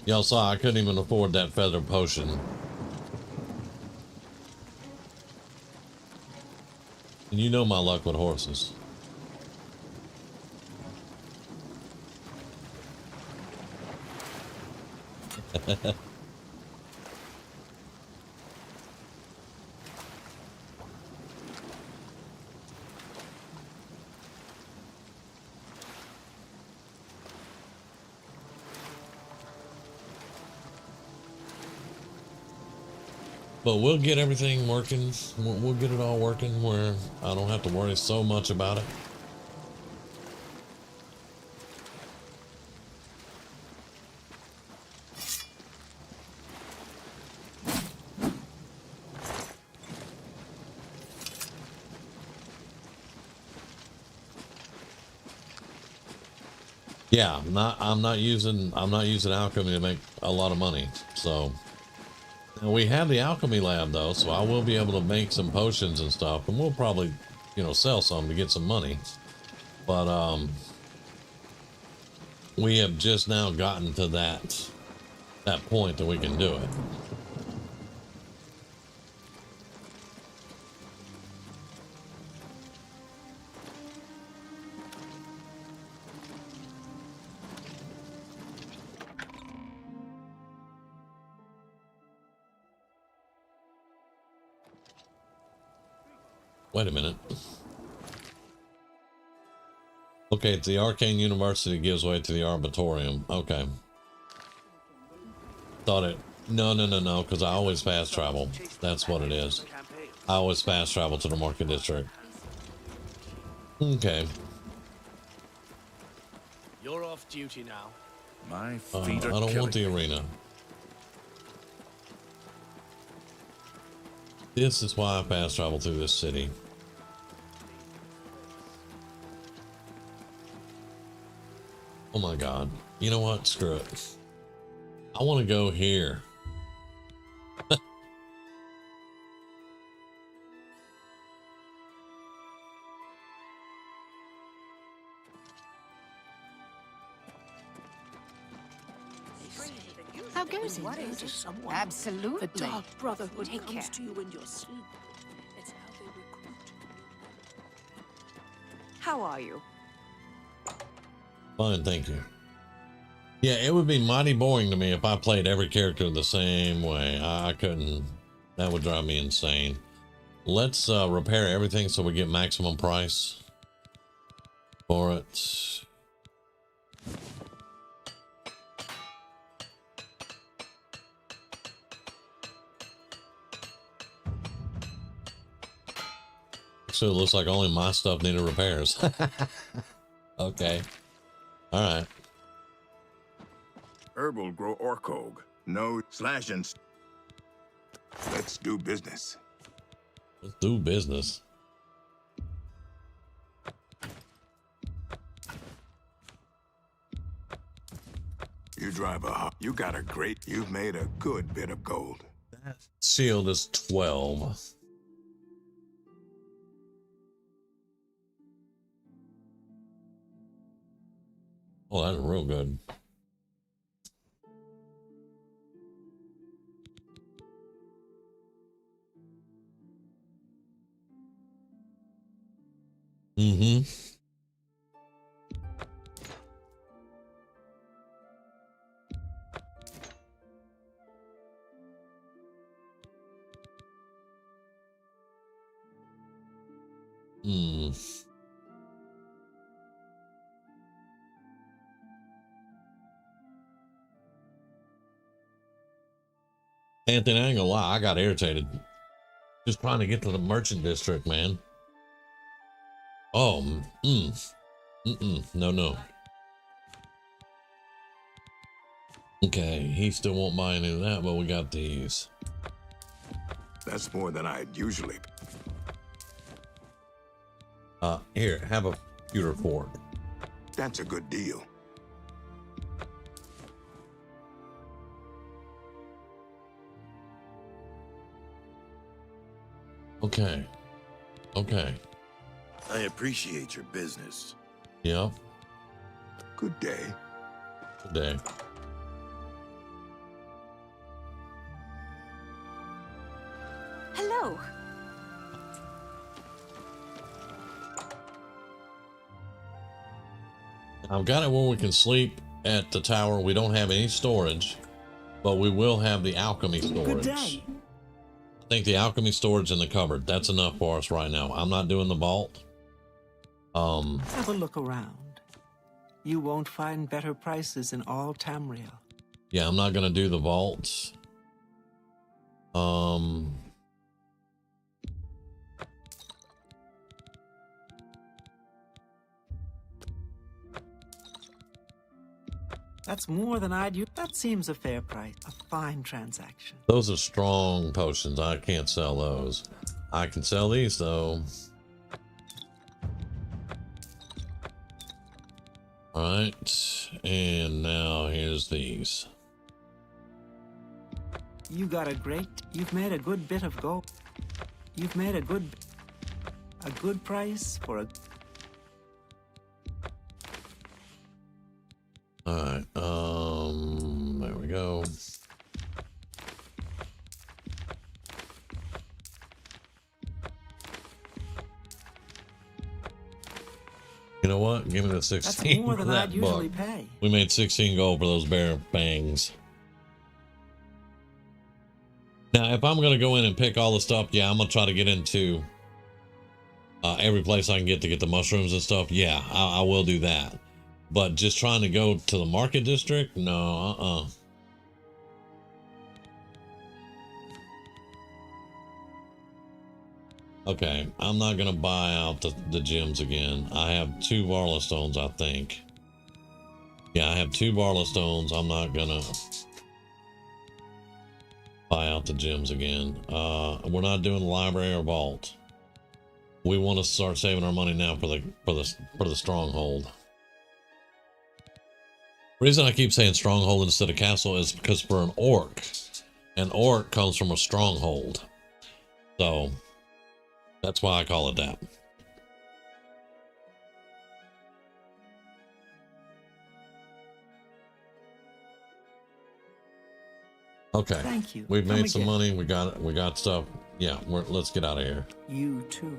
y'all saw I couldn't even afford that feather potion. And you know my luck with horses. But we'll get everything working. We'll get it all working where I don't have to worry so much about it. Yeah, I'm not using alchemy to make a lot of money. So now we have the alchemy lab though, so I will be able to make some potions and stuff, and we'll probably, you know, sell some to get some money. But we have just now gotten to that point that we can do it. Wait a minute. Okay, it's the Arcane University gives way to the Arbitorium. Okay. Thought it... No, because I always fast travel. That's what it is. I always fast travel to the Market District. Okay. You're off duty now. My feet I are don't want the arena. This is why I fast travel through this city. Oh my god. You know what? Screw it. I want to go here. How goes it? What is it? Absolutely. The Dark Brotherhood Take comes care. to you in your sleep. It's how they recruit. How are you? Fine, thank you. Yeah, it would be mighty boring to me if I played every character the same way. I couldn't. That would drive me insane. Let's repair everything so we get maximum price for it. So it looks like only my stuff needed repairs. Okay. All right. Herbal grow orcog. No slashing. Let's do business. Let's do business. You drive a you got a great, you've made a good bit of gold. That shield is 12. Oh, that's real good. Anthony, I ain't gonna lie, I got irritated. Just trying to get to the merchant district, man. Oh, no. Okay, he still won't buy any of that, but we got these. That's more than I'd usually. Here, have a pewter fork. That's a good deal. Okay. I appreciate your business. Yep. Good day. Good day. Hello. I've got it where we can sleep at the tower. We don't have any storage, but we will have the alchemy storage. Good day. I think the alchemy storage in the cupboard, that's enough for us right now. I'm not doing the vault. Have a look around. You won't find better prices in all Tamriel. Yeah, I'm not gonna do the vaults. That's more than I'd use. That seems a fair price. A fine transaction. Those are strong potions. I can't sell those. I can sell these though. All right, and now here's these. You've made a good bit of gold. You've made a good price for a. All right, there we go. You know what? Give me the 16. That's more than for that I'd usually book. pay. We made 16 gold for those bear bangs. Now, if I'm going to go in and pick all the stuff, yeah, I'm going to try to get into every place I can get to get the mushrooms and stuff. Yeah, I will do that. But just trying to go to the market district? No, Okay, I'm not going to buy out the gems again. I have 2 Varla stones, I think. Yeah, I have 2 Varla stones. I'm not going to buy out the gems again. We're not doing the library or vault. We want to start saving our money now for the stronghold. The reason I keep saying stronghold instead of castle is because for an orc comes from a stronghold. So that's why I call it that. Okay. Thank you. We've Come made some again. money. We got stuff. Yeah, let's get out of here. You too.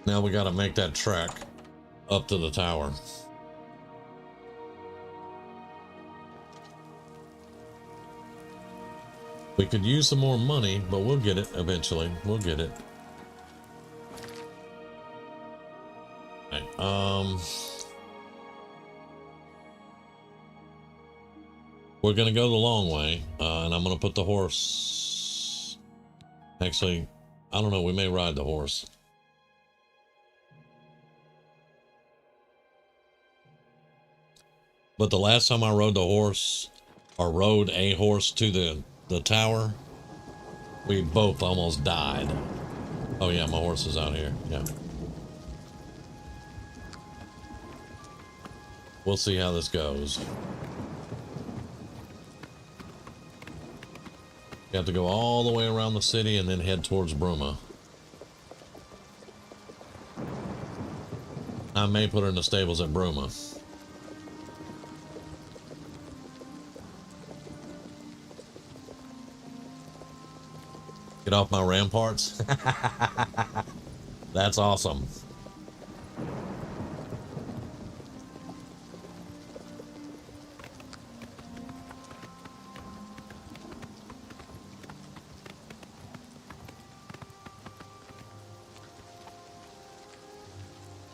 Now we got to make that trek up to the tower. We could use some more money, but we'll get it eventually. We'll get it. Okay, we're gonna go the long way, and I'm gonna put the horse. Actually, I don't know. We may ride the horse. But the last time I rode the horse, or rode a horse to the tower, we both almost died. Oh yeah, my horse is out here. Yeah. We'll see how this goes. You have to go all the way around the city and then head towards Bruma. I may put her in the stables at Bruma. Get off my ramparts. That's awesome.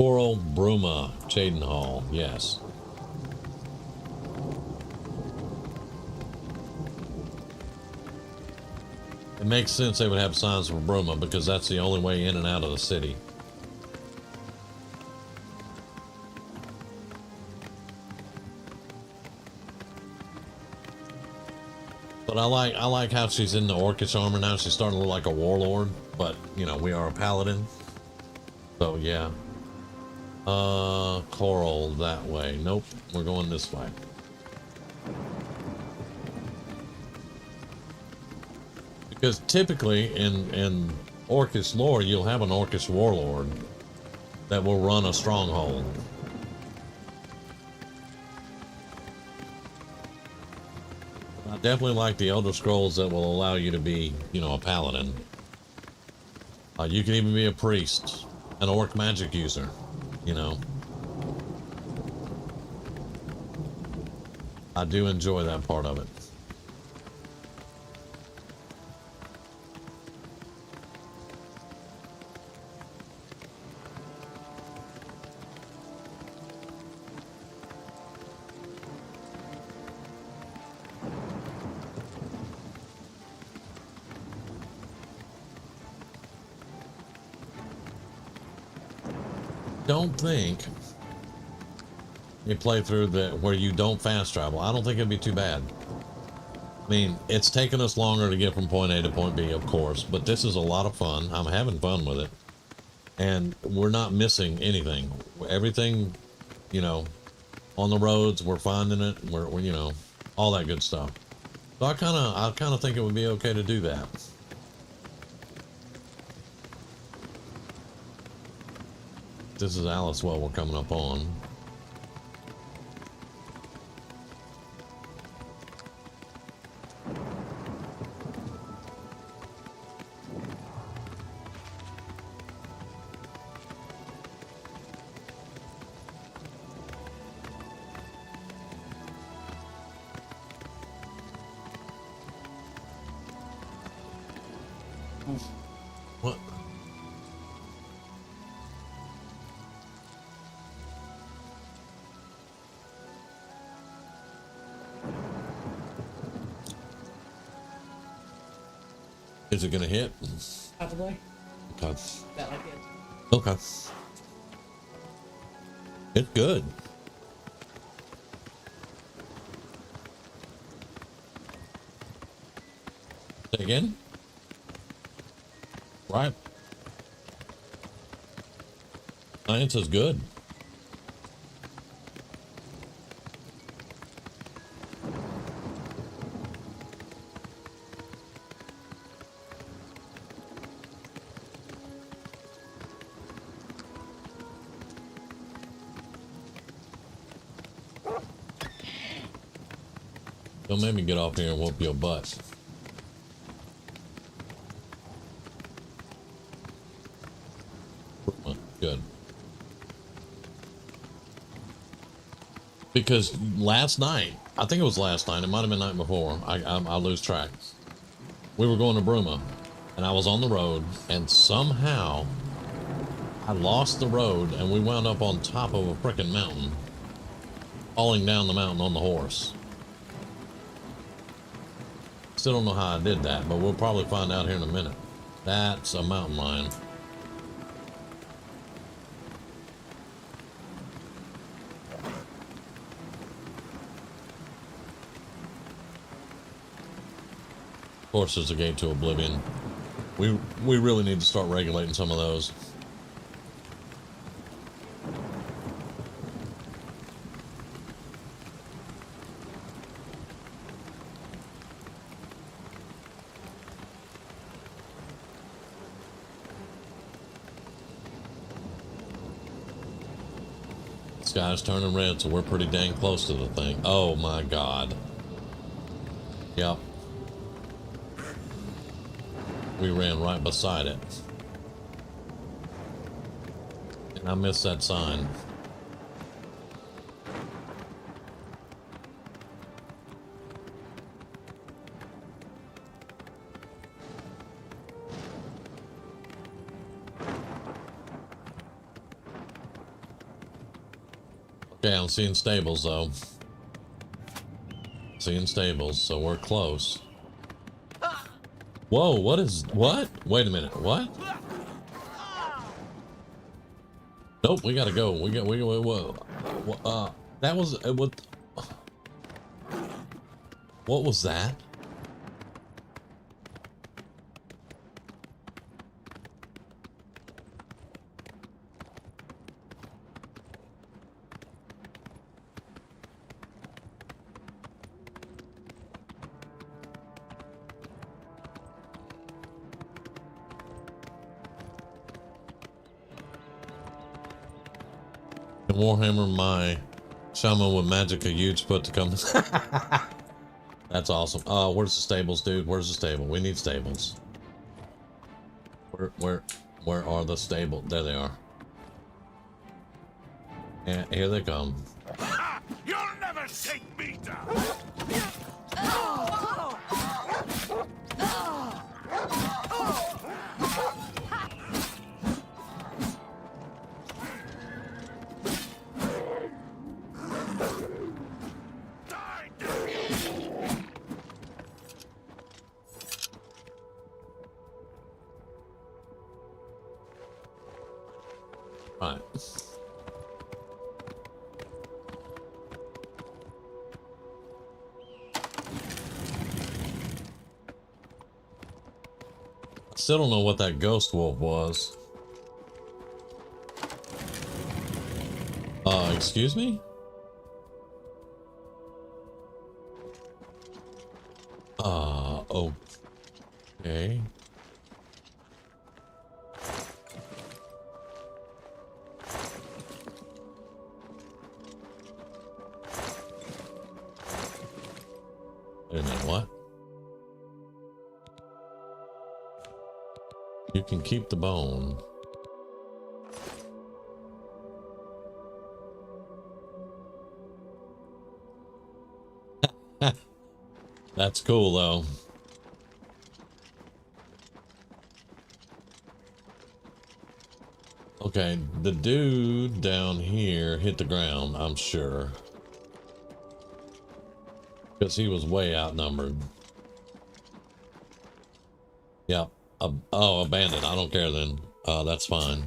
Coral Bruma, Chaden Hall, yes. It makes sense they would have signs for Bruma because that's the only way in and out of the city. But I like how she's in the orcish armor now. She's starting to look like a warlord, but you know, we are a paladin. So yeah. Coral that way. Nope, we're going this way. Because typically in orcish lore, you'll have an orcish warlord that will run a stronghold. I definitely like the Elder Scrolls that will allow you to be, you know, a paladin. You can even be a priest, an orc magic user, you know. I do enjoy that part of it. Don't think you play through where you don't fast travel. I don't think it'd be too bad. I mean, it's taken us longer to get from point A to point B, of course, but this is a lot of fun. I'm having fun with it, and we're not missing anything. Everything, you know, on the roads, we're finding it. We're you know, all that good stuff. So I kind of think it would be okay to do that. This is Alice Well we're coming up on. What? Is it gonna hit? Probably. Okay. That like it. Okay. It's good. Say again? Right. Science is good. Don't make me get off here and whoop your butt. Good. Because last night, I think it was last night, it might have been the night before, I lose track. We were going to Bruma, and I was on the road, and somehow I lost the road, and we wound up on top of a frickin' mountain, falling down the mountain on the horse. Still don't know how I did that, but we'll probably find out here in a minute. That's a mountain lion. Of course, there's a gate to Oblivion. We really need to start regulating some of those. Sky's turning red, so we're pretty dang close to the thing. Oh my god. Yep. We ran right beside it. And I missed that sign. Okay, I'm seeing stables though. Seeing stables, so we're close. Whoa, what? Wait a minute, what? Nope, we gotta go. Whoa. That was, what was that? Warhammer, my shaman with magic a huge put to come. That's awesome. Where's the stables, dude? Where's the stable? We need stables. Where are the stables? There they are. And here they come. You'll never take me down. Right. Still don't know what that ghost wolf was. Excuse me? Okay. Wait a minute, what? You can keep the bone. That's cool though. Okay, the dude down here hit the ground, I'm sure. Because he was way outnumbered. Yep. Oh, abandoned. I don't care then. That's fine.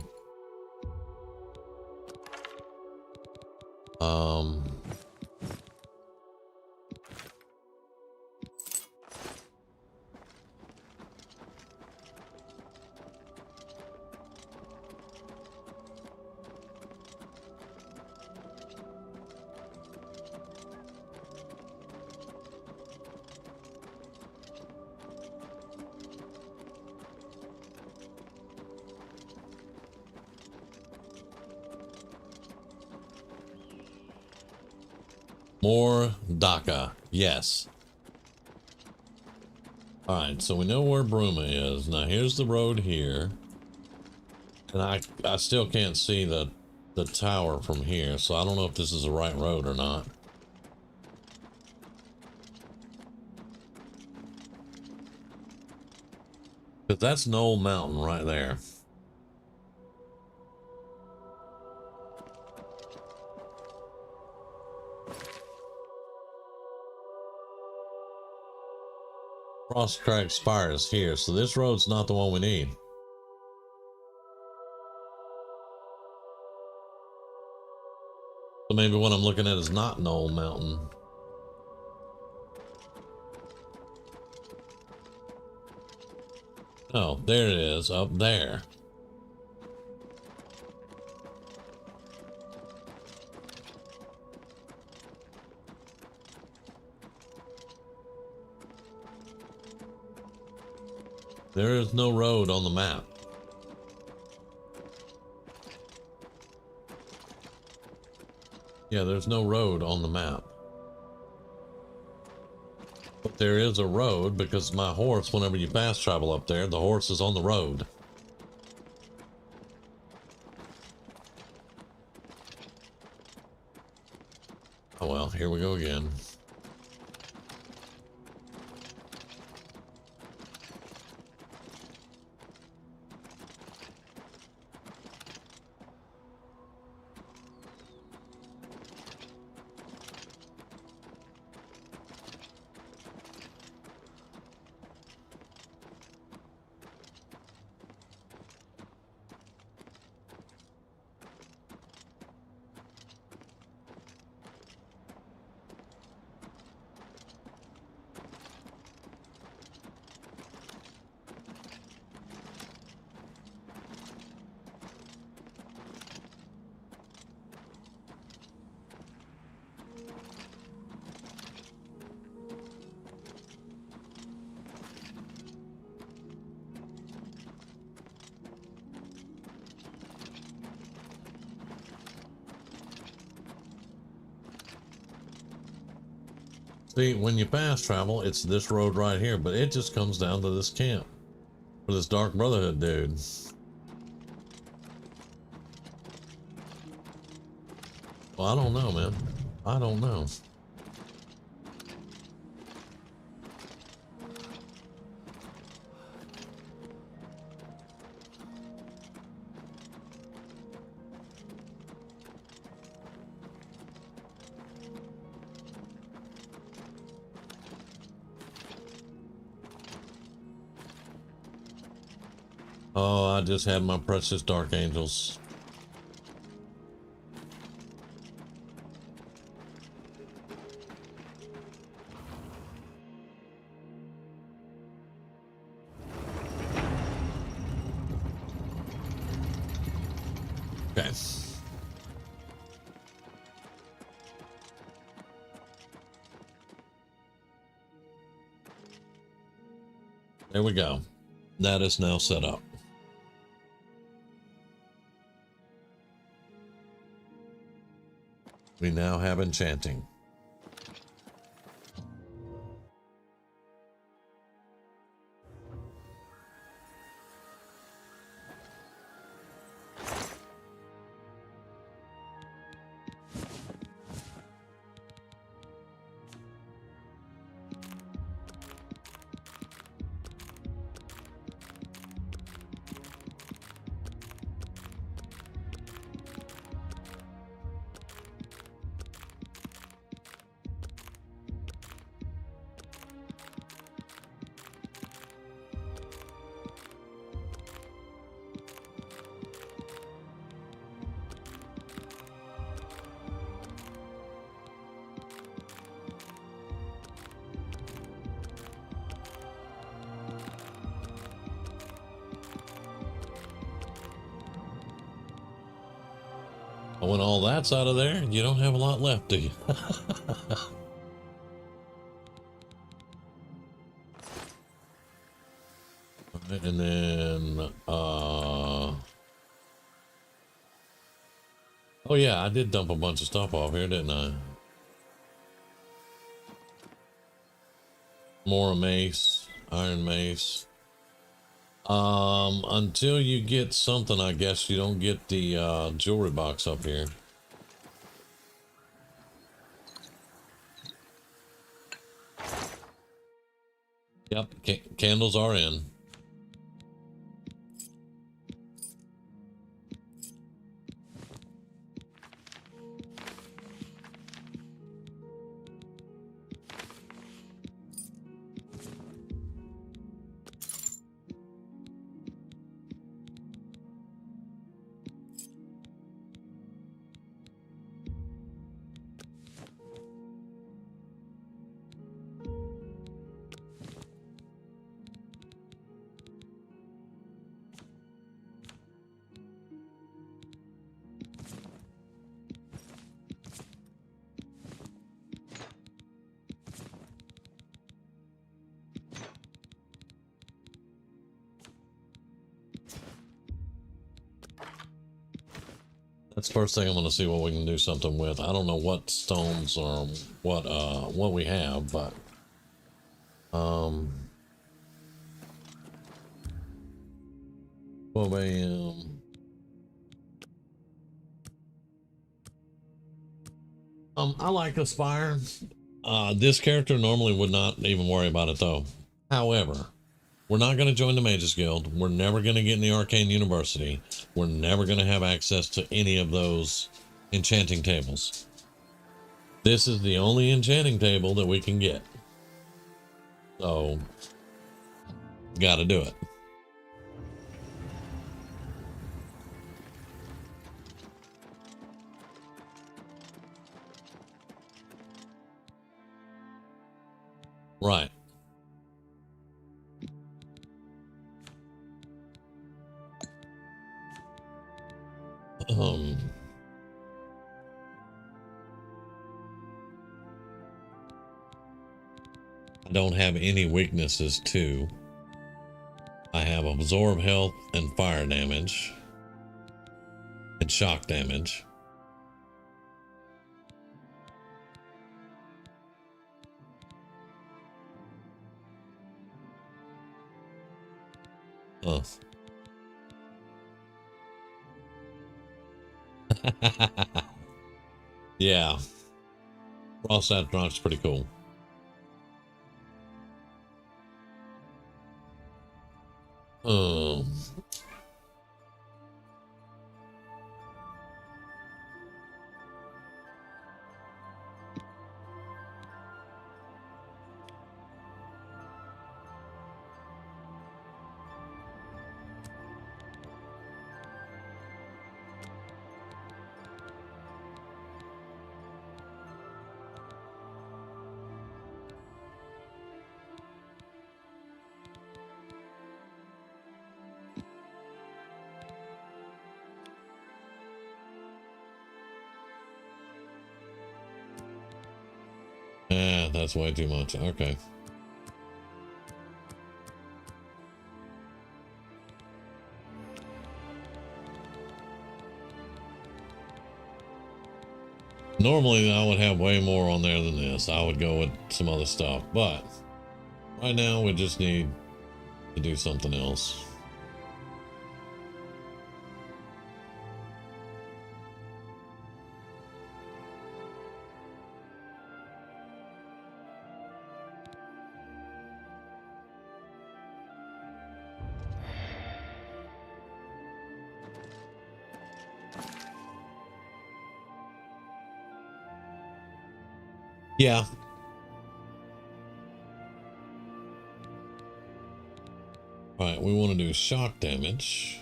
More DACA. Yes. Alright, so we know where Bruma is. Now here's the road here. And I still can't see the tower from here, so I don't know if this is the right road or not. But that's Knoll Mountain right there. Frostcrack Spire is here, so this road's not the one we need. So maybe what I'm looking at is not Knoll Mountain. Oh, there it is, up there. There is no road on the map. Yeah, there's no road on the map. But there is a road because my horse, whenever you fast travel up there, the horse is on the road. Oh well, here we go again. See, when you fast travel, it's this road right here, but it just comes down to this camp for this Dark Brotherhood dude. Well, I don't know, man. I don't know. Oh, I just had my precious Dark Angels. Okay. There we go. That is now set up. We now have enchanting. When all that's out of there, you don't have a lot left, do you? And then, oh yeah, I did dump a bunch of stuff off here, didn't I? More mace, iron mace. Until you get something, I guess you don't get the jewelry box up here. Yep, candles are in. That's the first thing I'm going to see what we can do something with. I don't know what stones or what we have, but I like this fire. This character normally would not even worry about it though. However, we're not going to join the Mages Guild. We're never going to get in the Arcane University. We're never going to have access to any of those enchanting tables. This is the only enchanting table that we can get. So, got to do it. Right. I don't have any weaknesses too. I have absorb health and fire damage and shock damage. Oh. Yeah. Frost Astronaut's pretty cool. Um. That's way too much. Okay. Normally I would have way more on there than this. I would go with some other stuff, but right now we just need to do something else. Yeah. Alright, we want to do shock damage.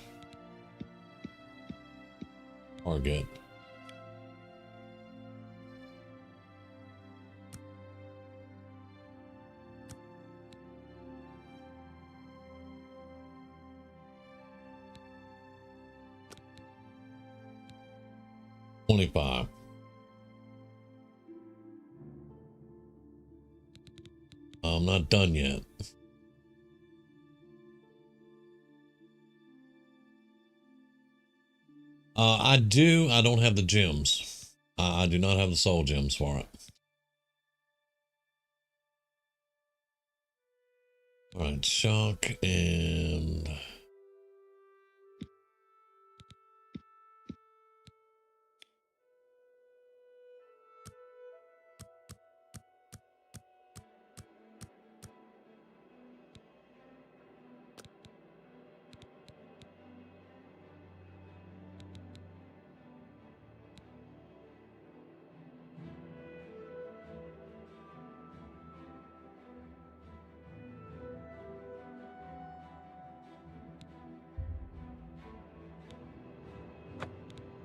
Target. $25. I'm not done yet. I don't have the gems. I do not have the soul gems for it. All right, shock and...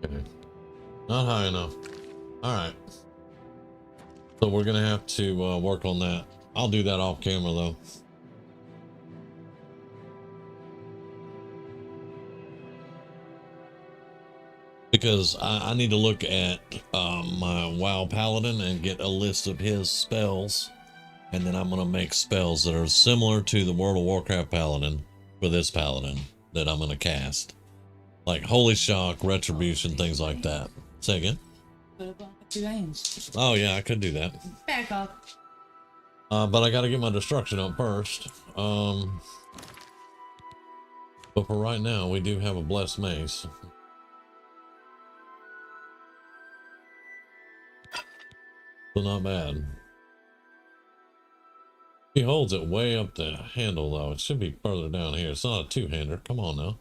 Okay. Not high enough. All right. So we're going to have to work on that. I'll do that off camera though. Because I need to look at my WoW Paladin and get a list of his spells. And then I'm going to make spells that are similar to the World of Warcraft Paladin for this Paladin that I'm going to cast. Like Holy Shock, Retribution, things like that. Say again? Oh yeah, I could do that. Back up. But I got to get my destruction up first. But for right now, we do have a blessed mace. So not bad. He holds it way up the handle though. It should be further down here. It's not a two-hander. Come on now.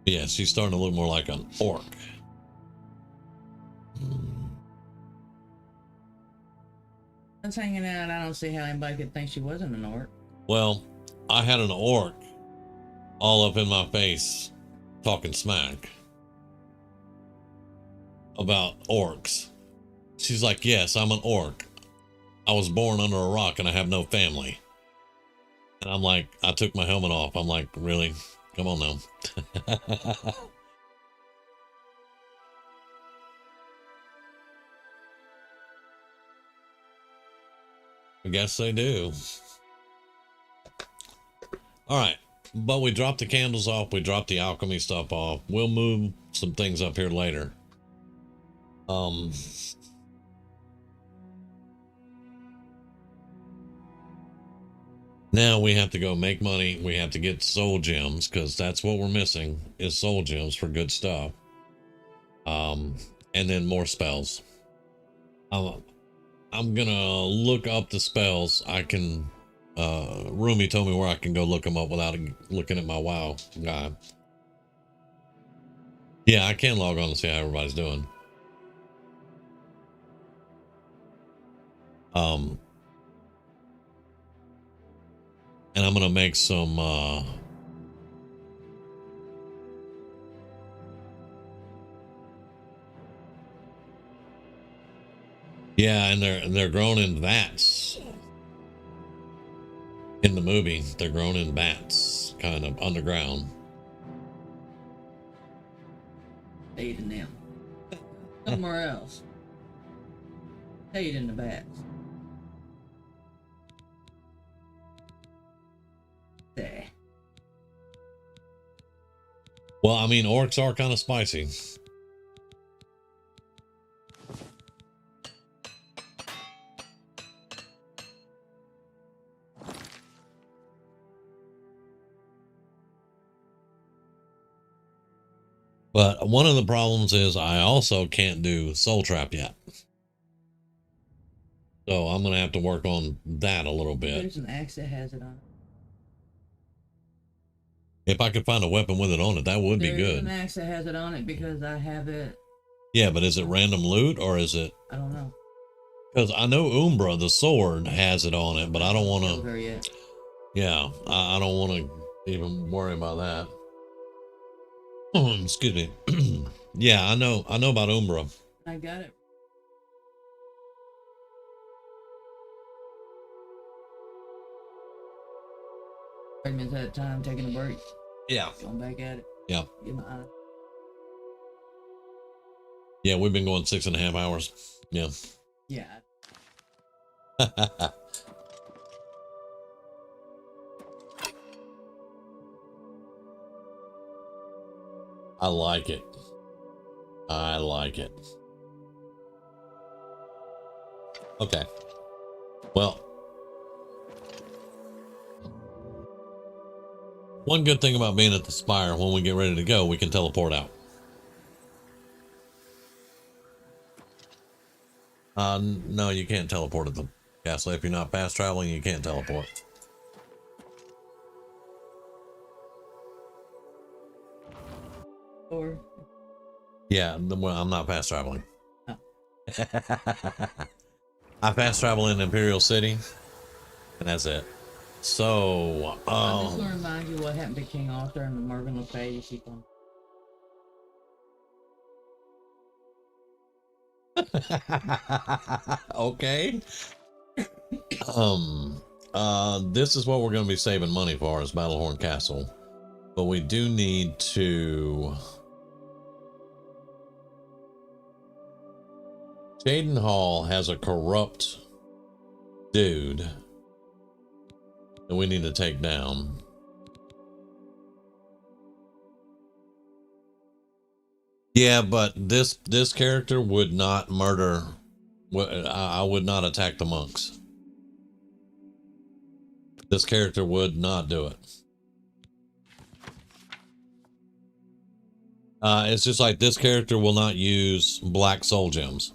Yeah, she's starting to look more like an orc. That's hanging out. I don't see how anybody could think she wasn't an orc. Well, I had an orc all up in my face talking smack about orcs. She's like, yes, I'm an orc. I was born under a rock and I have no family. And I'm like, I took my helmet off. I'm like, really? Come on now. I guess they do. All right. But we dropped the candles off. We dropped the alchemy stuff off. We'll move some things up here later. Now we have to go make money. We have to get soul gems because that's what we're missing is soul gems for good stuff. And then more spells. I'm gonna look up the spells. I can, Rumi told me where I can go look them up without looking at my WoW guy. Yeah, I can log on to see how everybody's doing. And I'm gonna make some yeah, and they're grown in vats. In the movie, they're grown in vats, kind of underground. Stayed in them. Somewhere else. Stayed in the vats. There. Well, I mean, orcs are kind of spicy. But one of the problems is I also can't do Soul Trap yet. So I'm going to have to work on that a little bit. There's an axe that has it on it. If I could find a weapon with it on it, that would be There's good. an axe that has it on it because I have it. Yeah, but is it random loot or is it? I don't know. Because I know Umbra, the sword, has it on it, but I don't want to. Yeah, I don't want to even worry about that. Excuse me. Yeah, I know about Umbra. I got it. Minutes at a time, taking a break. Yeah. Going back at it. Yeah. Get my eye. Yeah, we've been going 6.5 hours. Yeah. Yeah. I like it. I like it. Okay. Well, one good thing about being at the Spire, when we get ready to go, we can teleport out. No, you can't teleport at the castle. If you're not fast traveling, you can't teleport. Or Yeah, well, I'm not fast traveling. Oh. I fast travel in Imperial City, and that's it. So, I'm just gonna remind you what happened to King Arthur and the Morgan Le Fay. You keep on. Okay. This is what we're going to be saving money for is Battlehorn Castle, but we do need to. Jaden Hall has a corrupt dude that we need to take down. Yeah, but this character would not murder. I would not attack the monks. This character would not do it. It's just like this character will not use black soul gems.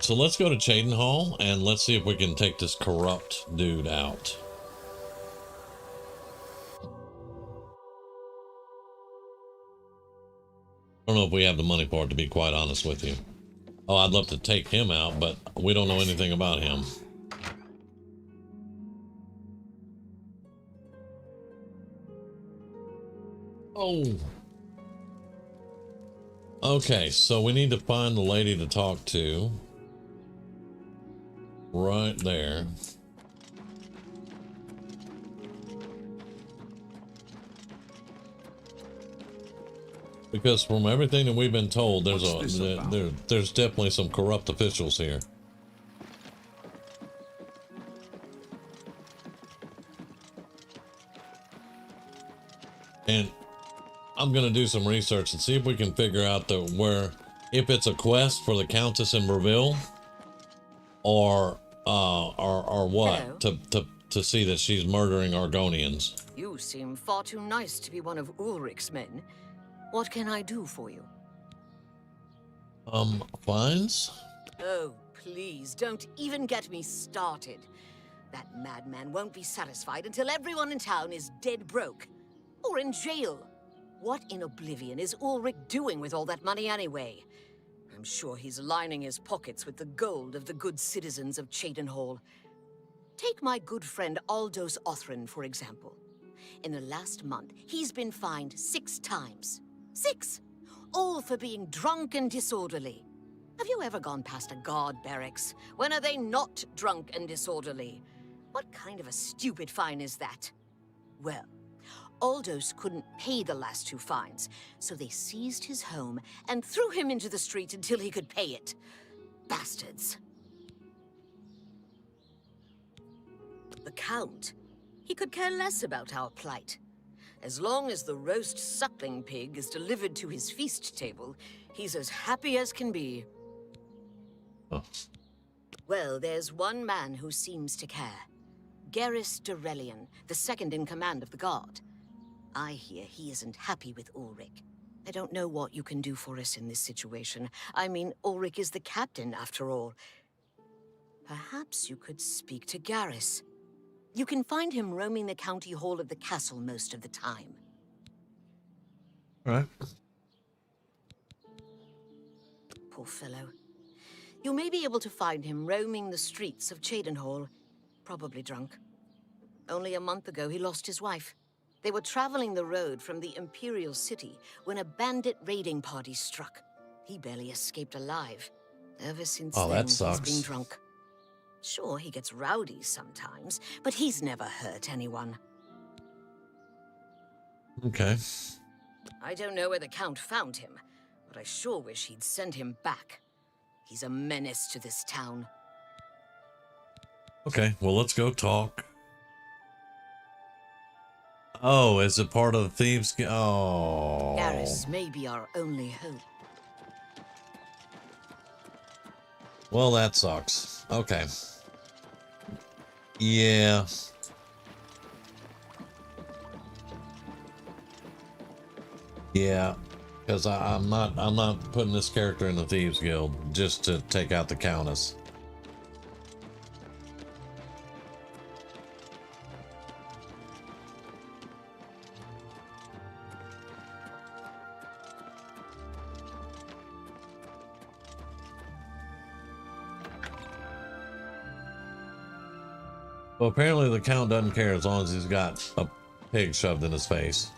So let's go to Chaden Hall and let's see if we can take this corrupt dude out. I don't know if we have the money for it, to be quite honest with you. Oh, I'd love to take him out, but we don't know anything about him. Oh. Okay, so we need to find the lady to talk to. Right there. Because from everything that we've been told, there's there's definitely some corrupt officials here. And I'm gonna do some research and see if we can figure out where if it's a quest for the Countess in Breville, or what? Hello? To see that she's murdering Argonians. You seem far too nice to be one of Ulrich's men. What can I do for you? Fines? Oh, please, don't even get me started. That madman won't be satisfied until everyone in town is dead broke. Or in jail. What in Oblivion is Ulrich doing with all that money anyway? I'm sure he's lining his pockets with the gold of the good citizens of Cheydinhall. Take my good friend Aldous Othran, for example. In the last month, he's been fined 6 times. 6! All for being drunk and disorderly. Have you ever gone past a guard barracks? When are they not drunk and disorderly? What kind of a stupid fine is that? Well, Aldous couldn't pay the last 2 fines, so they seized his home and threw him into the street until he could pay it. Bastards. The Count, he could care less about our plight. As long as the roast suckling pig is delivered to his feast table, he's as happy as can be. Oh. Well, there's one man who seems to care. Garrus Durelian, the second in command of the guard. I hear he isn't happy with Ulrich. I don't know what you can do for us in this situation. I mean, Ulrich is the captain, after all. Perhaps you could speak to Garrus. You can find him roaming the county hall of the castle most of the time. All right. Poor fellow. You may be able to find him roaming the streets of Cheydinhall, probably drunk. Only a month ago, he lost his wife. They were traveling the road from the Imperial City when a bandit raiding party struck. He barely escaped alive. Ever since then, he's been drunk. Sure, he gets rowdy sometimes, but he's never hurt anyone. Okay. I don't know where the Count found him, but I sure wish he'd send him back. He's a menace to this town. Okay, well, let's go talk. Oh, is it part of the Thieves' Guild? Oh. Garrus may be our only hope. Well, that sucks. Okay. Yeah. Yeah. Because I'm not putting this character in the Thieves' Guild just to take out the Countess. Well, apparently the Count doesn't care as long as he's got a pig shoved in his face.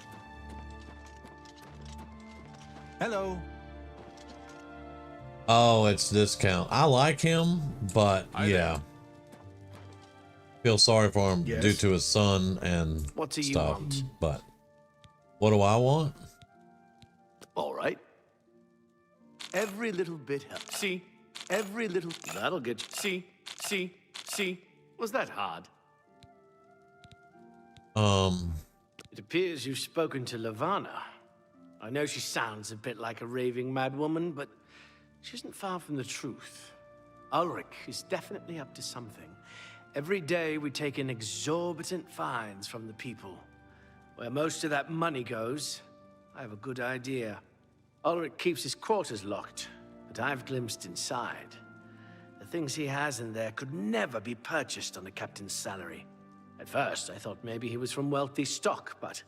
Hello. Oh, it's this Count. I like him, but yeah. Feel sorry for him due to his son and What do you stuff. want? But what do I want? All right. Every little bit helps. See? Every little... That'll get you. See? Was that hard? It appears you've spoken to Lavanna. I know she sounds a bit like a raving madwoman, but she isn't far from the truth. Ulrich is definitely up to something. Every day we take in exorbitant fines from the people. Where most of that money goes, I have a good idea. Ulrich keeps his quarters locked, but I've glimpsed inside. The things he has in there could never be purchased on a captain's salary. At first, I thought maybe he was from wealthy stock, but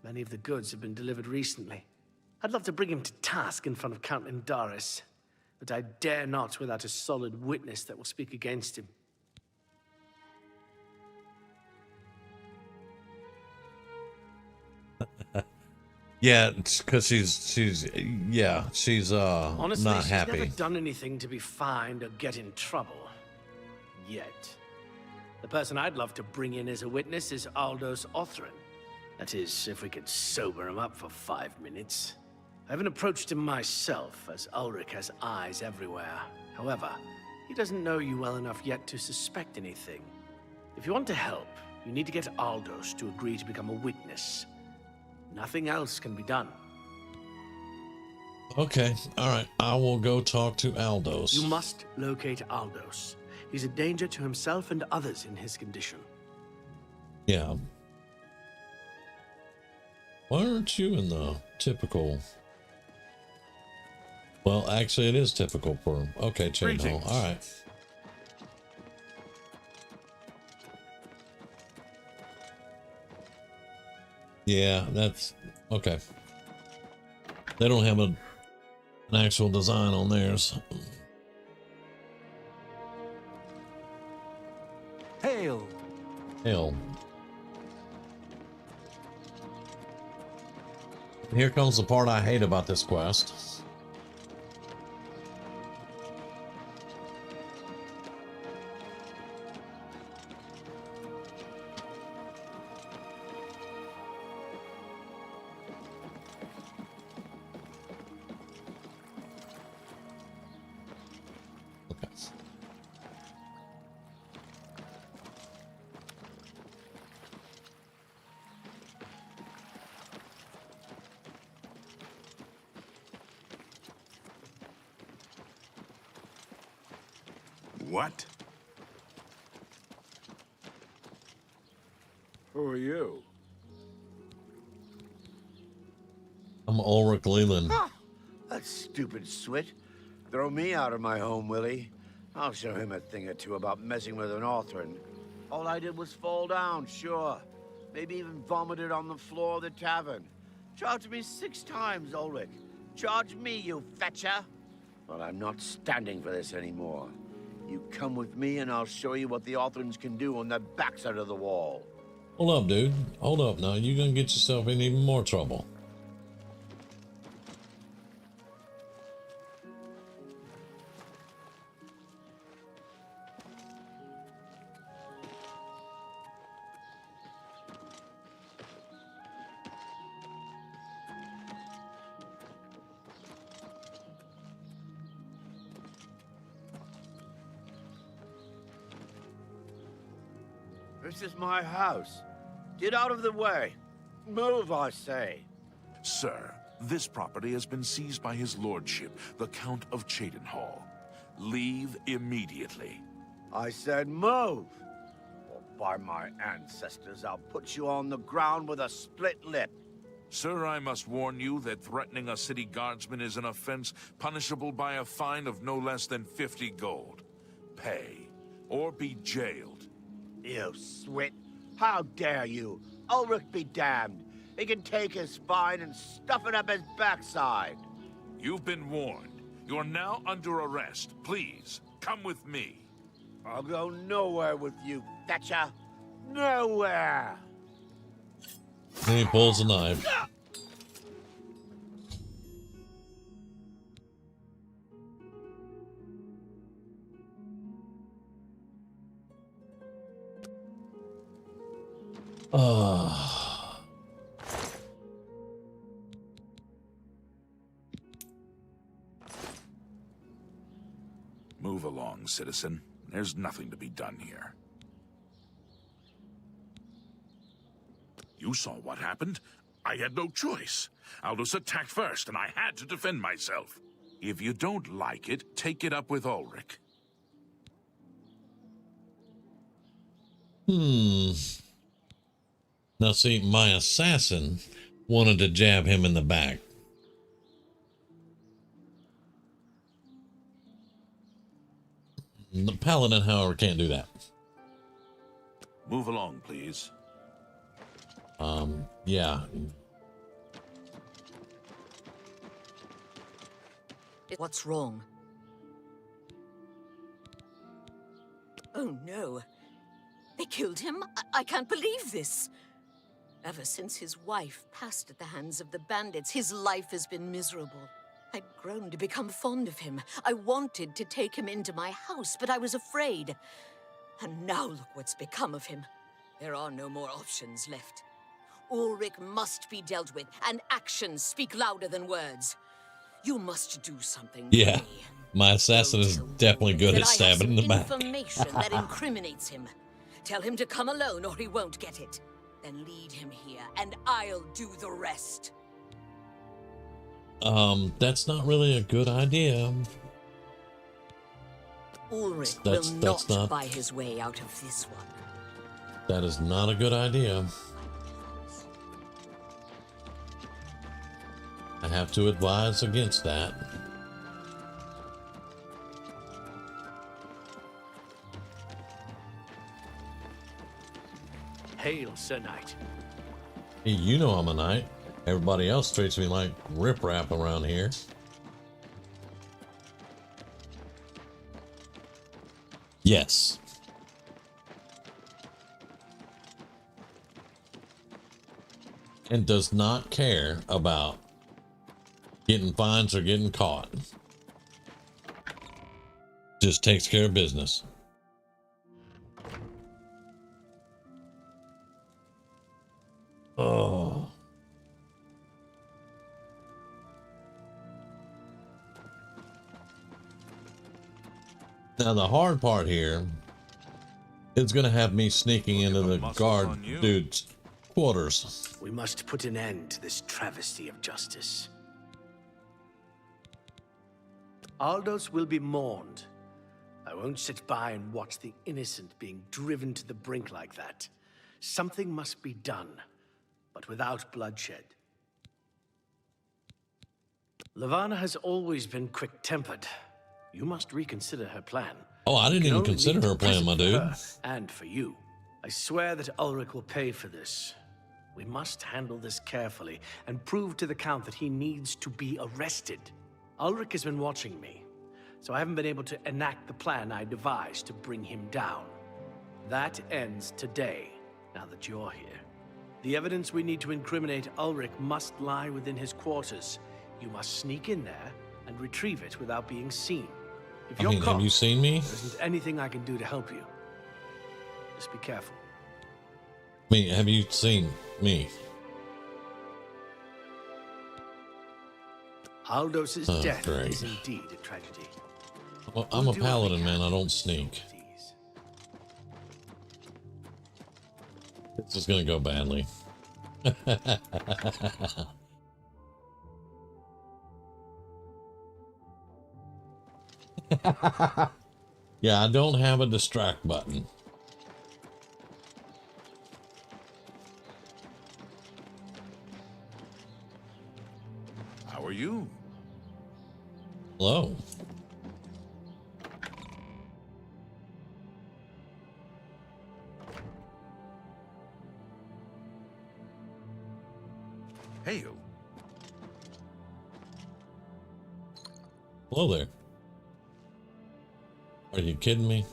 many of the goods have been delivered recently. I'd love to bring him to task in front of Count Indaris, but I dare not without a solid witness that will speak against him. Yeah, because she's Honestly, not she's happy. never done anything to be fined or get in trouble. Yet. The person I'd love to bring in as a witness is Aldous Othran. That is, if we could sober him up for 5 minutes. I haven't approached him myself, as Ulrich has eyes everywhere. However, he doesn't know you well enough yet to suspect anything. If you want to help, you need to get Aldous to agree to become a witness. Nothing else can be done. Okay, alright. I will go talk to Aldos. You must locate Aldos. He's a danger to himself and others in his condition. Yeah. Why aren't you in the typical... Well, actually, it is typical for... Okay, chain hall. Alright. Yeah, that's... Okay. They don't have an actual design on theirs. Hail! Hail. Here comes the part I hate about this quest. What? Who are you? I'm Ulrich Leland. That stupid swit. Throw me out of my home, Willie. I'll show him a thing or two about messing with an Orthran. All I did was fall down, sure. Maybe even vomited on the floor of the tavern. Charged me 6 times, Ulrich. Charge me, you fetcher. But I'm not standing for this anymore. You come with me and I'll show you what the Orthrans can do on the backside of the wall. Hold up, dude. Hold up now. You're gonna get yourself in even more trouble. This is my house. Get out of the way. Move, I say. Sir, this property has been seized by his lordship, the Count of Cheydinhall. Leave immediately. I said move. Or by my ancestors, I'll put you on the ground with a split lip. Sir, I must warn you that threatening a city guardsman is an offense punishable by a fine of no less than 50 gold. Pay, or be jailed. You swit. How dare you? Ulrich be damned. He can take his fine and stuff it up his backside. You've been warned. You're now under arrest. Please, come with me. I'll go nowhere with you, Thatcher. Nowhere. And he pulls a knife. Move along, citizen. There's nothing to be done here. You saw what happened. I had no choice. Aldous attacked first, and I had to defend myself. If you don't like it, take it up with Ulrich. Now see, my assassin wanted to jab him in the back. The paladin, however, can't do that. Move along, please. Yeah. What's wrong? Oh no. They killed him? I can't believe this. Ever since his wife passed at the hands of the bandits, his life has been miserable. I'd grown to become fond of him. I wanted to take him into my house, but I was afraid. And now look what's become of him. There are no more options left. Ulrich must be dealt with, and actions speak louder than words. You must do something. Yeah, my assassin is definitely good at stabbing in the back. Information that incriminates him. Tell him to come alone or he won't get it. Then lead him here, and I'll do the rest. That's not really a good idea. Ulrich That's will not- not buy his way out of this one. That is not a good idea. I have to advise against that. Hail, Sir Knight. Hey, you know I'm a knight. Everybody else treats me like riprap around here. Yes. And does not care about getting fines or getting caught. Just takes care of business. Oh. Now the hard part here is going to have me sneaking into the guard dude's quarters. We must put an end to this travesty of justice. Aldos will be mourned. I won't sit by and watch the innocent being driven to the brink like that. Something must be done, but without bloodshed. Lavanna has always been quick-tempered. You must reconsider her plan. Oh, I didn't even consider her plan, my dude. And for you. I swear that Ulrich will pay for this. We must handle this carefully and prove to the Count that he needs to be arrested. Ulrich has been watching me, so I haven't been able to enact the plan I devised to bring him down. That ends today, now that you're here. The evidence we need to incriminate Ulrich must lie within his quarters. You must sneak in there and retrieve it without being seen. If you're caught, have you seen me? there isn't anything I can do to help you. Just be careful. Have you seen me? Aldos's Oh, death great. is indeed a tragedy. Well, I'm a paladin, man. I don't sneak. This is gonna go badly. Yeah, I don't have a distract button. How are you? Hello. Hail. Hello there. Are you kidding me?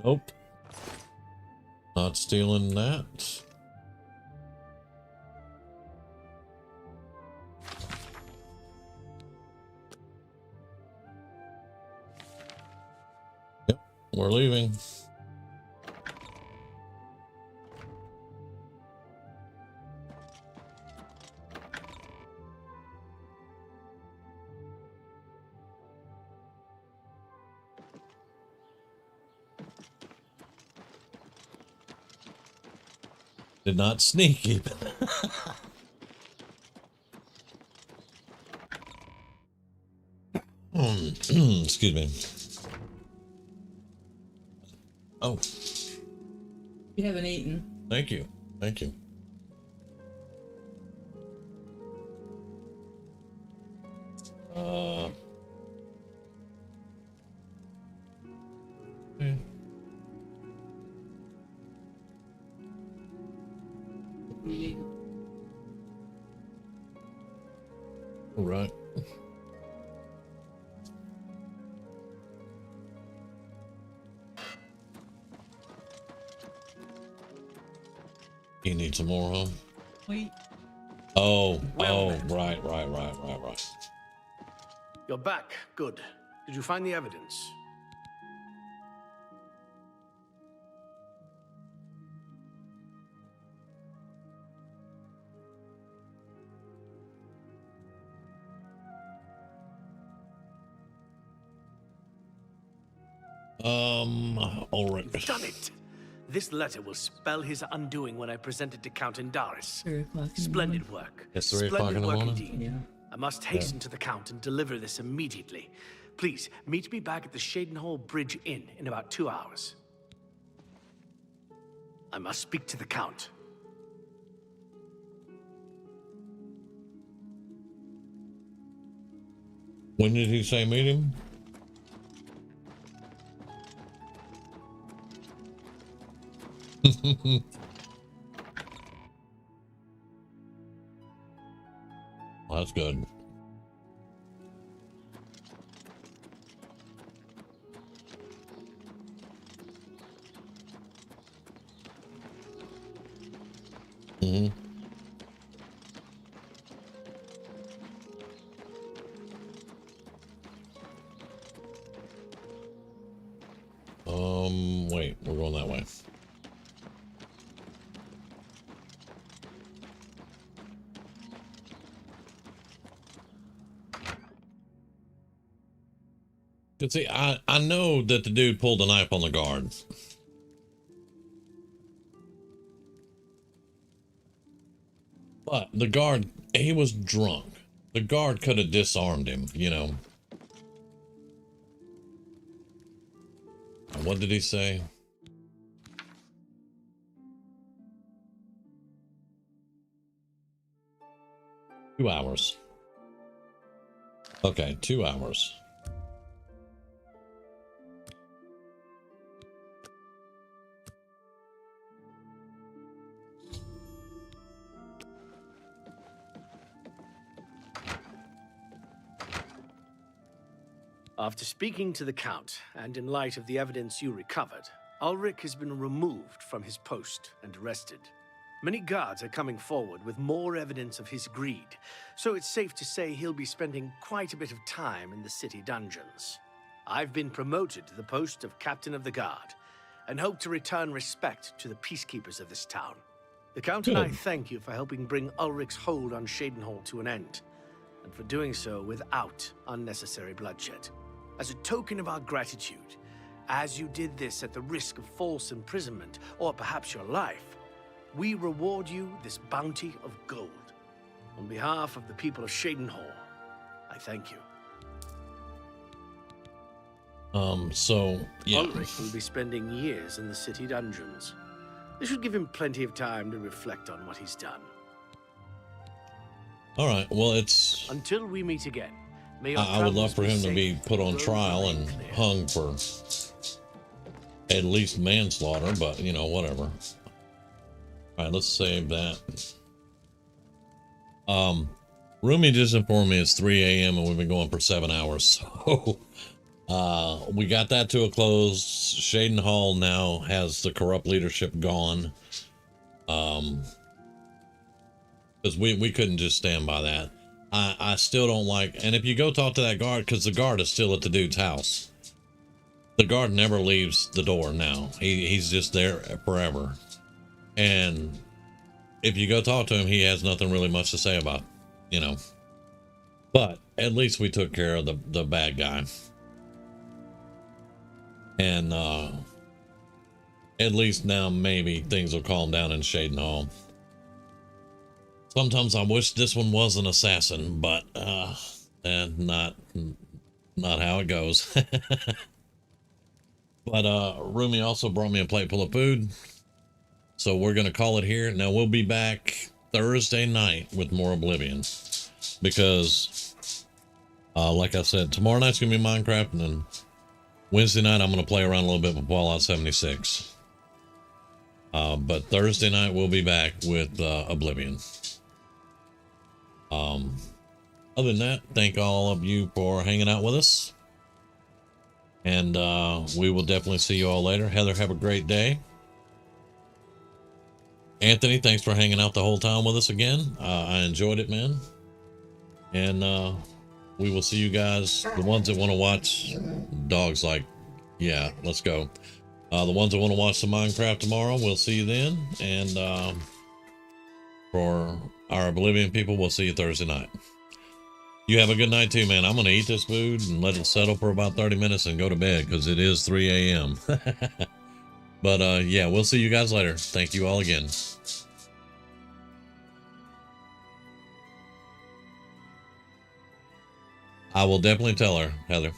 Nope. Not stealing that. Yep, we're leaving. Did not sneak even. Excuse me. Oh. You haven't eaten. Thank you. Thank you. Okay. All right. You need some more, huh? Wait. Oh, Well, right. You're back. Good. Did you find the evidence? Ulrich. You've done it. This letter will spell his undoing when I present it to Count Indaris. 3 o'clock in the Splendid work. It's 3 o'clock in the morning? Indeed. Yeah. I must hasten to the Count and deliver this immediately. Please, meet me back at the Shadenhall Bridge Inn in about 2 hours. I must speak to the Count. When did he say meet him? Well, that's good. Wait, we're going that way. Cause see, I know that the dude pulled a knife on the guard. But the guard, he was drunk. The guard could have disarmed him, you know. What did he say? Two hours. Okay, 2 hours. After speaking to the Count, and in light of the evidence you recovered, Ulrich has been removed from his post and arrested. Many guards are coming forward with more evidence of his greed, so it's safe to say he'll be spending quite a bit of time in the city dungeons. I've been promoted to the post of Captain of the Guard, and hope to return respect to the peacekeepers of this town. The Count and I thank you for helping bring Ulrich's hold on Shadenhall to an end, and for doing so without unnecessary bloodshed. As a token of our gratitude, as you did this at the risk of false imprisonment, or perhaps your life, we reward you this bounty of gold. On behalf of the people of Shadenhall, I thank you. So, yeah. Ulrich will be spending years in the city dungeons. This should give him plenty of time to reflect on what he's done. All right, well, it's... Until we meet again, may your I would love for him to be safe, put on roads trial remain and clear. hung for at least manslaughter, but, you know, whatever. All right, let's save that. Rumi just informed me it's 3 a.m. and we've been going for 7 hours, so we got that to a close. Shadenhall now has the corrupt leadership gone, because we couldn't just stand by that. I still don't like, and if you go talk to that guard, because the guard is still at the dude's house. The guard never leaves the door now. He's just there forever. And if you go talk to him, he has nothing really much to say about, you know. But at least we took care of the bad guy. And at least now maybe things will calm down in Shadenhall. Sometimes I wish this one was an assassin, but not how it goes. But Rumi also brought me a plate full of food, so we're gonna call it here. Now we'll be back Thursday night with more Oblivion, because like I said, tomorrow night's gonna be Minecraft, and then Wednesday night I'm gonna play around a little bit with Fallout 76. But Thursday night we'll be back with Oblivion. Other than that, thank all of you for hanging out with us, and we will definitely see you all later. Heather, have a great day, Anthony, thanks for hanging out the whole time with us again. I enjoyed it, man. And we will see you guys, the ones that want to watch dogs like, yeah, let's go. The ones that want to watch some Minecraft tomorrow, we'll see you then. And for our Oblivion people, we'll see you Thursday night. You have a good night too, man. I'm going to eat this food and let it settle for about 30 minutes and go to bed because it is 3 a.m. But yeah, we'll see you guys later. Thank you all again. I will definitely tell her, Heather.